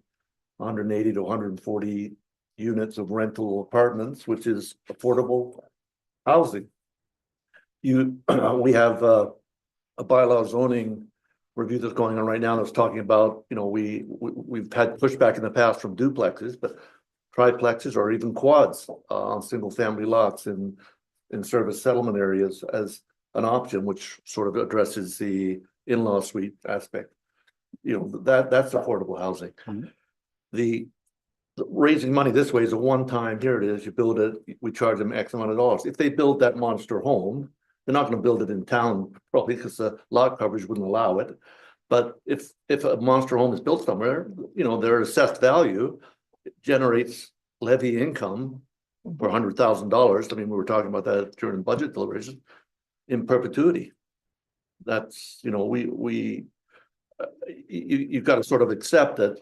180 to 140 units of rental apartments, which is affordable housing. We have a bylaw zoning review that's going on right now that's talking about, we've had pushback in the past from duplexes, but triplexes or even quads on single family lots in service settlement areas as an option, which sort of addresses the in-law suite aspect. That's affordable housing. The raising money this way is a one-time, here it is, you build it, we charge them X amount of dollars. If they build that monster home, they're not going to build it in town, probably because the lot coverage wouldn't allow it. But if a monster home is built somewhere, their assessed value generates levy income for $100,000. We were talking about that during budget deliberations in perpetuity. That's, you've got to sort of accept that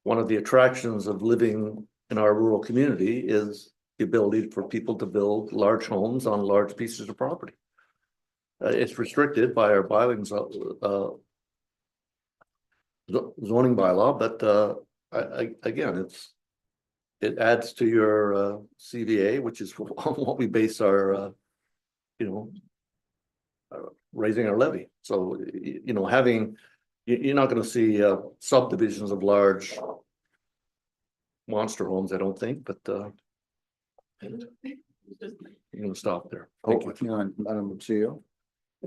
one of the attractions of living in our rural community is the ability for people to build large homes on large pieces of property. It's restricted by our zoning bylaw, but again, it adds to your CVA, which is what we base our raising our levy. So you're not going to see subdivisions of large monster homes, I don't think, but you're going to stop there. Thank you. Madam CEO.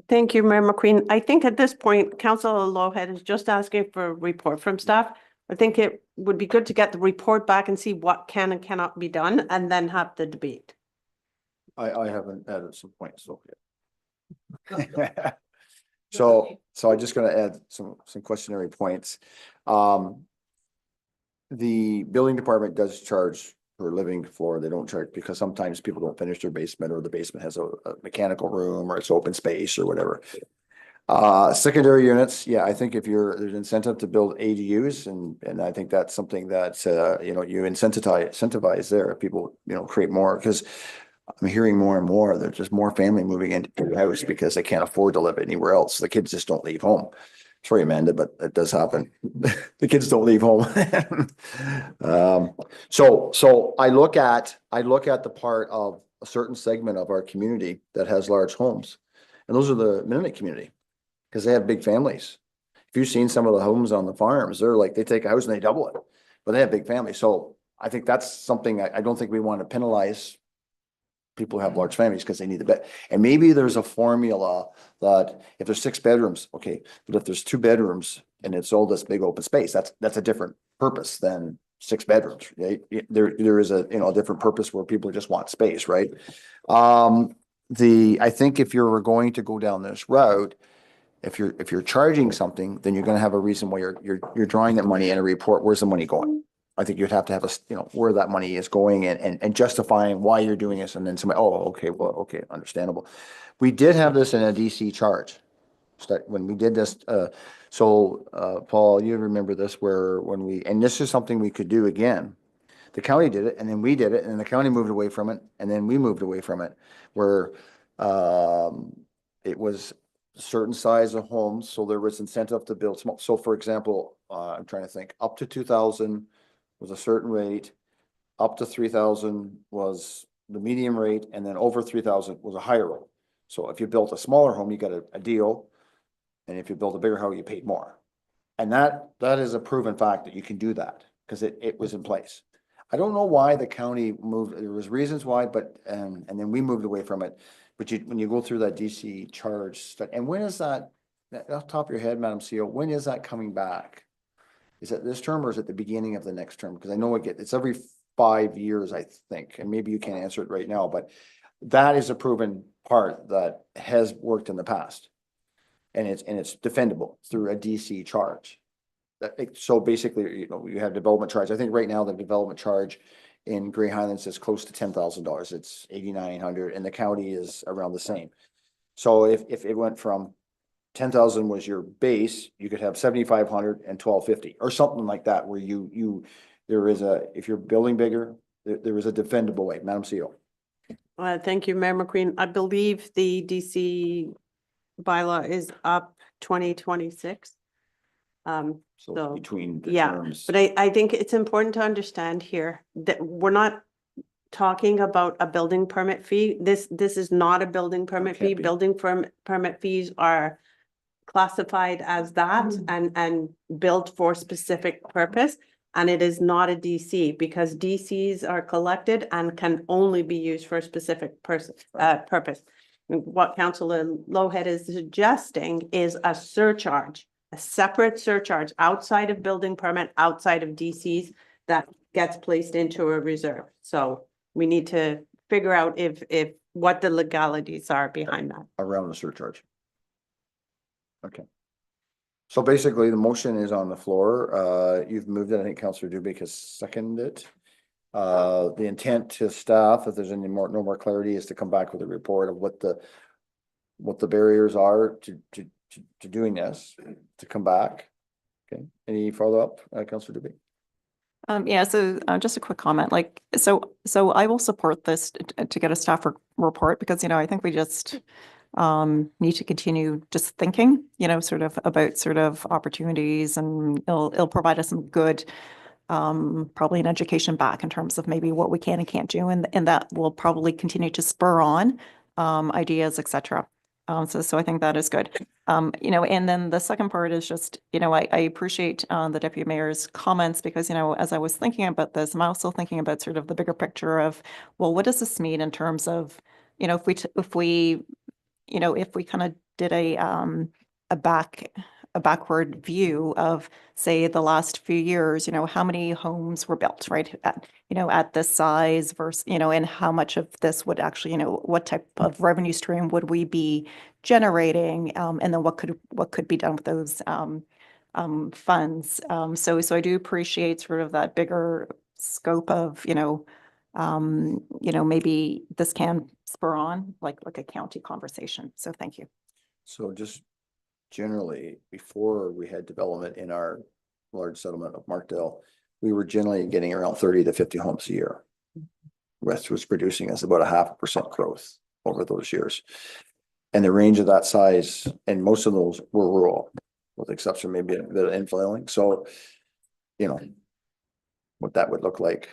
Thank you, Mayor McQueen. I think at this point, Councillor Lowhead is just asking for a report from staff. I think it would be good to get the report back and see what can and cannot be done, and then have the debate. I haven't added some points yet. So I'm just going to add some questionnaire points. The building department does charge per living floor. They don't charge because sometimes people don't finish their basement, or the basement has a mechanical room, or it's open space or whatever. Secondary units, yeah, I think if there's incentive to build ADUs, and I think that's something that you incentivize there. If people create more, because I'm hearing more and more there's just more family moving into your house because they can't afford to live anywhere else. The kids just don't leave home. Sorry, Amanda, but it does happen. The kids don't leave home. So I look at the part of a certain segment of our community that has large homes, and those are the Mennonite community, because they have big families. If you've seen some of the homes on the farms, they take a house and they double it, but they have big families. So I think that's something I don't think we want to penalize people who have large families because they need the bed. And maybe there's a formula that if there's 6 bedrooms, okay, but if there's 2 bedrooms and it's all this big open space, that's a different purpose than 6 bedrooms. Right? There is a different purpose where people just want space, right? I think if you're going to go down this route, if you're charging something, then you're going to have a reason why you're drawing that money in a report. Where's the money going? I think you'd have to have where that money is going and justifying why you're doing this. And then somebody, okay, understandable. We did have this in a DC charge when we did this. Paul, you remember this and this is something we could do again. The county did it and then we did it and then the county moved away from it and then we moved away from it. Where it was a certain size of homes, so there was incentive to build small. So for example, I'm trying to think, up to 2,000 was a certain rate, up to 3,000 was the medium rate, and then over 3,000 was a higher rate. So if you built a smaller home, you got a deal, and if you built a bigger house, you paid more. And that is a proven fact that you can do that, because it was in place. I don't know why the county moved, there was reasons why, but, and then we moved away from it. But when you go through that DC charge stuff, and when is that, off the top of your head, Madam CEO, when is that coming back? Is it this term or is it the beginning of the next term? Because I know it's every 5 years, I think, and maybe you can't answer it right now, but that is a proven part that has worked in the past. And it's defendable through a DC charge. So basically, you have development charge. I think right now the development charge in Grey Highlands is close to $10,000. It's $8,900 and the county is around the same. So if it went from 10,000 was your base, you could have 7,500 and 1,250 or something like that, where there is if you're building bigger, there is a defendable way. Madam CEO. Thank you, Mayor McQueen. I believe the DC bylaw is up 2026. So between the yeah, terms. but I think it's important to understand here that we're not talking about a building permit fee. This is not a building permit fee. Building permit fees are classified as that and built for specific purpose. And it is not a DC, because DCs are collected and can only be used for a specific purpose. What Councillor Lowhead is suggesting is a surcharge, a separate surcharge outside of building permit, outside of DCs, that gets placed into a reserve. So we need to figure out if what the legalities are behind that. Around the surcharge. Okay. So basically the motion is on the floor. You've moved it. I think Councillor Dubik has seconded it. The intent to staff, if there's no more clarity, is to come back with a report of what the barriers are to doing this, to come back. Okay. Any follow up, Councillor Dubik? Yeah, so just a quick comment, so I will support this to get a staff report, because, I think we just need to continue just thinking, sort of about sort of opportunities, and it'll provide us some good, probably an education back in terms of maybe what we can and can't do, and that will probably continue to spur on ideas, etc. So I think that is good. And then the second part is just, I appreciate the Deputy Mayor's comments, because, as I was thinking about this, I'm also thinking about sort of the bigger picture of, well, what does this mean in terms of, if we kind of did a backward view of, say, the last few years, how many homes were built, right? At this size versus, and how much of this would actually, what type of revenue stream would we be generating? And then what could be done with those funds? So I do appreciate sort of that bigger scope of, maybe this can spur on like a county conversation. So thank you. So just generally, before we had development in our large settlement of Markdale, we were generally getting around 30 to 50 homes a year. West was producing us about 0.5% growth over those years. And the range of that size, and most of those were rural, with the exception maybe a bit of infilling. So, what that would look like.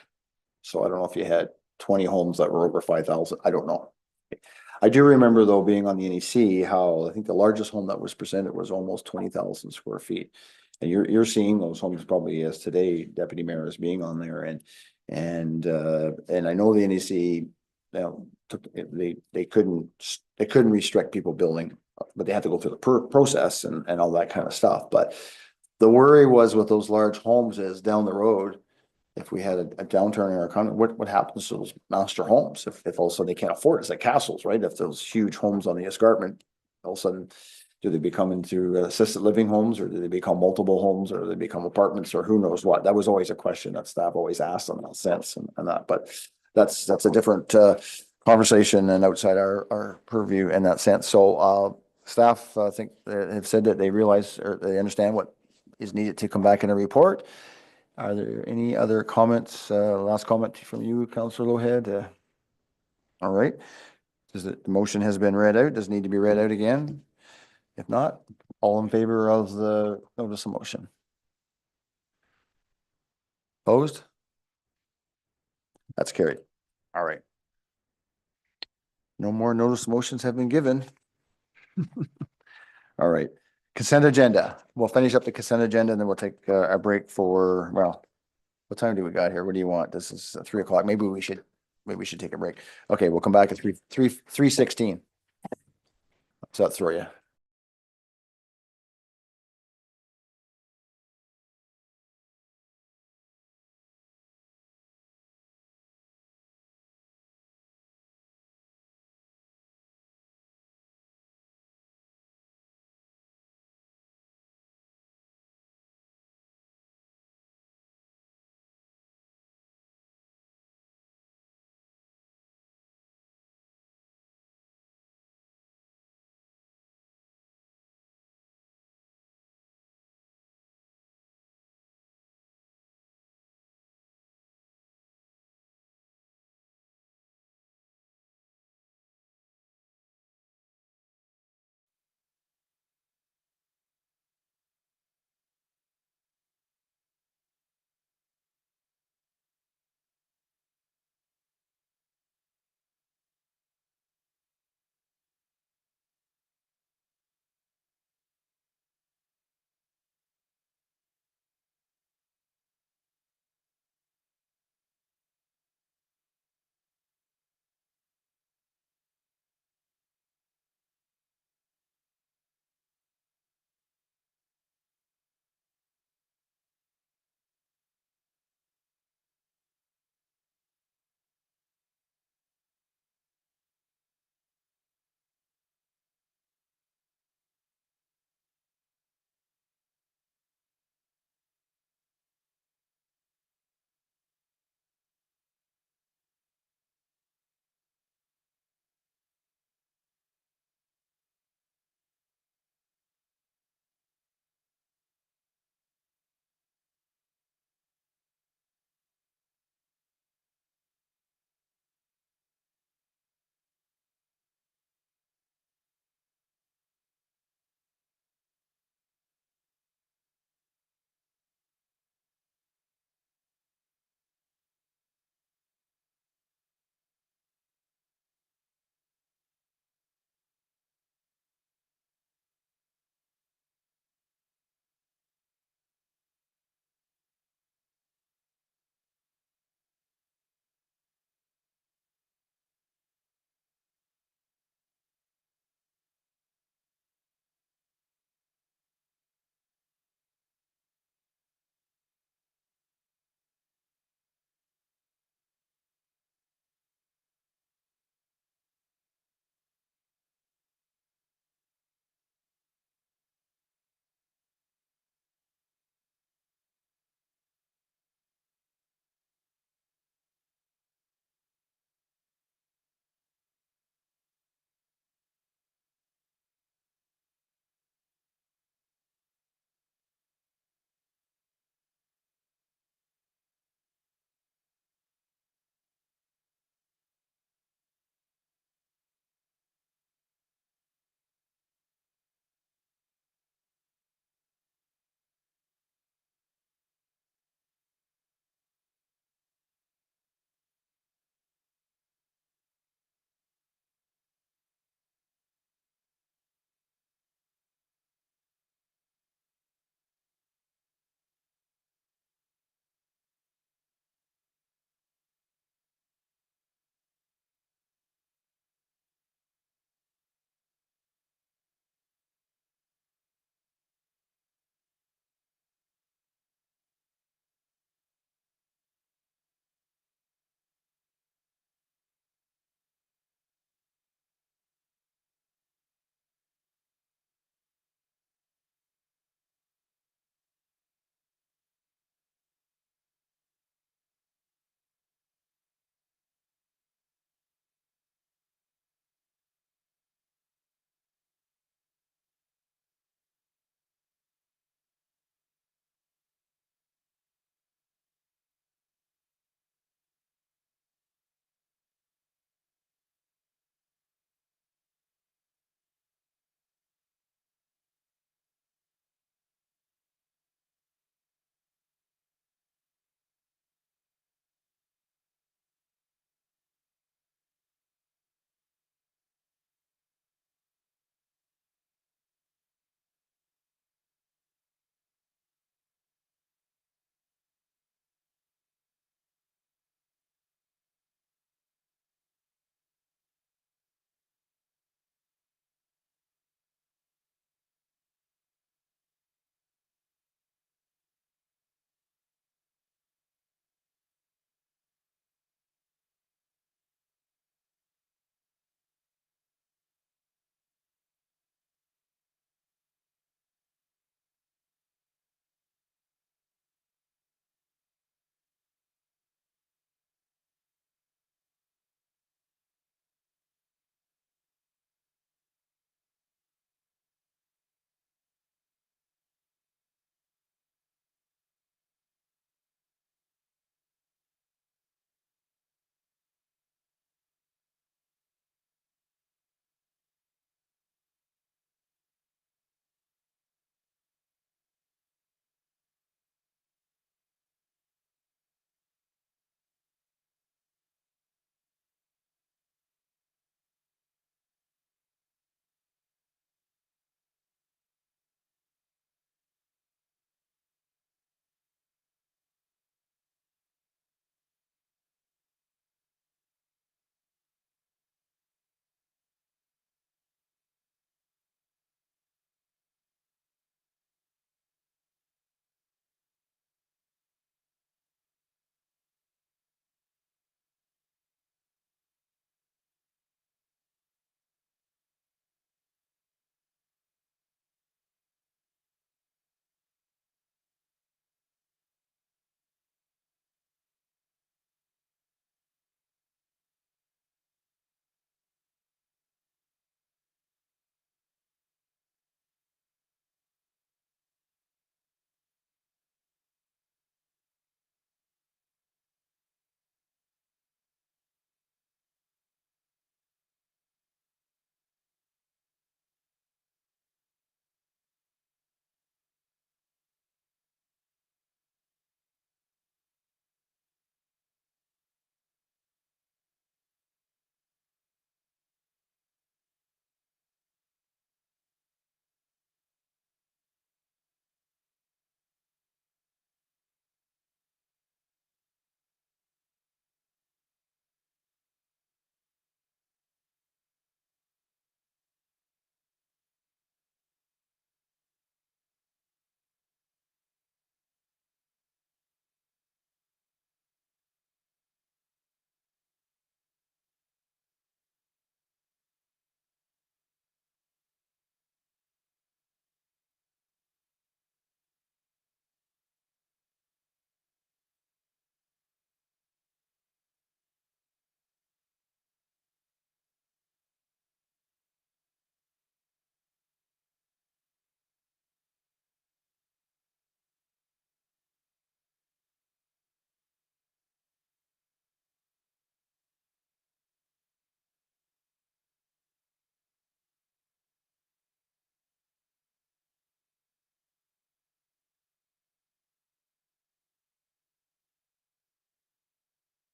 So I don't know if you had 20 homes that were over 5,000. I don't know. I do remember though, being on the NEC, how I think the largest home that was presented was almost 20,000 square feet. And you're seeing those homes probably as today, Deputy Mayor, is being on there, and I know the NEC, they couldn't restrict people building, but they had to go through the process and all that kind of stuff. But the worry was with those large homes is down the road, if we had a downturn in our economy, what happens to those master homes if all of a sudden they can't afford it? It's like castles, right? If those huge homes on the escarpment, all of a sudden, do they become into assisted living homes, or do they become multiple homes, or do they become apartments, or who knows what? That was always a question that staff always asked in that sense, and that. But that's a different conversation and outside our purview in that sense. So staff, I think, have said that they realize or they understand what is needed to come back in a report. Are there any other comments, last comment from you, Councillor Lohead? All right. The motion has been read out. Does it need to be read out again? If not, all in favor of the notice of motion? Opposed? That's carried. All right. No more notice of motions have been given. All right. Consent agenda. We'll finish up the consent agenda and then we'll take a break for, well, what time do we got here? What do you want? This is 3 o'clock. Maybe we should take a break. Okay, we'll come back at 3:16. So that's throw you.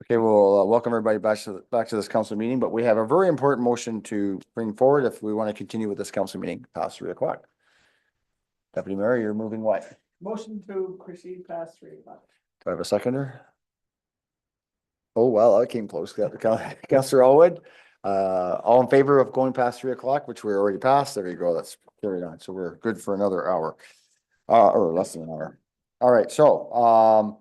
Okay, we'll welcome everybody back to this council meeting, but we have a very important motion to bring forward if we want to continue with this council meeting past 3 o'clock. Deputy Mayor, you're moving what? Motion to proceed past 3 o'clock. Do I have a seconder? Oh, well, I came close. Councillor Elwood, all in favor of going past 3 o'clock, which we're already past. There you go. That's carried on. So we're good for another hour, or less than an hour. All right. So,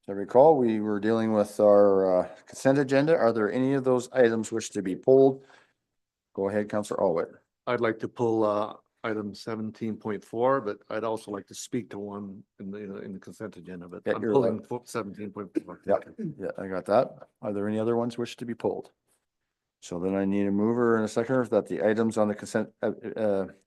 I recall we were dealing with our consent agenda. Are there any of those items which to be pulled? Go ahead, Councillor Elwood. I'd like to pull item 17.4, but I'd also like to speak to one in the consent agenda, but Yeah, I'm you're pulling 17.4. Yeah, I got that. Are there any other ones which to be pulled? So then I need a mover and a seconder that the items on the consent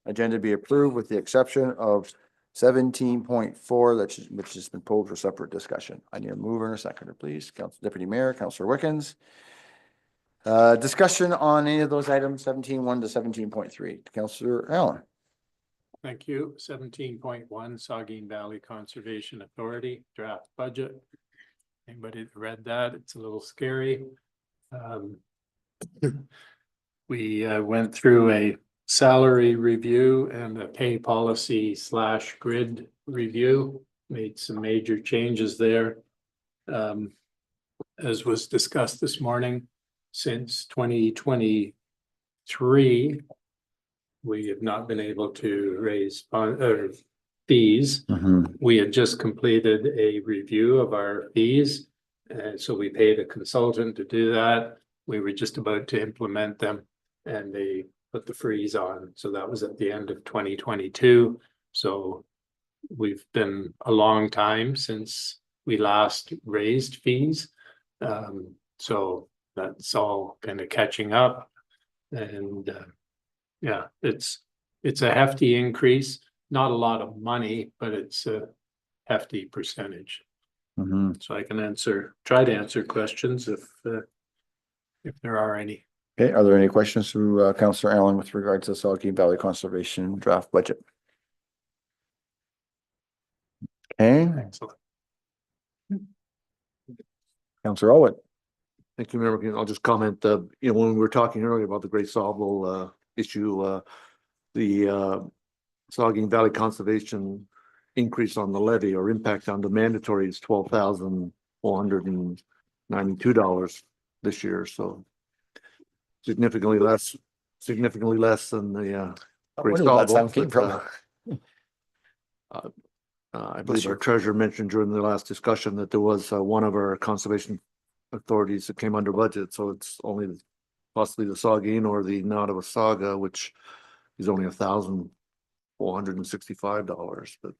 agenda be approved with the exception of 17.4, which has been pulled for separate discussion. I need a mover and a seconder, please. Council Deputy Mayor, Councillor Wickens. Discussion on any of those items, 17.1 to 17.3. Councillor Allen. Thank you. 17.1 Saugeen Valley Conservation Authority draft budget. Anybody that read that? It's a little scary. We went through a salary review and a pay policy / grid review, made some major changes there. As was discussed this morning, since 2023, we have not been able to raise fees. We had just completed a review of our fees, and so we paid a consultant to do that. We were just about to implement them, and they put the freeze on. So that was at the end of 2022. So we've been a long time since we last raised fees. So that's all kind of catching up. And yeah, it's a hefty increase, not a lot of money, but it's a hefty percentage. So I can try to answer questions if there are any. Okay, are there any questions through Councillor Allen with regard to the Saugeen Valley Conservation draft budget? Okay. Excellent. Councillor Elwood. Thank you, Mayor. I'll just comment, when we were talking earlier about the Great Sauble issue, the Saugeen Valley Conservation increase on the levy or impact on the mandatory is $12,492 this year. So significantly less than the Great Sauble. Came from. I believe our treasurer mentioned during the last discussion that there was one of our conservation authorities that came under budget. So it's only possibly the Saugeen or the Nottawasaga, which is only $1,465, but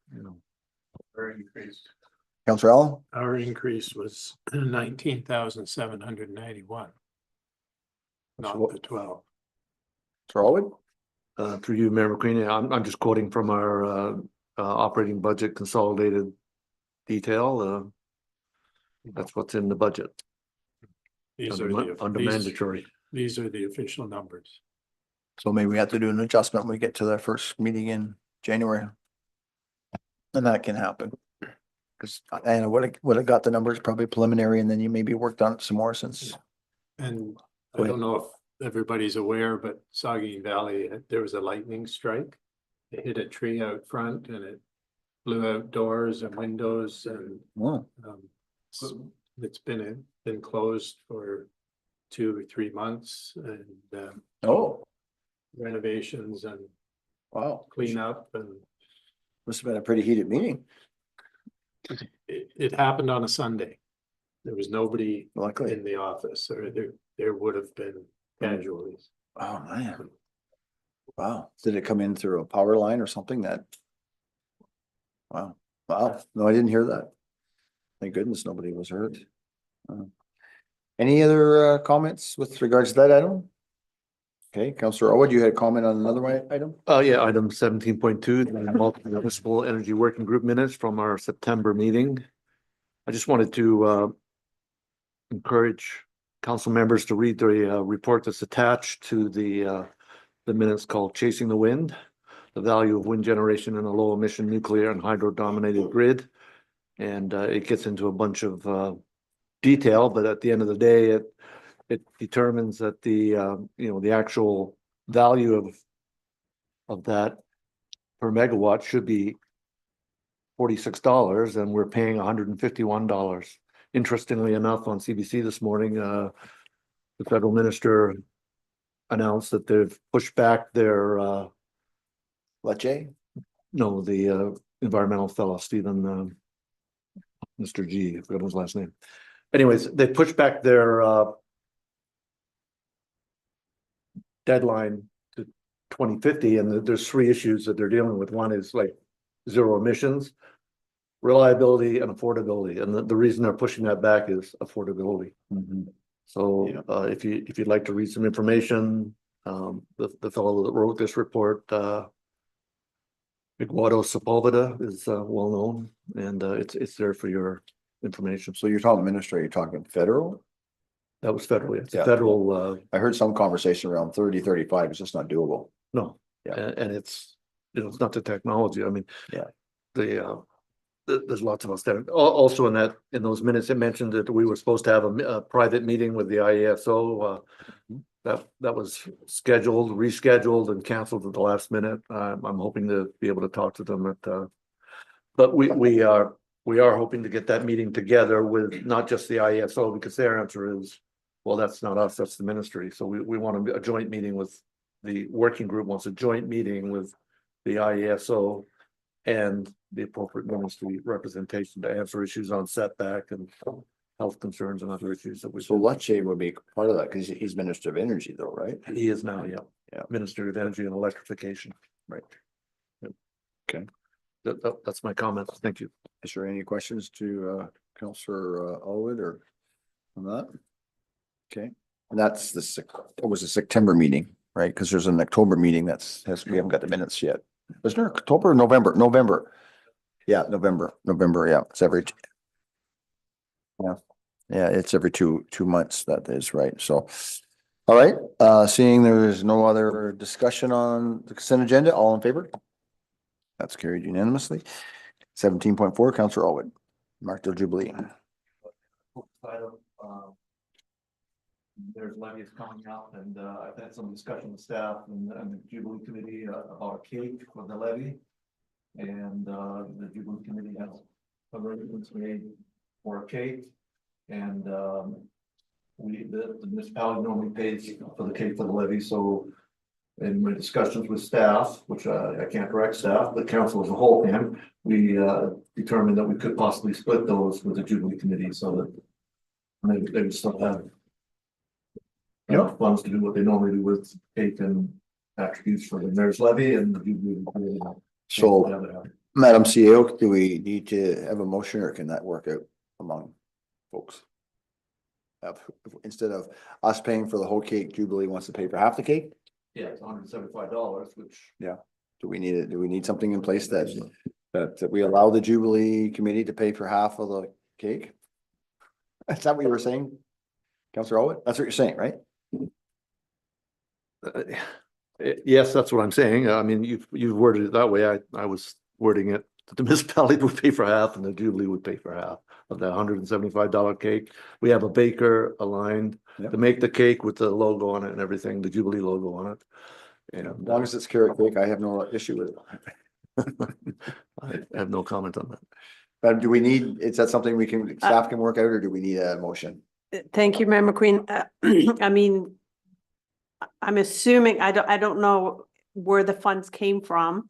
Our increase. Councillor Allen. Our increase was 19,791. Not the 12. Councillor Elwood. Through you, Mayor McQueen, I'm just quoting from our operating budget consolidated detail. That's what's in the budget. These Under mandatory. These are the official numbers. So maybe we have to do an adjustment when we get to the first meeting in January. And that can happen. Because I would have got the numbers probably preliminary and then you maybe worked on it some more since. And I don't know if everybody's aware, but Saugeen Valley, there was a lightning strike. It hit a tree out front and it blew out doors and windows and it's been closed for 2 or 3 months and renovations and cleanup and must have been a pretty heated meeting. It happened on a Sunday. There was nobody Luckily in the office, or there would have been casualties. Oh man. Wow. Did it come in through a power line or something that? Wow. Wow. No, I didn't hear that. Thank goodness nobody was hurt. Any other comments with regards to that item? Okay, Councillor Elwood, you had a comment on another item? Yeah, item 17.2, the Municipal Energy Working Group minutes from our September meeting. I just wanted to encourage council members to read the report that's attached to the minutes called Chasing the Wind, the value of wind generation in a low emission nuclear and hydro dominated grid. And it gets into a bunch of detail, but at the end of the day, it determines that the, you know, the actual value of that per megawatt should be $46, and we're paying $151. Interestingly enough, on CBC this morning, the federal minister announced that they've pushed back their Leche? no, the environmental fellow, Steben, Mr. G, I forgot his last name. Anyways, they pushed back their deadline to 2050, and there's three issues that they're dealing with. One is like zero emissions, reliability, and affordability. And the reason they're pushing that back is affordability. So if you'd like to read some information, the fellow that wrote this report, Miguado Sepulveda, is well known, and it's there for your information. So you're talking administrator, you're talking federal? That was federal, it's Yeah. federal. I heard some conversation around 30, 35. It's just not doable. No, Yeah. and it's, you know, it's not the technology. I mean, Yeah. There's lots of us there. Also in those minutes, it mentioned that we were supposed to have a private meeting with the IESO. That was scheduled, rescheduled, and canceled at the last minute. I'm hoping to be able to talk to them but we are hoping to get that meeting together with not just the IESO, because their answer is, well, that's not us, that's the ministry. So we want a joint meeting with, the working group wants a joint meeting with the IESO and the appropriate ministry representation to answer issues on setback and health concerns and other issues that we. So Leche would be part of that because he's Minister of Energy though, right? He is now, yeah. Yeah. Minister of Energy and Electrification. Right. Yep. Okay. That's my comment. Thank you. Is there any questions to Councillor Allwood or on that? Okay, and that's it was a September meeting, right? Because there's an October meeting we haven't got the minutes yet. Was there October or November? November. Yeah, November. Yeah, it's it's every two months. That is right. So, all right, seeing there is no other discussion on the consent agenda, all in favor? That's carried unanimously. 17.4, Councillor Allwood, Markdale Jubilee. There's levies coming up, and I've had some discussion with staff and the Jubilee Committee about a cake for the levy. And the Jubilee Committee has arrangements made for a cake, and the municipality normally pays for the cake for the levy. So in my discussions with staff, which I can't direct staff, but council as a whole can, we determined that we could possibly split those with the Jubilee Committee so that they would still have funds to do what they normally do with cake and attributes for the mayor's levy and the Jubilee. So, Madam CEO, do we need to have a motion or can that work out among folks? Instead of us paying for the whole cake, Jubilee wants to pay for half the cake? Yeah, it's $175, which. Yeah. Do we need something in place that we allow the Jubilee Committee to pay for half of the cake? Is that what you were saying, Councillor Allwood? That's what you're saying, right? Yes, that's what I'm saying. I mean, you've worded it that way. I was wording it that the municipality would pay for half and the Jubilee would pay for half of the $175 cake. We have a baker aligned to make the cake with the logo on it and everything, the Jubilee logo on it. And as long as it's carrot cake, I have no issue with it. I have no comment on that. But do we need, is that something staff can work out, or do we need a motion? Thank you, Mayor McQueen. I mean, I'm assuming, I don't know where the funds came from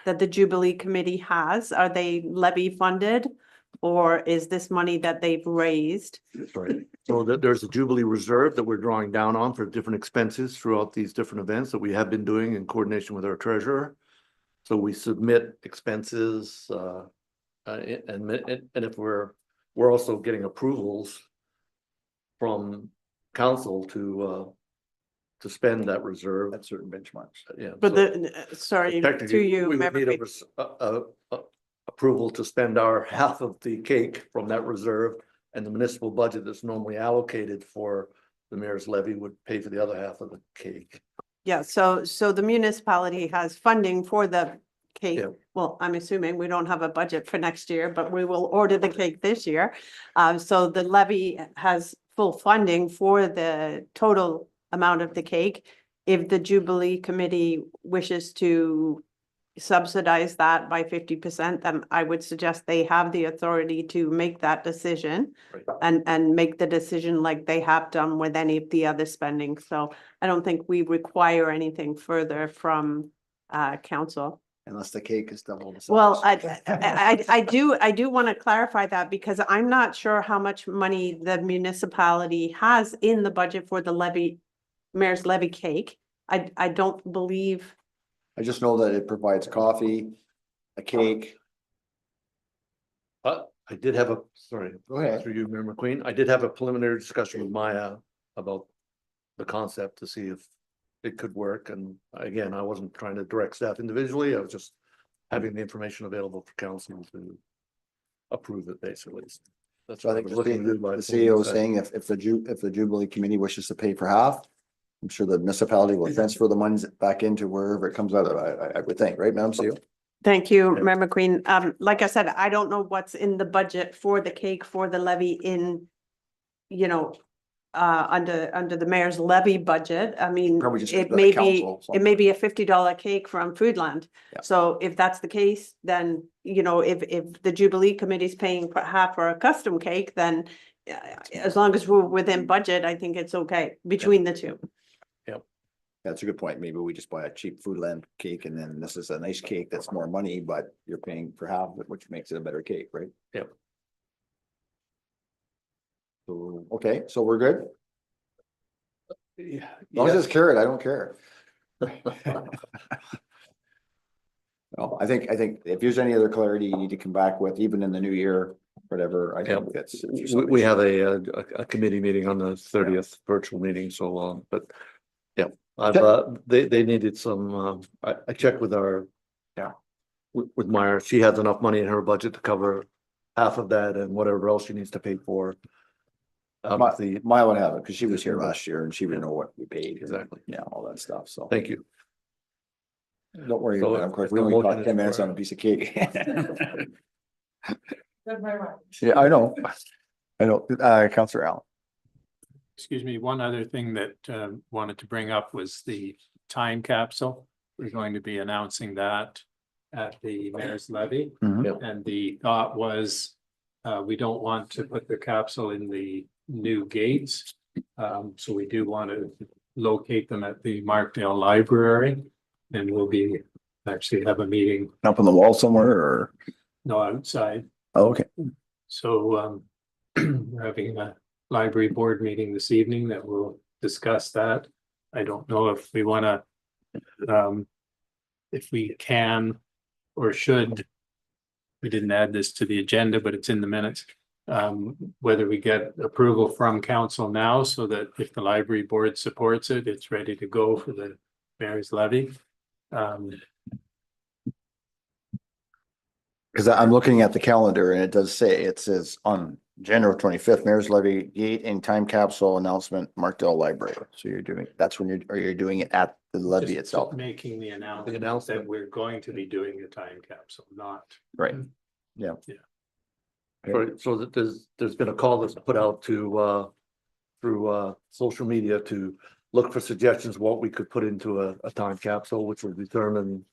that the Jubilee Committee has. Are they levy funded, or is this money that they've raised? Right. So there's a Jubilee reserve that we're drawing down on for different expenses throughout these different events that we have been doing in coordination with our treasurer. So we submit expenses, and if we're also getting approvals from council to spend that reserve at certain benchmarks. Yeah. But so sorry, technically, to you, we would Member need Green. approval to spend our half of the cake from that reserve, and the municipal budget that's normally allocated for the mayor's levy would pay for the other half of the cake. Yeah, so the municipality has funding for the cake, well, I'm assuming we don't have a budget for next year, but we will order the cake this year. So the levy has full funding for the total amount of the cake. If the Jubilee Committee wishes to subsidize that by 50%, then I would suggest they have the authority to make that decision and make the decision like they have done with any of the other spending. So I don't think we require anything further from council. Unless the cake is double the size. Well, I do want to clarify that because I'm not sure how much money the municipality has in the budget for the levy, mayor's levy cake. I don't believe. I just know that it provides coffee, a cake. But I did have sorry, Go ahead. through you, Mayor McQueen, I did have a preliminary discussion with Maya about the concept to see if it could work. And again, I wasn't trying to direct staff individually. I was just having the information available for council to approve it, basically. That's So I what think was looking to do by the CEO is saying if the Jubilee Committee wishes to pay for half, I'm sure the municipality will transfer the monies back into wherever it comes out of, I would think, right, Madam CEO? Thank you, Mayor McQueen. Like I said, I don't know what's in the budget for the cake for the levy in, you know, under the mayor's levy budget. I mean, Probably just it the may be, council, so. it may be a $50 cake from Foodland. Yeah. So if that's the case, then, you know, if the Jubilee Committee's paying for half for a custom cake, then as long as we're within budget, I think it's okay between the two. That's a good point. Maybe we just buy a cheap Foodland cake and then this is a nice cake that's more money, but you're paying for half of it, which makes it a better cake, right? Yep. So, okay, so we're good? Yeah. As long as it's carrot, I don't care. No, I think if there's any other clarity you need to come back with, even in the new year, whatever, I think that's. We have a committee meeting on the 30th virtual meeting, so but yeah, they needed some, I checked with our, with Meyer, she has enough money in her budget to cover half of that and whatever else she needs to pay for. Maya would have it, because she was here last year and she would know what we paid. Exactly. Yeah, all that stuff, so. Thank you. Don't worry So, about it, of course, we the only motion talked is 10 minutes for- on a piece of cake. Yeah, I know. Councillor Allen. Excuse me, one other thing that wanted to bring up was the time capsule. We're going to be announcing that at the mayor's levy. Mhm. And the thought was, we don't want to put the capsule in the new gates. So we do want to locate them at the Markdale Library. And we'll be actually have a meeting. Up on the wall somewhere or? No, outside. Oh, okay. So we're having a library board meeting this evening that will discuss that. I don't know if we want to, if we can or should, we didn't add this to the agenda, but it's in the minutes. Whether we get approval from council now so that if the library board supports it, it's ready to go for the mayor's levy. Because I'm looking at the calendar and it says on January 25th, Mayor's Levy Gate and Time Capsule Announcement, Markdale Library. So you're doing, that's when you're doing it at the levy Just itself. making the announcement announcement. that we're going to be doing a time capsule, not. Right. Yeah. Right, so that there's been a call that's put out to through social media to look for suggestions what we could put into a time capsule, which will determine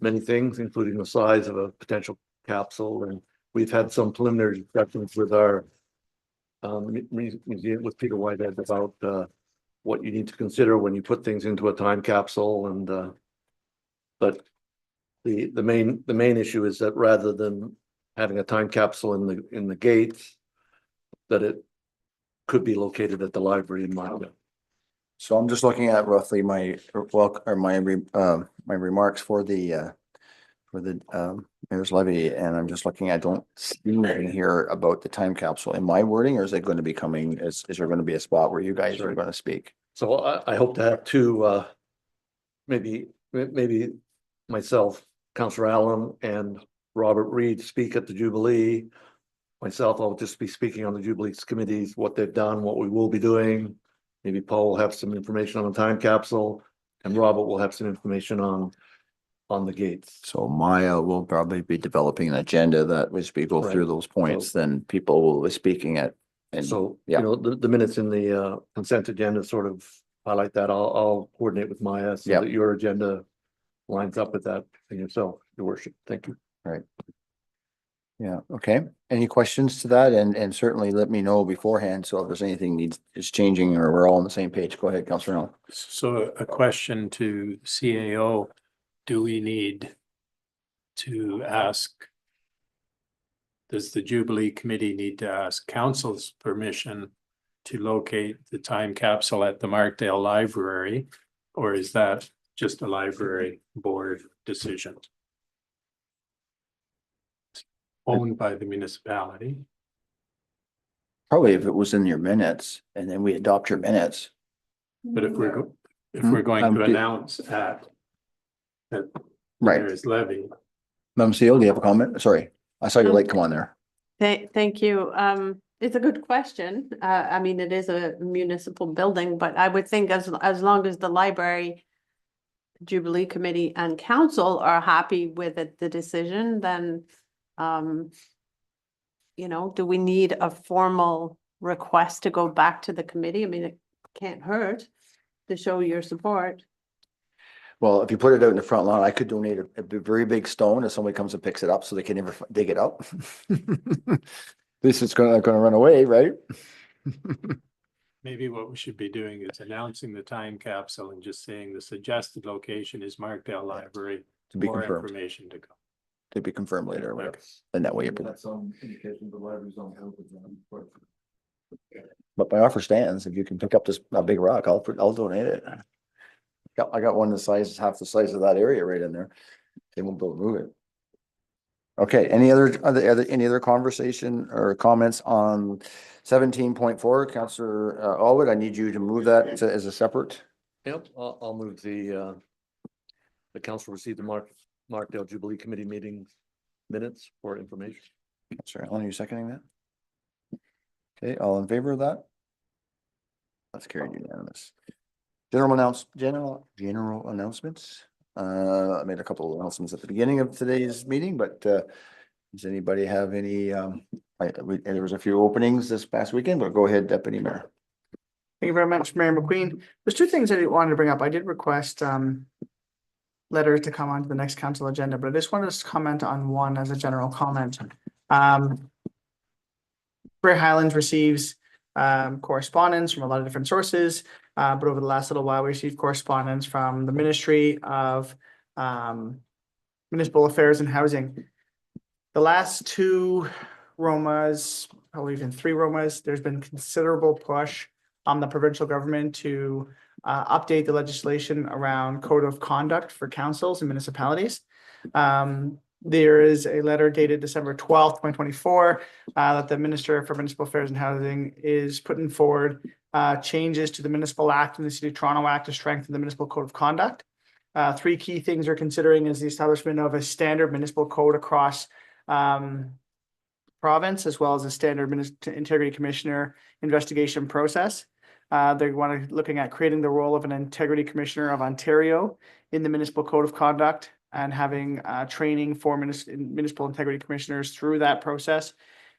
many things, including the size of a potential capsule. And we've had some preliminary discussions with our museum with Peter Whitehead about what you need to consider when you put things into a time capsule. And but the main issue is that rather than having a time capsule in the gates, that it could be located at the library in Markdale. So I'm just looking at roughly my remarks for the mayor's levy, and I'm just looking, I don't see anything here about the time capsule in my wording, or is it going to be coming, is there going to be a spot where you guys are going to speak? So I hope to have two, maybe myself, Councillor Allen and Robert Reed speak at the Jubilee. Myself, I'll just be speaking on the Jubilee's committees, what they've done, what we will be doing. Maybe Paul will have some information on the time capsule and Robert will have some information on on the gates. So Maya will probably be developing an agenda that as we go through Right. those points, then people will be speaking at. And So, yeah. you know, the minutes in the consent agenda sort of highlight that. I'll coordinate with Maya so Yep. that your agenda lines up with that in yourself, your worship. Thank you. Right. Yeah, okay. Any questions to that? And certainly let me know beforehand. So if there's anything is changing or we're all on the same page, go ahead, Councillor Nolan. So a question to CAO, do we need to ask? Does the Jubilee Committee need to ask council's permission to locate the time capsule at the Markdale Library? Or is that just a library board decision? Owned by the municipality? Probably if it was in your minutes and then we adopt your minutes. But if we're going to announce that Right. there is levy. Madam Seal, do you have a comment? Sorry, I saw your light come on there. Thank you. It's a good question. I mean, it is a municipal building, but I would think as long as the library, Jubilee Committee and council are happy with it, the decision, then you know, do we need a formal request to go back to the committee? I mean, it can't hurt to show your support. Well, if you put it out in the front lawn, I could donate a very big stone if somebody comes and picks it up so they can never dig it up. This is gonna run away, right? Maybe what we should be doing is announcing the time capsule and just saying the suggested location is Markdale Library. To be More confirmed. information to go. To be confirmed later or whatever. And that way you. That's some indication the library's on hold with them. But my offer stands. If you can pick up this a big rock, I'll donate it. I got one the size, half the size of that area right in there. They won't be able to move it. Okay, any other conversation or comments on 17.4, Councillor Alwood? I need you to move that as a separate. Yep, I'll move the council receive the Markdale Jubilee Committee meeting minutes for information. Sorry, Alan, are you seconding that? Okay, all in favor of that? That's carried unanimous. General announcements. I made a couple of announcements at the beginning of today's meeting, but does anybody have any? There was a few openings this past weekend, but go ahead, Deputy Mayor. Thank you very much, Mayor McQueen. There's two things I wanted to bring up. I did request letters to come onto the next council agenda, but I just wanted to comment on one as a general comment. Bray Highlands receives correspondence from a lot of different sources, but over the last little while, we received correspondence from the Ministry of Municipal Affairs and Housing. The last two ROMAs, probably even three ROMAs, there's been considerable push on the provincial government to update the legislation around code of conduct for councils and municipalities. There is a letter dated December 12th, 2024, that the Minister for Municipal Affairs and Housing is putting forward changes to the Municipal Act and the City of Toronto Act to strengthen the Municipal Code of Conduct. Three key things we're considering is the establishment of a standard municipal code across province, as well as a standard integrity commissioner investigation process. They want to looking at creating the role of an integrity commissioner of Ontario in the Municipal Code of Conduct and having training for municipal integrity commissioners through that process.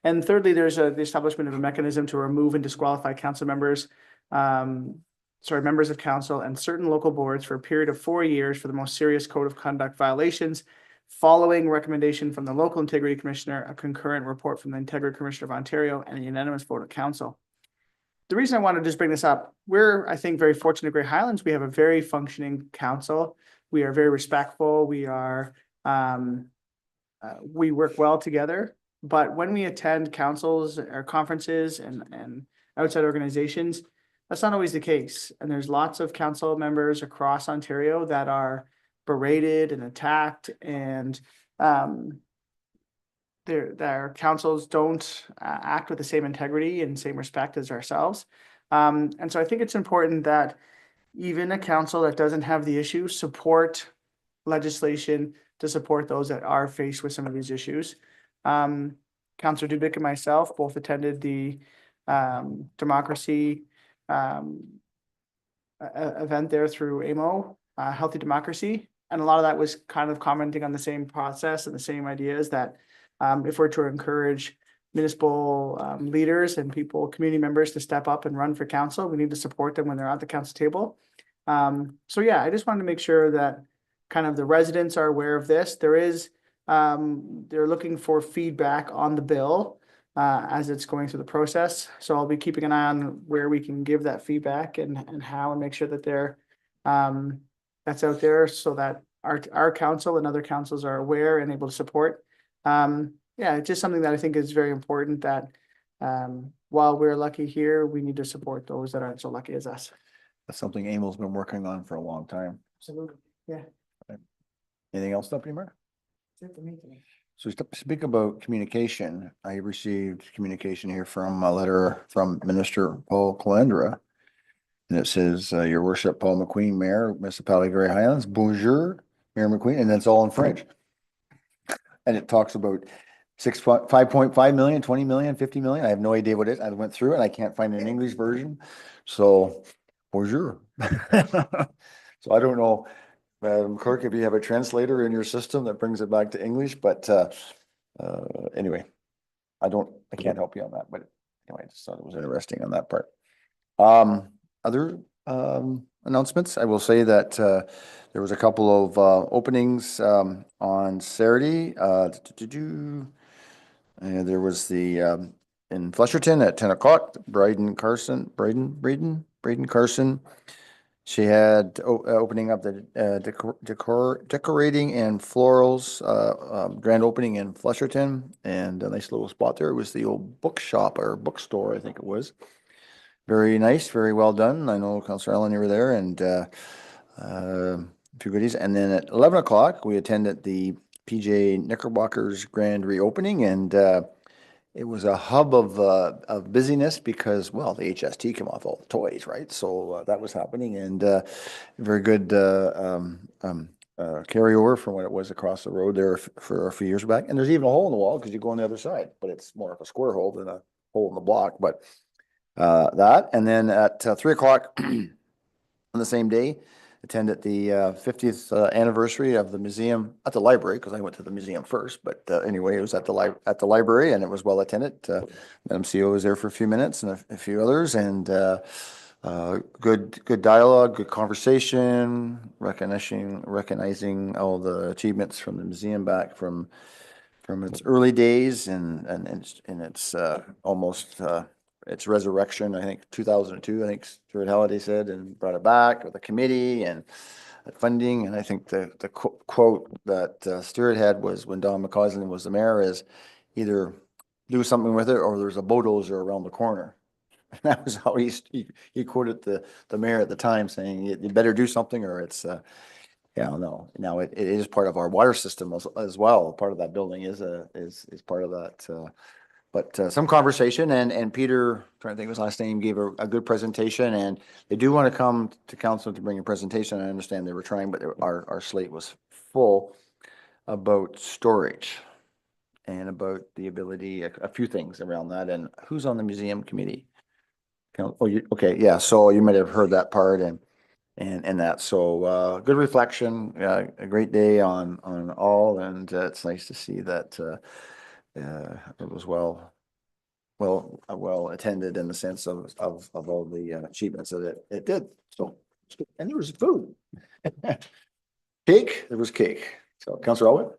And thirdly, there's the establishment of a mechanism to remove and disqualify council members, members of council and certain local boards for a period of 4 years for the most serious code of conduct violations, following recommendation from the local integrity commissioner, a concurrent report from the integrity commissioner of Ontario, and a unanimous vote of council. The reason I wanted to just bring this up, we're, I think, very fortunate at Grey Highlands. We have a very functioning council. We are very respectful. We are, we work well together. But when we attend councils or conferences and outside organizations, that's not always the case. And there's lots of council members across Ontario that are berated and attacked, and their councils don't act with the same integrity and same respect as ourselves. And so I think it's important that even a council that doesn't have the issue support legislation to support those that are faced with some of these issues. Councillor Dubik and myself both attended the democracy event there through AMO, Healthy Democracy. and a lot of that was kind of commenting on the same process and the same ideas that if we're to encourage municipal leaders and people, community members to step up and run for council, we need to support them when they're at the council table. So yeah, I just wanted to make sure that kind of the residents are aware of this. There is, they're looking for feedback on the bill as it's going through the process. So I'll be keeping an eye on where we can give that feedback and how, and make sure that they're that's out there so that our council and other councils are aware and able to support. Yeah, it's just something that I think is very important, that while we're lucky here, we need to support those that aren't so lucky as us. That's something Emil's been working on for a long time. Absolutely, yeah. Anything else, Deputy Mayor? So speak about communication. I received communication here from a letter from Minister Paul Calandra. And it says, Your Worship, Paul McQueen, Mayor, Municipality of Grey Highlands, Bonjour, Mayor McQueen, and it's all in French. And it talks about 5.5 million, 20 million, 50 million. I have no idea what it is. I went through it. I can't find an English version. So, bonjour. So I don't know, Clerk, if you have a translator in your system that brings it back to English, but anyway, I can't help you on that, but anyway, I just thought it was interesting on that part. Other announcements, I will say that there was a couple of openings on Saturday. There was the in Flesherton at 10 o'clock, Braden Carson. She had opening up the decorating and florals grand opening in Flesherton, and a nice little spot there. It was the old bookshop or bookstore, I think it was. Very nice, very well done. I know Councillor Allen, you were there, and a few goodies. And then at 11 o'clock, we attended the PJ Knickerbocker's grand reopening, and it was a hub of busyness because, well, the HST came off all the toys, right? So that was happening, and very good carryover from what it was across the road there for a few years back. And there's even a hole in the wall because you go on the other side, but it's more of a square hole than a hole in the block. But that, and then at 3 o'clock on the same day, attended the 50th anniversary of the museum at the library, because I went to the museum first, but anyway, it was at the library, and it was well attended. MCO was there for a few minutes, and a few others, and good dialogue, good conversation, recognizing all the achievements from the museum back from its early days, and its almost its resurrection, I think 2002, I think Stuart Halliday said, and brought it back with a committee and funding. And I think the quote that Stuart had was, when Don McCausland was the mayor, is either do something with it or there's a bulldozer around the corner. And that was how he quoted the mayor at the time, saying you better do something or it's yeah, no. Now it is part of our water system as well. Part of that building is part of that. But some conversation, and Peter, trying to think of his last name, gave a good presentation, and they do want to come to council to bring a presentation. I understand they were trying, but our slate was full about storage and about the ability, a few things around that. And who's on the museum committee? Oh, okay, yeah. So you might have heard that part and that. So good reflection, a great day on all, and it's nice to see that. It was well attended in the sense of all the achievements that it did. So, and there was food, cake. There was cake. So, Councillor Elwood.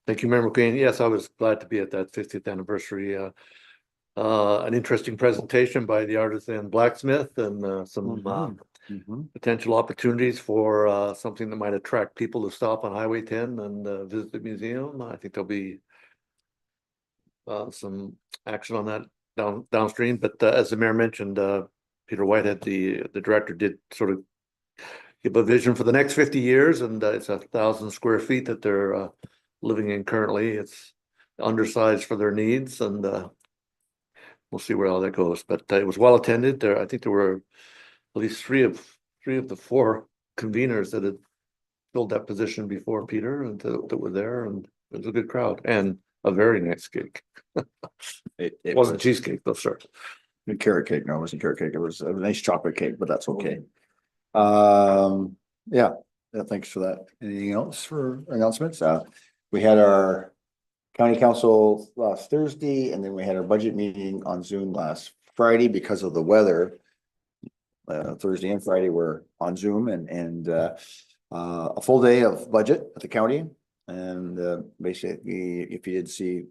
Thank you, Mayor McQueen. Yes, I was glad to be at that 50th anniversary. An interesting presentation by the artisan blacksmith, and some potential opportunities for something that might attract people to stop on Highway 10 and visit the museum. I think there'll be some action on that downstream. But as the mayor mentioned, Peter Whitehead, the director, did sort of give a vision for the next 50 years, and it's 1,000 square feet that they're living in currently. It's undersized for their needs, and we'll see where all that goes. But it was well attended. I think there were at least three of the four conveners that had filled that position before Peter, and that were there, and it was a good crowd and a very nice cake. It wasn't cheesecake though, sir. Carrot cake. No, it wasn't carrot cake. It was a nice chocolate cake, but that's okay. Yeah, Thanks for that. Anything else for announcements? We had our county council last Thursday, and then we had our budget meeting on Zoom last Friday because of the weather. Thursday and Friday were on Zoom and a full day of budget at the county. And basically, if you did see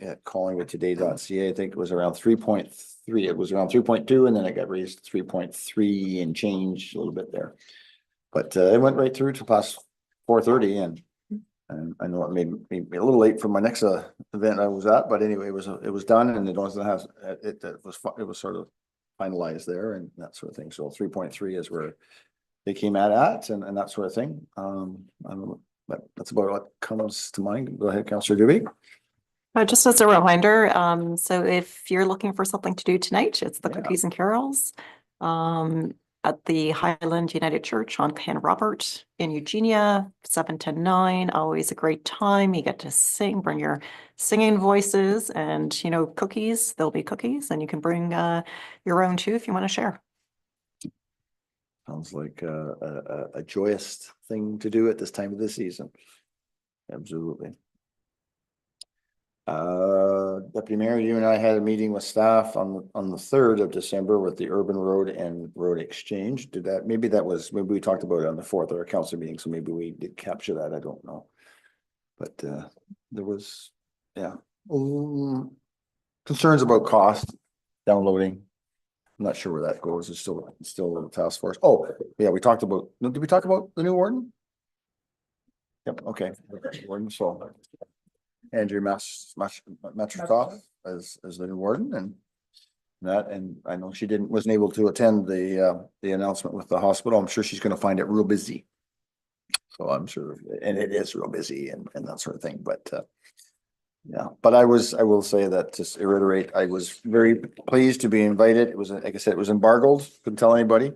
at collingwoodtoday.ca, I think it was around 3.3. It was around 3.2, and then it got raised to 3.3 and change a little bit there. But it went right through to past 4:30, and I know it made me a little late for my next event I was at, but anyway, it was done, and it was sort of finalized there and that sort of thing. So 3.3 is where they came at and that sort of thing. I don't know, but that's about what comes to mind. Go ahead, Councillor Dubie. Just as a reminder, so if you're looking for something to do tonight, it's the Cookies and Carols at the Highland United Church on Pen Robert in Eugenia, 7 to 9. Always a great time. You get to sing, bring your singing voices, and cookies. There'll be cookies, and you can bring your own too if you want to share. Sounds like a joyous thing to do at this time of the season. Absolutely. Deputy Mayor, you and I had a meeting with staff on the 3rd of December with the Urban Road and Road Exchange. Maybe we talked about it on the 4th of our council meeting, so maybe we did capture that. I don't know. But there was, concerns about cost downloading. I'm not sure where that goes. It's still a task force. Oh, yeah, we talked about, did we talk about the new warden? Yep, okay. Warden, so Andrew Matrotoff as the new warden, and I know she wasn't able to attend the announcement with the hospital. I'm sure she's going to find it real busy. So I'm sure, and it is real busy and that sort of thing. But yeah, but I will say that, just to reiterate, I was very pleased to be invited. It was, like I said, it was embargoed. Couldn't tell anybody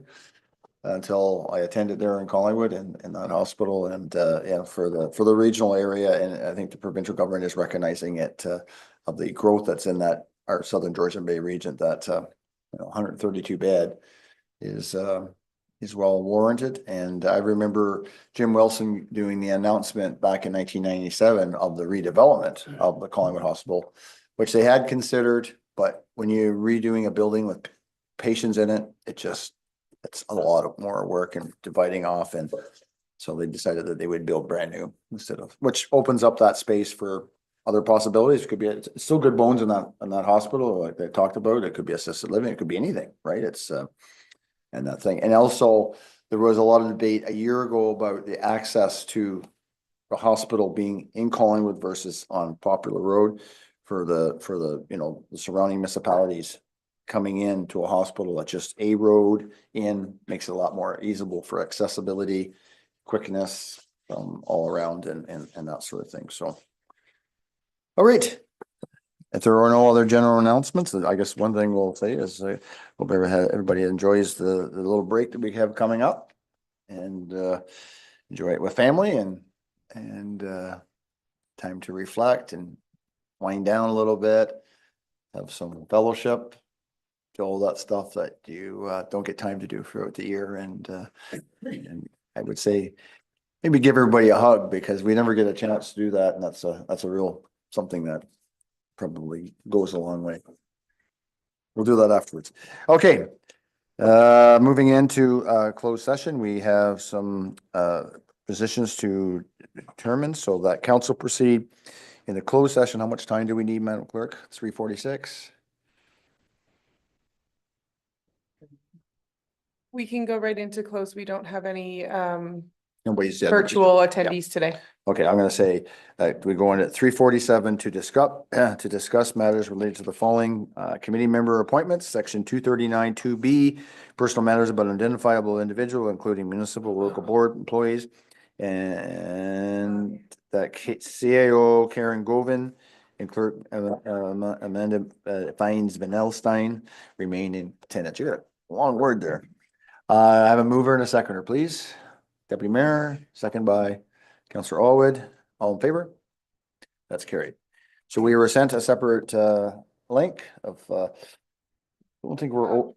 until I attended there in Collingwood and that hospital, and for the regional area, and I think the provincial government is recognizing it of the growth that's in that our southern Georgian Bay region. That 132 bed is well warranted. And I remember Jim Wilson doing the announcement back in 1997 of the redevelopment of the Collingwood Hospital, which they had considered, but when you're redoing a building with patients in it, it's a lot of more work and dividing off. And so they decided that they would build brand new instead of, which opens up that space for other possibilities. It could be still good bones in that hospital, like they talked about. It could be assisted living. It could be anything, right? It's and that thing. And also there was a lot of debate a year ago about the access to the hospital being in Collingwood versus on Popular Road for the the surrounding municipalities. Coming into a hospital at just a road in makes it a lot more easable for accessibility, quickness, all around and that sort of thing. So, all right. If there are no other general announcements, I guess one thing we'll say is I hope everybody enjoys the little break that we have coming up, and enjoy it with family and time to reflect and wind down a little bit, have some fellowship. All that stuff that you don't get time to do throughout the year, and I would say maybe give everybody a hug, because we never get a chance to do that, and that's a real something that probably goes a long way. We'll do that afterwards. Okay, moving into closed session, we have some positions to determine, so that council proceed in the closed session. How much time do we need, Madam Clerk? 3:46. We can go right into close. We don't have any Nobody's said virtual attendees today. Okay, I'm going to say we go in at 3:47 to discuss matters related to the following committee member appointments, section 239 2B, personal matters about an identifiable individual, including municipal local board employees, and that CAO Karen Govin and clerk Amanda Fines Vanelstein remain in attendance. You got a long word there. I have a mover and a seconder, please. Deputy Mayor, second by Councillor Allwood. All in favor? That's carried. So we were sent a separate link of, I don't think we're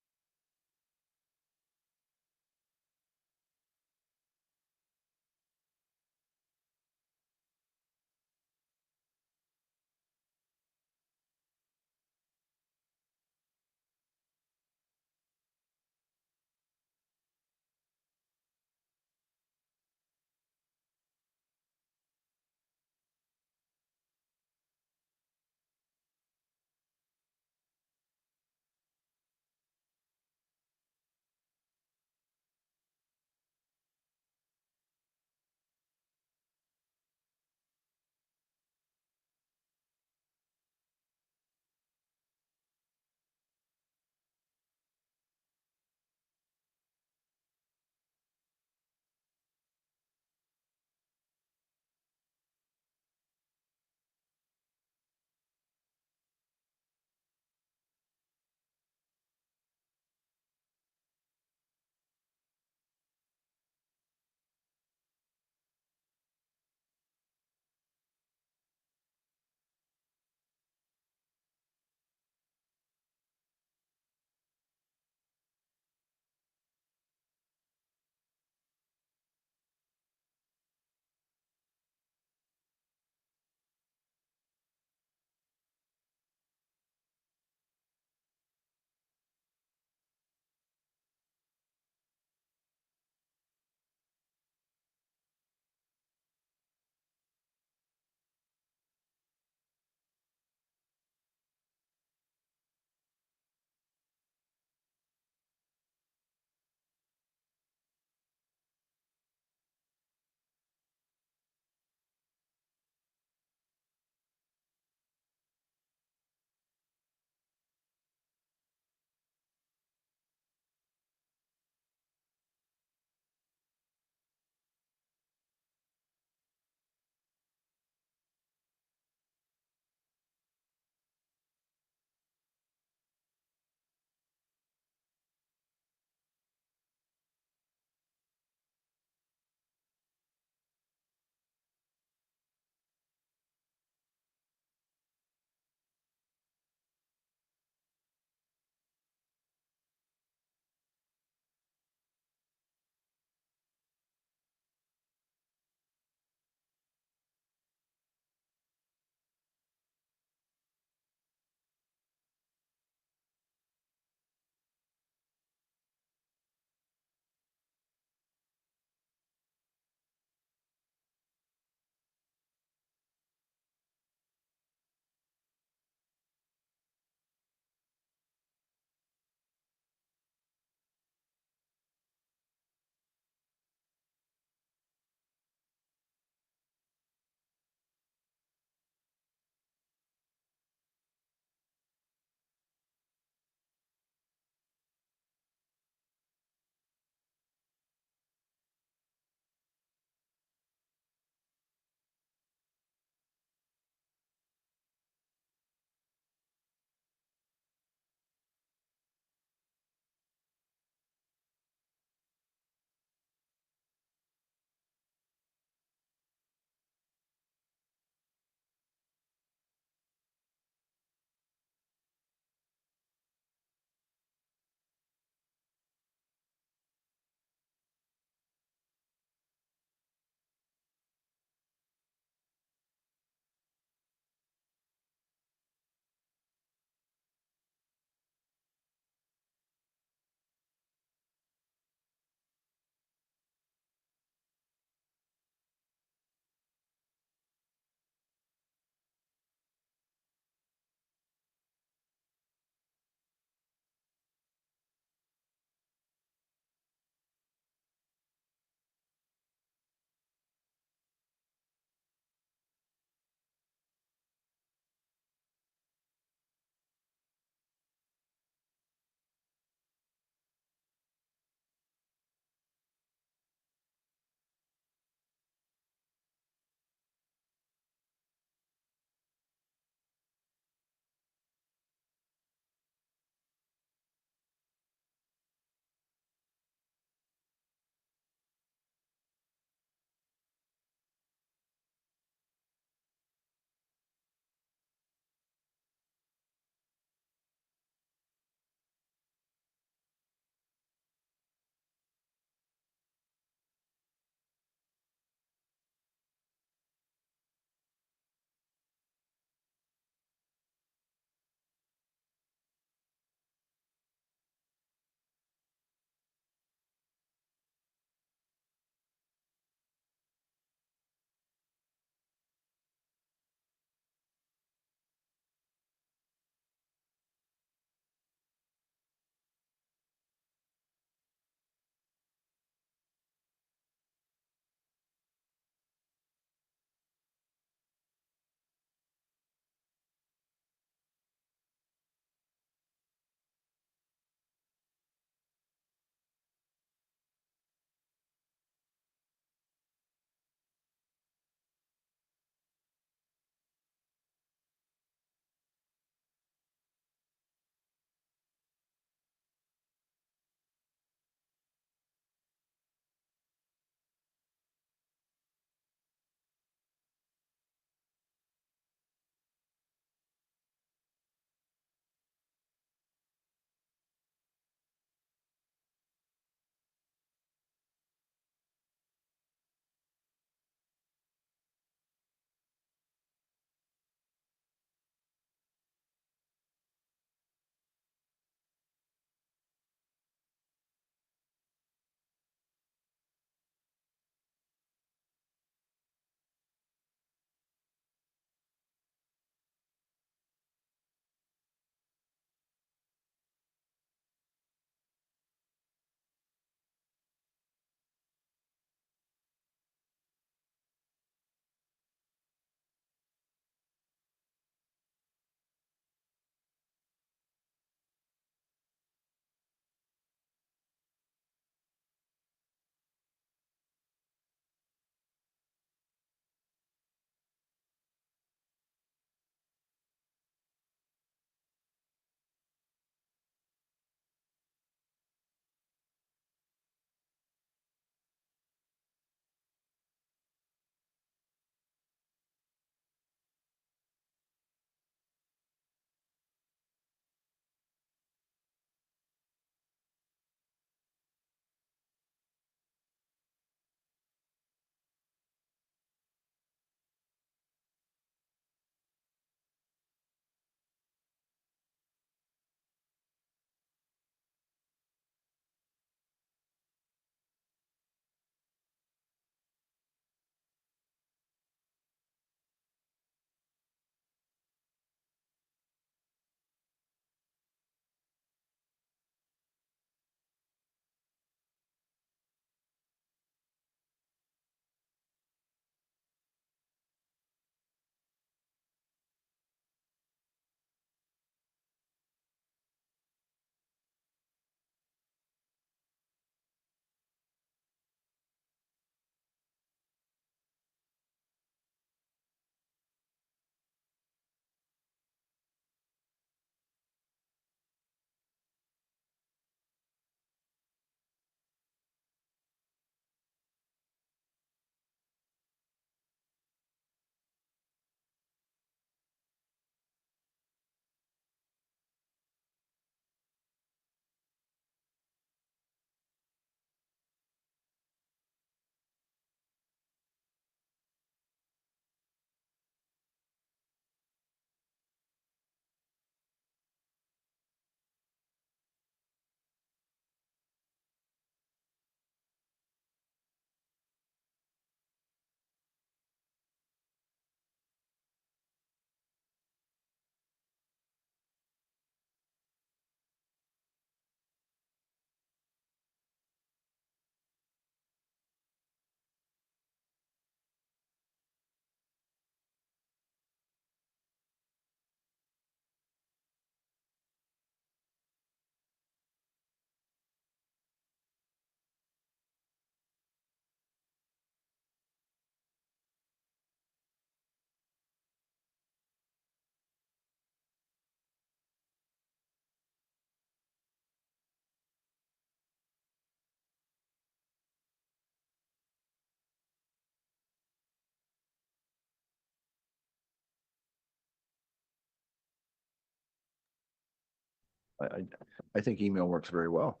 I think email works very well.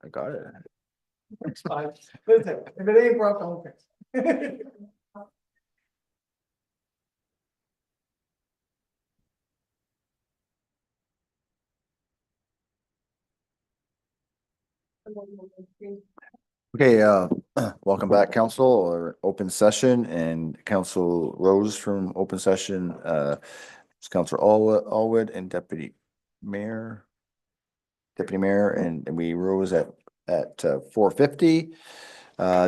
I got it. It's fine. Listen, if it ain't broke, I'll fix it. Okay, welcome back, council, or open session, and Council rose from open session. It's Councilor Allwood and Deputy Mayor. And we rose at 4:50.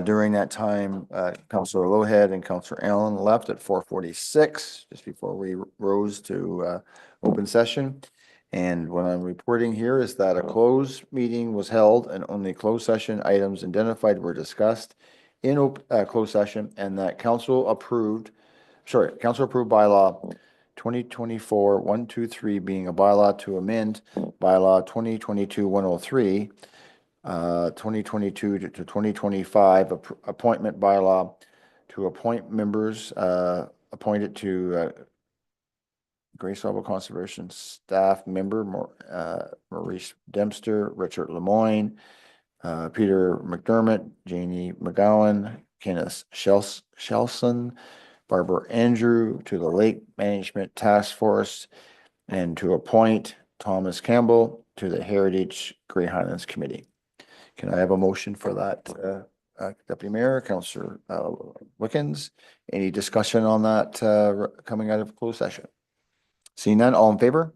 During that time, Councilor Lowhead and Councilor Allen left at 4:46, just before we rose to open session. And what I'm reporting here is that a closed meeting was held and only closed session items identified were discussed in closed session, and that council approved bylaw 2024-123 being a bylaw to amend bylaw 2022-103, 2022 to 2025 appointment bylaw to appoint members appointed to Grace Sauble Conservation staff member, Maurice Dempster, Richard Lemoyne, Peter McDermott, Janie McGowan, Kenneth Shelson, Barbara Andrew to the Lake Management Task Force, and to appoint Thomas Campbell to the Heritage Grey Highlands Committee. Can I have a motion for that, Deputy Mayor, Councillor Wickens? Any discussion on that coming out of closed session? Seeing none, all in favor?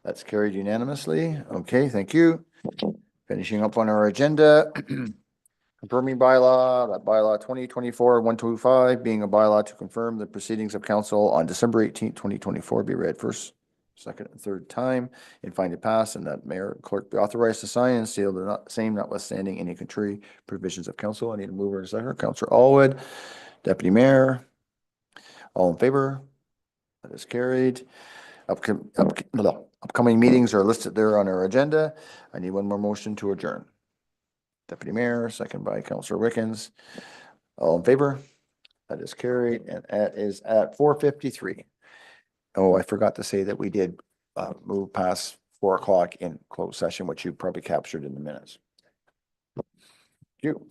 That's carried unanimously. Okay, thank you. Finishing up on our agenda. Confirming bylaw, that bylaw 2024-125 being a bylaw to confirm the proceedings of council on December 18th, 2024 be read first, second, and third time and find it passed, and that mayor and clerk be authorized to sign and seal the same notwithstanding any contrary provisions of council. I need a mover and a second. Councillor Allwood, Deputy Mayor, all in favor? That is carried. Upcoming meetings are listed there on our agenda. I need one more motion to adjourn. Deputy Mayor, second by Councillor Wickens. All in favor? That is carried, and that is at 4:53. Oh, I forgot to say that we did move past 4 o'clock in closed session, which you probably captured in the minutes. Thank you.